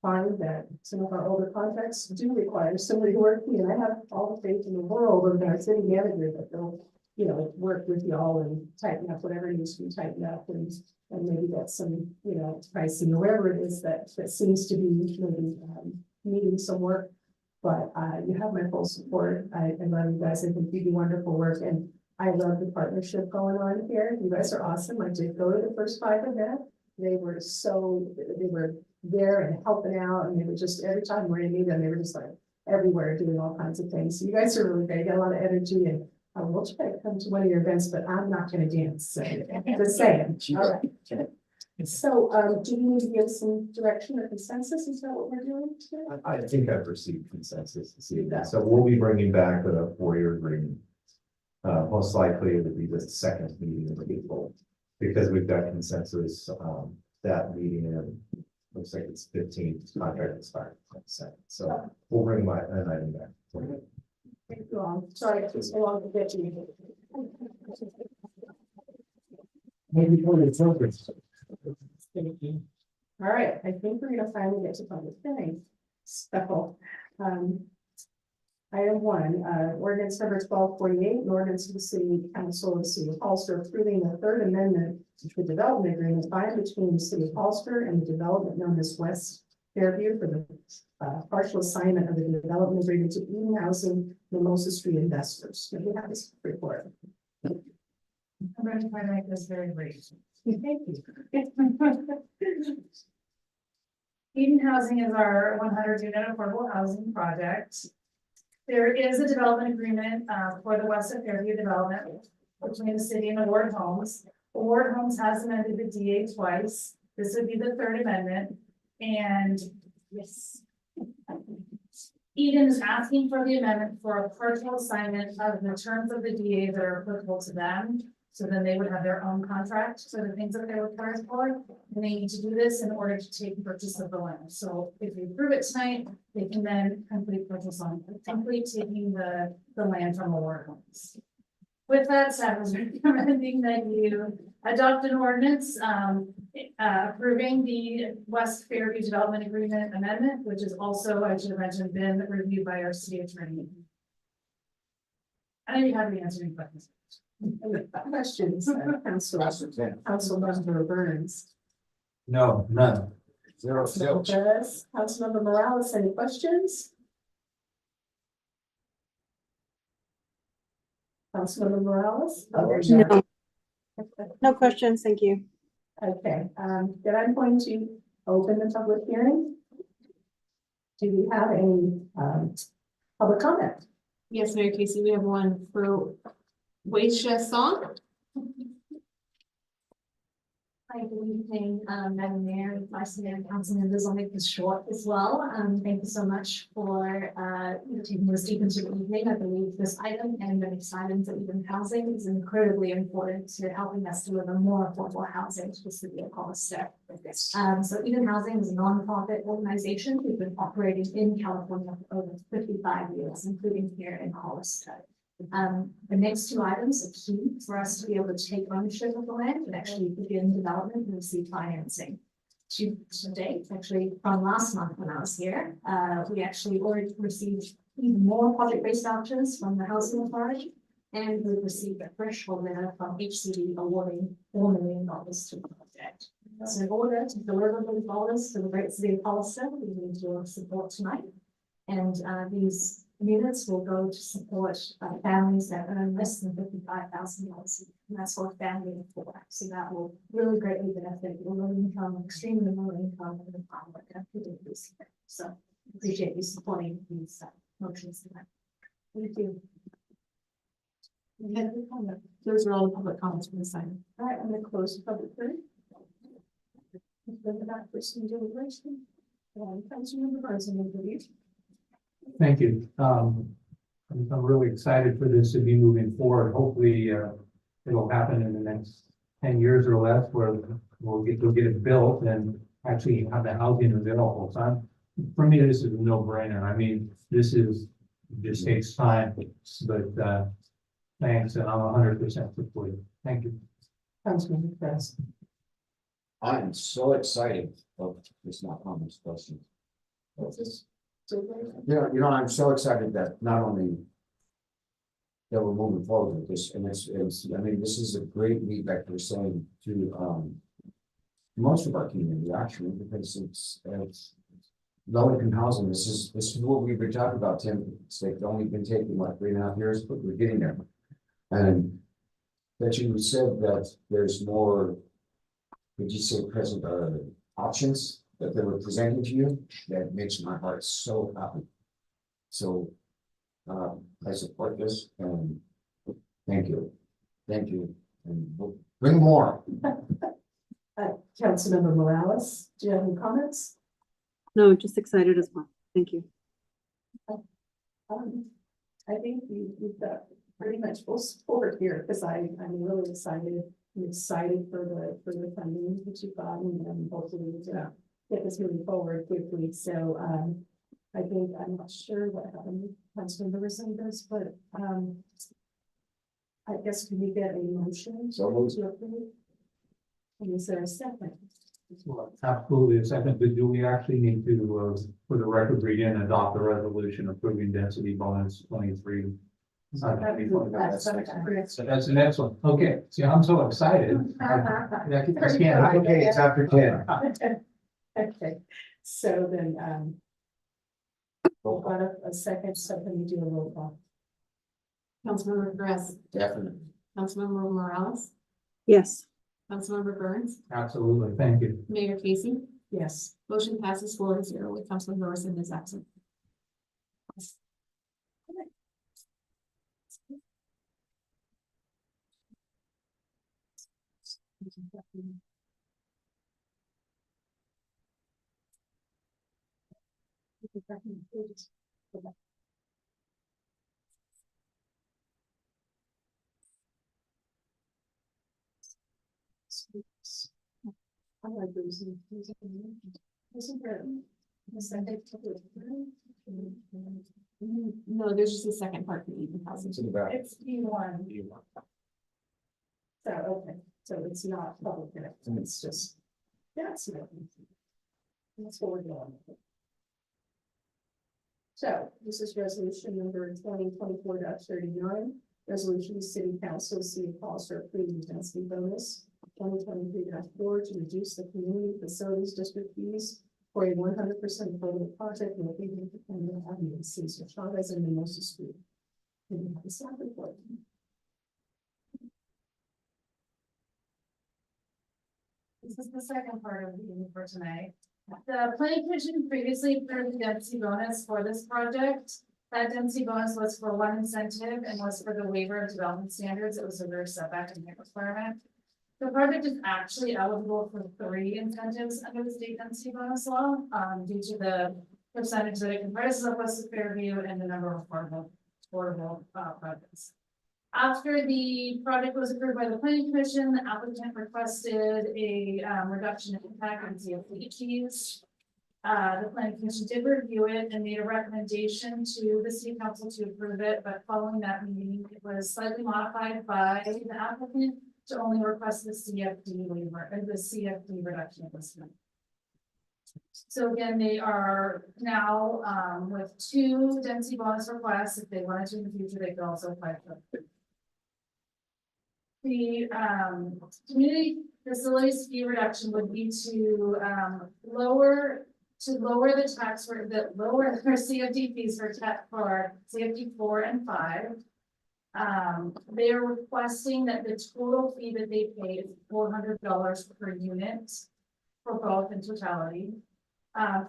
find that some of our older contracts do require somebody working, and I have all the faith in the world of our city manager that they'll, you know, work with y'all and tighten up whatever needs to be tightened up, and maybe get some, you know, pricing or whatever it is that seems to be maybe needing some work. But you have my full support. I love you guys. I think you do wonderful work, and I love the partnership going on here. You guys are awesome. I did go to the first 5 events. They were there and helping out, and they were just, every time we're in them, they were just like everywhere doing all kinds of things. So you guys are really great. You got a lot of energy, and I will try to come to one of your events, but I'm not going to dance. So just saying. All right. So do you need to give some direction or consensus? Is that what we're doing today? I think I've received consensus this evening, so we'll be bringing back a 4-year agreement. Most likely it would be the second meeting of April, because we've got consensus, that meeting, and looks like it's 15th, contract expired 22nd. So we'll bring an item back. Thank you all. Sorry it took so long to get to you. Maybe for the focus. All right, I think we're gonna finally get to public hearing. So, item 1, ordinance number 1248, an ordinance of the city council of the city of Hollister approving the 3rd amendment to the development agreement by and between the city of Hollister and the development known as West Fairview for the partial assignment of the development agreement to Eden Housing Mimosa Street investors. May we have this report? I'm going to try to make this very brief. Thank you. Eden Housing is our 100-unit affordable housing project. There is a development agreement for the West of Fairview development between the city and Award Homes. Award Homes has amended the DA twice. This would be the 3rd amendment. And yes, Eden is asking for the amendment for a partial assignment of the terms of the DA that are applicable to them. So then they would have their own contract, so the things that they were required for, and they need to do this in order to take purchase of the land. So if we approve it tonight, they can then complete purchase on, complete taking the land from the war homes. With that said, I was recommending that you adopt an ordinance, approving the West Fairview Development Agreement Amendment, which is also, I should have mentioned, been reviewed by our city attorney. I don't even have to answer any questions. Questions, Councilmember Burns. No, none. Zero. Councilmember Morales, any questions? Councilmember Morales? No. No questions, thank you. Okay, then I'm going to open the public hearing. Do we have any, public comment? Yes, Mayor Casey, we have one for Waisha Song. Hi, good evening, Madam Mayor, Vice Mayor, and Council members. I'll make this short as well. Thank you so much for taking us deep into the evening. I believe this item and the next items that even housing is incredibly important to helping us deliver more affordable housing to the city of Hollister. So Eden Housing is a nonprofit organization. We've been operating in California for over 55 years, including here in Hollister. The next two items are key for us to be able to take ownership of the land and actually begin development and receive financing. To date, actually from last month when I was here, we actually already received even more project-based vouchers from the Housing Authority, and we've received a threshold letter from HCD awarding $4 million to the project. So in order to deliver those dollars to the great city of Hollister, we need your support tonight. And these units will go to support families that earn less than $55,000, and that's what family of four. So that will really greatly benefit the low income, extremely low income, and the power that people receive. So appreciate you supporting these motions tonight. Thank you. Those are all the public comments from the side. All right, I'm going to close the public hearing. That person deliberation. Councilmember Burns, I'm going to leave. Thank you. I'm really excited for this to be moving forward. Hopefully, it'll happen in the next 10 years or less, where we'll get it built and actually have the housing available. So for me, this is a no-brainer. I mean, just takes time, but thanks, and I'm 100% support. Thank you. Councilmember Burns. I am so excited. Oh, it's not comments, questions. Yeah, I'm so excited that not only that we're moving forward with this, and I mean, this is a great lead, like we're saying, to most of our community, actually, because it's low income housing. This is what we've been talking about, Tim. It's like only been taking like 3.5 years, but we're getting there. And that you said that there's more, would you say, present options that they were presenting to you, that makes my heart so happy. So I support this, and thank you, and we'll bring more. Councilmember Morales, do you have any comments? No, just excited as well. Thank you. I think we've got pretty much full support here, because I'm really excited. I'm excited for the funding that you've got, and hopefully to get this moving forward quickly. So I think, I'm not sure what happened with Councilmember Rosendez, but I guess can we get a motion to approve? And is there a second? Well, absolutely a second, but do we actually need to, for the record, read in, adopt a resolution approving density bonus 23? That's the next one. Okay, see, I'm so excited. I can't. Okay, it's after 10. Okay, so then, we've got a second, so can you do a roll call? Councilmember Perez. Definitely. Councilmember Morales. Yes. Councilmember Burns. Absolutely, thank you. Mayor Casey. Yes. Motion passes 4-0 with Councilmember Rosendez absent. I like those. Isn't there a second? No, there's just a second part for Eden Housing. It's in the back. It's E1. So, okay, so it's not public connection, it's just, that's what what we're doing. So this is resolution number 2024-39. Resolution of City Council, City of Hollister approving density bonus 2023-4 to reduce the community facilities district fees for a 100% affordable project located in the Avenue Cesar Chavez and Mimosa Street. And we have the staff report. This is the second part of the meeting for tonight. The planning commission previously approved the density bonus for this project. That density bonus was for one incentive and was for the waiver of development standards. It was a rear setback and height requirement. The project is actually eligible for 3 incentives under the state density bonus law, due to the percentage that it comprises of West of Fairview and the number of affordable projects. After the project was approved by the planning commission, the applicant requested a reduction in impact on CFD fees. The planning commission did review it and made a recommendation to the city council to approve it, but following that meeting, it was slightly modified by the applicant to only request the CFD waiver and the CFD reduction of this one. So again, they are now with 2 density bonus requests. If they wanted to in the future, they could also apply for it. The community facilities fee reduction would be to lower the tax rate, lower their CFD fees for CFD 4 and 5. They are requesting that the total fee that they pay is $400 per unit for both in totality.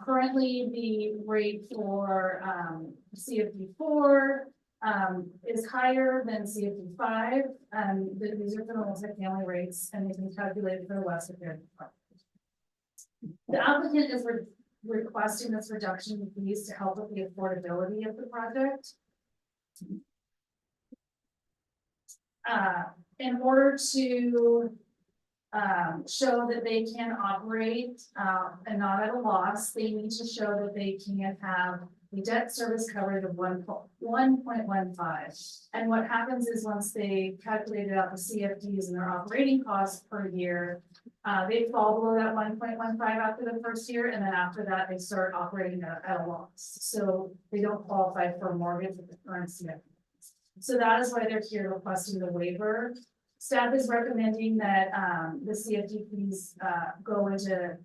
Currently, the rate for CFD 4 is higher than CFD 5. These are for the multifamily rates, and they can calculate it for the West of Fairview. The applicant is requesting this reduction in fees to help with the affordability of the project. In order to show that they can operate and not at a loss, they need to show that they can have the debt service coverage of 1.15. And what happens is once they calculated out the CFDs and their operating costs per year, they fall below that 1.15 after the first year, and then after that, they start operating at a loss. So they don't qualify for a mortgage with the current CFDs. So that is why they're here requesting the waiver. Staff is recommending that the CFD fees go into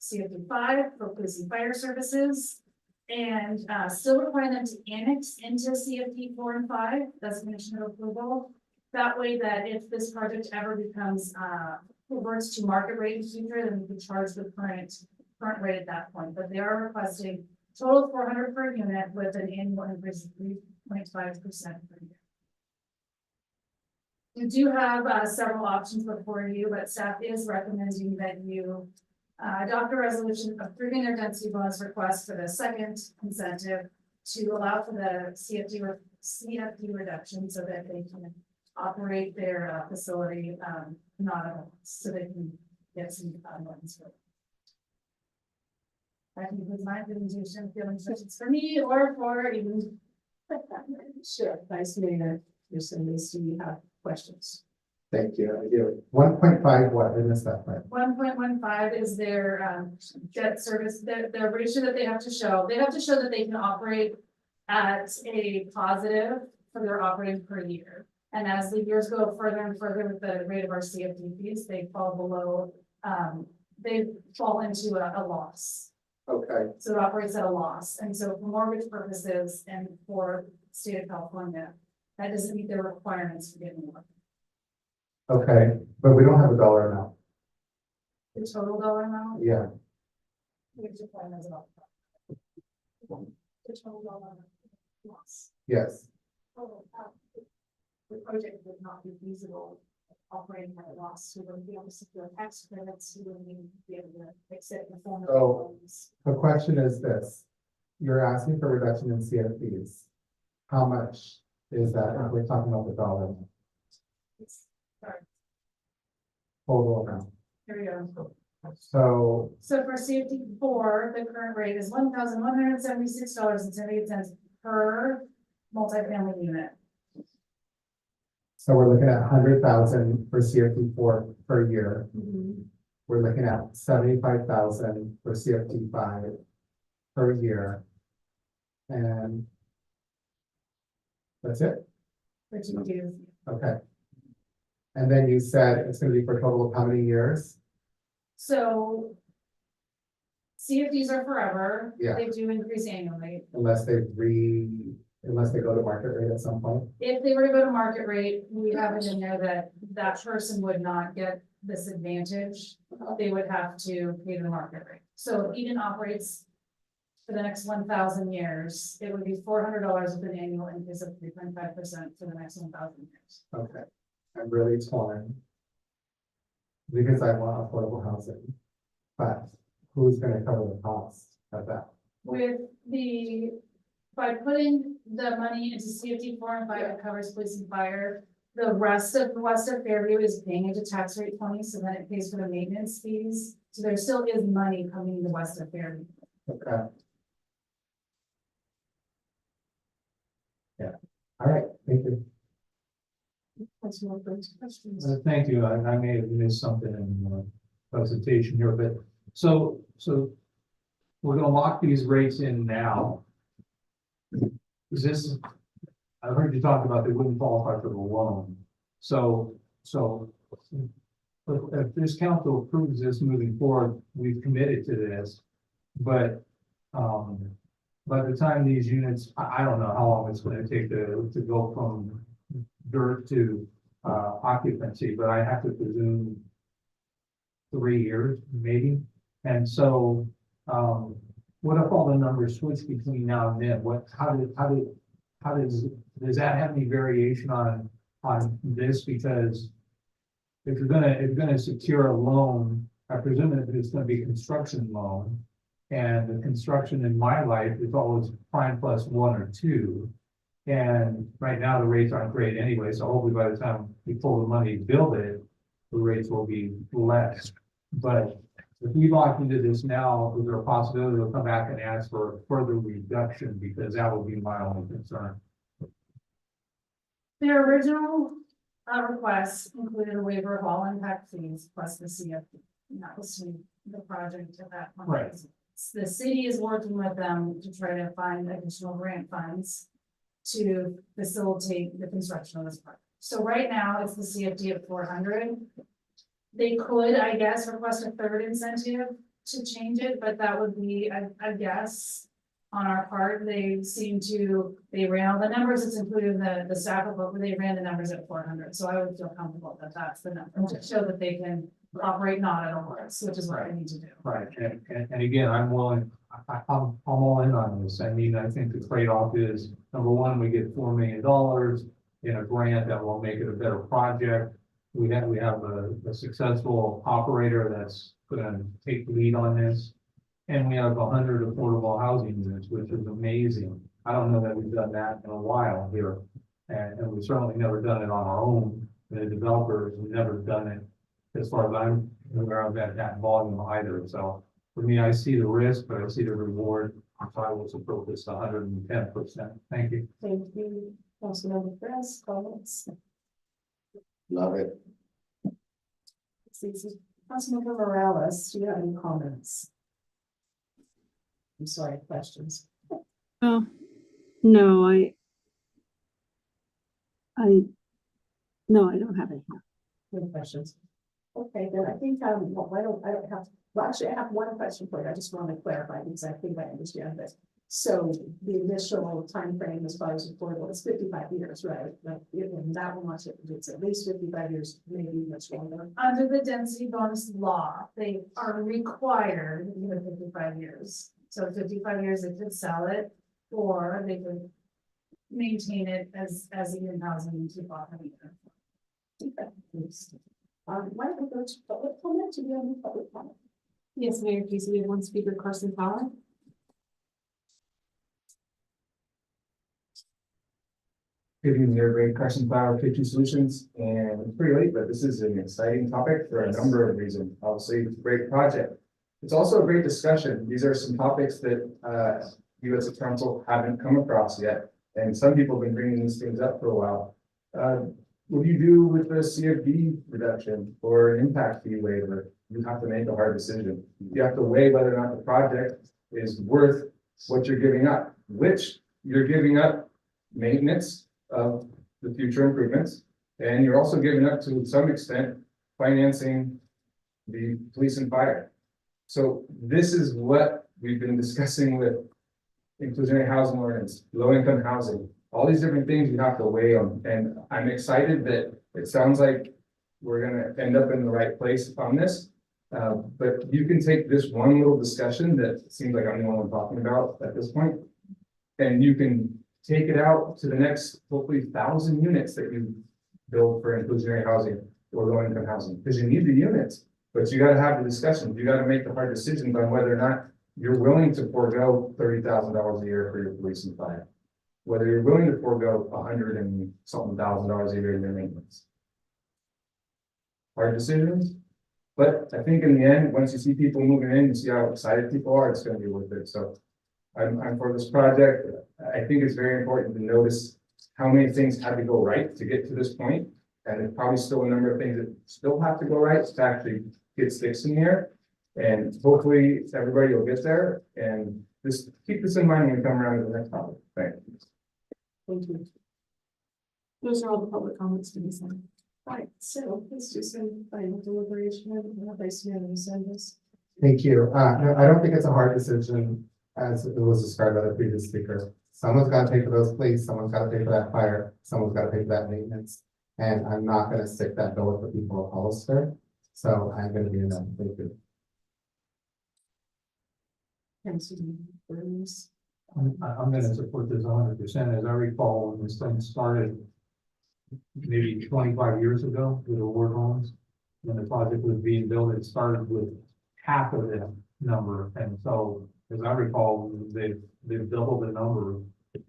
CFD 5 for police and fire services, and still require them to annex into CFD 4 and 5. That's condition of approval. That way, that if this project ever becomes reverts to market rate in the future, then we can charge the current rate at that point. But they are requesting total $400 per unit with an annual increase of 3.5% per year. You do have several options before you, but staff is recommending that you adopt a resolution approving their density bonus request for the second incentive to allow for the CFD reduction so that they can operate their facility not at all, so they can get some loans for it. I can use my presentation, feeling questions for me or for even. Sure, Vice Mayor, there's some needs to you have questions. Thank you. I do. 1.5, what? I missed that part. 1.15 is their debt service, their ratio that they have to show. They have to show that they can operate at a positive for their operating per year. And as the years go further and further with the rate of our CFD fees, they fall below, they fall into a loss. Okay. So it operates at a loss. And so for mortgage purposes and for the state of California, that doesn't meet their requirements for getting more. Okay, but we don't have a dollar amount. The total dollar amount? Yeah. Which requirement is about? The total dollar amount loss. Yes. The project would not be feasible operating at a loss. We wouldn't be able to secure tax credits. We wouldn't even be able to accept the form of So loans. the question is this. you're asking for reduction in CFPs. How much is that? If we're talking about the dollar amount, Sorry, total amount. here we go. So, So for CFD4, the current rate is $1,176.78 per multifamily unit. so we're looking at 100,000 for CFP4 per year. We're looking at 75,000 for CFP5 per year. And that's it? Which you do. Okay. And then you said it's gonna be for a total of how many years? So CFDs are forever. Yeah. They do increase annually. Unless they go to market rate at some point? If they were to go to market rate, we have it in there that that person would not get this advantage. They would have to pay the market rate. So if Eden operates for the next 1,000 years, it would be $400 with an annual increase of 3.5% for the next 1,000 years. Okay, I'm really torn. Because I want affordable housing, but who's gonna cover the cost of that? By putting the money into CFD4 and 5, it covers police and fire. The rest of Fairview is paying into tax rate 20, so then it pays for the maintenance fees. So there still is money coming to west of Fairview. Okay. Yeah, all right, thank you. That's more questions. Thank you. I may have missed something in the presentation here, but so we're gonna lock these rates in now. Is this, I heard you talk about they wouldn't qualify for the loan. So if this council approves this moving forward, we've committed to this, but by the time these units, I don't know how long it's gonna take to go from dirt to occupancy, but I have to presume 3 years, maybe. And so, what if all the numbers switch between now and then? Does that have any variation on this? Because if you're gonna secure a loan, I presume that it's gonna be a construction loan. And the construction in my life is always prime plus 1 or 2. And right now the rates aren't great anyway, so hopefully by the time we pull the money to build it, the rates will be less. But if we lock into this now, is there a possibility they'll come back and ask for a further reduction? Because that would be my only concern. Their original request included a waiver of all impact fees plus the CFD. And that was the project at that point. Right. The city is working with them to try to find additional grant funds to facilitate the construction of this project. So right now, it's the CFD at 400. They could, I guess, request a third incentive to change it, but that would be, I guess, on our part. They ran all the numbers, it's included in the staff report, but they ran the numbers at 400. So I would feel comfortable that that's the number to show that they can operate not at a loss, which is what I need to do. Right, and again, I'm willing, I'm all in on this. I mean, I think the trade-off is, number one, we get $4 million in a grant that will make it a better project. We have a successful operator that's gonna take lead on this. And we have 100 affordable housing units, which is amazing. I don't know that we've done that in a while here. And we've certainly never done it on our own. The developers have never done it as far as I'm aware of that volume either. So for me, I see the risk, but I see the reward. So I will support this 110%. Thank you. Thank you, Councilmember Perez, comments? Love it. Councilmember Morales, do you have any comments? I'm sorry, questions. Oh, no, no, I don't have any. No questions. Okay, then I think, well, I don't have, well, actually, I have one question for you. I just want to clarify because I think I understand this. So the initial timeframe as far as affordable is 55 years, right? Like, that one, it's at least 55 years, maybe much longer. Under the density bonus law, they are required, 55 years. So 55 years, they could sell it, or they could maintain it as Eden housing and keep offering it. Okay, thanks. Why don't we go to public comment? Do you have any public comment? Yes, Mayor Casey, we have one speaker, Carson Fowler. Good evening, everybody. Carson Flower, Kitchen Solutions, and it's pretty late, but this is an exciting topic for a number of reasons. Obviously, it's a great project. It's also a great discussion. These are some topics that you as a council haven't come across yet, and some people have been bringing these things up for a while. What do you do with the CFD reduction or an impact fee waiver? You have to make a hard decision. You have to weigh whether or not the project is worth what you're giving up, which you're giving up maintenance of the future improvements, and you're also giving up to some extent financing the police and fire. So this is what we've been discussing with inclusionary housing ordinance, low-income housing, all these different things you have to weigh on. And I'm excited that it sounds like we're gonna end up in the right place on this. But you can take this one little discussion that seems like I'm the only one talking about at this point, and you can take it out to the next, hopefully 1,000 units that you build for inclusionary housing or low-income housing, because you need the units, but you gotta have the discussion. You gotta make the hard decisions on whether or not you're willing to forego $30,000 a year for your police and fire, whether you're willing to forego $100 and something thousand a year in their maintenance. Hard decisions, but I think in the end, once you see people moving in, you see how excited people are, it's gonna be worth it. So I'm for this project. I think it's very important to notice how many things had to go right to get to this point, and there's probably still a number of things that still have to go right to actually get sticks in here. And hopefully everybody will get there, and just keep this in mind when we come around to the next topic. Thank you. Thank you. Those are all the public comments to be sent. Right, so let's do some final deliberation and Vice Mayor Resendez. Thank you. I don't think it's a hard decision, as it was described by the previous speaker. Someone's got to pay for those police, someone's got to pay for that fire, someone's got to pay for that maintenance. And I'm not going to stick that bill with the people of Hollister. So I'm going to be in that. Thank you. I'm gonna support this 100%. As I recall, when this thing started maybe 25 years ago with the war homes, when the project was being built, it started with half of that number. And so, as I recall, they've doubled the number,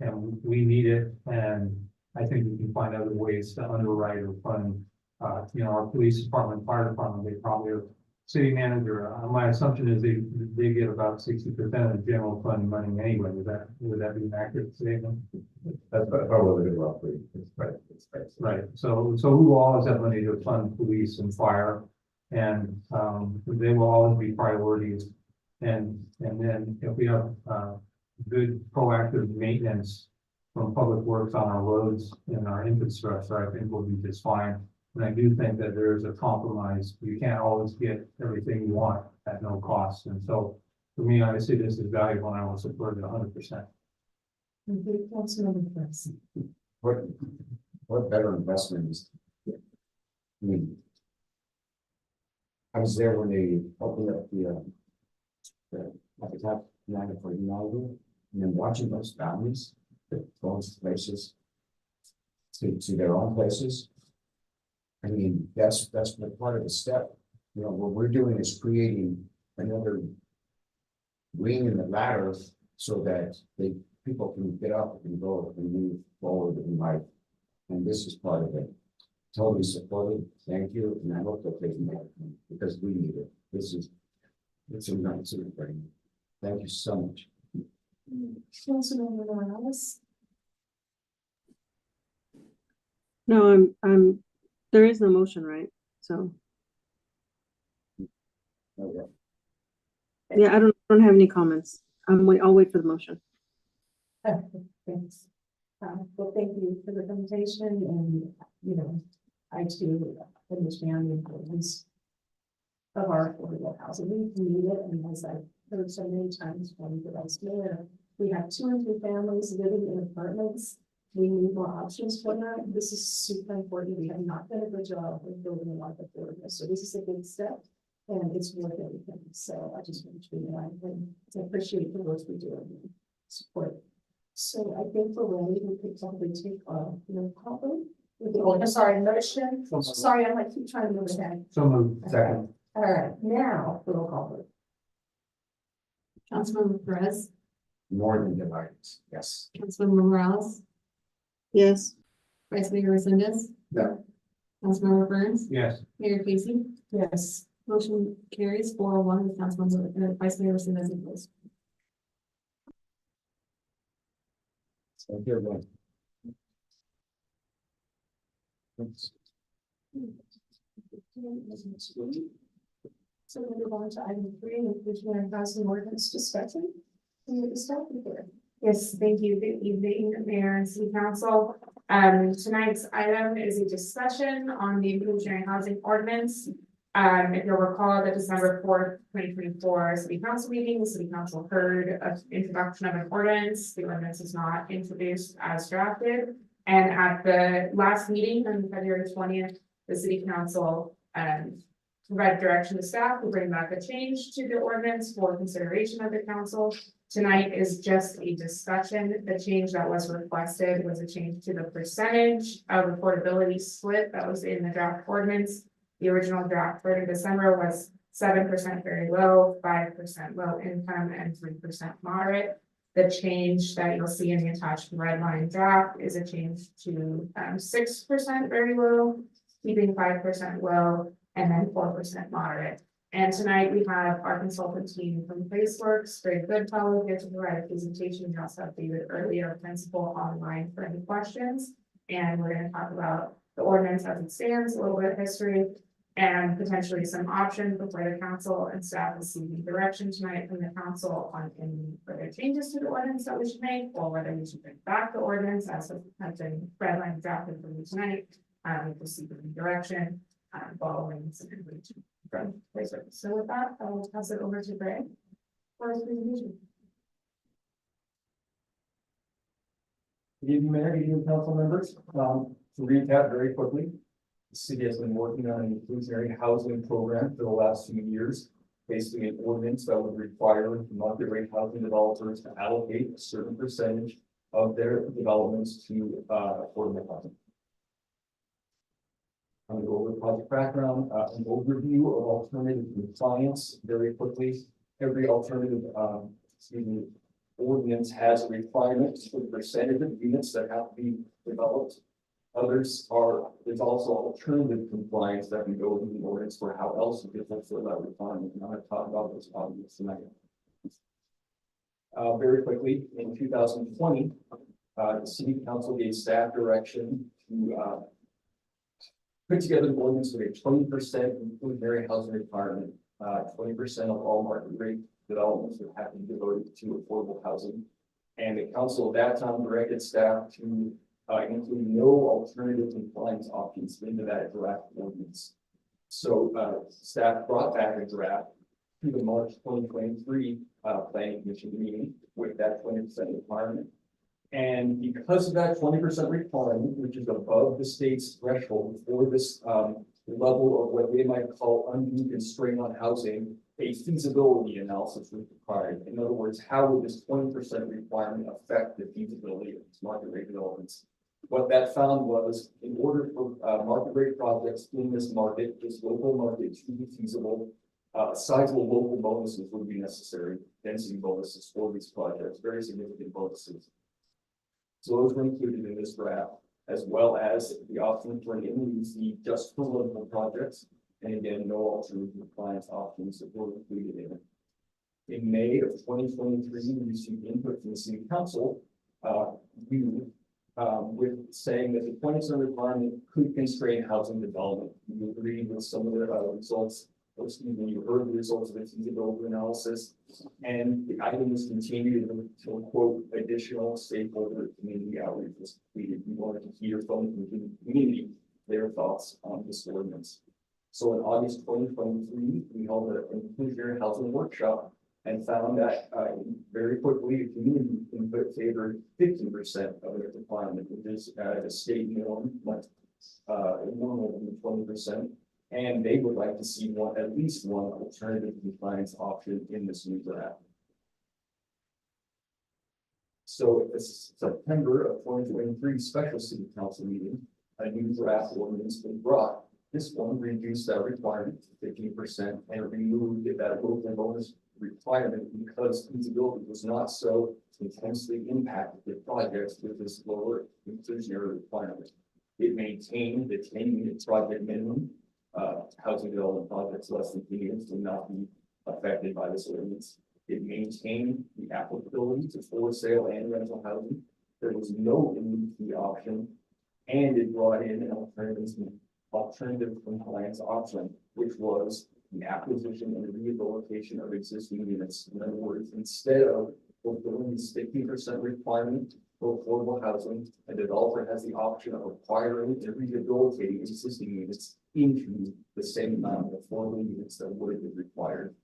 and we need it. And I think we can find other ways to underwrite or fund, our police department, fire department. They probably are. City manager, my assumption is they get about 60% of the general fund money anyway. Would that be an accurate statement? That's probably roughly. Right. Right. So we will always have money to fund police and fire, and they will always be priorities. And then if we have good proactive maintenance from public works on our roads and our infrastructure, I think we'll be just fine. And I do think that there is a compromise. You can't always get everything you want at no cost. And so for me, I see this as valuable, and I will support it 100%. What better investment is? I mean, I was there when they opened up the Habitat United for Humanity, and then watching those families that go to places, to their own places. I mean, that's part of the step. What we're doing is creating another ring in the ladder so that people can get up and go and move forward in life. And this is part of it. Totally supported. Thank you. And I hope they'll take it because we need it. It's a nice thing. Thank you so much. Councilmember Morales. No, there is no motion, right? So, Okay. yeah, I don't have any comments. I'll wait for the motion. Thanks. Well, thank you for the presentation, and, I too understand the importance of our affordable housing. We need it, and as I've heard so many times from the Vice Mayor, we have 2 and 3 families living in apartments. We need more options for that. This is super important. We have not done a good job of building a lot of affordable. So this is a big step, and it's worth everything. So I just want to be and I appreciate the work we do and support. So I think we're ready. We could probably take call. I'm sorry, motion. Sorry, I keep trying to move ahead. So moved. Second. All right, now roll call vote. Councilmember Perez, More than divided. Yes. Councilmember Morales, Yes. Vice Mayor Resendez? No. Councilmember Burns? Yes. Mayor Casey? Yes. Motion carries 4-1 with Councilmember, Vice Mayor Resendez opposed. Thank you, everyone. So we'll move on to item 3, inclusionary housing ordinance discussion. Can you start with it? Yes, thank you. Good evening, Mayor and City Council. Tonight's item is a discussion on the inclusionary housing ordinance. If you'll recall, the December 4th, 2024 City Council meeting, the City Council heard an introduction of an ordinance. The ordinance is not introduced as drafted. And at the last meeting on February 20th, the City Council provided direction to staff to bring back a change to the ordinance for consideration of the council. Tonight is just a discussion. The change that was requested was a change to the percentage of affordability split that was in the draft ordinance. The original draft for December was 7% very low, 5% low income, and 3% moderate. The change that you'll see in the attached red line draft is a change to 6% very low, keeping 5% low, and then 4% moderate. And tonight we have our consultant team from PlaceWorks, Greg Goodfellow, here to provide a presentation. We also have David Earlier, principal, online for any questions. And we're going to talk about the ordinance as it stands, a little bit of history, and potentially some options before the council and staff will see the direction tonight from the council on any further changes to the ordinance that we should make, or whether we should bring back the ordinance as has been redlined drafted for me tonight. We'll see the direction following some information from PlaceWorks. So with that, I will pass it over to Greg for his presentation. Good evening, Mayor, good evening, council members. To recap very quickly, the city has been working on an inclusionary housing program for the last few years, basically an ordinance that would require market rate housing developers to allocate a certain percentage of their developments to affordable housing. I'm going to go over the project background, an overview of alternative compliance very quickly. Every alternative, ordinance has a requirement for the percentage of units that have to be developed. There's also alternative compliance that can go into the ordinance for how else you can fulfill that requirement. And I'm going to talk about those objects tonight. Very quickly, in 2020, the City Council gave staff direction to put together an ordinance with a 20% inclusionary housing requirement. 20% of all market rate developments would have to be devoted to affordable housing. And the council at that time directed staff to include no alternative compliance options into that draft ordinance. So staff brought back a draft to the March 2023 Planning Commission meeting with that 20% requirement. And because of that 20% requirement, which is above the state's threshold for this level of what they might call undue constraint on housing, a feasibility analysis was required. In other words, how would this 20% requirement affect the feasibility of market rate developments? What that found was, in order for market rate projects in this market, this local market to be feasible, sizable local bonuses would be necessary, density bonuses for these projects, very significant bonuses. So those were included in this draft, as well as the option for an MUC just for local projects. And again, no alternative compliance options that were included in it. In May of 2023, we received input from the City Council with saying that the 20% requirement could constrain housing development. We agreed with some of the results. You heard the results of the feasibility analysis, and the item was continued until, quote, additional stakeholder community outreach was completed. We wanted to hear from the community their thoughts on this ordinance. So in August 2023, we held an inclusionary housing workshop and found that very quickly the community input favored 15% of the requirement, which is a state norm, much normal than 20%. And they would like to see at least one alternative compliance option in this new draft. So at the September of 2023 special City Council meeting, a new draft ordinance was brought. This one reduced that requirement to 15% and removed that local bonus requirement because feasibility was not so intensely impacted the projects with this lower inclusionary requirement. It maintained the 10-unit project minimum. Housing development projects less than 10 units will not be affected by this ordinance. It maintained the applicability to for sale and rental housing. There was no immediate option, and it brought in an alternative compliance option, which was the acquisition and rehabilitation of existing units. In other words, instead of fulfilling the 50% requirement for affordable housing, a developer has the option of acquiring and rehabilitating existing units into the same amount of affordable units that would have been required.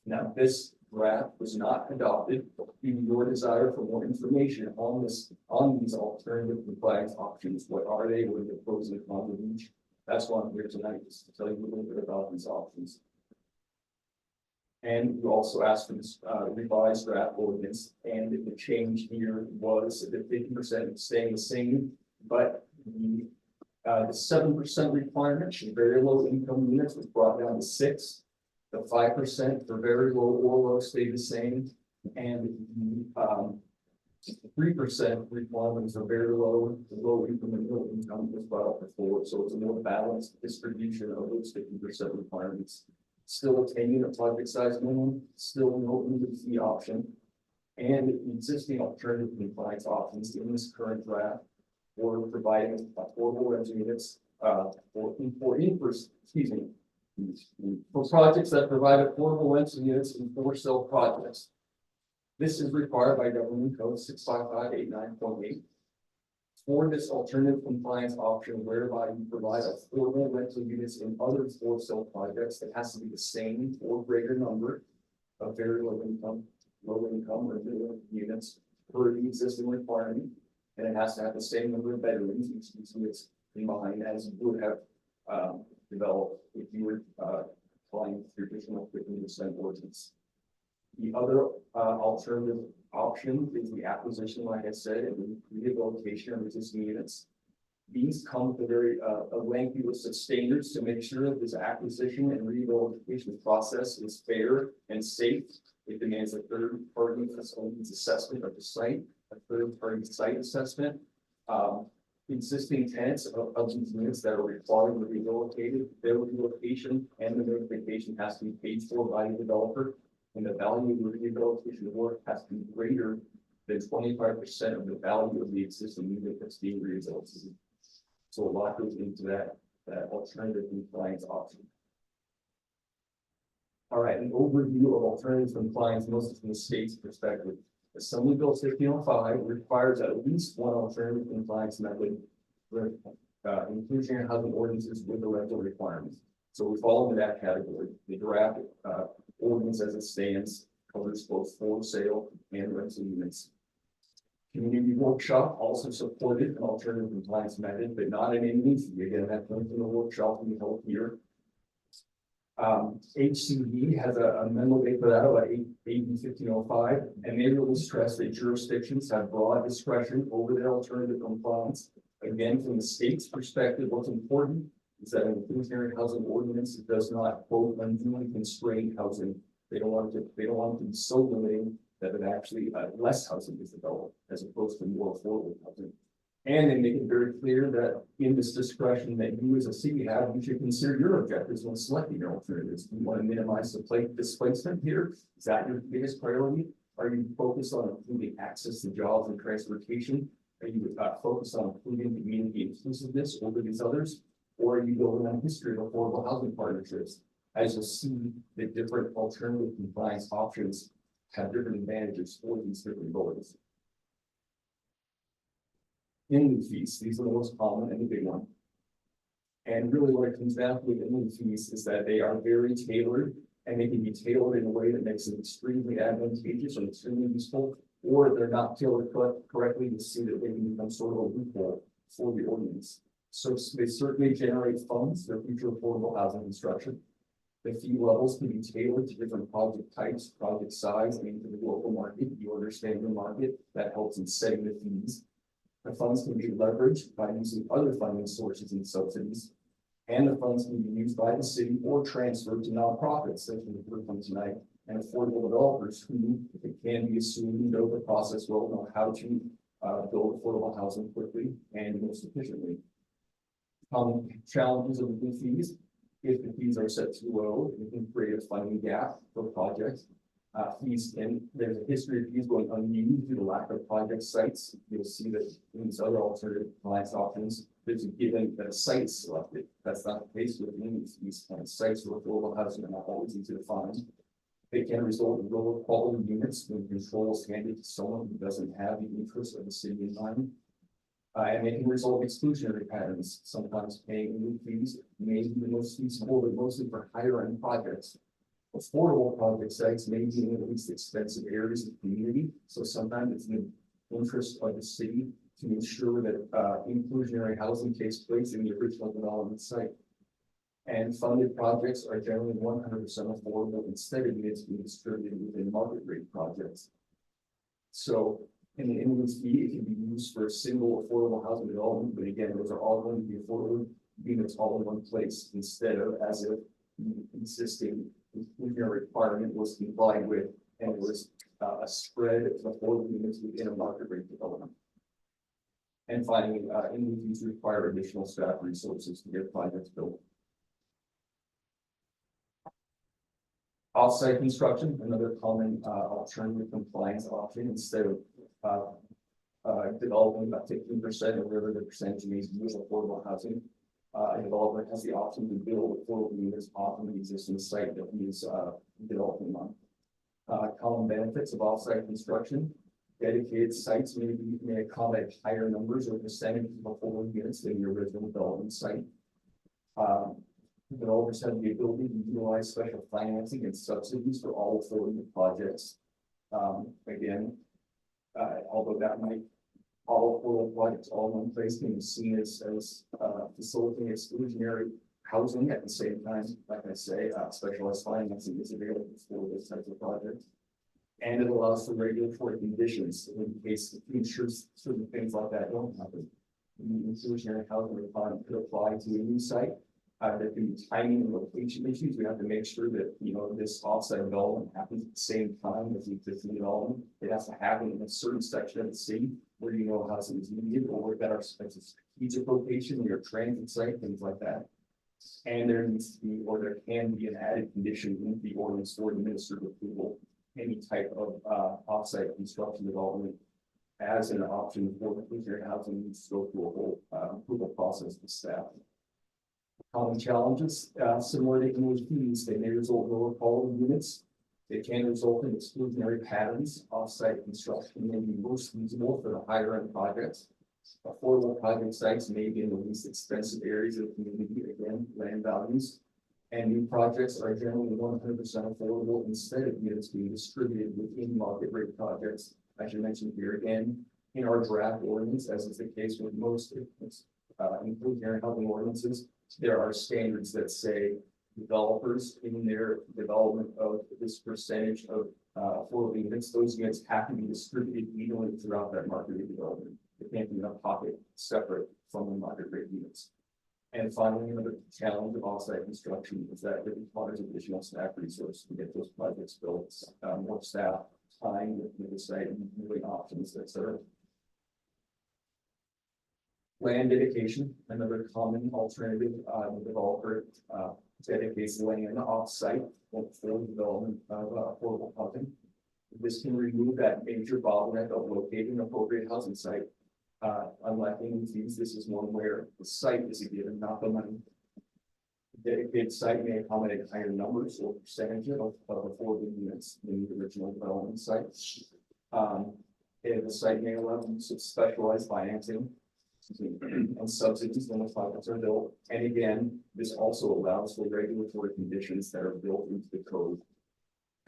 Now, this draft was not adopted due to your desire for more information on these alternative compliance options. What are they? What are the pros and cons of each? That's why I'm here tonight, is to tell you a little bit about these options. And you also asked for this revised draft ordinance, and the change here was the 50% staying the same, but the 7% requirement for very low income units was brought down to 6%. The 5% for very low or low stayed the same, and the 3% requirements are very low income and middle income was brought up before, so it's a more balanced distribution of those 50% requirements. Still a 10-unit project size minimum, still no immediate fee option, and the existing alternative compliance options in this current draft for providing affordable rental units for projects that provide affordable rental units in for sale projects. This is required by Government Code 65589.8. For this alternative compliance option, whereby you provide affordable rental units in other for sale projects, it has to be the same or greater number of very low income or middle units per the existing requirement, and it has to have the same number of bedrooms, each units in mind, as you would have developed if you were applying traditional 15% ordinance. The other alternative option is the acquisition, like I said, and the rehabilitation of existing units. These come with a very lengthy list of standards to make sure that this acquisition and rehabilitation process is fair and safe. It demands a third-party facilities assessment of the site, a third-party site assessment. Existing tenants of these units that are required to be rehabilitated, their rehabilitation and the notification has to be paid for by the developer, and the value of the rehabilitation work has to be greater than 25% of the value of the existing unit that's being rehabilitated. So a lot goes into that alternative compliance option. All right, an overview of alternative compliance, mostly from the state's perspective. Assembly Bill 1505 requires at least one alternative compliance method for inclusionary housing ordinances with the rental requirements. So we fall into that category. The draft ordinance as it stands covers both for sale and rental units. Community workshop also supported an alternative compliance method, but not an agency. Again, that comes from the workshop we held here. HCD has a memo they put out about AB 1505, and they really stress that jurisdictions have broad discretion over their alternative compliance. Again, from the state's perspective, what's important is that an inclusionary housing ordinance does not, quote, unduly constrain housing. They don't want it to be so limiting that it actually less housing is developed as opposed to more affordable housing. And they make it very clear that in this discretion that you as a city have, you should consider your objectives when selecting your alternatives. Do you want to minimize the displacement here? Is that your biggest priority? Are you focused on improving access to jobs and transportation? Are you focused on improving community inclusiveness over these others? Or are you building on a history of affordable housing partnerships? As you'll see, the different alternative compliance options have different advantages for these different goals. Inland fees, these are the most common and the big one. And really what it comes down to with inland fees is that they are very tailored, and they can be tailored in a way that makes them extremely advantageous and extremely useful, or they're not tailored correctly to see that they can become sort of a loophole for the ordinance. So they certainly generate funds for future affordable housing construction. The fee levels can be tailored to different project types, project size, and to the local market. You understand the market, that helps in setting the fees. The funds can be leveraged by using other funding sources and subsidies, and the funds can be used by the city or transferred to nonprofits, such as the group from tonight, and affordable developers who, it can be assumed, know the process well, know how to build affordable housing quickly and most efficiently. Challenges of the fees. If the fees are set too low, it can create a funding gap for projects. There's a history of fees going unused due to lack of project sites. You'll see that in these other alternative compliance options, there's a given that a site is selected. That's not the case with these kind of sites for affordable housing are not always easy to find. It can result in lower quality units when control is handed to someone who doesn't have the interest of the city in mind. And it can result in exclusionary patterns, sometimes paying new fees may be the most feasible, but mostly for higher end projects. Affordable project sites may be in the least expensive areas of the community, so sometimes it's in the interest of the city to ensure that inclusionary housing takes place in the original development site. And funded projects are generally 100% affordable instead of units being distributed within market rate projects. So in the inland fee, it can be used for a single affordable housing development, but again, those are all going to be affordable units all in one place instead of as if the existing inclusionary requirement was complied with and it was a spread of affordable units within a market rate development. And finally, inland fees require additional staff resources to get projects built. Off-site construction, another common alternative compliance option instead of developing about 15% or whatever the percentage needs to use affordable housing. A developer has the option to build affordable units off of the existing site that he is developing on. Common benefits of off-site construction. Dedicated sites may accommodate higher numbers or percentages of affordable units than the original development site. Developers have the ability to utilize special financing and subsidies for all affordable projects. Again, although that might all affordable projects all in one place can be seen as facilitating exclusionary housing at the same time, like I say, specialized financing is available for those types of projects. And it allows for regulatory conditions in case it ensures certain things like that don't happen. The exclusionary housing requirement could apply to a new site. There can be timing and location issues. We have to make sure that, this offsite development happens at the same time as the existing development. It has to happen in a certain section of the city where housing is needed or where that are strategic location, your transit site, things like that. And there needs to be, or there can be an added condition in the ordinance for administrative approval, any type of offsite construction development as an option for inclusionary housing needs to go through a whole approval process with staff. Common challenges, similar to English fees, they may result in lower quality units. They can result in exclusionary patterns. Off-site construction may be most feasible for the higher end projects. Affordable project sites may be in the least expensive areas of the community, again, land values. And new projects are generally 100% affordable instead of units being distributed within market rate projects. As you mentioned here again, in our draft ordinance, as is the case with most inclusionary housing ordinances, there are standards that say developers in their development of this percentage of affordable units, those units have to be distributed evenly throughout that market rate development. It can't be in a pocket separate from the market rate units. And finally, another challenge of offsite construction is that it requires additional staff resources to get those projects built, more staff, time with the site, and moving options, etc. Land dedication, another common alternative. The developer dedicates land off-site for the development of affordable housing. This can remove that major bottleneck of locating an appropriate housing site. Unlike any fees, this is one where the site is a given, not the money. The dedicated site may accommodate higher numbers or percentage of affordable units than the original development site. And the site may allow use of specialized financing and subsidies when the projects are built. And again, this also allows for regulatory conditions that are built into the code,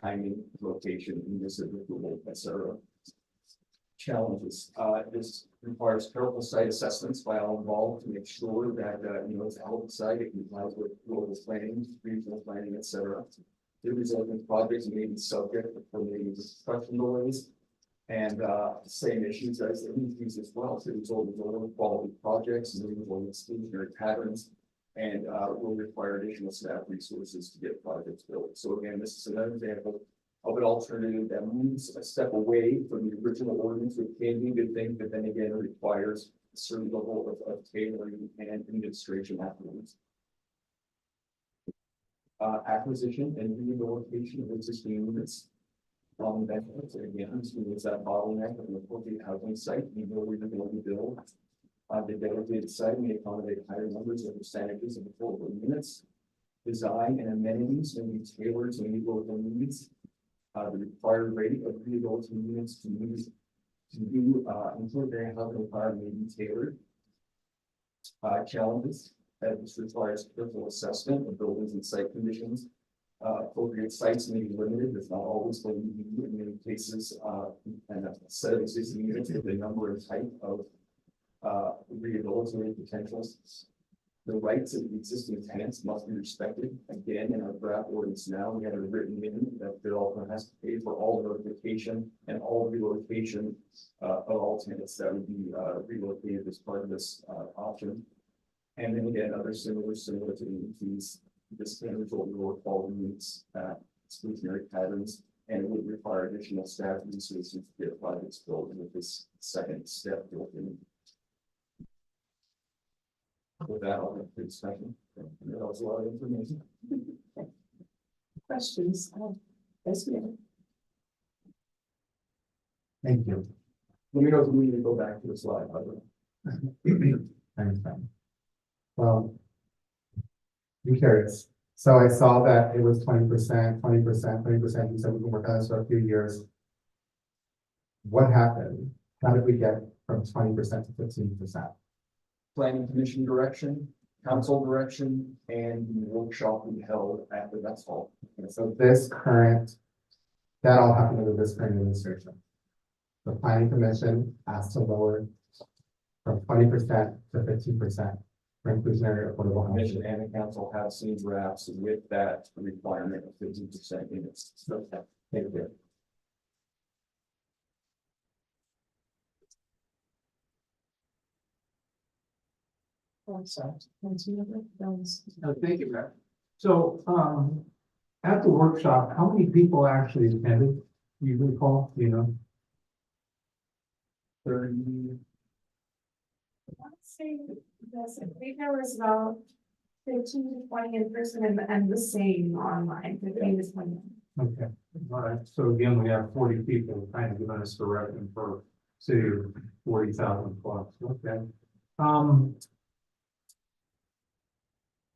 timing, location, municipal approval, etc. Challenges. This requires careful site assessments by all involved to make sure that it's a healthy site, it complies with local planning, regional planning, etc. The resulting projects may be subject to permitting construction delays. And same issues as the fees as well. So result in lower quality projects and result in exclusionary patterns, and will require additional staff resources to get projects built. So again, this is another example of an alternative that moves a step away from the original ordinance, which can be a good thing, but then again, requires a certain level of tailoring and administration afterwards. Acquisition and rehabilitation of existing units. Benefits, again, this is that bottleneck of an appropriate housing site, we know we're going to build. The dedicated site may accommodate higher numbers of percentages of affordable units. Design and amenities may be tailored to meet local needs. The required rate of rehabilitating units to do inclusionary housing requirement may be tailored. Challenges that this requires careful assessment of buildings and site conditions. Appropriate sites may be limited, it's not always going to be in many cases, and a set of existing units with the number and type of rehabilitative potentials. The rights of the existing tenants must be respected. Again, in our draft ordinance now, we have it written in that the developer has to pay for all notification and all relocation of all tenants that would be relocated as part of this option. And then again, other similar to the fees. This can result in lower quality units, exclusionary patterns, and it would require additional staff resources to get applied to this building with this second step built in. With that, I'll have the discussion. That was a lot of information. Questions? Yes, ma'am. Thank you. Let me know if we need to go back to the slide, by the way. Thanks, Ben. Well, I'm curious. So I saw that it was 20%, 20%, 20%. You said we can work on this for a few years. What happened? How did we get from 20% to 15%? Planning commission direction, council direction, and the workshop we held at the Vets Hall. Okay, so that all happened under this current administration. The planning commission asked to lower from 20% to 15% for inclusionary affordable Commission housing. and the council have seen drafts with that requirement of 15% units. So thank you. Thank you, Matt. So, at the workshop, how many people actually attended? Do you recall, 30. I'd say, yes, I think there was about 15 to 20 in person and the same online, 15 to 20. Okay, all right. So again, we have 40 people kind of giving us direction for city of 40,000 plus. Okay.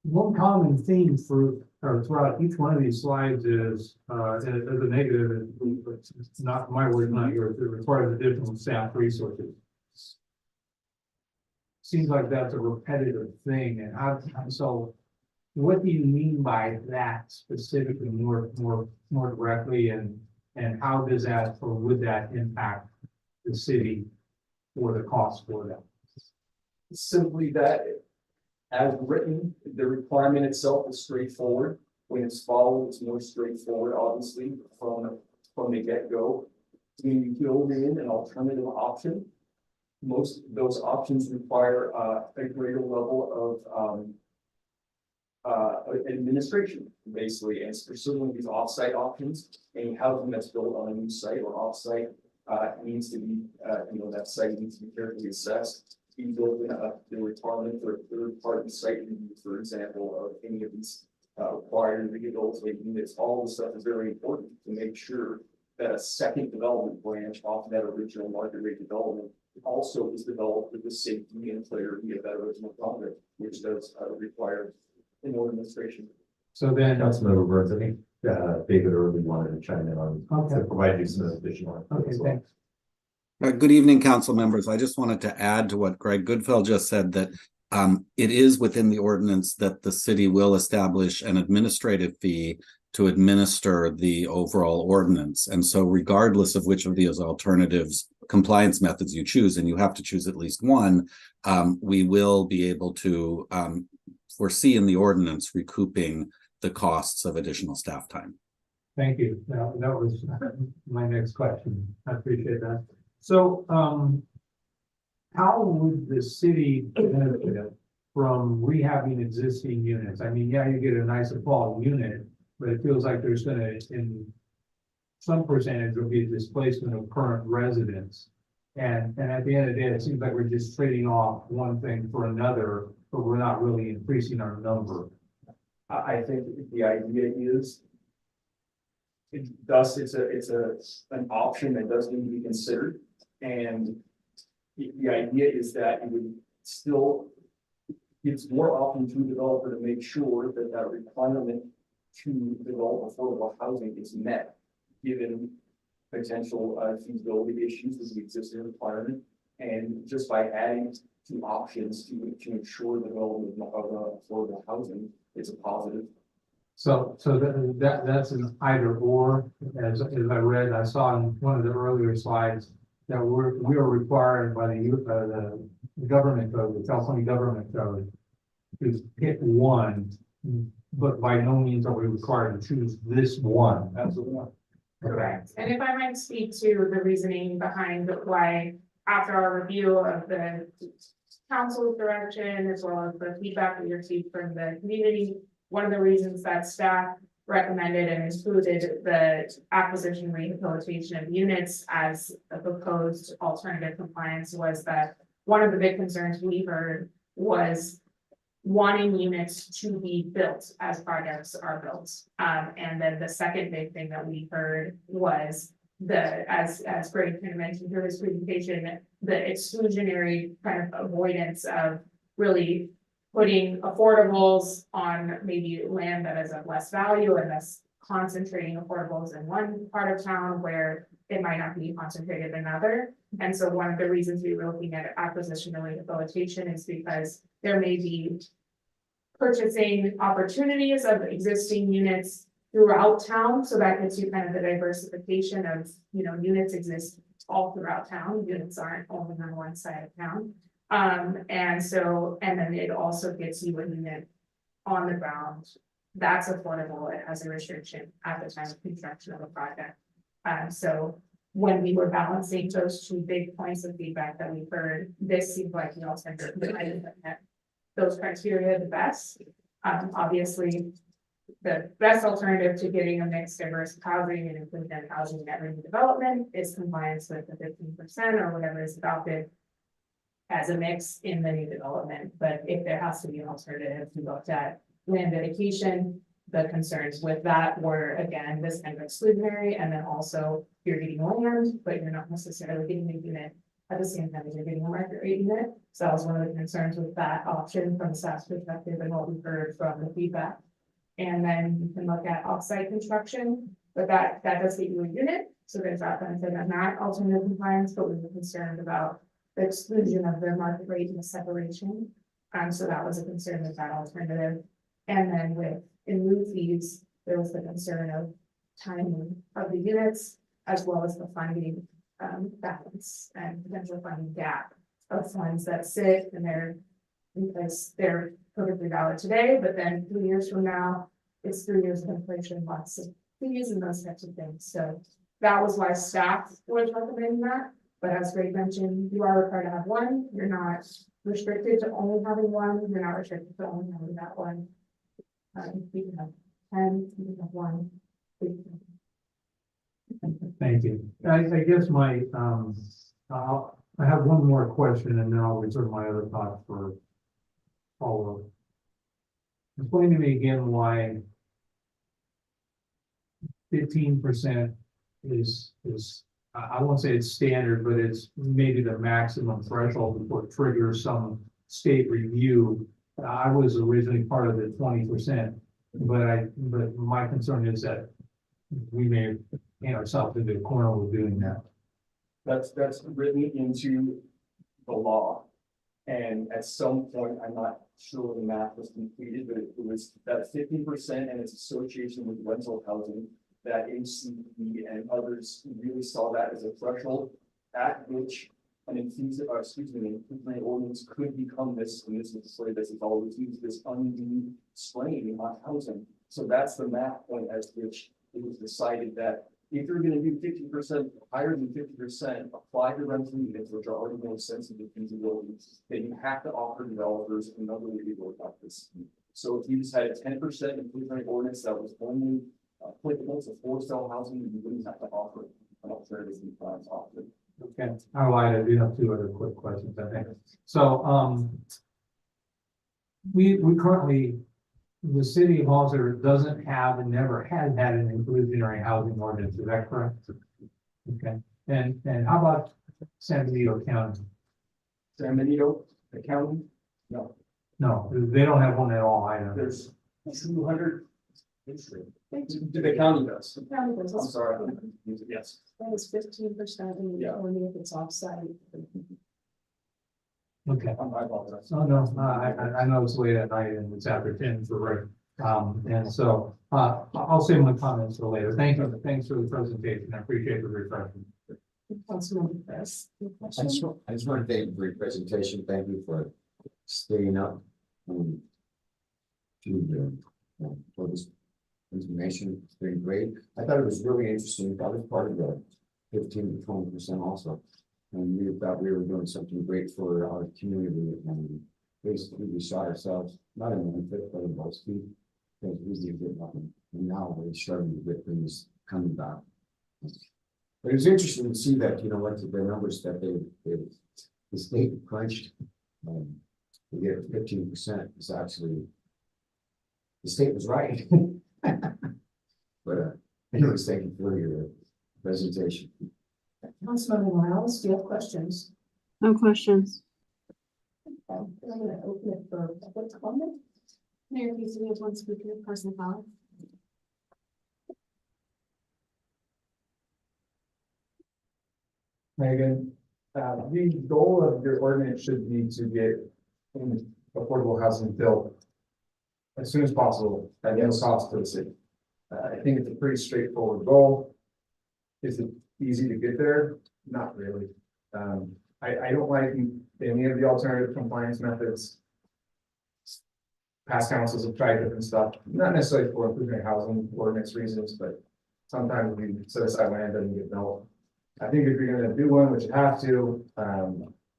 One common theme throughout each one of these slides is, as a negative, it's not my word, not yours, it requires additional staff resources. Seems like that's a repetitive thing, and so what do you mean by that specifically more directly, and how does that, or would that impact the city or the cost for that? Simply that, as written, the requirement itself is straightforward. When it's followed, it's more straightforward, obviously, from the get-go. When you build in an alternative option, most of those options require a greater level of administration, basically, and pursuing these off-site options. Any housing that's built on a new site or off-site needs to be, that site needs to be carefully assessed. You build in the requirement for a third-party site review, for example, of any of these required rehabilitated units. All this stuff is very important to make sure that a second development branch off that original market rate development also is developed with the safety and clarity of that original project, which does require more administration. So then, Councilmember Burns, I think David Early wanted to chime in on Okay. to provide you some additional. okay, thanks. Good evening, council members. I just wanted to add to what Greg Goodfell just said, that it is within the ordinance that the city will establish an administrative fee to administer the overall ordinance. And so regardless of which of these alternatives compliance methods you choose, and you have to choose at least one, we will be able to foresee in the ordinance recouping the costs of additional staff time. Thank you. That was my next question. I appreciate that. So, how would the city benefit from rehabbing existing units? I mean, yeah, you get a nicer quality unit, but it feels like there's gonna, in some percentage will be displacement of current residents. And at the end of the day, it seems like we're just trading off one thing for another, but we're not really increasing our number. I think the idea is thus it's an option that does need to be considered. And the idea is that it would still gives more option to the developer to make sure that that requirement to develop affordable housing is met, given potential feasibility issues with the existing requirement. And just by adding two options to ensure the development of affordable housing, it's a positive. So that's an either or, as I read, I saw in one of the earlier slides that we are required by the government code, the California government code, to pick one, but by no means are we required to choose this one. That's the one. Correct. And if I might speak to the reasoning behind why, after our review of the council's direction, as well as the feedback we received from the community, one of the reasons that staff recommended and included the acquisition rehabilitation of units as a proposed alternative compliance was that one of the big concerns we heard was wanting units to be built as projects are built. And then the second big thing that we heard was as Greg kind of mentioned through his presentation, the exclusionary kind of avoidance of really putting affordables on maybe land that is of less value and thus concentrating affordables in one part of town where it might not be concentrated in another. And so one of the reasons we were looking at acquisition and rehabilitation is because there may be purchasing opportunities of existing units throughout town. So that gives you kind of the diversification of, units exist all throughout town. Units aren't only on one side of town. And then it also gets you a unit on the ground that's affordable. It has a restriction at the time of construction of a project. So when we were balancing those two big points of feedback that we heard, this seemed like the alternative that met those criteria the best. Obviously, the best alternative to getting a mixed diverse housing and inclusion housing net redevelopment is compliance with the 15% or whatever is adopted as a mix in the new development. But if there has to be an alternative, we looked at land dedication. The concerns with that were, again, this kind of exclusionary, and then also you're getting land, but you're not necessarily getting a unit at the same time as you're getting a market rate unit. So that was one of the concerns with that option from the staff's perspective and what we heard from the feedback. And then you can look at offsite construction, but that does get you a unit. So there's that benefit of not alternative compliance, but we were concerned about the exclusion of the market rate and the separation. So that was a concern with that alternative. And then in lieu fees, there was the concern of timing of the units as well as the funding balance and potential funding gap of funds that sit in there because they're perfectly valid today, but then 3 years from now, it's 3 years of inflation, lots of fees and those types of things. So that was why staff was recommending that. But as Greg mentioned, you are required to have one. You're not restricted to only having one. You're not restricted to only having that one. You can have 10, you can have one. Thank you. I guess I have one more question and then I'll reserve my other thoughts for follow-up. Explain to me again why 15% is I won't say it's standard, but it's maybe the maximum threshold before it triggers some state review. I was originally part of the 20%, but my concern is that we may paint ourselves into a corner with doing that. That's written into the law. And at some point, I'm not sure the math was completed, but it was that 15% and its association with rental housing, that HCP and others really saw that as a threshold at which an infringement ordinance could become this, and this is the way this is always used, this undue strain on housing. So that's the math point at which it was decided that if you're going to do 50% higher than 50%, apply to rental units, which are already more sensitive to feasibility, then you have to offer developers another way to go about this. So if you just had a 10% inclusionary ordinance that was only applicable to for sale housing, you wouldn't have to offer an alternative in plans offered. Okay, I lied, I do have two other quick questions, I think. So, we currently, the city of Hollister doesn't have and never has had an inclusionary housing ordinance, is that correct? Okay, and how about San Benito County? San Benito, the county, no, No, they don't have one at all either. there's 200. The county does. The county does. I'm sorry. Yes. That is 15% and Yeah. only if it's offsite. Okay. I apologize. Oh, no, I know it's late at night and it's after 10 for Rick. And so, I'll save my comments for later. Thank you, thanks for the presentation. I appreciate the refreshment. Councilmember Chris. I just want to thank you for your presentation. Thank you for staying up. For this information. It's been great. I thought it was really interesting. That was part of the 15 to 20% also. And we thought we were doing something great for our community, and basically we saw ourselves not in one fit, but in both feet. Because we did get nothing. And now we're starting to get things coming back. But it was interesting to see that, you know, what the numbers that the state crunched. To get 15% is actually, the state was right. But anyways, thank you for your presentation. Councilmember Morales, do you have questions? No questions. I'm gonna open it for public comment. Mayor Casey, we have one speaker, person following. Megan, the goal of your ordinance should be to get affordable housing built as soon as possible at no cost to the city. I think it's a pretty straightforward goal. Is it easy to get there? Not really. I don't like any of the alternative compliance methods. Past councils have tried different stuff, not necessarily for improving housing ordinance reasons, but sometimes we set aside land and get built. I think if you're gonna do one, which you have to,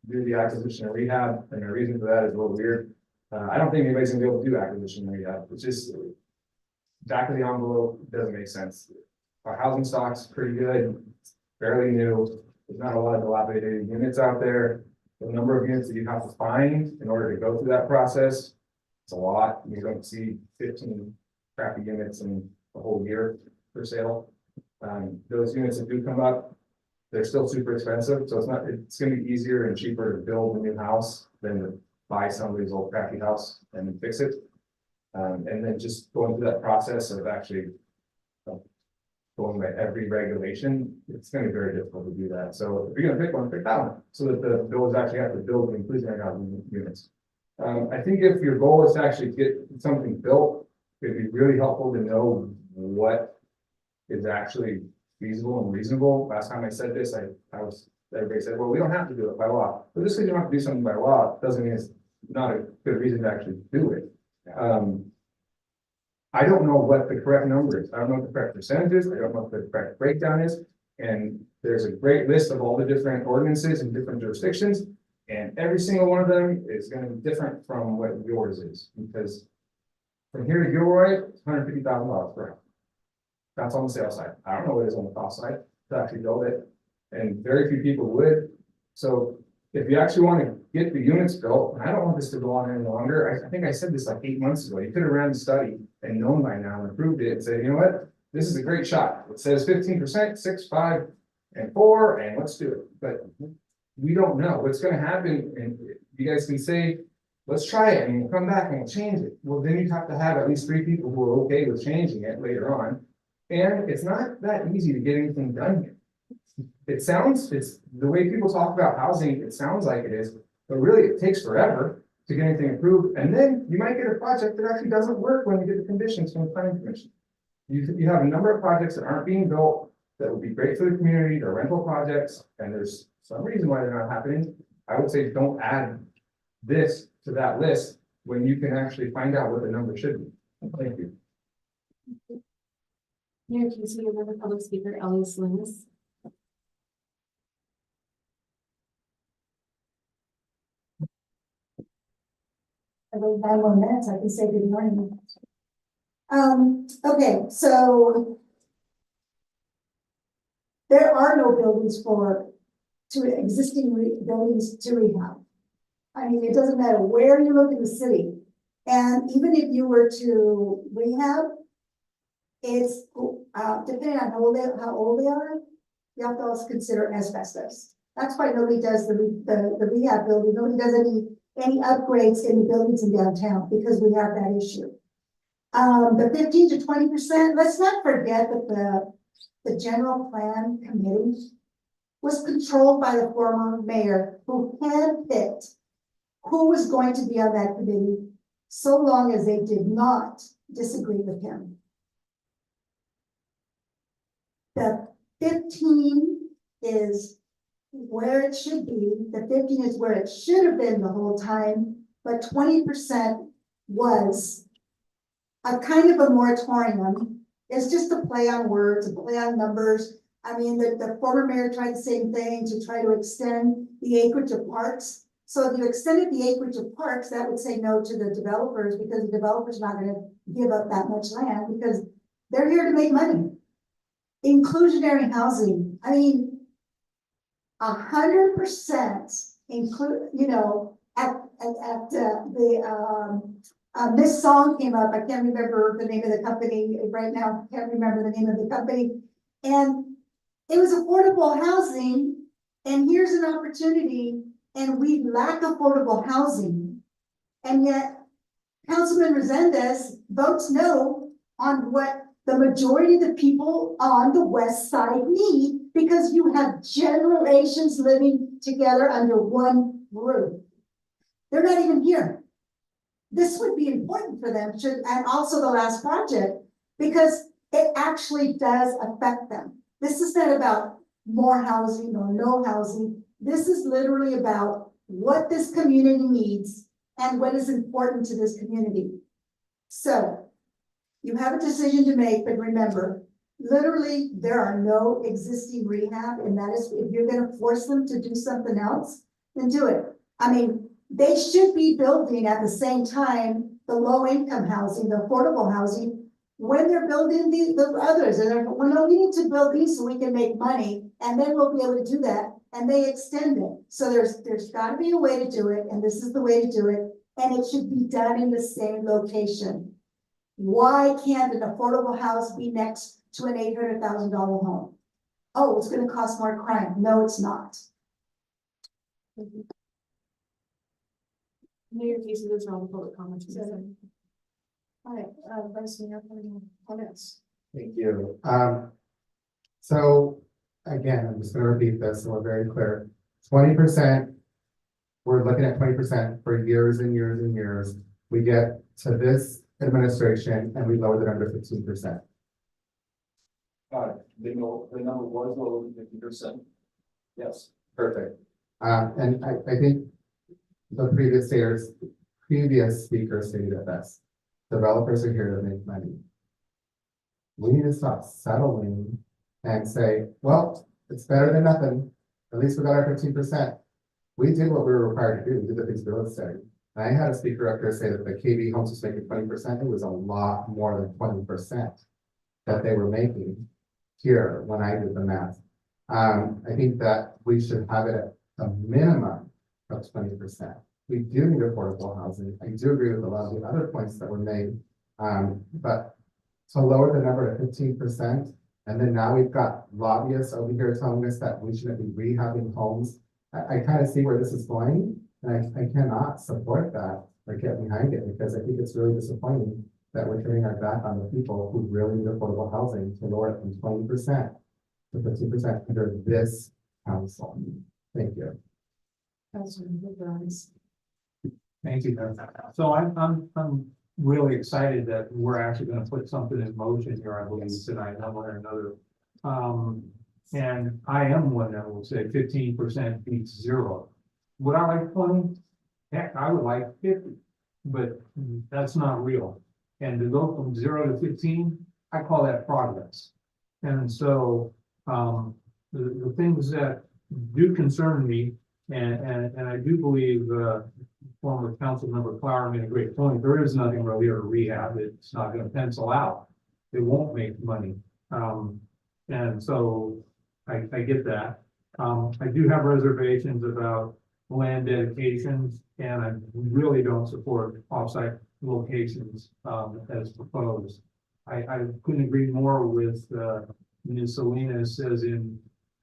do the acquisition and rehab, and the reason for that is a little weird. I don't think anybody's gonna be able to do acquisition and rehab, it's just back of the envelope, doesn't make sense. Our housing stock's pretty good, fairly new, there's not a lot of dilapidated units out there. The number of units that you have to find in order to go through that process, it's a lot. You don't see 15 crappy units in a whole year for sale. Those units that do come up, they're still super expensive, so it's gonna be easier and cheaper to build a new house than to buy somebody's old crappy house and fix it. And then just going through that process of actually going by every regulation, it's gonna be very difficult to do that. So if you're gonna pick one, pick that one, so that the builders actually have to build the inclusionary housing units. I think if your goal is to actually get something built, it'd be really helpful to know what is actually feasible and reasonable. Last time I said this, everybody said, well, we don't have to do it by law. But just because you don't have to do something by law, doesn't mean it's not a good reason to actually do it. I don't know what the correct number is. I don't know what the correct percentage is. I don't know what the correct breakdown is. And there's a great list of all the different ordinances in different jurisdictions. And every single one of them is going to be different from what yours is. Because from here to Gilroy, it's $150,000 per house. That's on the sales side. I don't know what it is on the cost side to actually build it. And very few people would. So if you actually want to get the units built, and I don't want this to go on any longer. I think I said this like 8 months ago. You could have ran the study and known by now and approved it and said, you know what? This is a great shot. It says 15%, 6, 5, and 4, and let's do it. But we don't know what's going to happen. And you guys can say, let's try it and we'll come back and we'll change it. Well, then you have to have at least 3 people who are okay with changing it later on. And it's not that easy to get anything done here. It's the way people talk about housing, it sounds like it is, but really it takes forever to get anything approved. And then you might get a project that actually doesn't work when you get the conditions from the planning commission. You have a number of projects that aren't being built that would be great for the community, they're rental projects, and there's some reason why they're not happening. I would say don't add this to that list when you can actually find out what the number should be. Thank you. Mayor Casey, another public speaker, Ellie Salinas. I wait 9 more minutes, I can say good morning. Okay, so there are no buildings buildings to rehab. I mean, it doesn't matter where you look in the city. And even if you were to rehab, it's, depending on how old they are, you have to also consider asbestos. That's why nobody does the rehab building. Nobody does any upgrades in the buildings in downtown because we have that issue. The 15 to 20%, let's not forget that the general plan committee was controlled by the former mayor who handpicked who was going to be on that committee so long as they did not disagree with him. The 15 is where it should be. The 15 is where it should have been the whole time, but 20% was a kind of a moratorium. It's just a play on words, a play on numbers. I mean, the former mayor tried the same thing to try to extend the acreage of parks. So if you extended the acreage of parks, that would say no to the developers because the developers are not going to give up that much land because they're here to make money. Inclusionary housing, I mean, 100% include, you know, this song came up, I can't remember the name of the company right now, can't remember the name of the company. And it was affordable housing, and here's an opportunity, and we lack affordable housing. And yet, Councilman Resendez votes no on what the majority of the people on the west side need because you have generations living together under one roof. They're not even here. This would be important for them, and also the last project, because it actually does affect them. This is not about more housing or no housing. This is literally about what this community needs and what is important to this community. So you have a decision to make, but remember, literally there are no existing rehab, and that is, if you're going to force them to do something else, then do it. I mean, they should be building at the same time the low income housing, the affordable housing, when they're building the others. And they're, well, no, we need to build these so we can make money, and then we'll be able to do that. And they extend it. So there's got to be a way to do it, and this is the way to do it, and it should be done in the same location. Why can't an affordable house be next to an $800,000 home? Oh, it's going to cost more crime. No, it's not. Mayor Casey, those are all the public comments. All right, Vice Mayor, comments. Thank you. So again, I'm just going to repeat this so we're very clear. 20%, we're looking at 20% for years and years and years. We get to this administration and we lowered it under 15%. The number was lower than 50%. Yes. Perfect. And I think the previous speaker stated it best. Developers are here to make money. We need to stop settling and say, well, it's better than nothing. At least we got our 15%. We did what we were required to do. We did the feasibility study. And I had a speaker up there say that the KB homes was making 20%. It was a lot more than 20% that they were making here when I did the math. I think that we should have it at a minimum of 20%. We do need affordable housing. I do agree with a lot of the other points that were made, but to lower the number to 15%, and then now we've got lobbyists over here telling us that we shouldn't be rehabbing homes. I kind of see where this is going, and I cannot support that or get behind it because I think it's really disappointing that we're turning our back on the people who really need affordable housing to lower it from 20% to 15% under this council. Thank you. Thank you. So I'm really excited that we're actually going to put something in motion here, I believe, tonight, one way or another. And I am one that will say 15% beats zero. Would I like 20? Heck, I would like 50, but that's not real. And to go from 0 to 15, I call that progress. And so the things that do concern me, and I do believe former council member Flower made a great point. There is nothing really to rehab. It's not gonna pencil out. It won't make money. And so I get that. I do have reservations about land dedications, and I really don't support offsite locations, as proposed. I couldn't agree more with, Ms. Salinas says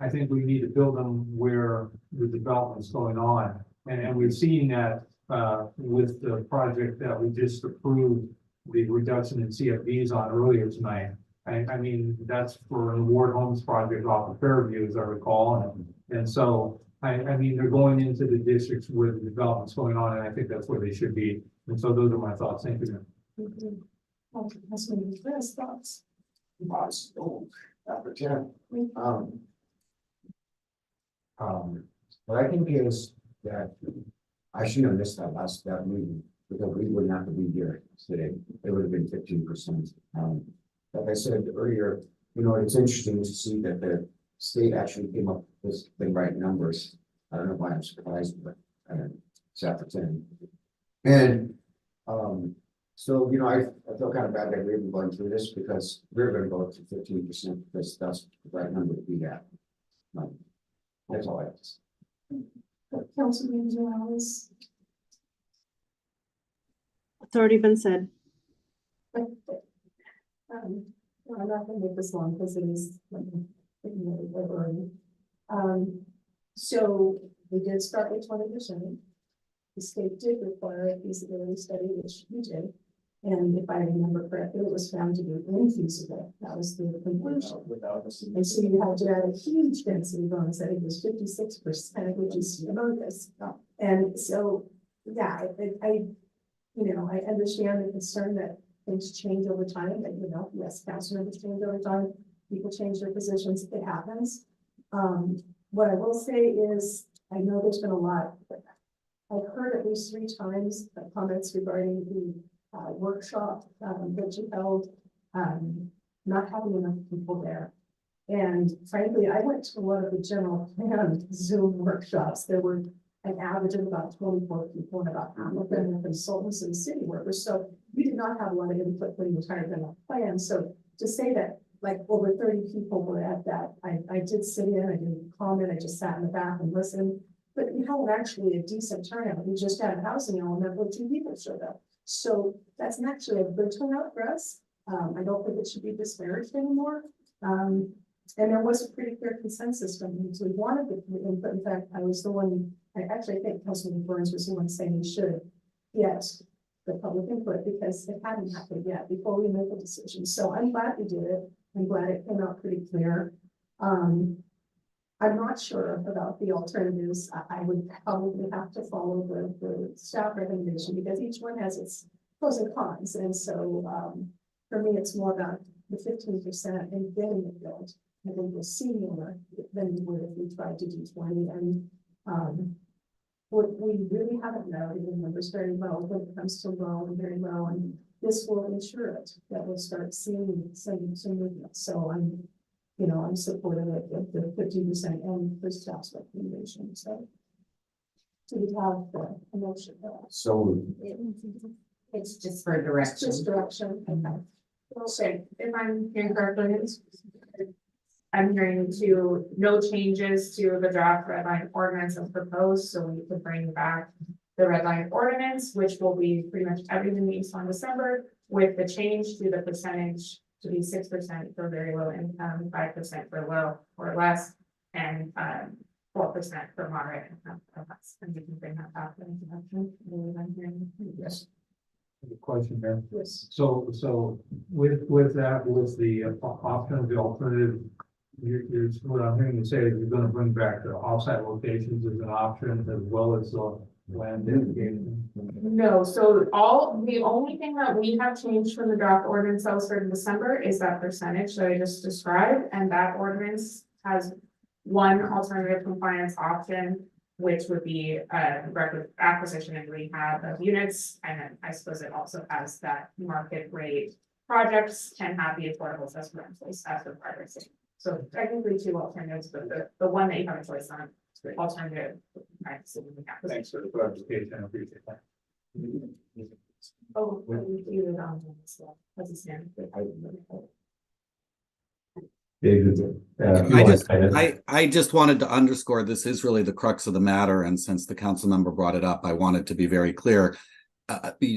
I think we need to build them where the development's going on. And we've seen that, with the project that we just approved, the reduction in CFDs on earlier tonight. I mean, that's for an award homes project off of Fairview, as I recall. And so, I mean, they're going into the districts where the development's going on, and I think that's where they should be. And so those are my thoughts. Thank you. That's my first thoughts. What I think is that I shouldn't have missed that meeting, because we wouldn't have to be here today. It would have been 15%. Like I said earlier, it's interesting to see that the state actually came up with the right numbers. I don't know why I'm surprised, but it's after 10. And so, I feel kind of bad that we're even going through this, because we're going to go up to 15%, because that's the right number to be at. That's all I have to say. Councilman Morales. It's already been said. I'm not gonna make this long because it is. So we did start with 20%. The state did require a feasibility study, which we did. And if I remember correctly, it was found to be infeasible. That was the conclusion. And so you had to add a huge density bonus. I think it was 56%, which is humongous. And so, yeah, I understand the concern that things change over time, and yes, council members change over time, people change their positions, it happens. What I will say is, I know there's been a lot, but I've heard at least 3 times comments regarding the workshop that you held, not having enough people there. And frankly, I went to one of the general plan Zoom workshops. There were an average of about 24 people, and about half of them were consultants and city workers. So we did not have a lot of input for the entire general plan. So to say that like over 30 people were at that, I did sit in, I didn't comment, I just sat in the back and listened. But we had actually a decent turnout. We just had a housing element where 2 people showed up. So that's actually a good turnout for us. I don't think it should be disparaged anymore. And there was a pretty clear consensus from me. So we wanted the input. In fact, I was the one, I think Councilman Burns was the one saying we should get the public input, because it hadn't happened yet before we make a decision. So I'm glad we did it. I'm glad it came out pretty clear. I'm not sure about the alternatives. I would probably have to follow the staff recommendation, because each one has its pros and cons. And so for me, it's more about the 15% and getting it built. I think we'll see more than we would if we tried to do 20. And what we really haven't narrowed the numbers very well when it comes to low and very low. And this will ensure it that we'll start seeing some movement. So I'm supportive of the 15% and the staff's recommendation. So we have a motion. So It's just for direction. Just direction. Okay, if I'm hearing correctly, I'm hearing no changes to the draft red line ordinance as proposed, so we could bring back the red line ordinance, which will be pretty much everything we saw in December, with the change to the percentage to be 6% for very low income, 5% for low or less, and 4% for moderate income or less. And we can bring that back to introduction. yes. The question there. Yes. So with that, with the option of the alternative, you're what I'm hearing you say is you're going to bring back the offsite locations as an option, as well as the land dedication. No, so the only thing that we have changed from the draft ordinance that was heard in December is that percentage that I just described, and that ordinance has one alternative compliance option, which would be acquisition and rehab of units, and then I suppose it also has that market rate projects can have the affordable accessible rentals as the priority. So technically 2 alternatives, but the one that you have a choice on alternative practices. Thanks for the clarification, I appreciate that. Oh, we do it on as well, as a standard. I just wanted to underscore, this is really the crux of the matter, and since the council member brought it up, I wanted to be very clear.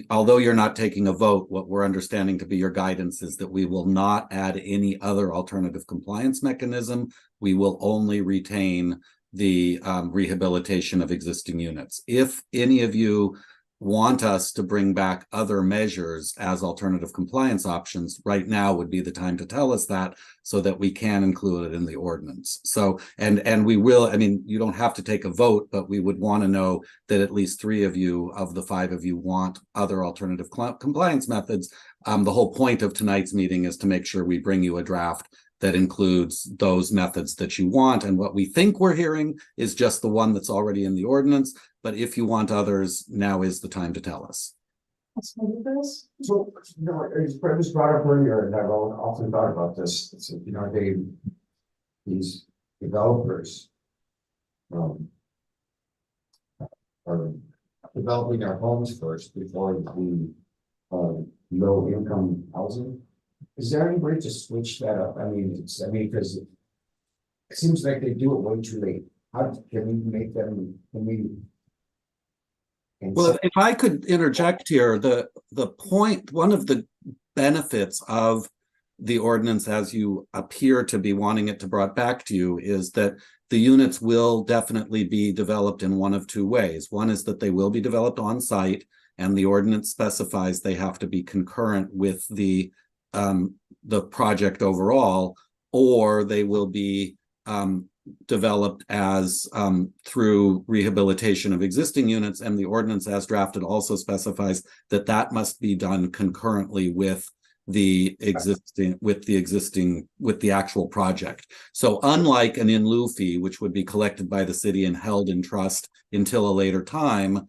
Although you're not taking a vote, what we're understanding to be your guidance is that we will not add any other alternative compliance mechanism. We will only retain the rehabilitation of existing units. If any of you want us to bring back other measures as alternative compliance options, right now would be the time to tell us that, so that we can include it in the ordinance. So, and we will, I mean, you don't have to take a vote, but we would want to know that at least 3 of you of the 5 of you want other alternative compliance methods. The whole point of tonight's meeting is to make sure we bring you a draft that includes those methods that you want. And what we think we're hearing is just the one that's already in the ordinance. But if you want others, now is the time to tell us. So, you know, it was brought up earlier, and I've often thought about this. It's, you know, these developers are developing their homes first before the low income housing. Is there any way to switch that up? I mean, because it seems like they do it way too late. How can we make them? Well, if I could interject here, the point, one of the benefits of the ordinance as you appear to be wanting it to brought back to you is that the units will definitely be developed in one of 2 ways. One is that they will be developed on site, and the ordinance specifies they have to be concurrent with the project overall, or they will be developed as through rehabilitation of existing units, and the ordinance as drafted also specifies that that must be done concurrently with the actual project. So unlike an in lieu fee, which would be collected by the city and held in trust until a later time,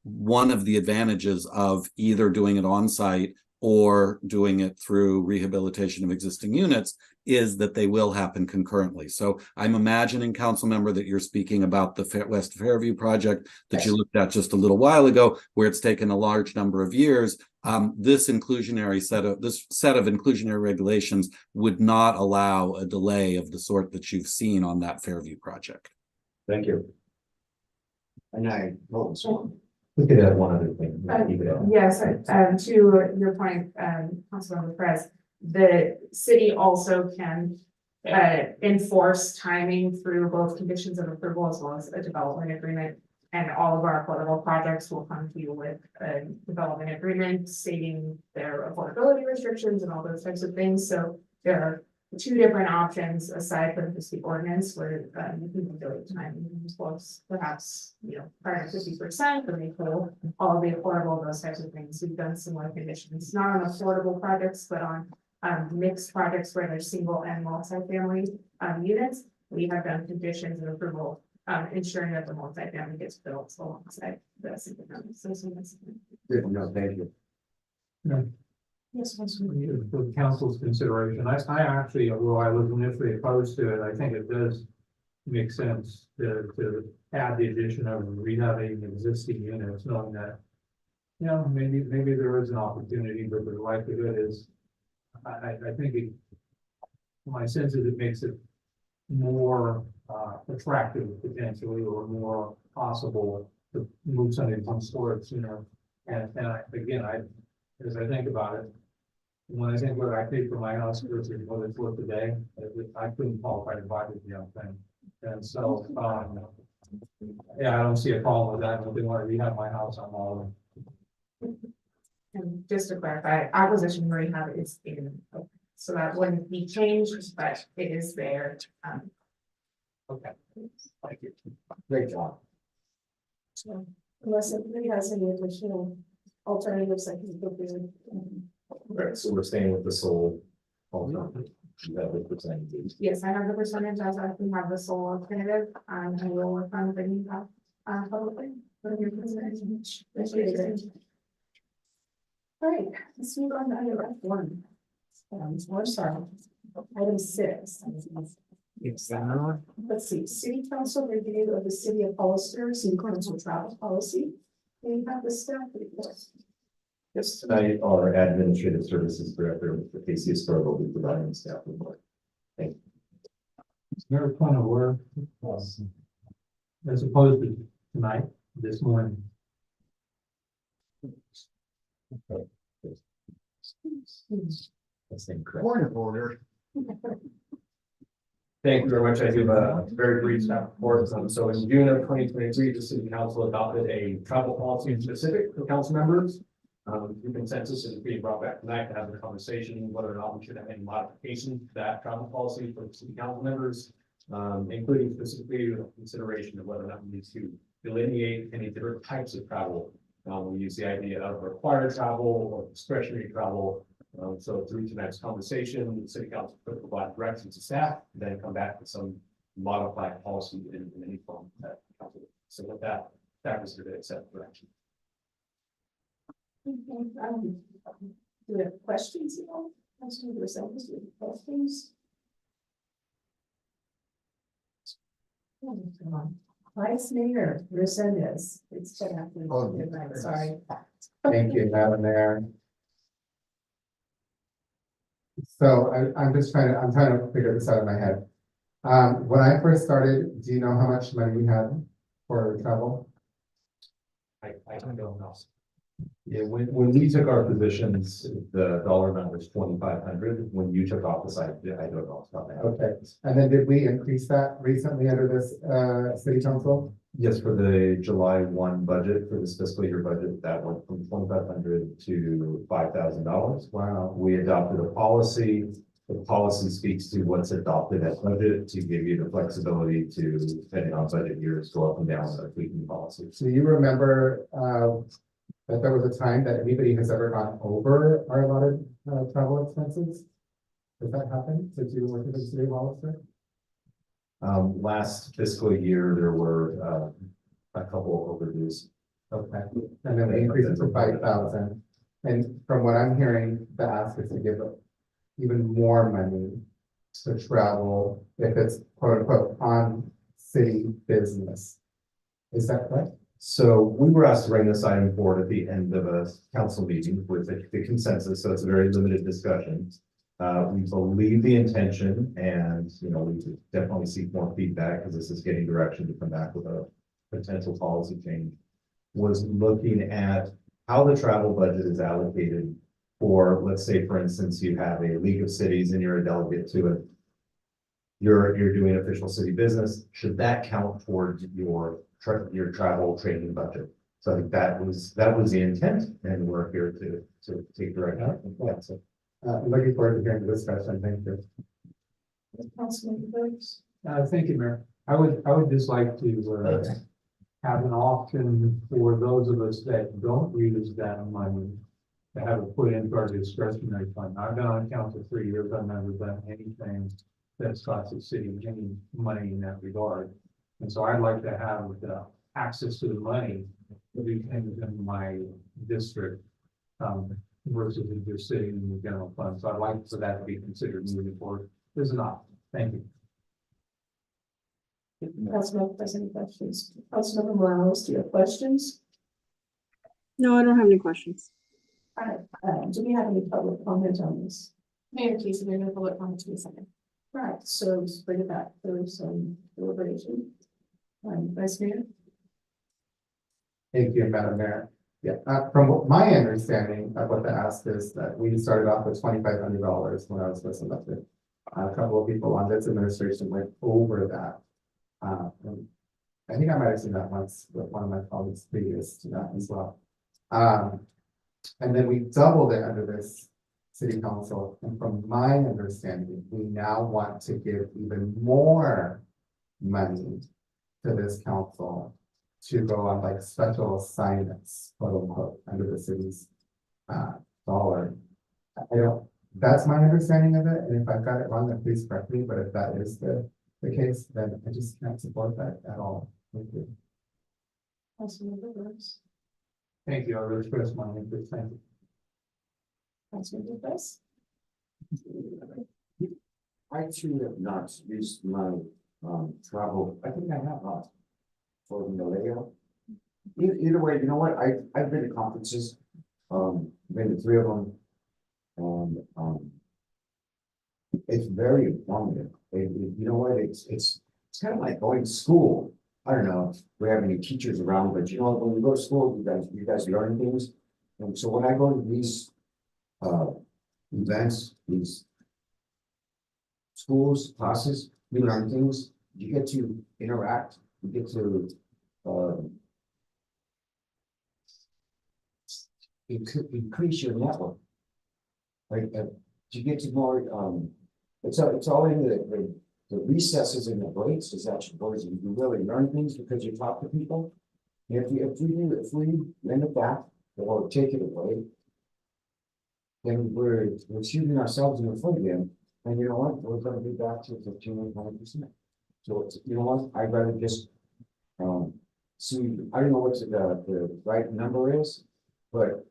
one of the advantages of either doing it on site or doing it through rehabilitation of existing units is that they will happen concurrently. So I'm imagining, council member, that you're speaking about the West Fairview project that you looked at just a little while ago, where it's taken a large number of years. This set of inclusionary regulations would not allow a delay of the sort that you've seen on that Fairview project. Thank you. And I vote so. We could add one other thing. Yes, to your point, Councilmember Perez, the city also can enforce timing through both conditions of approval as well as a development agreement. And all of our affordable projects will come to you with a development agreement stating their affordability restrictions and all those types of things. So there are 2 different options aside from just the ordinance where you can regulate timing as well as perhaps, you know, prior to 50% or make all of the affordable, those types of things. We've done similar conditions, not on affordable projects, but on mixed projects where there's single and multi-family units. We have done conditions of approval ensuring that the multi-family gets built alongside the single family. No, thank you. No. Yes, for council's consideration, I actually, although I was initially opposed to it, I think it does make sense to add the addition of rehabbing existing units, knowing that, you know, maybe there is an opportunity, but the likelihood is, I think my sense is it makes it more attractive potentially, or more possible to move something from storage sooner. And as I think about it, when I think what I paid for my house versus what it's worth today, I couldn't qualify to buy the damn thing. And so, yeah, I don't see a problem with that. If they want to rehab my house, I'm all in. And just to clarify, acquisition rehab is in, so that wouldn't be changed, but it is there. Okay, thank you. Great job. So, unless anybody has any additional alternatives, I can go through. Right, so we're staying with the sole. Yes, I have the percentage as I can have the sole alternative, and I will work on bringing that publicly. All right, let's move on to item F1. Item 6. Let's see, city council review of the city of Hollister, city council travel policy. We have the staff report. Yes, tonight our administrative services director, Mr. Casey Esparza, will be providing the staff report. Thank you. Never point of order, as opposed to tonight, this morning. That's incorrect. Point of order. Thank you very much. I do a very brief staff report. So in June of 2023, the city council adopted a travel policy specific for council members. The consensus is being brought back tonight to have a conversation whether or not we should have any modifications to that travel policy for city council members, including specifically the consideration of whether or not we need to delineate any different types of travel. We use the idea of required travel or discretionary travel. So through tonight's conversation, the city council could provide directions to staff, then come back with some modified policy in any form that council. So with that, staff is here to accept direction. Do we have questions at all? Councilor Rosales, do you have questions? Vice Mayor Rosales, it's Jeff. Sorry. Thank you, Madam Mayor. So I'm trying to figure this out in my head. When I first started, do you know how much money we had for travel? I don't know. Yeah, when we took our positions, the dollar amount was 2,500. When you took office, I don't know off the top of my head. Okay, and then did we increase that recently under this city council? Yes, for the July 1 budget, for this fiscal year budget, that went from 2,500 to $5,000. Wow. We adopted a policy. The policy speaks to what's adopted as budget to give you the flexibility to, depending on budget years, go up and down with our tweaking policy. Do you remember that there was a time that anybody has ever gone over our allotted travel expenses? Does that happen? Did you work in the city of Hollister? Last fiscal year, there were a couple of overdues. Okay, and then we increased it to 5,000. And from what I'm hearing, the ask is to give even more money to travel if it's quote unquote on city business. Is that correct? So we were asked to bring this item forward at the end of a council meeting with the consensus, so it's a very limited discussion. We believe the intention and, we could definitely seek more feedback because this is getting direction to come back with a potential policy change, was looking at how the travel budget is allocated for, let's say, for instance, you have a league of cities and you're a delegate to it. You're doing official city business. Should that count towards your travel training budget? So I think that was the intent, and we're here to take direction. Yeah, so. Looking forward to hearing the discussion. Thank you. Councilman Brooks. Thank you, Mayor. I would just like to have an option for those of us that don't use that money to have it put into our discretionary fund. I've been on council 3 years. I've never done anything that's cost the city any money in that regard. And so I'd like to have the access to the money to do things in my district versus if you're sitting in the general fund. So I'd like for that to be considered moving forward. There's an option. Thank you. Councilman, if any questions? Councilmember Morales, do you have questions? No, I don't have any questions. All right, do we have any public comment on this? Mayor Casey, there's no public comment to be second. Right, so let's bring it back for some deliberation. Vice Mayor? Thank you, Madam Mayor. Yeah, from my understanding of what the ask is, that we started off with $2,500 when I was first elected. A couple of people on this administration went over that. And I think I might have seen that once with one of my colleagues previous to that as well. And then we doubled it under this city council. And from my understanding, we now want to give even more money to this council to go on like special assignments, quote unquote, under the city's dollar. That's my understanding of it. And if I've got it wrong, then please correct me. But if that is the case, then I just can't support that at all. Thank you. Councilmember Brooks? Thank you. I will express my interest. Thank you. Councilmember Brooks? I too have not used my, travel, I think I have not. For the layout. Either way, you know what, I've been to conferences, been to 3 of them. And, it's very informative. You know what, it's kind of like going to school. I don't know if we have any teachers around, but you know, when you go to school, you guys learn things. And so when I go to these, events, these schools, classes, we learn things, you get to interact, you get to, it could increase your network. Right, you get to more, it's all in the recesses in the breaks, is actually where you really learn things because you talk to people. And if we limit that or take it away, then we're shooting ourselves in the foot again. And you know what? We're gonna be back to 15 or 20%. So it's, you know what? I'd rather just see, I don't know what the right number is, but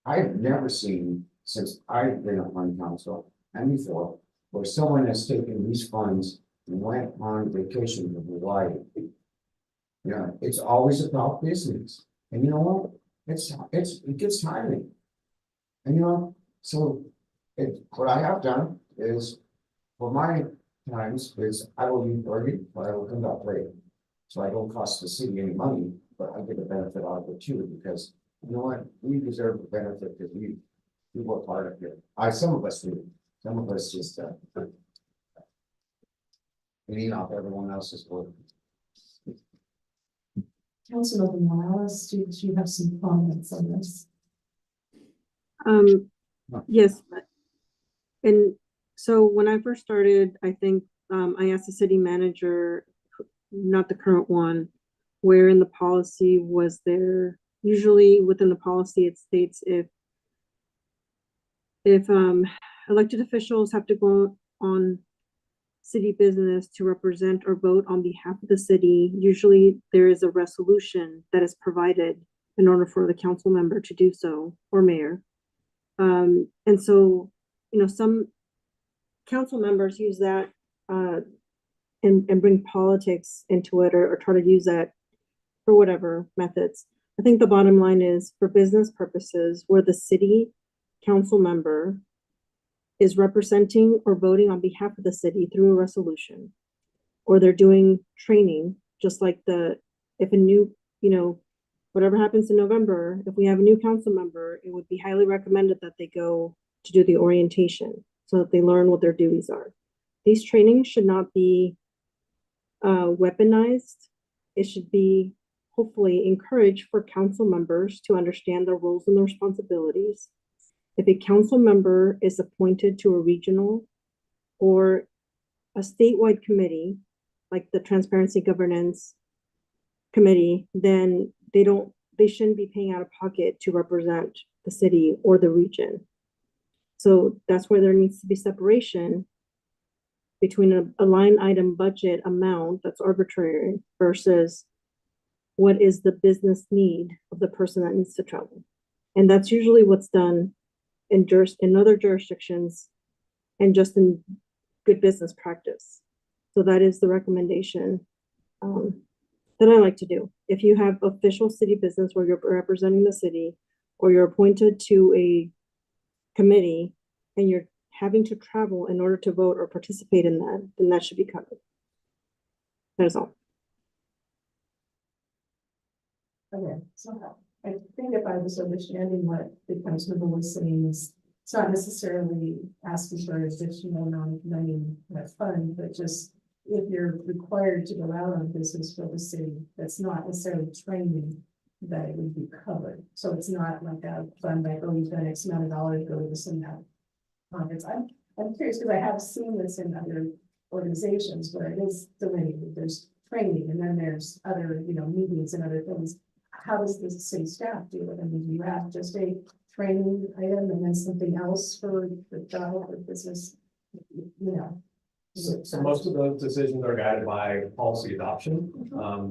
I've never seen since I've been on council and before, where someone has taken these funds and went on vacation to Hawaii. Yeah, it's always about business. And you know what? It gets tiring. And you know, so what I have done is for my times is I will leave early, but I will come back late. So I don't cost the city any money, but I get a benefit out of it too, because you know what, we deserve the benefit because we work hard up here. Some of us do. Some of us just lean off everyone else's work. Councilmember Morales, do you have some comments on this? Yes. And so when I first started, I think I asked the city manager, not the current one, where in the policy was there, usually within the policy, it states if elected officials have to go on city business to represent or vote on behalf of the city, usually there is a resolution that is provided in order for the council member to do so, or mayor. And so, you know, some council members use that and bring politics into it, or try to use that for whatever methods. I think the bottom line is for business purposes, where the city council member is representing or voting on behalf of the city through a resolution, or they're doing training, just like if a new, you know, whatever happens in November, if we have a new council member, it would be highly recommended that they go to do the orientation so that they learn what their duties are. These trainings should not be weaponized. It should be hopefully encouraged for council members to understand their roles and their responsibilities. If a council member is appointed to a regional or a statewide committee, like the Transparency Governance Committee, then they shouldn't be paying out of pocket to represent the city or the region. So that's where there needs to be separation between a line item budget amount that's arbitrary versus what is the business need of the person that needs to travel. And that's usually what's done in other jurisdictions and just in good business practice. So that is the recommendation that I like to do. If you have official city business where you're representing the city, or you're appointed to a committee and you're having to travel in order to vote or participate in that, then that should be covered. That is all. Okay, so I think if I was understanding what the councilmember was saying is, it's not necessarily asking for additional money that fund, but just if you're required to go out on business for the city, that's not necessarily training, that it would be covered. So it's not like a fund like, oh, you've got X amount of dollars, go to this and that. I'm curious because I have seen this in other organizations where it is delineated. There's training and then there's other, you know, meetings and other things. How does the city staff do it? I mean, do you have just a training item and then something else for the job or business, you know? So most of those decisions are guided by policy adoption.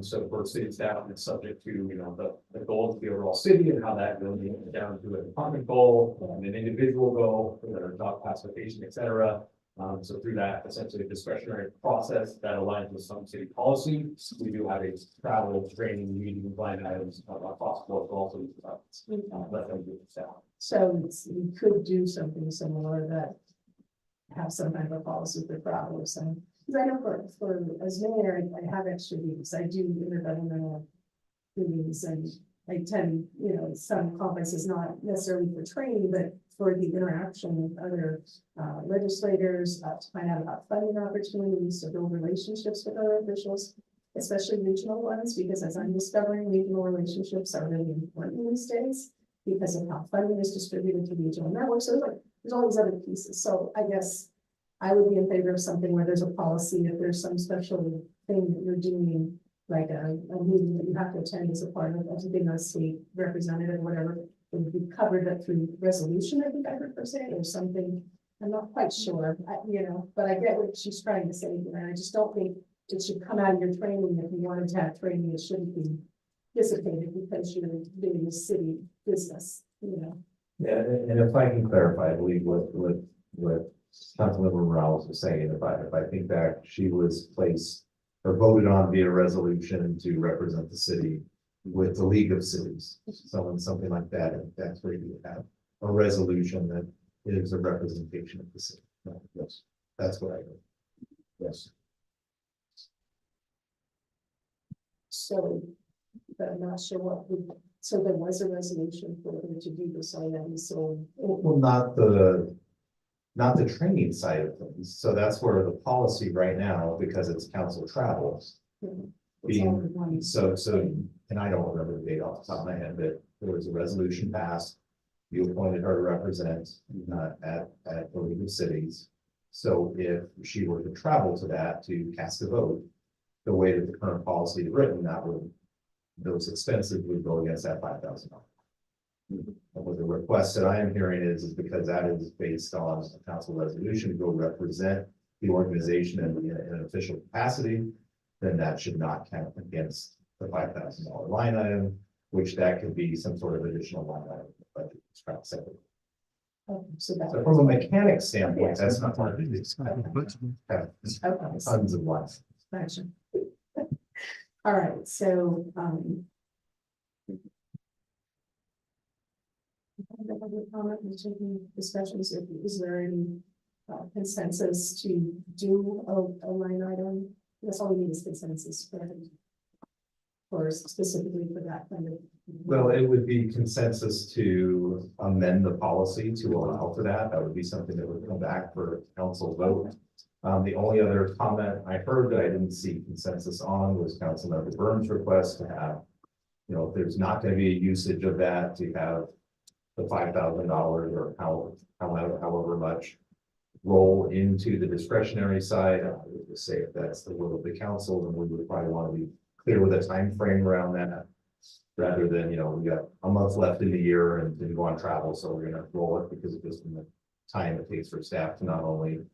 So for city staff, it's subject to, you know, the goals of the overall city and how that goes down to a department goal and an individual goal for their job classification, et cetera. So through that essentially discretionary process that aligns with some city policy, we do have a travel, training, meeting, line items across board also. Let them do it out. So we could do something similar that have some kind of a policy for travel or something. Because I know for as mayor, I have extra meetings. I do intergovernmental meetings and I tend, some conferences, not necessarily for training, but for the interaction with other legislators, to find out about funding opportunities, to build relationships with other officials, especially regional ones, because as I'm discovering, regional relationships are really important these days because of how funding is distributed to regional networks. So there's all these other pieces. So I guess I would be in favor of something where there's a policy, if there's some special thing that you're doing, like a meeting that you have to attend as a part of being a state representative, whatever, it would be covered up through resolution, I think I heard her say, or something. I'm not quite sure, but I get what she's trying to say, and I just don't think it should come out of your training. If you wanted to have training, it shouldn't be dissipated because you're doing a city business, Yeah, and if I can clarify, I believe what Councilmember Morales was saying, if I think back, she was placed or voted on via resolution to represent the city with the League of Cities. So something like that, and that's where you have a resolution that is a representation of the city. Yes, that's what I heard. Yes. So, but I'm not sure so there was a resolution for her to do this already, so. Well, not the training side of things. So that's where the policy right now, because it's council travels. Being, so, and I don't remember the date off the top of my head, but there was a resolution passed. You appointed her to represent at the League of Cities. So if she were to travel to that to cast a vote, the way that the current policy is written, those expenses would go against that $5,000. What the request that I am hearing is because that is based on a council resolution to go represent the organization in an official capacity, then that should not count against the $5,000 line item, which that could be some sort of additional line item, but it's not separate. So from a mechanic standpoint, that's not part of it. It's tons of lines. Gotcha. All right, so, discussions, is there any consensus to do a line item? That's all we need is consensus for specifically for that kind of. Well, it would be consensus to amend the policy to allow for that. That would be something that would come back for council vote. The only other comment I heard that I didn't see consensus on was Councilmember Burns' request to have, if there's not going to be a usage of that, to have the $5,000 or however much roll into the discretionary side. I would just say if that's the will of the council, then we would probably want to be clear with a time frame around that, rather than, we got a month left in the year and then go on travel, so we're going to roll it because of just the time it takes for staff to not only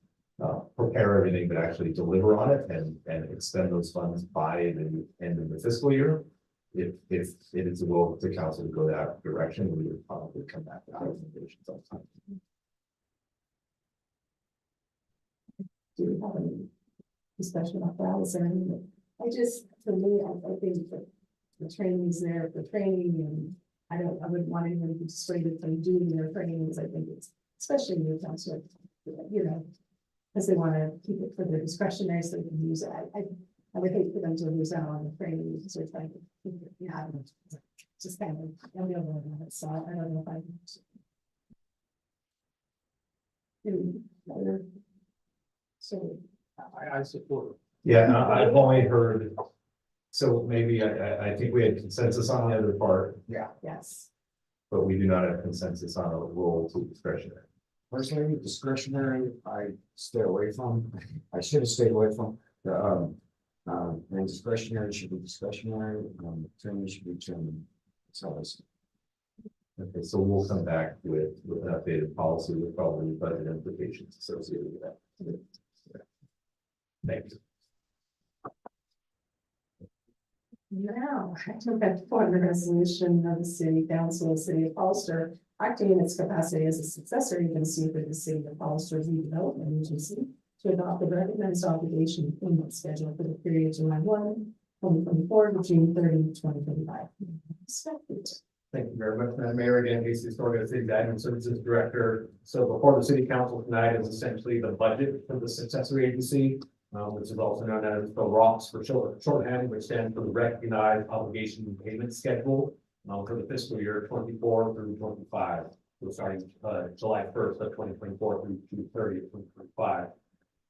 prepare everything, but actually deliver on it and expend those funds by the end of the fiscal year. If it is the will of the council to go that direction, we would probably come back to our recommendations on time. Do we have any discussion about that? Is there any, for me, I think that the training is there for training, and I wouldn't want anyone to be dissuaded from doing their trainings. I think it's, especially in the council, because they want to keep it for their discretionary so they can use it. I would hate for them to lose out on the training because they're trying to keep it, just kind of, I'm the other one, so I don't know if I can. So I support it. Yeah, I've only heard, so maybe I think we had consensus on the other part. Yeah. Yes. But we do not have consensus on a role to discretionary. Personally, discretionary, I stay away from. I should have stayed away from. And discretionary should be discretionary. Training should be training. That's all I say. Okay, so we'll come back with an updated policy with probably budget implications associated with that. Thank you. Now, I took that point, the resolution of the city council, the city of Hollister, acting in its capacity as a successor agency for the city of Hollister redevelopment agency to adopt the recognized obligation payment schedule for the period July 1, 2024 to June 30, 2025. Thank you very much, Madam Mayor. Again, Casey Story, City Admin Services Director. So before the City Council tonight is essentially the budget for the successor agency, which is also known as the ROPS for shorthand, which stands for the Recognized Obligation Payment Schedule for the fiscal year 24 through 25. So starting July 1st of 2024 through June 30th, 2025.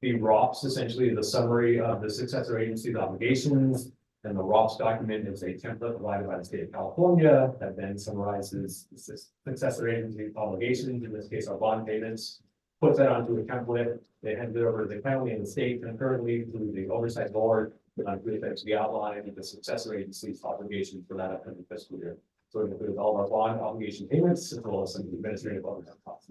The ROPS essentially is a summary of the successor agency's obligations. And the ROPS document is a template provided by the state of California that then summarizes the successor agency obligations, in this case, our bond payments, puts that onto a template, they hand it over to the county and the state concurrently through the oversight board, to effectively outline the successor agency's obligations for that upcoming fiscal year. So it includes all of our bond obligation payments, as well as some administrative overhead costs.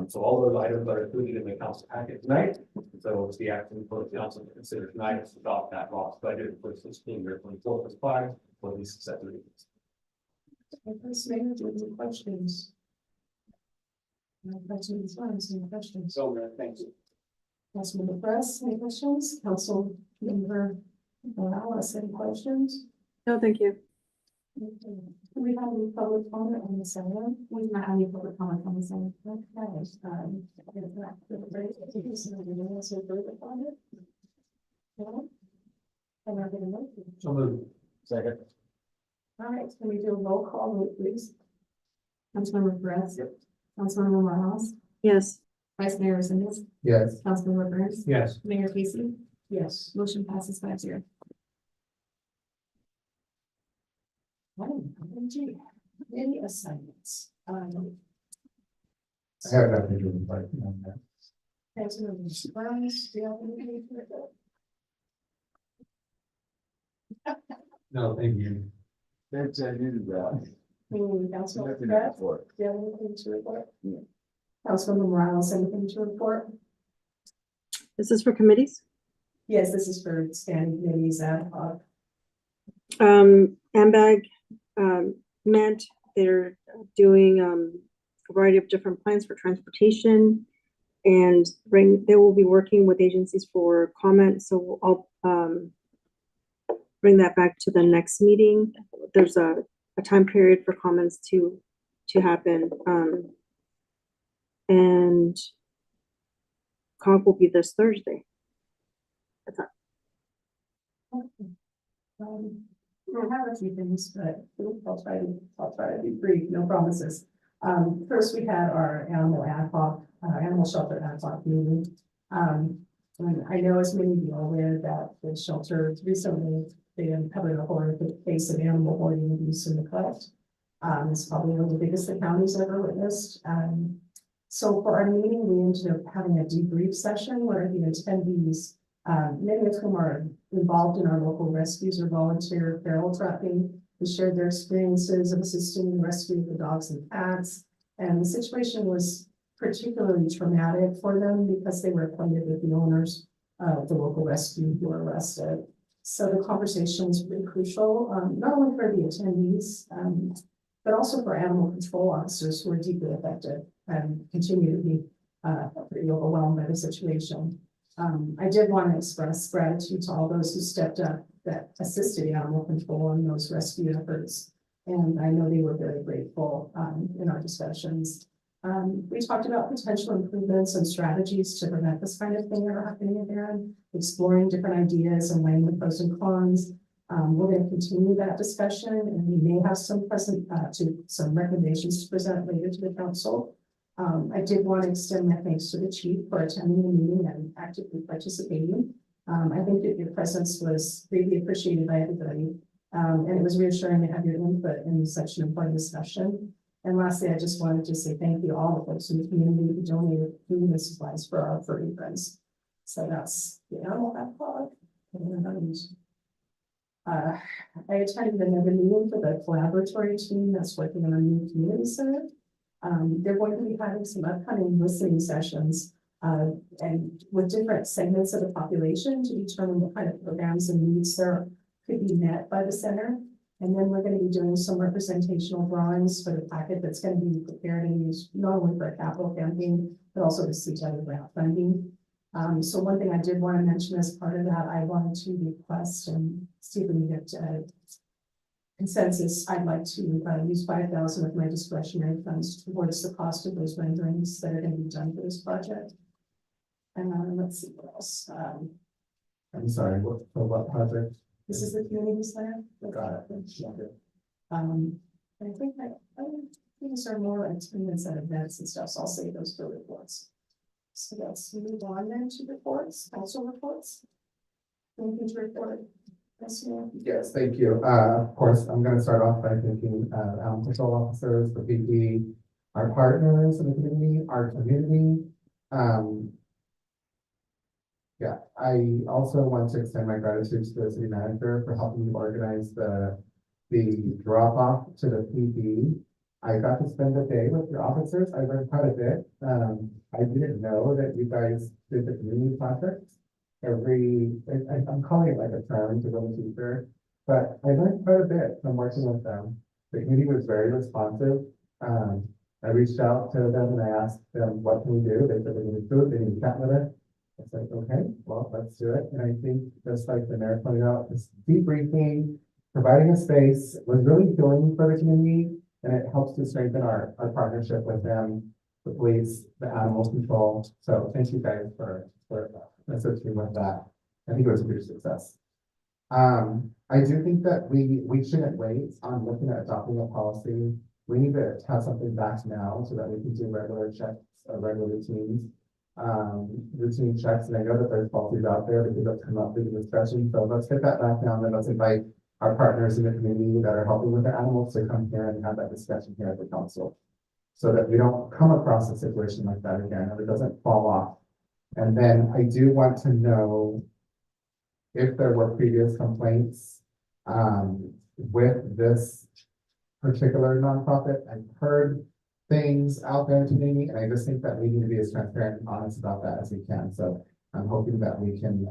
So all those items are included in the council packet tonight. So it's the action for the council to consider tonight is to adopt that ROPS budget for fiscal year 24/25 for these successor agencies. Vice Mayor, do you have any questions? No questions, any questions? So, thank you. Councilmember Press, any questions? Councilmember Morales, any questions? No, thank you. Do we have any public comment on the Senate? We do not have any public comment on this item. So moved. Second. All right, can we do a roll call vote, please? Councilmember Perez. Councilmember Morales. Yes. Vice Mayor Resendez. Yes. Councilmember Burns. Yes. Mayor Casey. Yes. Motion passes 5-0. Any assignments? I have nothing to report on that. Councilmember Burns, do you have anything to report? No, thank you. That's I knew that. Councilmember Pratt, do you have anything to report? Councilmember Morales, anything to report? This is for committees. Yes, this is for standing committees ad hoc. AMBAG met, they're doing a variety of different plans for transportation, and they will be working with agencies for comment. So I'll bring that back to the next meeting. There's a time period for comments to happen, and COG will be this Thursday. That's all. I have a few things, but I'll try to be brief, no promises. First, we had our animal shelter ad hoc meeting. And I know as many of you are aware that the shelter recently, they uncovered a horrific case of animal hoarding, abuse, and neglect. It's probably one of the biggest the county's ever witnessed. So for our meeting, we ended up having a debrief session where the attendees, many of whom are involved in our local rescues or volunteer feral trapping, they shared their experiences of assisting in the rescue of the dogs and cats. And the situation was particularly traumatic for them because they were acquainted with the owners of the local rescue who were arrested. So the conversation was pretty crucial, not only for the attendees, but also for animal control officers who are deeply affected and continue to be pretty overwhelmed by the situation. I did want to express gratitude to all those who stepped up that assisted animal control in those rescue efforts. And I know they were very grateful in our discussions. We talked about potential improvements and strategies to prevent this kind of thing ever happening again, exploring different ideas and weighing the pros and cons. We're going to continue that discussion, and we may have some recommendations to present later to the council. I did want to extend my thanks to the chief for attending the meeting and actively participating. I think that your presence was greatly appreciated by everybody, and it was reassuring to have your input in such an important discussion. And lastly, I just wanted to say thank you to all the folks in the community who donated food and supplies for our furry friends. So that's the animal backlog. I attended another meeting for the collaboratory team that's working on a new community center. They're going to be having some upcoming listening sessions and with different segments of the population to determine what kind of programs and needs there could be met by the center. And then we're gonna be doing some representational drawings for the packet that's gonna be prepared and used not only for a capital campaign, but also to seek other grant funding. So one thing I did want to mention as part of that, I wanted to request and see if we can get consensus. I'd like to use 5,000 of my discretionary funds towards the cost of those renderings that are going to be done for this project. And let's see what else. I'm sorry, for what project? This is the community center. Got it. I think these are more like attendance at events and stuff, so I'll save those for reports. So let's move on then to reports, council reports. Anything to report? Yes, ma'am. Yes, thank you. Of course, I'm going to start off by thanking animal control officers, the PD, our partners in the community, our community. Yeah, I also want to extend my gratitude to the city manager for helping me organize the drop off to the PD. I got to spend the day with your officers. I learned quite a bit. I didn't know that you guys did the community projects. I'm calling it like a term to go to teacher, but I learned quite a bit from working with them. The community was very responsive. I reached out to them and I asked them, what can we do? They said they needed food, they needed cat litter. It's like, okay, well, let's do it. And I think just like the mayor pointed out, this debriefing, providing a space was really healing for the community. And it helps to strengthen our partnership with them, the police, the animal control. So thank you guys for assisting with that. I think it was a huge success. I do think that we shouldn't wait on looking at adopting a policy. We need to have something back now so that we can do regular checks, regular routine checks. And I know that there's policies out there because that's come up through the discussion. So let's get that back now and then let's invite our partners in the community that are helping with the animals to come here and have that discussion here at the council so that we don't come across a situation like that again and it doesn't fall off. And then I do want to know if there were previous complaints with this particular nonprofit. I've heard things out there in the community and I just think that we need to be as transparent and honest about that as we can. So I'm hoping that we can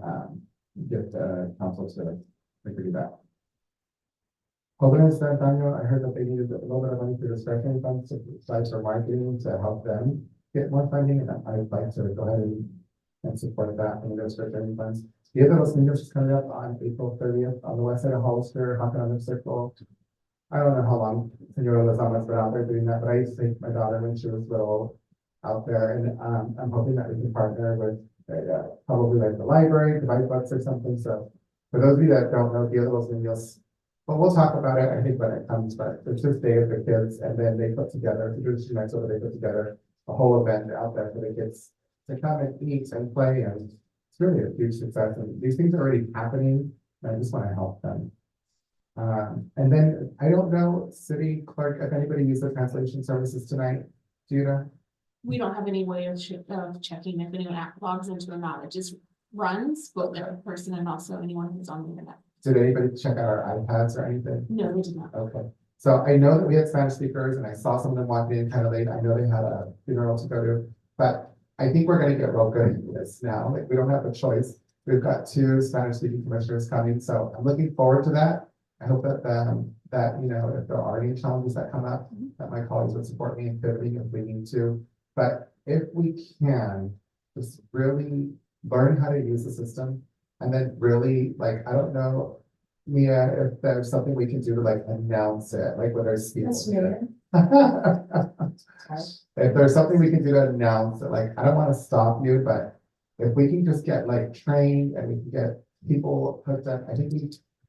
get the council to agree to that. Hogan's Daniel, I heard that they needed a little bit of money for discretionary funds to sites for marketing to help them get more funding, and I'd like to go ahead and support that in those discretionary funds. The other Los Niños is coming up on April 30th on the west side of Hollister, hopping on the circle. I don't know how long Senora Lozano's been out there doing that, but I used to take my daughter when she was little out there, and I'm hoping that we can partner with probably like the library, the bike books or something. So for those of you that don't know, Dia de los Niños, but we'll talk about it, I think, when it comes, but it's this day of the kids, and then they put together, to do this night, so they put together a whole event out there for the kids to come and eat and play, and it's really a huge success, and these things are already happening, and I just want to help them. And then, I don't know, city clerk, if anybody used the translation services tonight, do you know? We don't have any way of checking if anyone logs into or not. It just runs, both the person and also anyone who's on the internet. Did anybody check out our iPads or anything? No, we did not. Okay. So I know that we had Spanish speakers and I saw some of them walking in kind of late. I know they had a funeral to go to, but I think we're going to get real good at this now. Like we don't have a choice. We've got 2 Spanish speaking commissioners coming. So I'm looking forward to that. I hope that, you know, if there are any challenges that come up, that my colleagues would support me in pivoting if we need to. But if we can just really learn how to use the system, and then really, like, I don't know, Mia, if there's something we can do to like announce it, like with our speakers. If there's something we can do to announce it, like, I don't want to stop you, but if we can just get like trained and we can get people hooked up, I think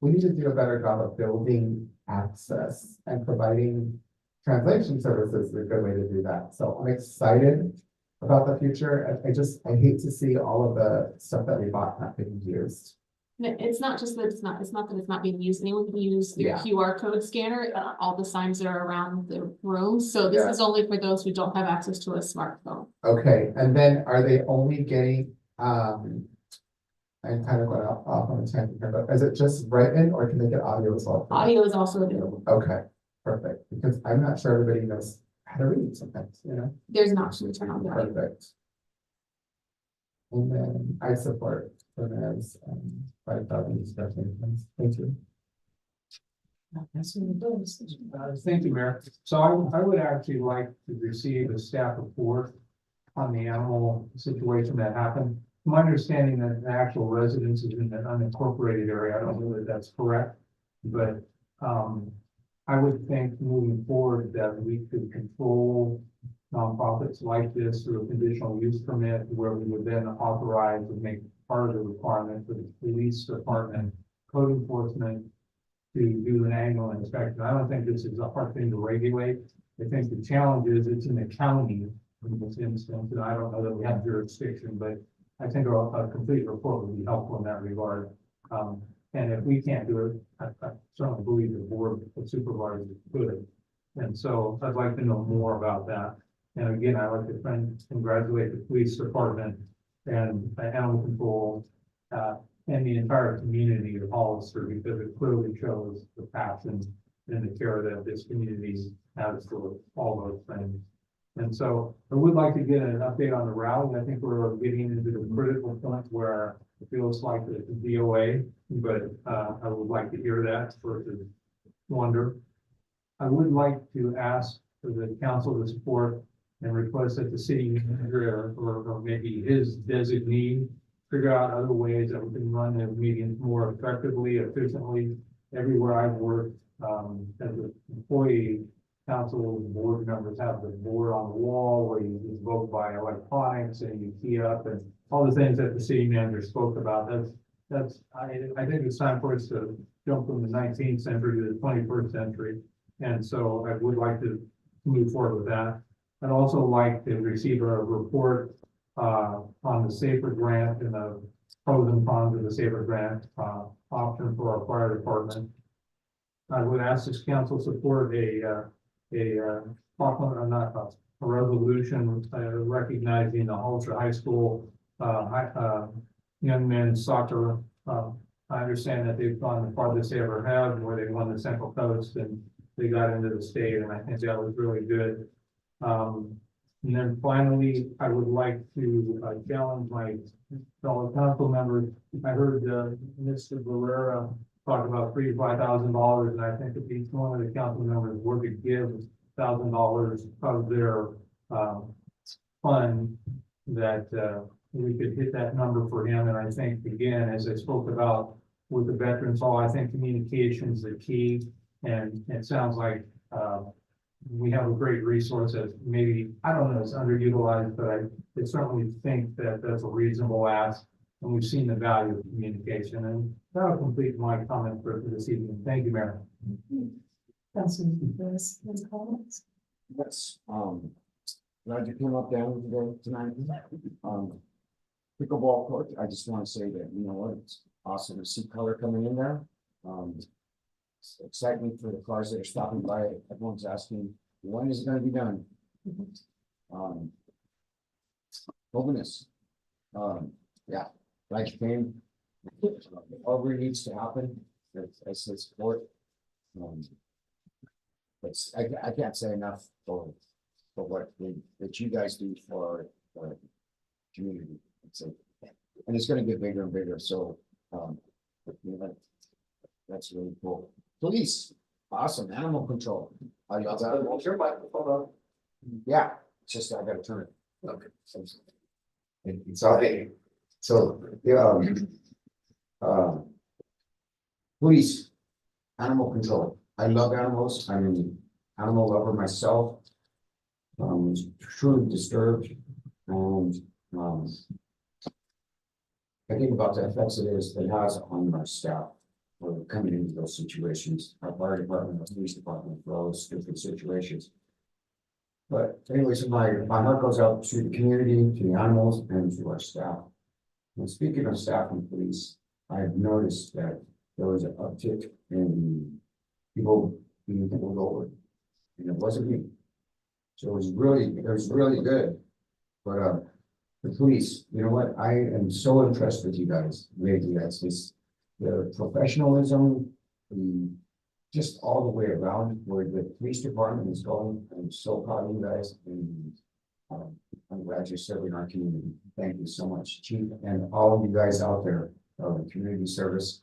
we need to do a better job of building access and providing translation services is a good way to do that. So I'm excited about the future. I hate to see all of the stuff that we bought not being used. It's not just that it's not that it's not being used. Anyone can use their QR code scanner, all the signs that are around the room. So this is only for those who don't have access to a smartphone. Okay, and then are they only getting, I'm kind of going off on a tangent here, but is it just written or can they get audio as well? Audio is also available. Okay, perfect. Because I'm not sure everybody knows how to read sometimes, you know? There's an option to turn on the audio. Perfect. And then I support the mayor's 5,000 discussion. Thank you. Thank you, Mayor. So I would actually like to receive a staff report on the animal situation that happened. My understanding that the actual residence is in an unincorporated area. I don't know that that's correct, but I would think moving forward that we could control nonprofits like this through a conditional use permit, where we would then authorize and make part of the requirement for the police department, code enforcement, to do an annual inspection. I don't think this is a hard thing to regulate. I think the challenge is it's in the county in this instance, and I don't know that we have jurisdiction, but I think a complete report would be helpful in that regard. And if we can't do it, I certainly believe the board of supervisors could. And so I'd like to know more about that. And again, I'd like to congratulate the police department and animal control, and the entire community of Hollister, because it clearly shows the passion and the care that this community has for all those things. And so I would like to get an update on the rally. I think we're getting into the critical point where it feels like it's a DOA, but I would like to hear that versus wonder. I would like to ask for the council to support and request that the city manager or maybe his designee figure out other ways that we can run the meetings more effectively, efficiently. Everywhere I've worked as an employee, council board members have the board on the wall where you just vote by electronics and you key up and all the things that the city manager spoke about. I think it's time for us to jump from the 19th century to the 21st century. And so I would like to move forward with that. I'd also like to receive a report on the SAFER grant and the pros and cons of the SAFER grant option for our fire department. I would ask this council support a resolution recognizing the Hollister High School young men's soccer. I understand that they've gone the farthest they ever have, where they won the Central Coast and they got into the state, and I think that was really good. And then finally, I would like to challenge my fellow council members. I heard Mr. Barrera talk about $3,000 to $5,000, and I think if each one of the council members were to give $1,000 of their fund, that we could hit that number for him. And I think, again, as I spoke about with the Veterans Hall, I think communication is the key, and it sounds like we have a great resource that maybe, I don't know, it's underutilized, but I certainly think that that's a reasonable ask. And we've seen the value of communication, and that'll complete my comment for this evening. Thank you, Mayor. Councilman Lewis, any comments? Yes, glad you came up down today tonight. Pickleball court, I just want to say that, you know what, it's awesome to see color coming in there. Excitement for the cars that are stopping by. Everyone's asking, when is it going to be done? Openness. Yeah, glad you came. Whatever needs to happen, I said support. But I can't say enough for what that you guys do for our community. And it's going to get bigger and bigger. So, you know, that's really cool. Police, awesome. Animal control. Are you outside? Yeah, it's just I got to turn it. Okay. It's all right. So, yeah. Police, animal control. I love animals. I'm an animal lover myself. Truly disturbed, and I think about the effects it has on our staff for coming into those situations, our fire department, our police department, for all those different situations. But anyways, my heart goes out to the community, to the animals, and to our staff. And speaking of staff and police, I've noticed that there was an uptick in people being pulled over, and it wasn't me. So it was really good. But the police, you know what? I am so impressed with you guys lately. That's this the professionalism, just all the way around where the police department is going. I'm so proud of you guys, and I'm glad you're serving our community. Thank you so much, Chief, and all of you guys out there of the community service.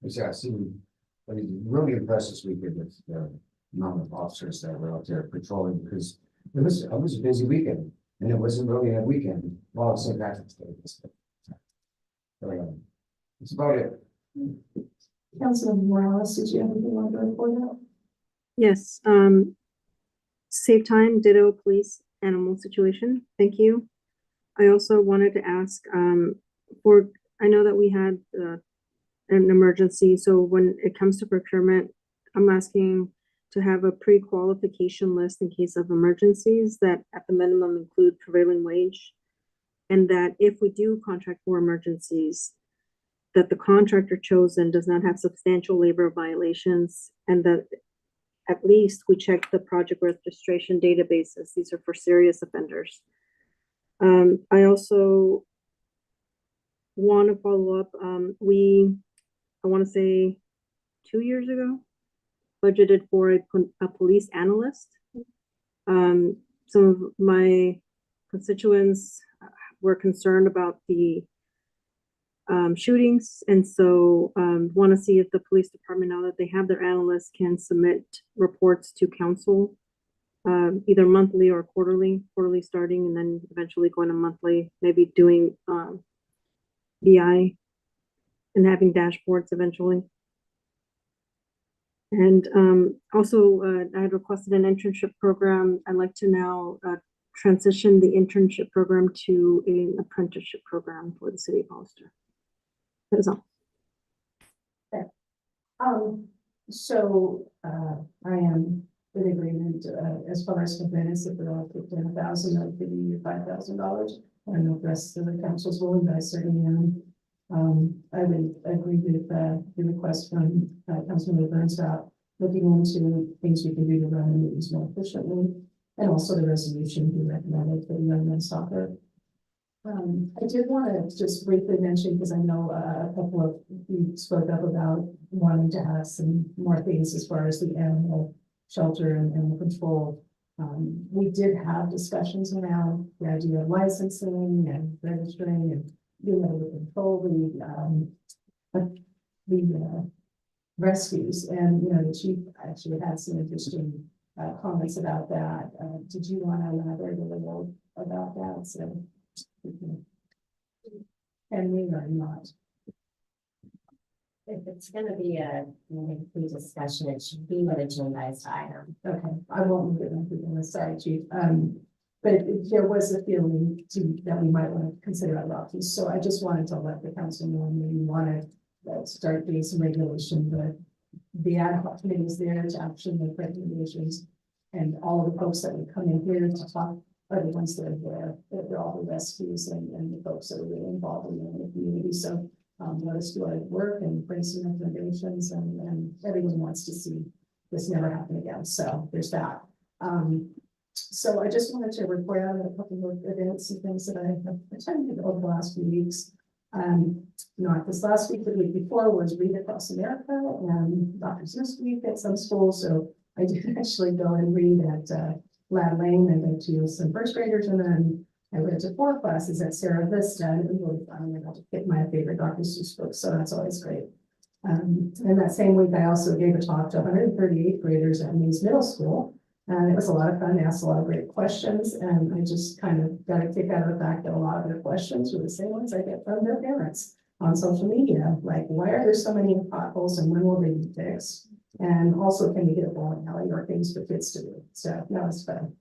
Yeah, I was really impressed this weekend with the amount of officers that were out there patrolling because it was a busy weekend and it wasn't really a weekend. Well, St. Patrick's Day. That's about it. Councilman Morales, did you have anything you want to report out? Yes, save time, ditto police animal situation. Thank you. I also wanted to ask, I know that we had an emergency, so when it comes to procurement, I'm asking to have a pre-qualification list in case of emergencies that at the minimum include prevailing wage. And that if we do contract for emergencies, that the contractor chosen does not have substantial labor violations, and that at least we check the project registration databases. These are for serious offenders. I also want to follow up. I want to say 2 years ago, budgeted for a police analyst. Some of my constituents were concerned about the shootings, and so want to see if the police department, now that they have their analysts, can submit reports to council, either monthly or quarterly starting, and then eventually going to monthly, maybe doing BI and having dashboards eventually. And also, I had requested an internship program. I'd like to now transition the internship program to an apprenticeship program for the city of Hollister. That is all. So I am in agreement as far as the benefits, if they're all $10,000, I'll give you $5,000. I don't know if the rest of the council's willing, but I certainly am. I would agree with the request from Councilman Burns about looking into things we can do to run the meetings more efficiently, and also the resolution we recommended for the young men's soccer. I did want to just briefly mention, because I know a couple of you spoke up about wanting to have some more things as far as the animal shelter and the control. We did have discussions around the idea of licensing and registering and being able to control the rescues. And, the chief actually had some interesting comments about that. Did you want to elaborate a little about that? So, and we are not. If it's gonna be a lengthy discussion, it should be an agendized item. Okay, I won't move it on the side, chief. But there was a feeling that we might want to consider other options. So I just wanted to let the council know we want to start doing some regulation, but the ad hoc committee is there to actually make recommendations. And all of the folks that would come in here to talk are the ones that are there. They're all the rescues and the folks that are really involved in the community. So let us do our work and bring some recommendations, and everyone wants to see this never happen again. So there's that. So I just wanted to report out a couple of events and things that I have attended over the last few weeks. Not this last week, the week before was Read Across America and Dr. Seuss Week at some schools. So I did actually go and read at Lad Lane. I went to some first graders, and then I went to 4 classes at Sarah Vista, and it was really fun. I got to pick my favorite Dr. Seuss books, so that's always great. And that same week, I also gave a talk to 138 graders at Mays Middle School. And it was a lot of fun. They asked a lot of great questions, and I just kind of got a kick out of the fact that a lot of their questions were the same ones I get from their parents on social media. Like, why are there so many potholes, and when will they be fixed? And also, can we get a bowling alley or things for kids to do? So that was fun.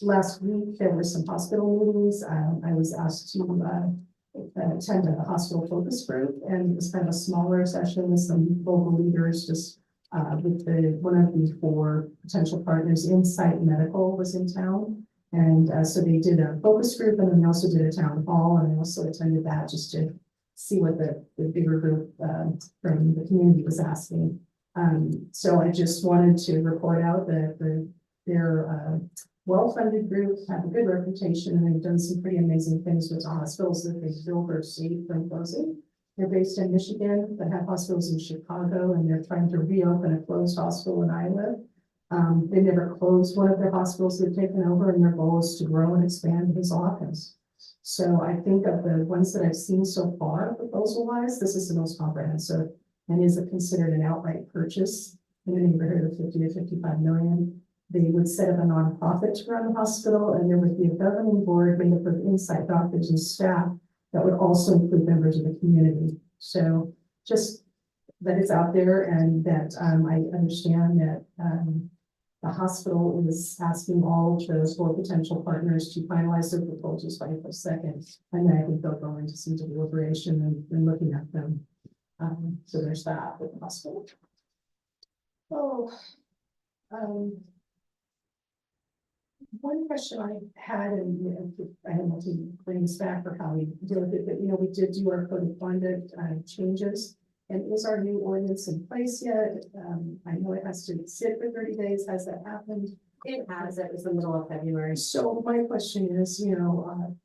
Last week, there were some hospital meetings. I was asked to attend a hospital focus group, and it was kind of a smaller session with some local leaders, just with one of the 4 potential partners. Insight Medical was in town, and so they did a focus group, and then they also did a town hall, and I also attended that just to see what the bigger group from the community was asking. So I just wanted to report out that their well-funded group have a good reputation, and they've done some pretty amazing things with the hospitals that they built or saved from closing. They're based in Michigan, but have hospitals in Chicago, and they're trying to reopen a closed hospital in Iowa. They never closed one of their hospitals they've taken over, and their goal is to grow and expand Hazel Hawkins. So I think of the ones that I've seen so far, proposal wise, this is the most comprehensive and is considered an outright purchase in the neighborhood of 50 to 55 million. They would set up a nonprofit to run the hospital, and there would be a governing board made up of inside doctors and staff that would also include members of the community. So just that it's out there, and that I understand that the hospital is asking all of those four potential partners to finalize their proposals by April 2nd, and then I think they'll go into some deliberation and looking at them. So there's that with the hospital. Oh, one question I had, and I don't know if you bring this back or how we deal with it, but we did do our code of conduct changes. And is our new ordinance in place yet? I know it has to sit for 30 days. Has that happened? It has, it was the middle of February. So my question is,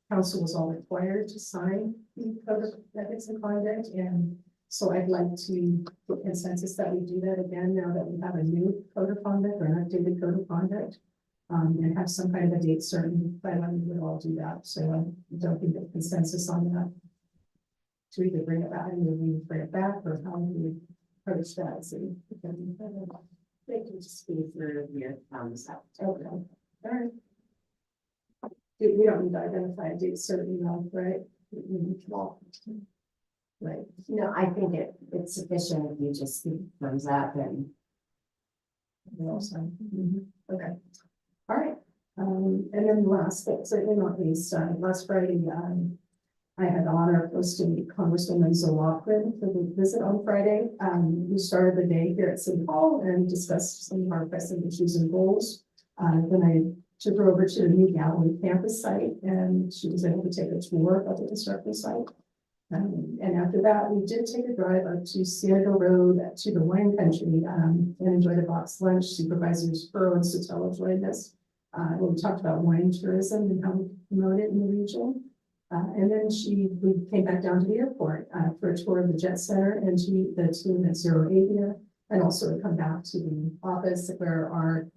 council was all required to sign the code of ethics and conduct. And so I'd like to put consensus that we do that again now that we have a new code of conduct or an updated code of conduct. And have some kind of a date certain by when we would all do that. So I don't think there's consensus on that. To either bring it back and we bring it back, or how we approach that. So They can just be through your thumbs up. okay, all right. We don't need to identify a date certain, right? Right. No, I think it's sufficient if you just speak thumbs up and. Okay. All right. And then last, but certainly not least, last Friday, I had the honor of hosting Congresswoman Zolakrin for the visit on Friday. We started the day here at City Hall and discussed some of our pressing issues and goals. Then I took her over to the new Gallery campus site, and she was able to take a tour of the construction site. And after that, we did take a drive up to Seattle Road to the wine country and enjoyed a box lunch. Supervisors Burrow and Sotelo joined us. We talked about wine tourism and how we promote it in the region. And then we came back down to the airport for a tour of the Jet Center and to meet the team at Zero Avia, and also to come back to the office where our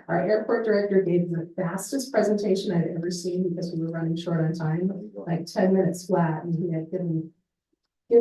airport director gave the fastest presentation I'd ever seen because we were running short on time, like 10 minutes flat, and he had given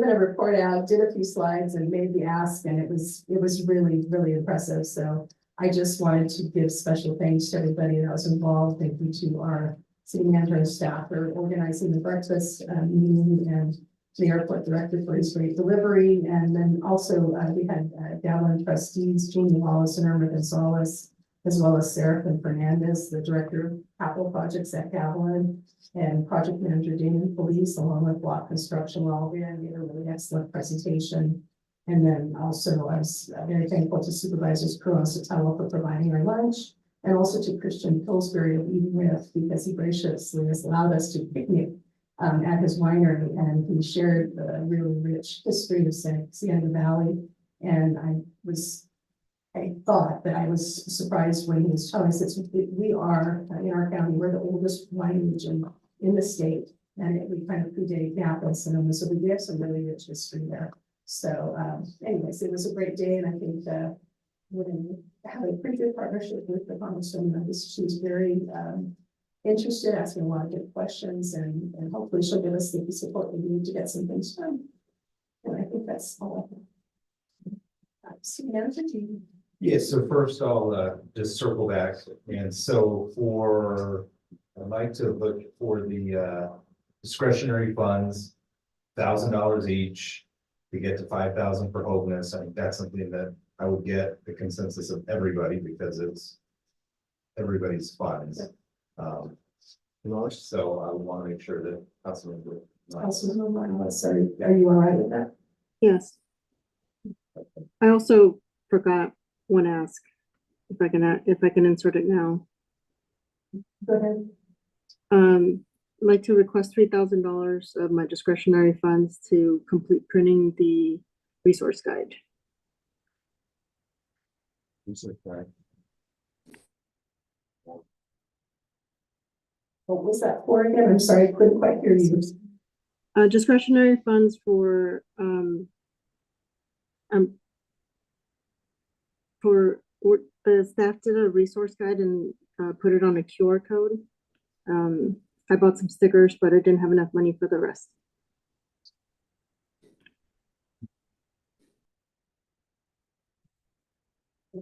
a report out, did a few slides, and made the ask, and it was really, really impressive. So I just wanted to give special thanks to everybody that was involved. Thank you to our city manager and staff for organizing the breakfast meeting, and the airport director for his great delivery. And then also we had Gavilan trustees, Jeannie Wallace and Irma Gonzalez, as well as Seraphin Fernandez, the director of capital projects at Gavilan, and project manager Damon Police, along with Block Construction. We're all there and made a really excellent presentation. And then also I was very thankful to Supervisors Crew and Sotelo for providing our lunch, and also to Christian Pillsbury of Eden Rift, because he graciously has allowed us to picnic at his winery, and he shared the really rich history of Sienna Valley. And I thought that I was surprised when he was telling us that we are, in our county, we're the oldest wine region in the state, and we kind of predate Napa and Sonoma, so we have some really rich history there. So anyways, it was a great day, and I think we're going to have a pretty good partnership with the Congresswoman. She was very interested, asking a lot of good questions, and hopefully she'll give us the support we need to get some things done. And I think that's all I have. City Manager, to you. Yes, so first I'll just circle back. And so I'd like to look for the discretionary funds, $1,000 each to get to 5,000 for homeless. I think that's something that I would get the consensus of everybody, because it's everybody's funds. So I would want to make sure that Councilman. Sorry, are you all right with that? Yes. I also forgot one ask, if I can insert it now. Go ahead. I'd like to request $3,000 of my discretionary funds to complete printing the resource guide. What was that for again? I'm sorry, I couldn't quite hear you. Discretionary funds for the staff did a resource guide and put it on a QR code I bought some stickers, but I didn't have enough money for the rest.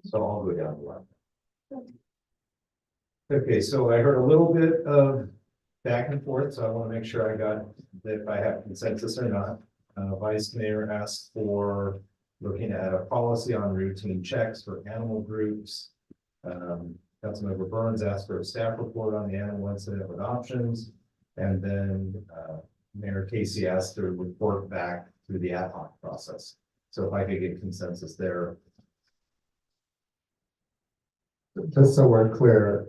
So I'll go down the line. Okay, so I heard a little bit of back and forth, so I want to make sure I got that if I have consensus or not. Vice Mayor asked for looking at a policy on routine checks for animal groups. Councilmember Burns asked for a staff report on the animal incident with options. And then Mayor Casey asked to report back through the ad hoc process. So if I could get consensus there. Just so we're clear,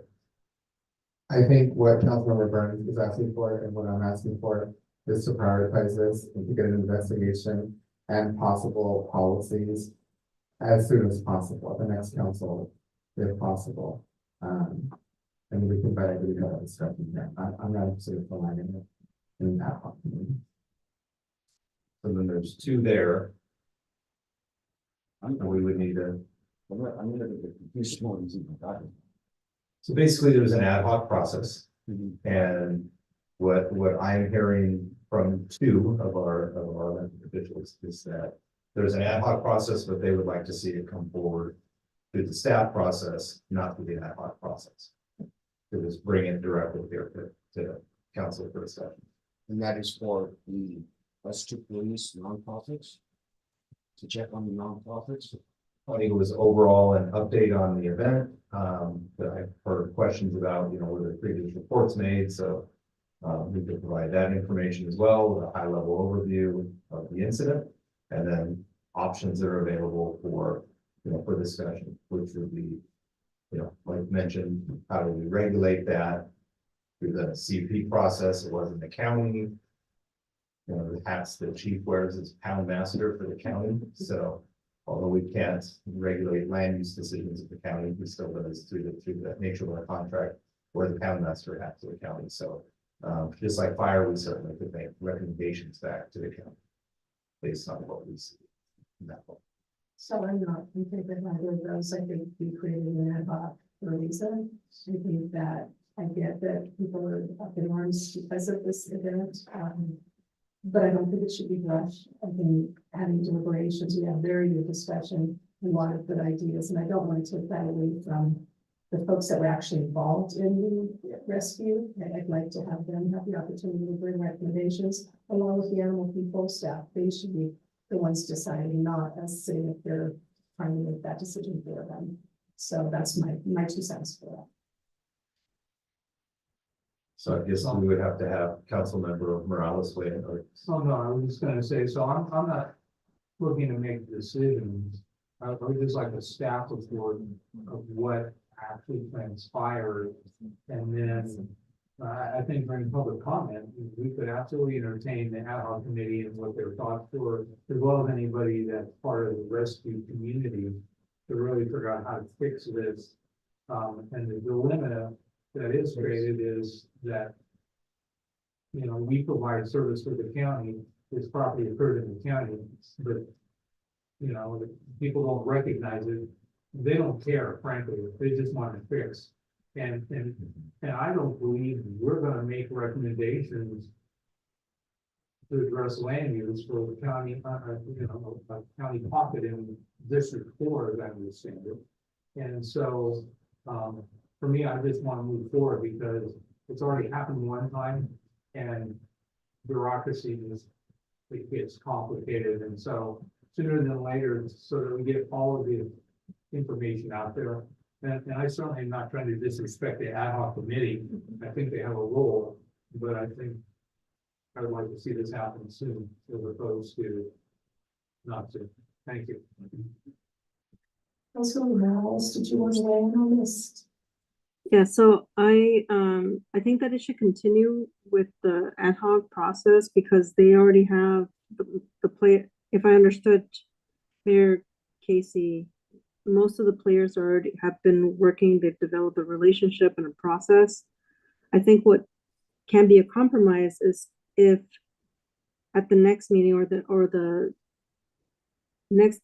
I think what Councilmember Burns is asking for and what I'm asking for is to prioritize this and to get an investigation and possible policies as soon as possible, at the next council, if possible. And we can better do that discussion here. I'm not interested in aligning it in that. So then there's two there. And we would need a. So basically, there's an ad hoc process. And what I'm hearing from two of our elected officials is that there's an ad hoc process, but they would like to see it come forward through the staff process, not through the ad hoc process. To just bring it directly here to council for discussion. And that is for us to police nonprofits? To check on the nonprofits? I think it was overall an update on the event, that I've heard questions about, were there previous reports made, so we could provide that information as well, with a high level overview of the incident, and then options that are available for, for discussion, which would be, like mentioned, how do we regulate that through the CP process? It wasn't the county. The hats that chief wears is pound master for the county, so although we can't regulate land use decisions of the county, we still does through the nature of our contract, where the pound master hat to the county. So just like fire, we certainly could make recommendations back to the county based on what we see in that point. So I'm not in favor of either of those. I think we created an ad hoc for a reason. I think that I get that people are up in arms because of this event. But I don't think it should be rushed. I think having deliberations, we have very good discussion, a lot of good ideas, and I don't want to take that away from the folks that were actually involved in the rescue. I'd like to have them have the opportunity to bring recommendations along with the animal control staff. They should be the ones deciding, not us sitting up there trying to make that decision for them. So that's my 2 cents for that. So I guess we would have to have Councilmember Morales weigh in. Oh, no, I was just gonna say, so I'm not looking to make decisions. I would just like a staff report of what actually transpired. And then I think during public comment, we could absolutely entertain the ad hoc committee and what their thoughts were, as well as anybody that's part of the rescue community to really figure out how to fix this. And the dilemma that is created is that, we provide service for the county. This property occurred in the county, but, people don't recognize it. They don't care, frankly. They just want it fixed. And I don't believe we're gonna make recommendations to address land use for the county, a county pocket in District 4, as I understand it. And so, for me, I just want to move forward because it's already happened one time, and bureaucracy it gets complicated. And so sooner than later, so that we get all of the information out there. And I certainly am not trying to disrespect the ad hoc committee. I think they have a role, but I think I would like to see this happen soon, as opposed to not soon. Thank you. Councilmember Morales, did you want to weigh in on this? Yeah, so I think that it should continue with the ad hoc process because they already have the play. If I understood Mayor Casey, most of the players already have been working. They've developed a relationship and a process. I think what can be a compromise is if at the next meeting or the next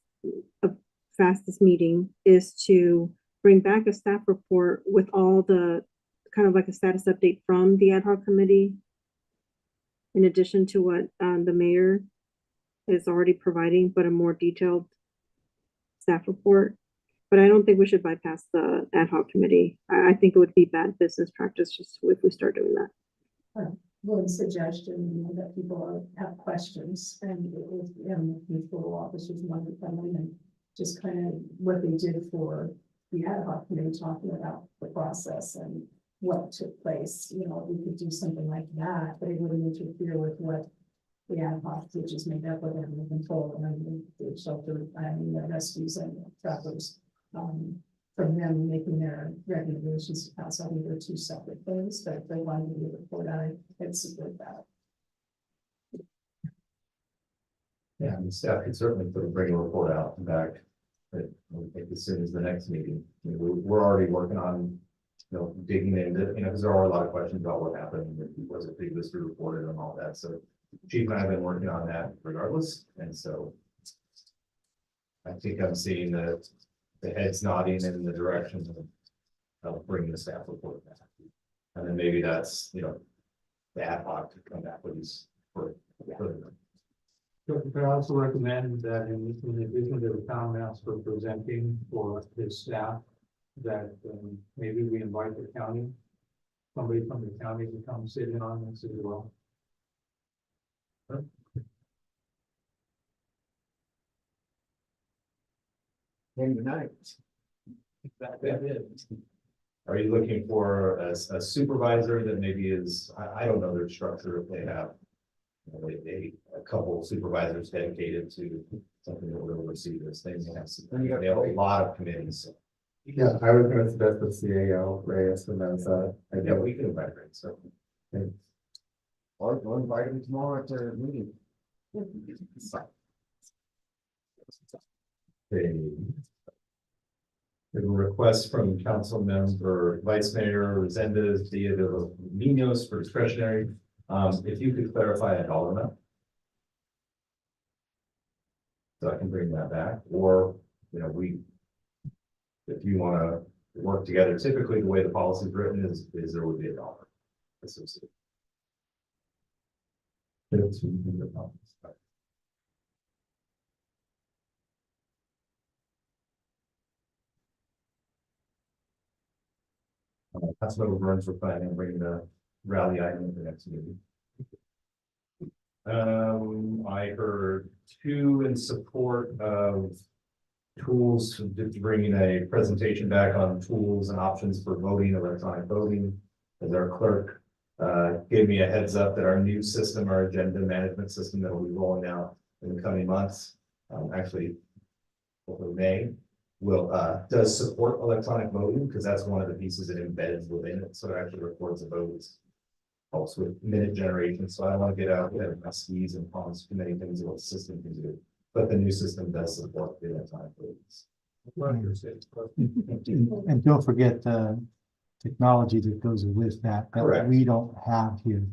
fastest meeting is to bring back a staff report with all the kind of like a status update from the ad hoc committee, in addition to what the mayor is already providing, but a more detailed staff report. But I don't think we should bypass the ad hoc committee. I think it would be bad business practice just if we start doing that. One suggestion, you know, that people have questions and municipal officers want to come in and just kind of what they did for the ad hoc committee, talking about the process and what took place. You know, we could do something like that, but it wouldn't interfere with what the ad hoc, which is made up of animal control and the shelter, the rescues and trappers. From them making their recommendations to pass. I think they're two separate things, but if they wanted to report out, I'd support that. Yeah, and staff could certainly bring a report out and back. But I think as soon as the next meeting, I mean, we're already working on, you know, digging into, you know, because there are a lot of questions about what happened, was it previously reported and all that. So Chief and I have been working on that regardless. And so I think I'm seeing the heads nodding in the direction of bringing the staff report back. And then maybe that's, you know, the ad hoc to come back with these for I also recommend that in addition to the town master presenting for his staff, that maybe we invite the county, somebody from the county to come sit in on this as well. Night. Are you looking for a supervisor that maybe is, I don't know their structure, if they have a couple supervisors dedicated to something that will oversee this. They have a lot of committees. Yeah, I was gonna suggest the CAO, Reyes, and then, Yeah, we can invite Ray, so. Or we'll invite him tomorrow at their meeting. A request from council member Vice Mayor Resendez via the Munoz for discretionary. If you could clarify a dollar amount. So I can bring that back, or, you know, if you want to work together, typically the way the policy is written is there would be $1 associated. Councilmember Burns, we're planning on bringing the rally item at the next meeting. I heard 2 in support of tools, bringing a presentation back on tools and options for voting, electronic voting. As our clerk gave me a heads up that our new system, our agenda management system that will be rolling out in the coming months, actually over May, will does support electronic voting, because that's one of the pieces it embeds within it. So it actually records the votes, helps with minute generation. So I don't want to get out there my skis and promise too many things of what the system can do. But the new system does support the electronic votes. And don't forget the technology that goes with that Correct. we don't have here.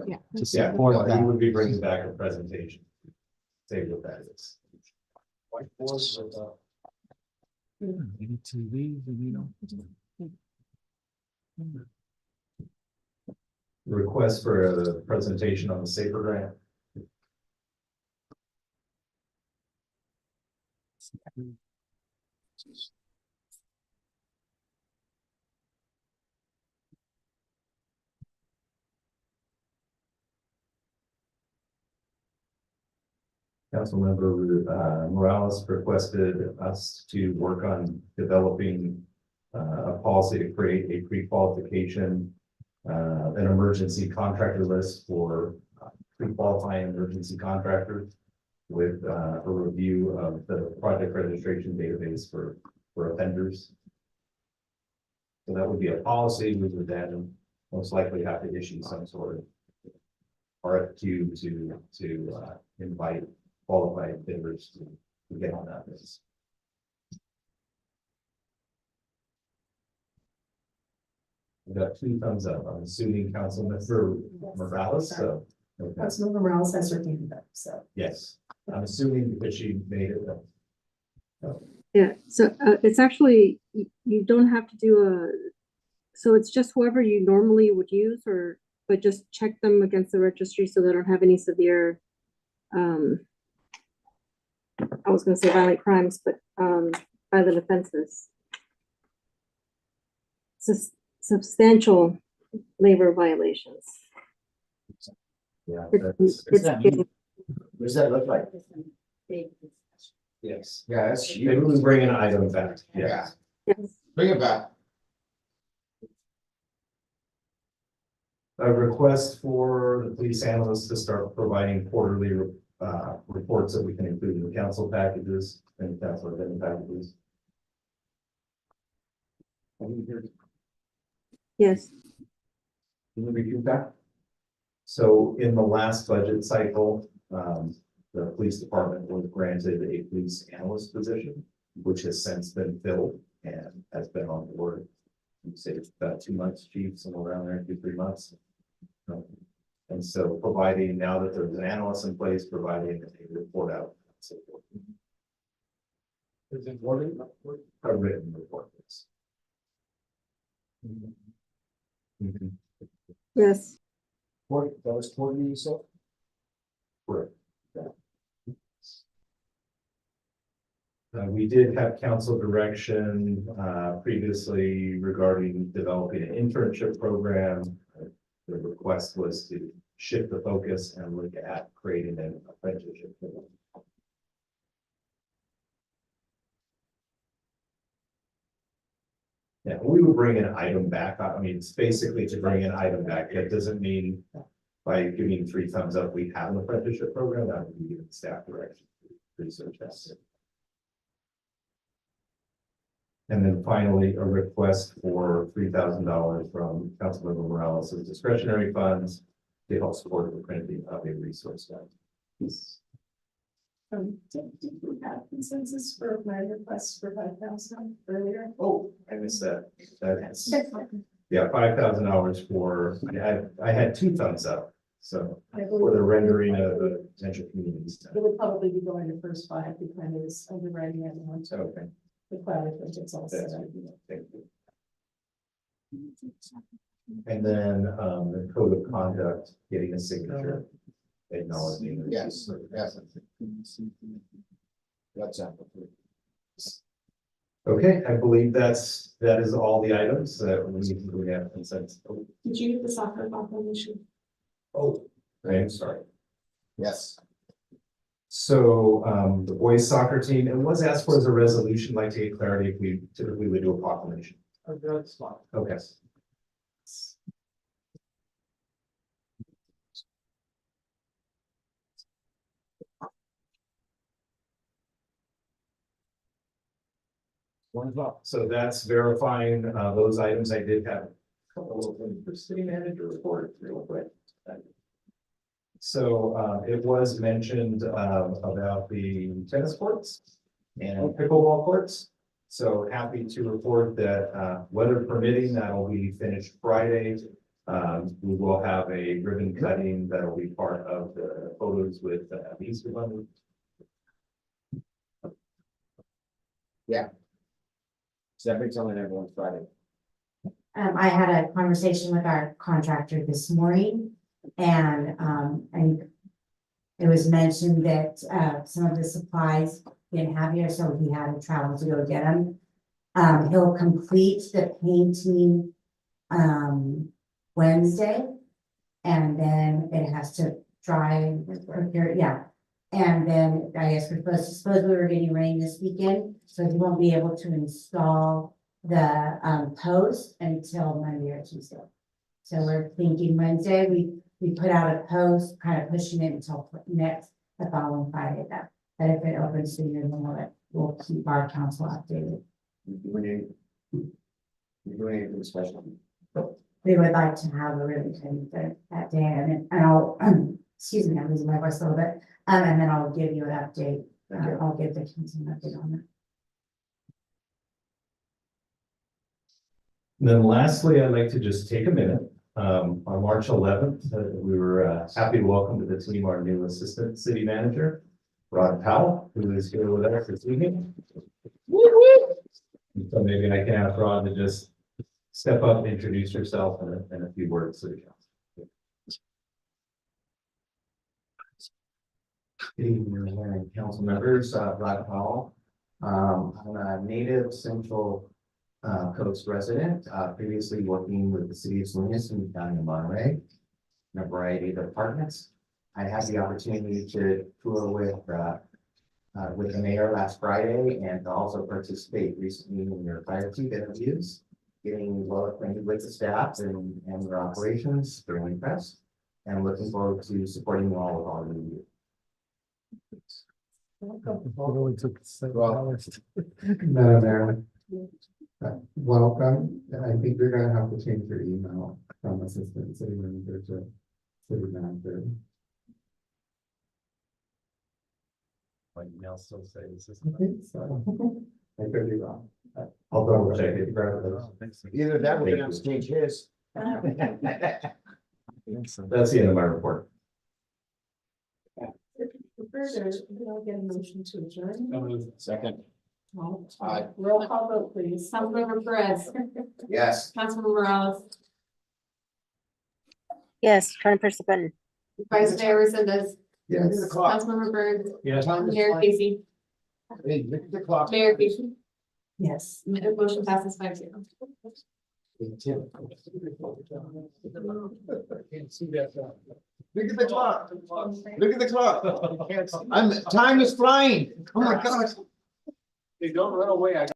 Yeah. To support that. He would be bringing back a presentation. Say what that is. Whiteboards with Any TV, Request for a presentation on the SAFER grant. Councilmember Morales requested us to work on developing a policy to create a pre-qualification, an emergency contractor list for pre-qualifying emergency contractors with a review of the project registration database for offenders. So that would be a policy. We would then most likely have to issue some sort of RFQ to invite qualified bidders to get on that list. We got 2 thumbs up. I'm assuming Councilmember Morales, so. Okay. Councilmember Morales has her hand up, so. Yes, I'm assuming because she made it. Yeah, so it's actually, you don't have to do So it's just whoever you normally would use, or, but just check them against the registry so they don't have any severe, I was gonna say violent crimes, but, violent offenses. Substantial labor violations. Yeah. It's What does that look like? Yes. Yeah, that's huge. Maybe we bring an item back. Yeah. Bring it back. A request for the police analysts to start providing quarterly reports that we can include in the council packages and council event packages. Yes. Can you repeat that? So in the last budget cycle, the police department was granted a police analyst position, which has since been filled and has been on board. You say it's about 2 months, chief, somewhere around there, 2-3 months. And so providing, now that there's an analyst in place, providing a report out. So forth. Is it wording? A written report. Yes. Yes. That was 40, you said? Correct. We did have council direction previously regarding developing an internship program. The request was to shift the focus and look at creating an apprenticeship program. Yeah, we would bring an item back. I mean, it's basically to bring an item back. That doesn't mean by giving 3 thumbs up, we have an apprenticeship program. That would be given staff direction to research that. And then finally, a request for $3,000 from Councilmember Morales' discretionary funds to help support the printing of a resource guide. Did we have consensus for my request for 5,000 earlier? Oh, I missed that. Yeah, $5,000 for, I had 2 thumbs up. So for the rendering of the potential communities. It would probably be going to first 5 because it was underwriting it and to Okay. the cloud, which it's all set up. Thank you. And then the code of conduct, getting a signature, acknowledging. Yes, yes. That's it. Okay, I believe that is all the items that we have consent. Did you get the soccer proclamation? Oh, I am sorry. Yes. So the boys soccer team, it was asked for as a resolution, like to get clarity if we typically would do a proclamation. That's fine. Okay. So that's verifying those items. I did have a couple of them for city manager report real quick. So it was mentioned about the tennis courts and pickleball courts. So happy to report that weather permitting, that'll be finished Friday. We will have a ribbon cutting that'll be part of the photos with the Easter Bunny. Yeah. So that brings on everyone's Friday. I had a conversation with our contractor this morning and it was mentioned that some of the supplies didn't have here, so he had to travel to go get them. He'll complete the painting Wednesday and then it has to dry, yeah. And then I guess suppose we were getting rain this weekend, so he won't be able to install the post until Monday or Tuesday. So we're thinking Wednesday, we put out a post, kind of pushing it until the following Friday. That if it opens sooner, then we'll keep our council updated. You're doing anything special? We would like to have a ribbon cutting that day, and I'll excuse me, I'm losing my voice a little bit. And then I'll give you an update. I'll give the council an update on that. And then lastly, I'd like to just take a minute. On March 11th, we were happy to welcome to the team our new assistant city manager, Rod Powell, who is here with us this evening. So maybe I can ask Rod to just step up, introduce yourself in a few words to the council. Good evening, Mayor and council members, Rod Powell. I'm a native Central Coast resident, previously working with the city of Salinas and the county of Monterey in a variety of departments. I had the opportunity to tour with the mayor last Friday and to also participate recently in your fire chief interviews, getting well acquainted with the staff and their operations, very impressed, and looking forward to supporting you all with all of you. Madam Mayor, welcome. I think you're gonna have to change your email from assistant city manager to city manager. My email still says this. I think so. I could be wrong. I'll double check it. Either that, we're gonna have to change his. That's the end of my report. Further, could I get a motion to adjourn? Second. Aye. Roll call vote, please. Councilmember Perez, Yes. Councilmember Morales, Yes, trying to press the button. Vice Mayor Resendez, Yes. Councilmember Burns, Yes. Mayor Casey, Hey, look at the clock. Mayor Casey. Yes. Motion passes 5-0. Look at the clock. Look at the clock. Time is flying. Oh my gosh. They don't run away. I got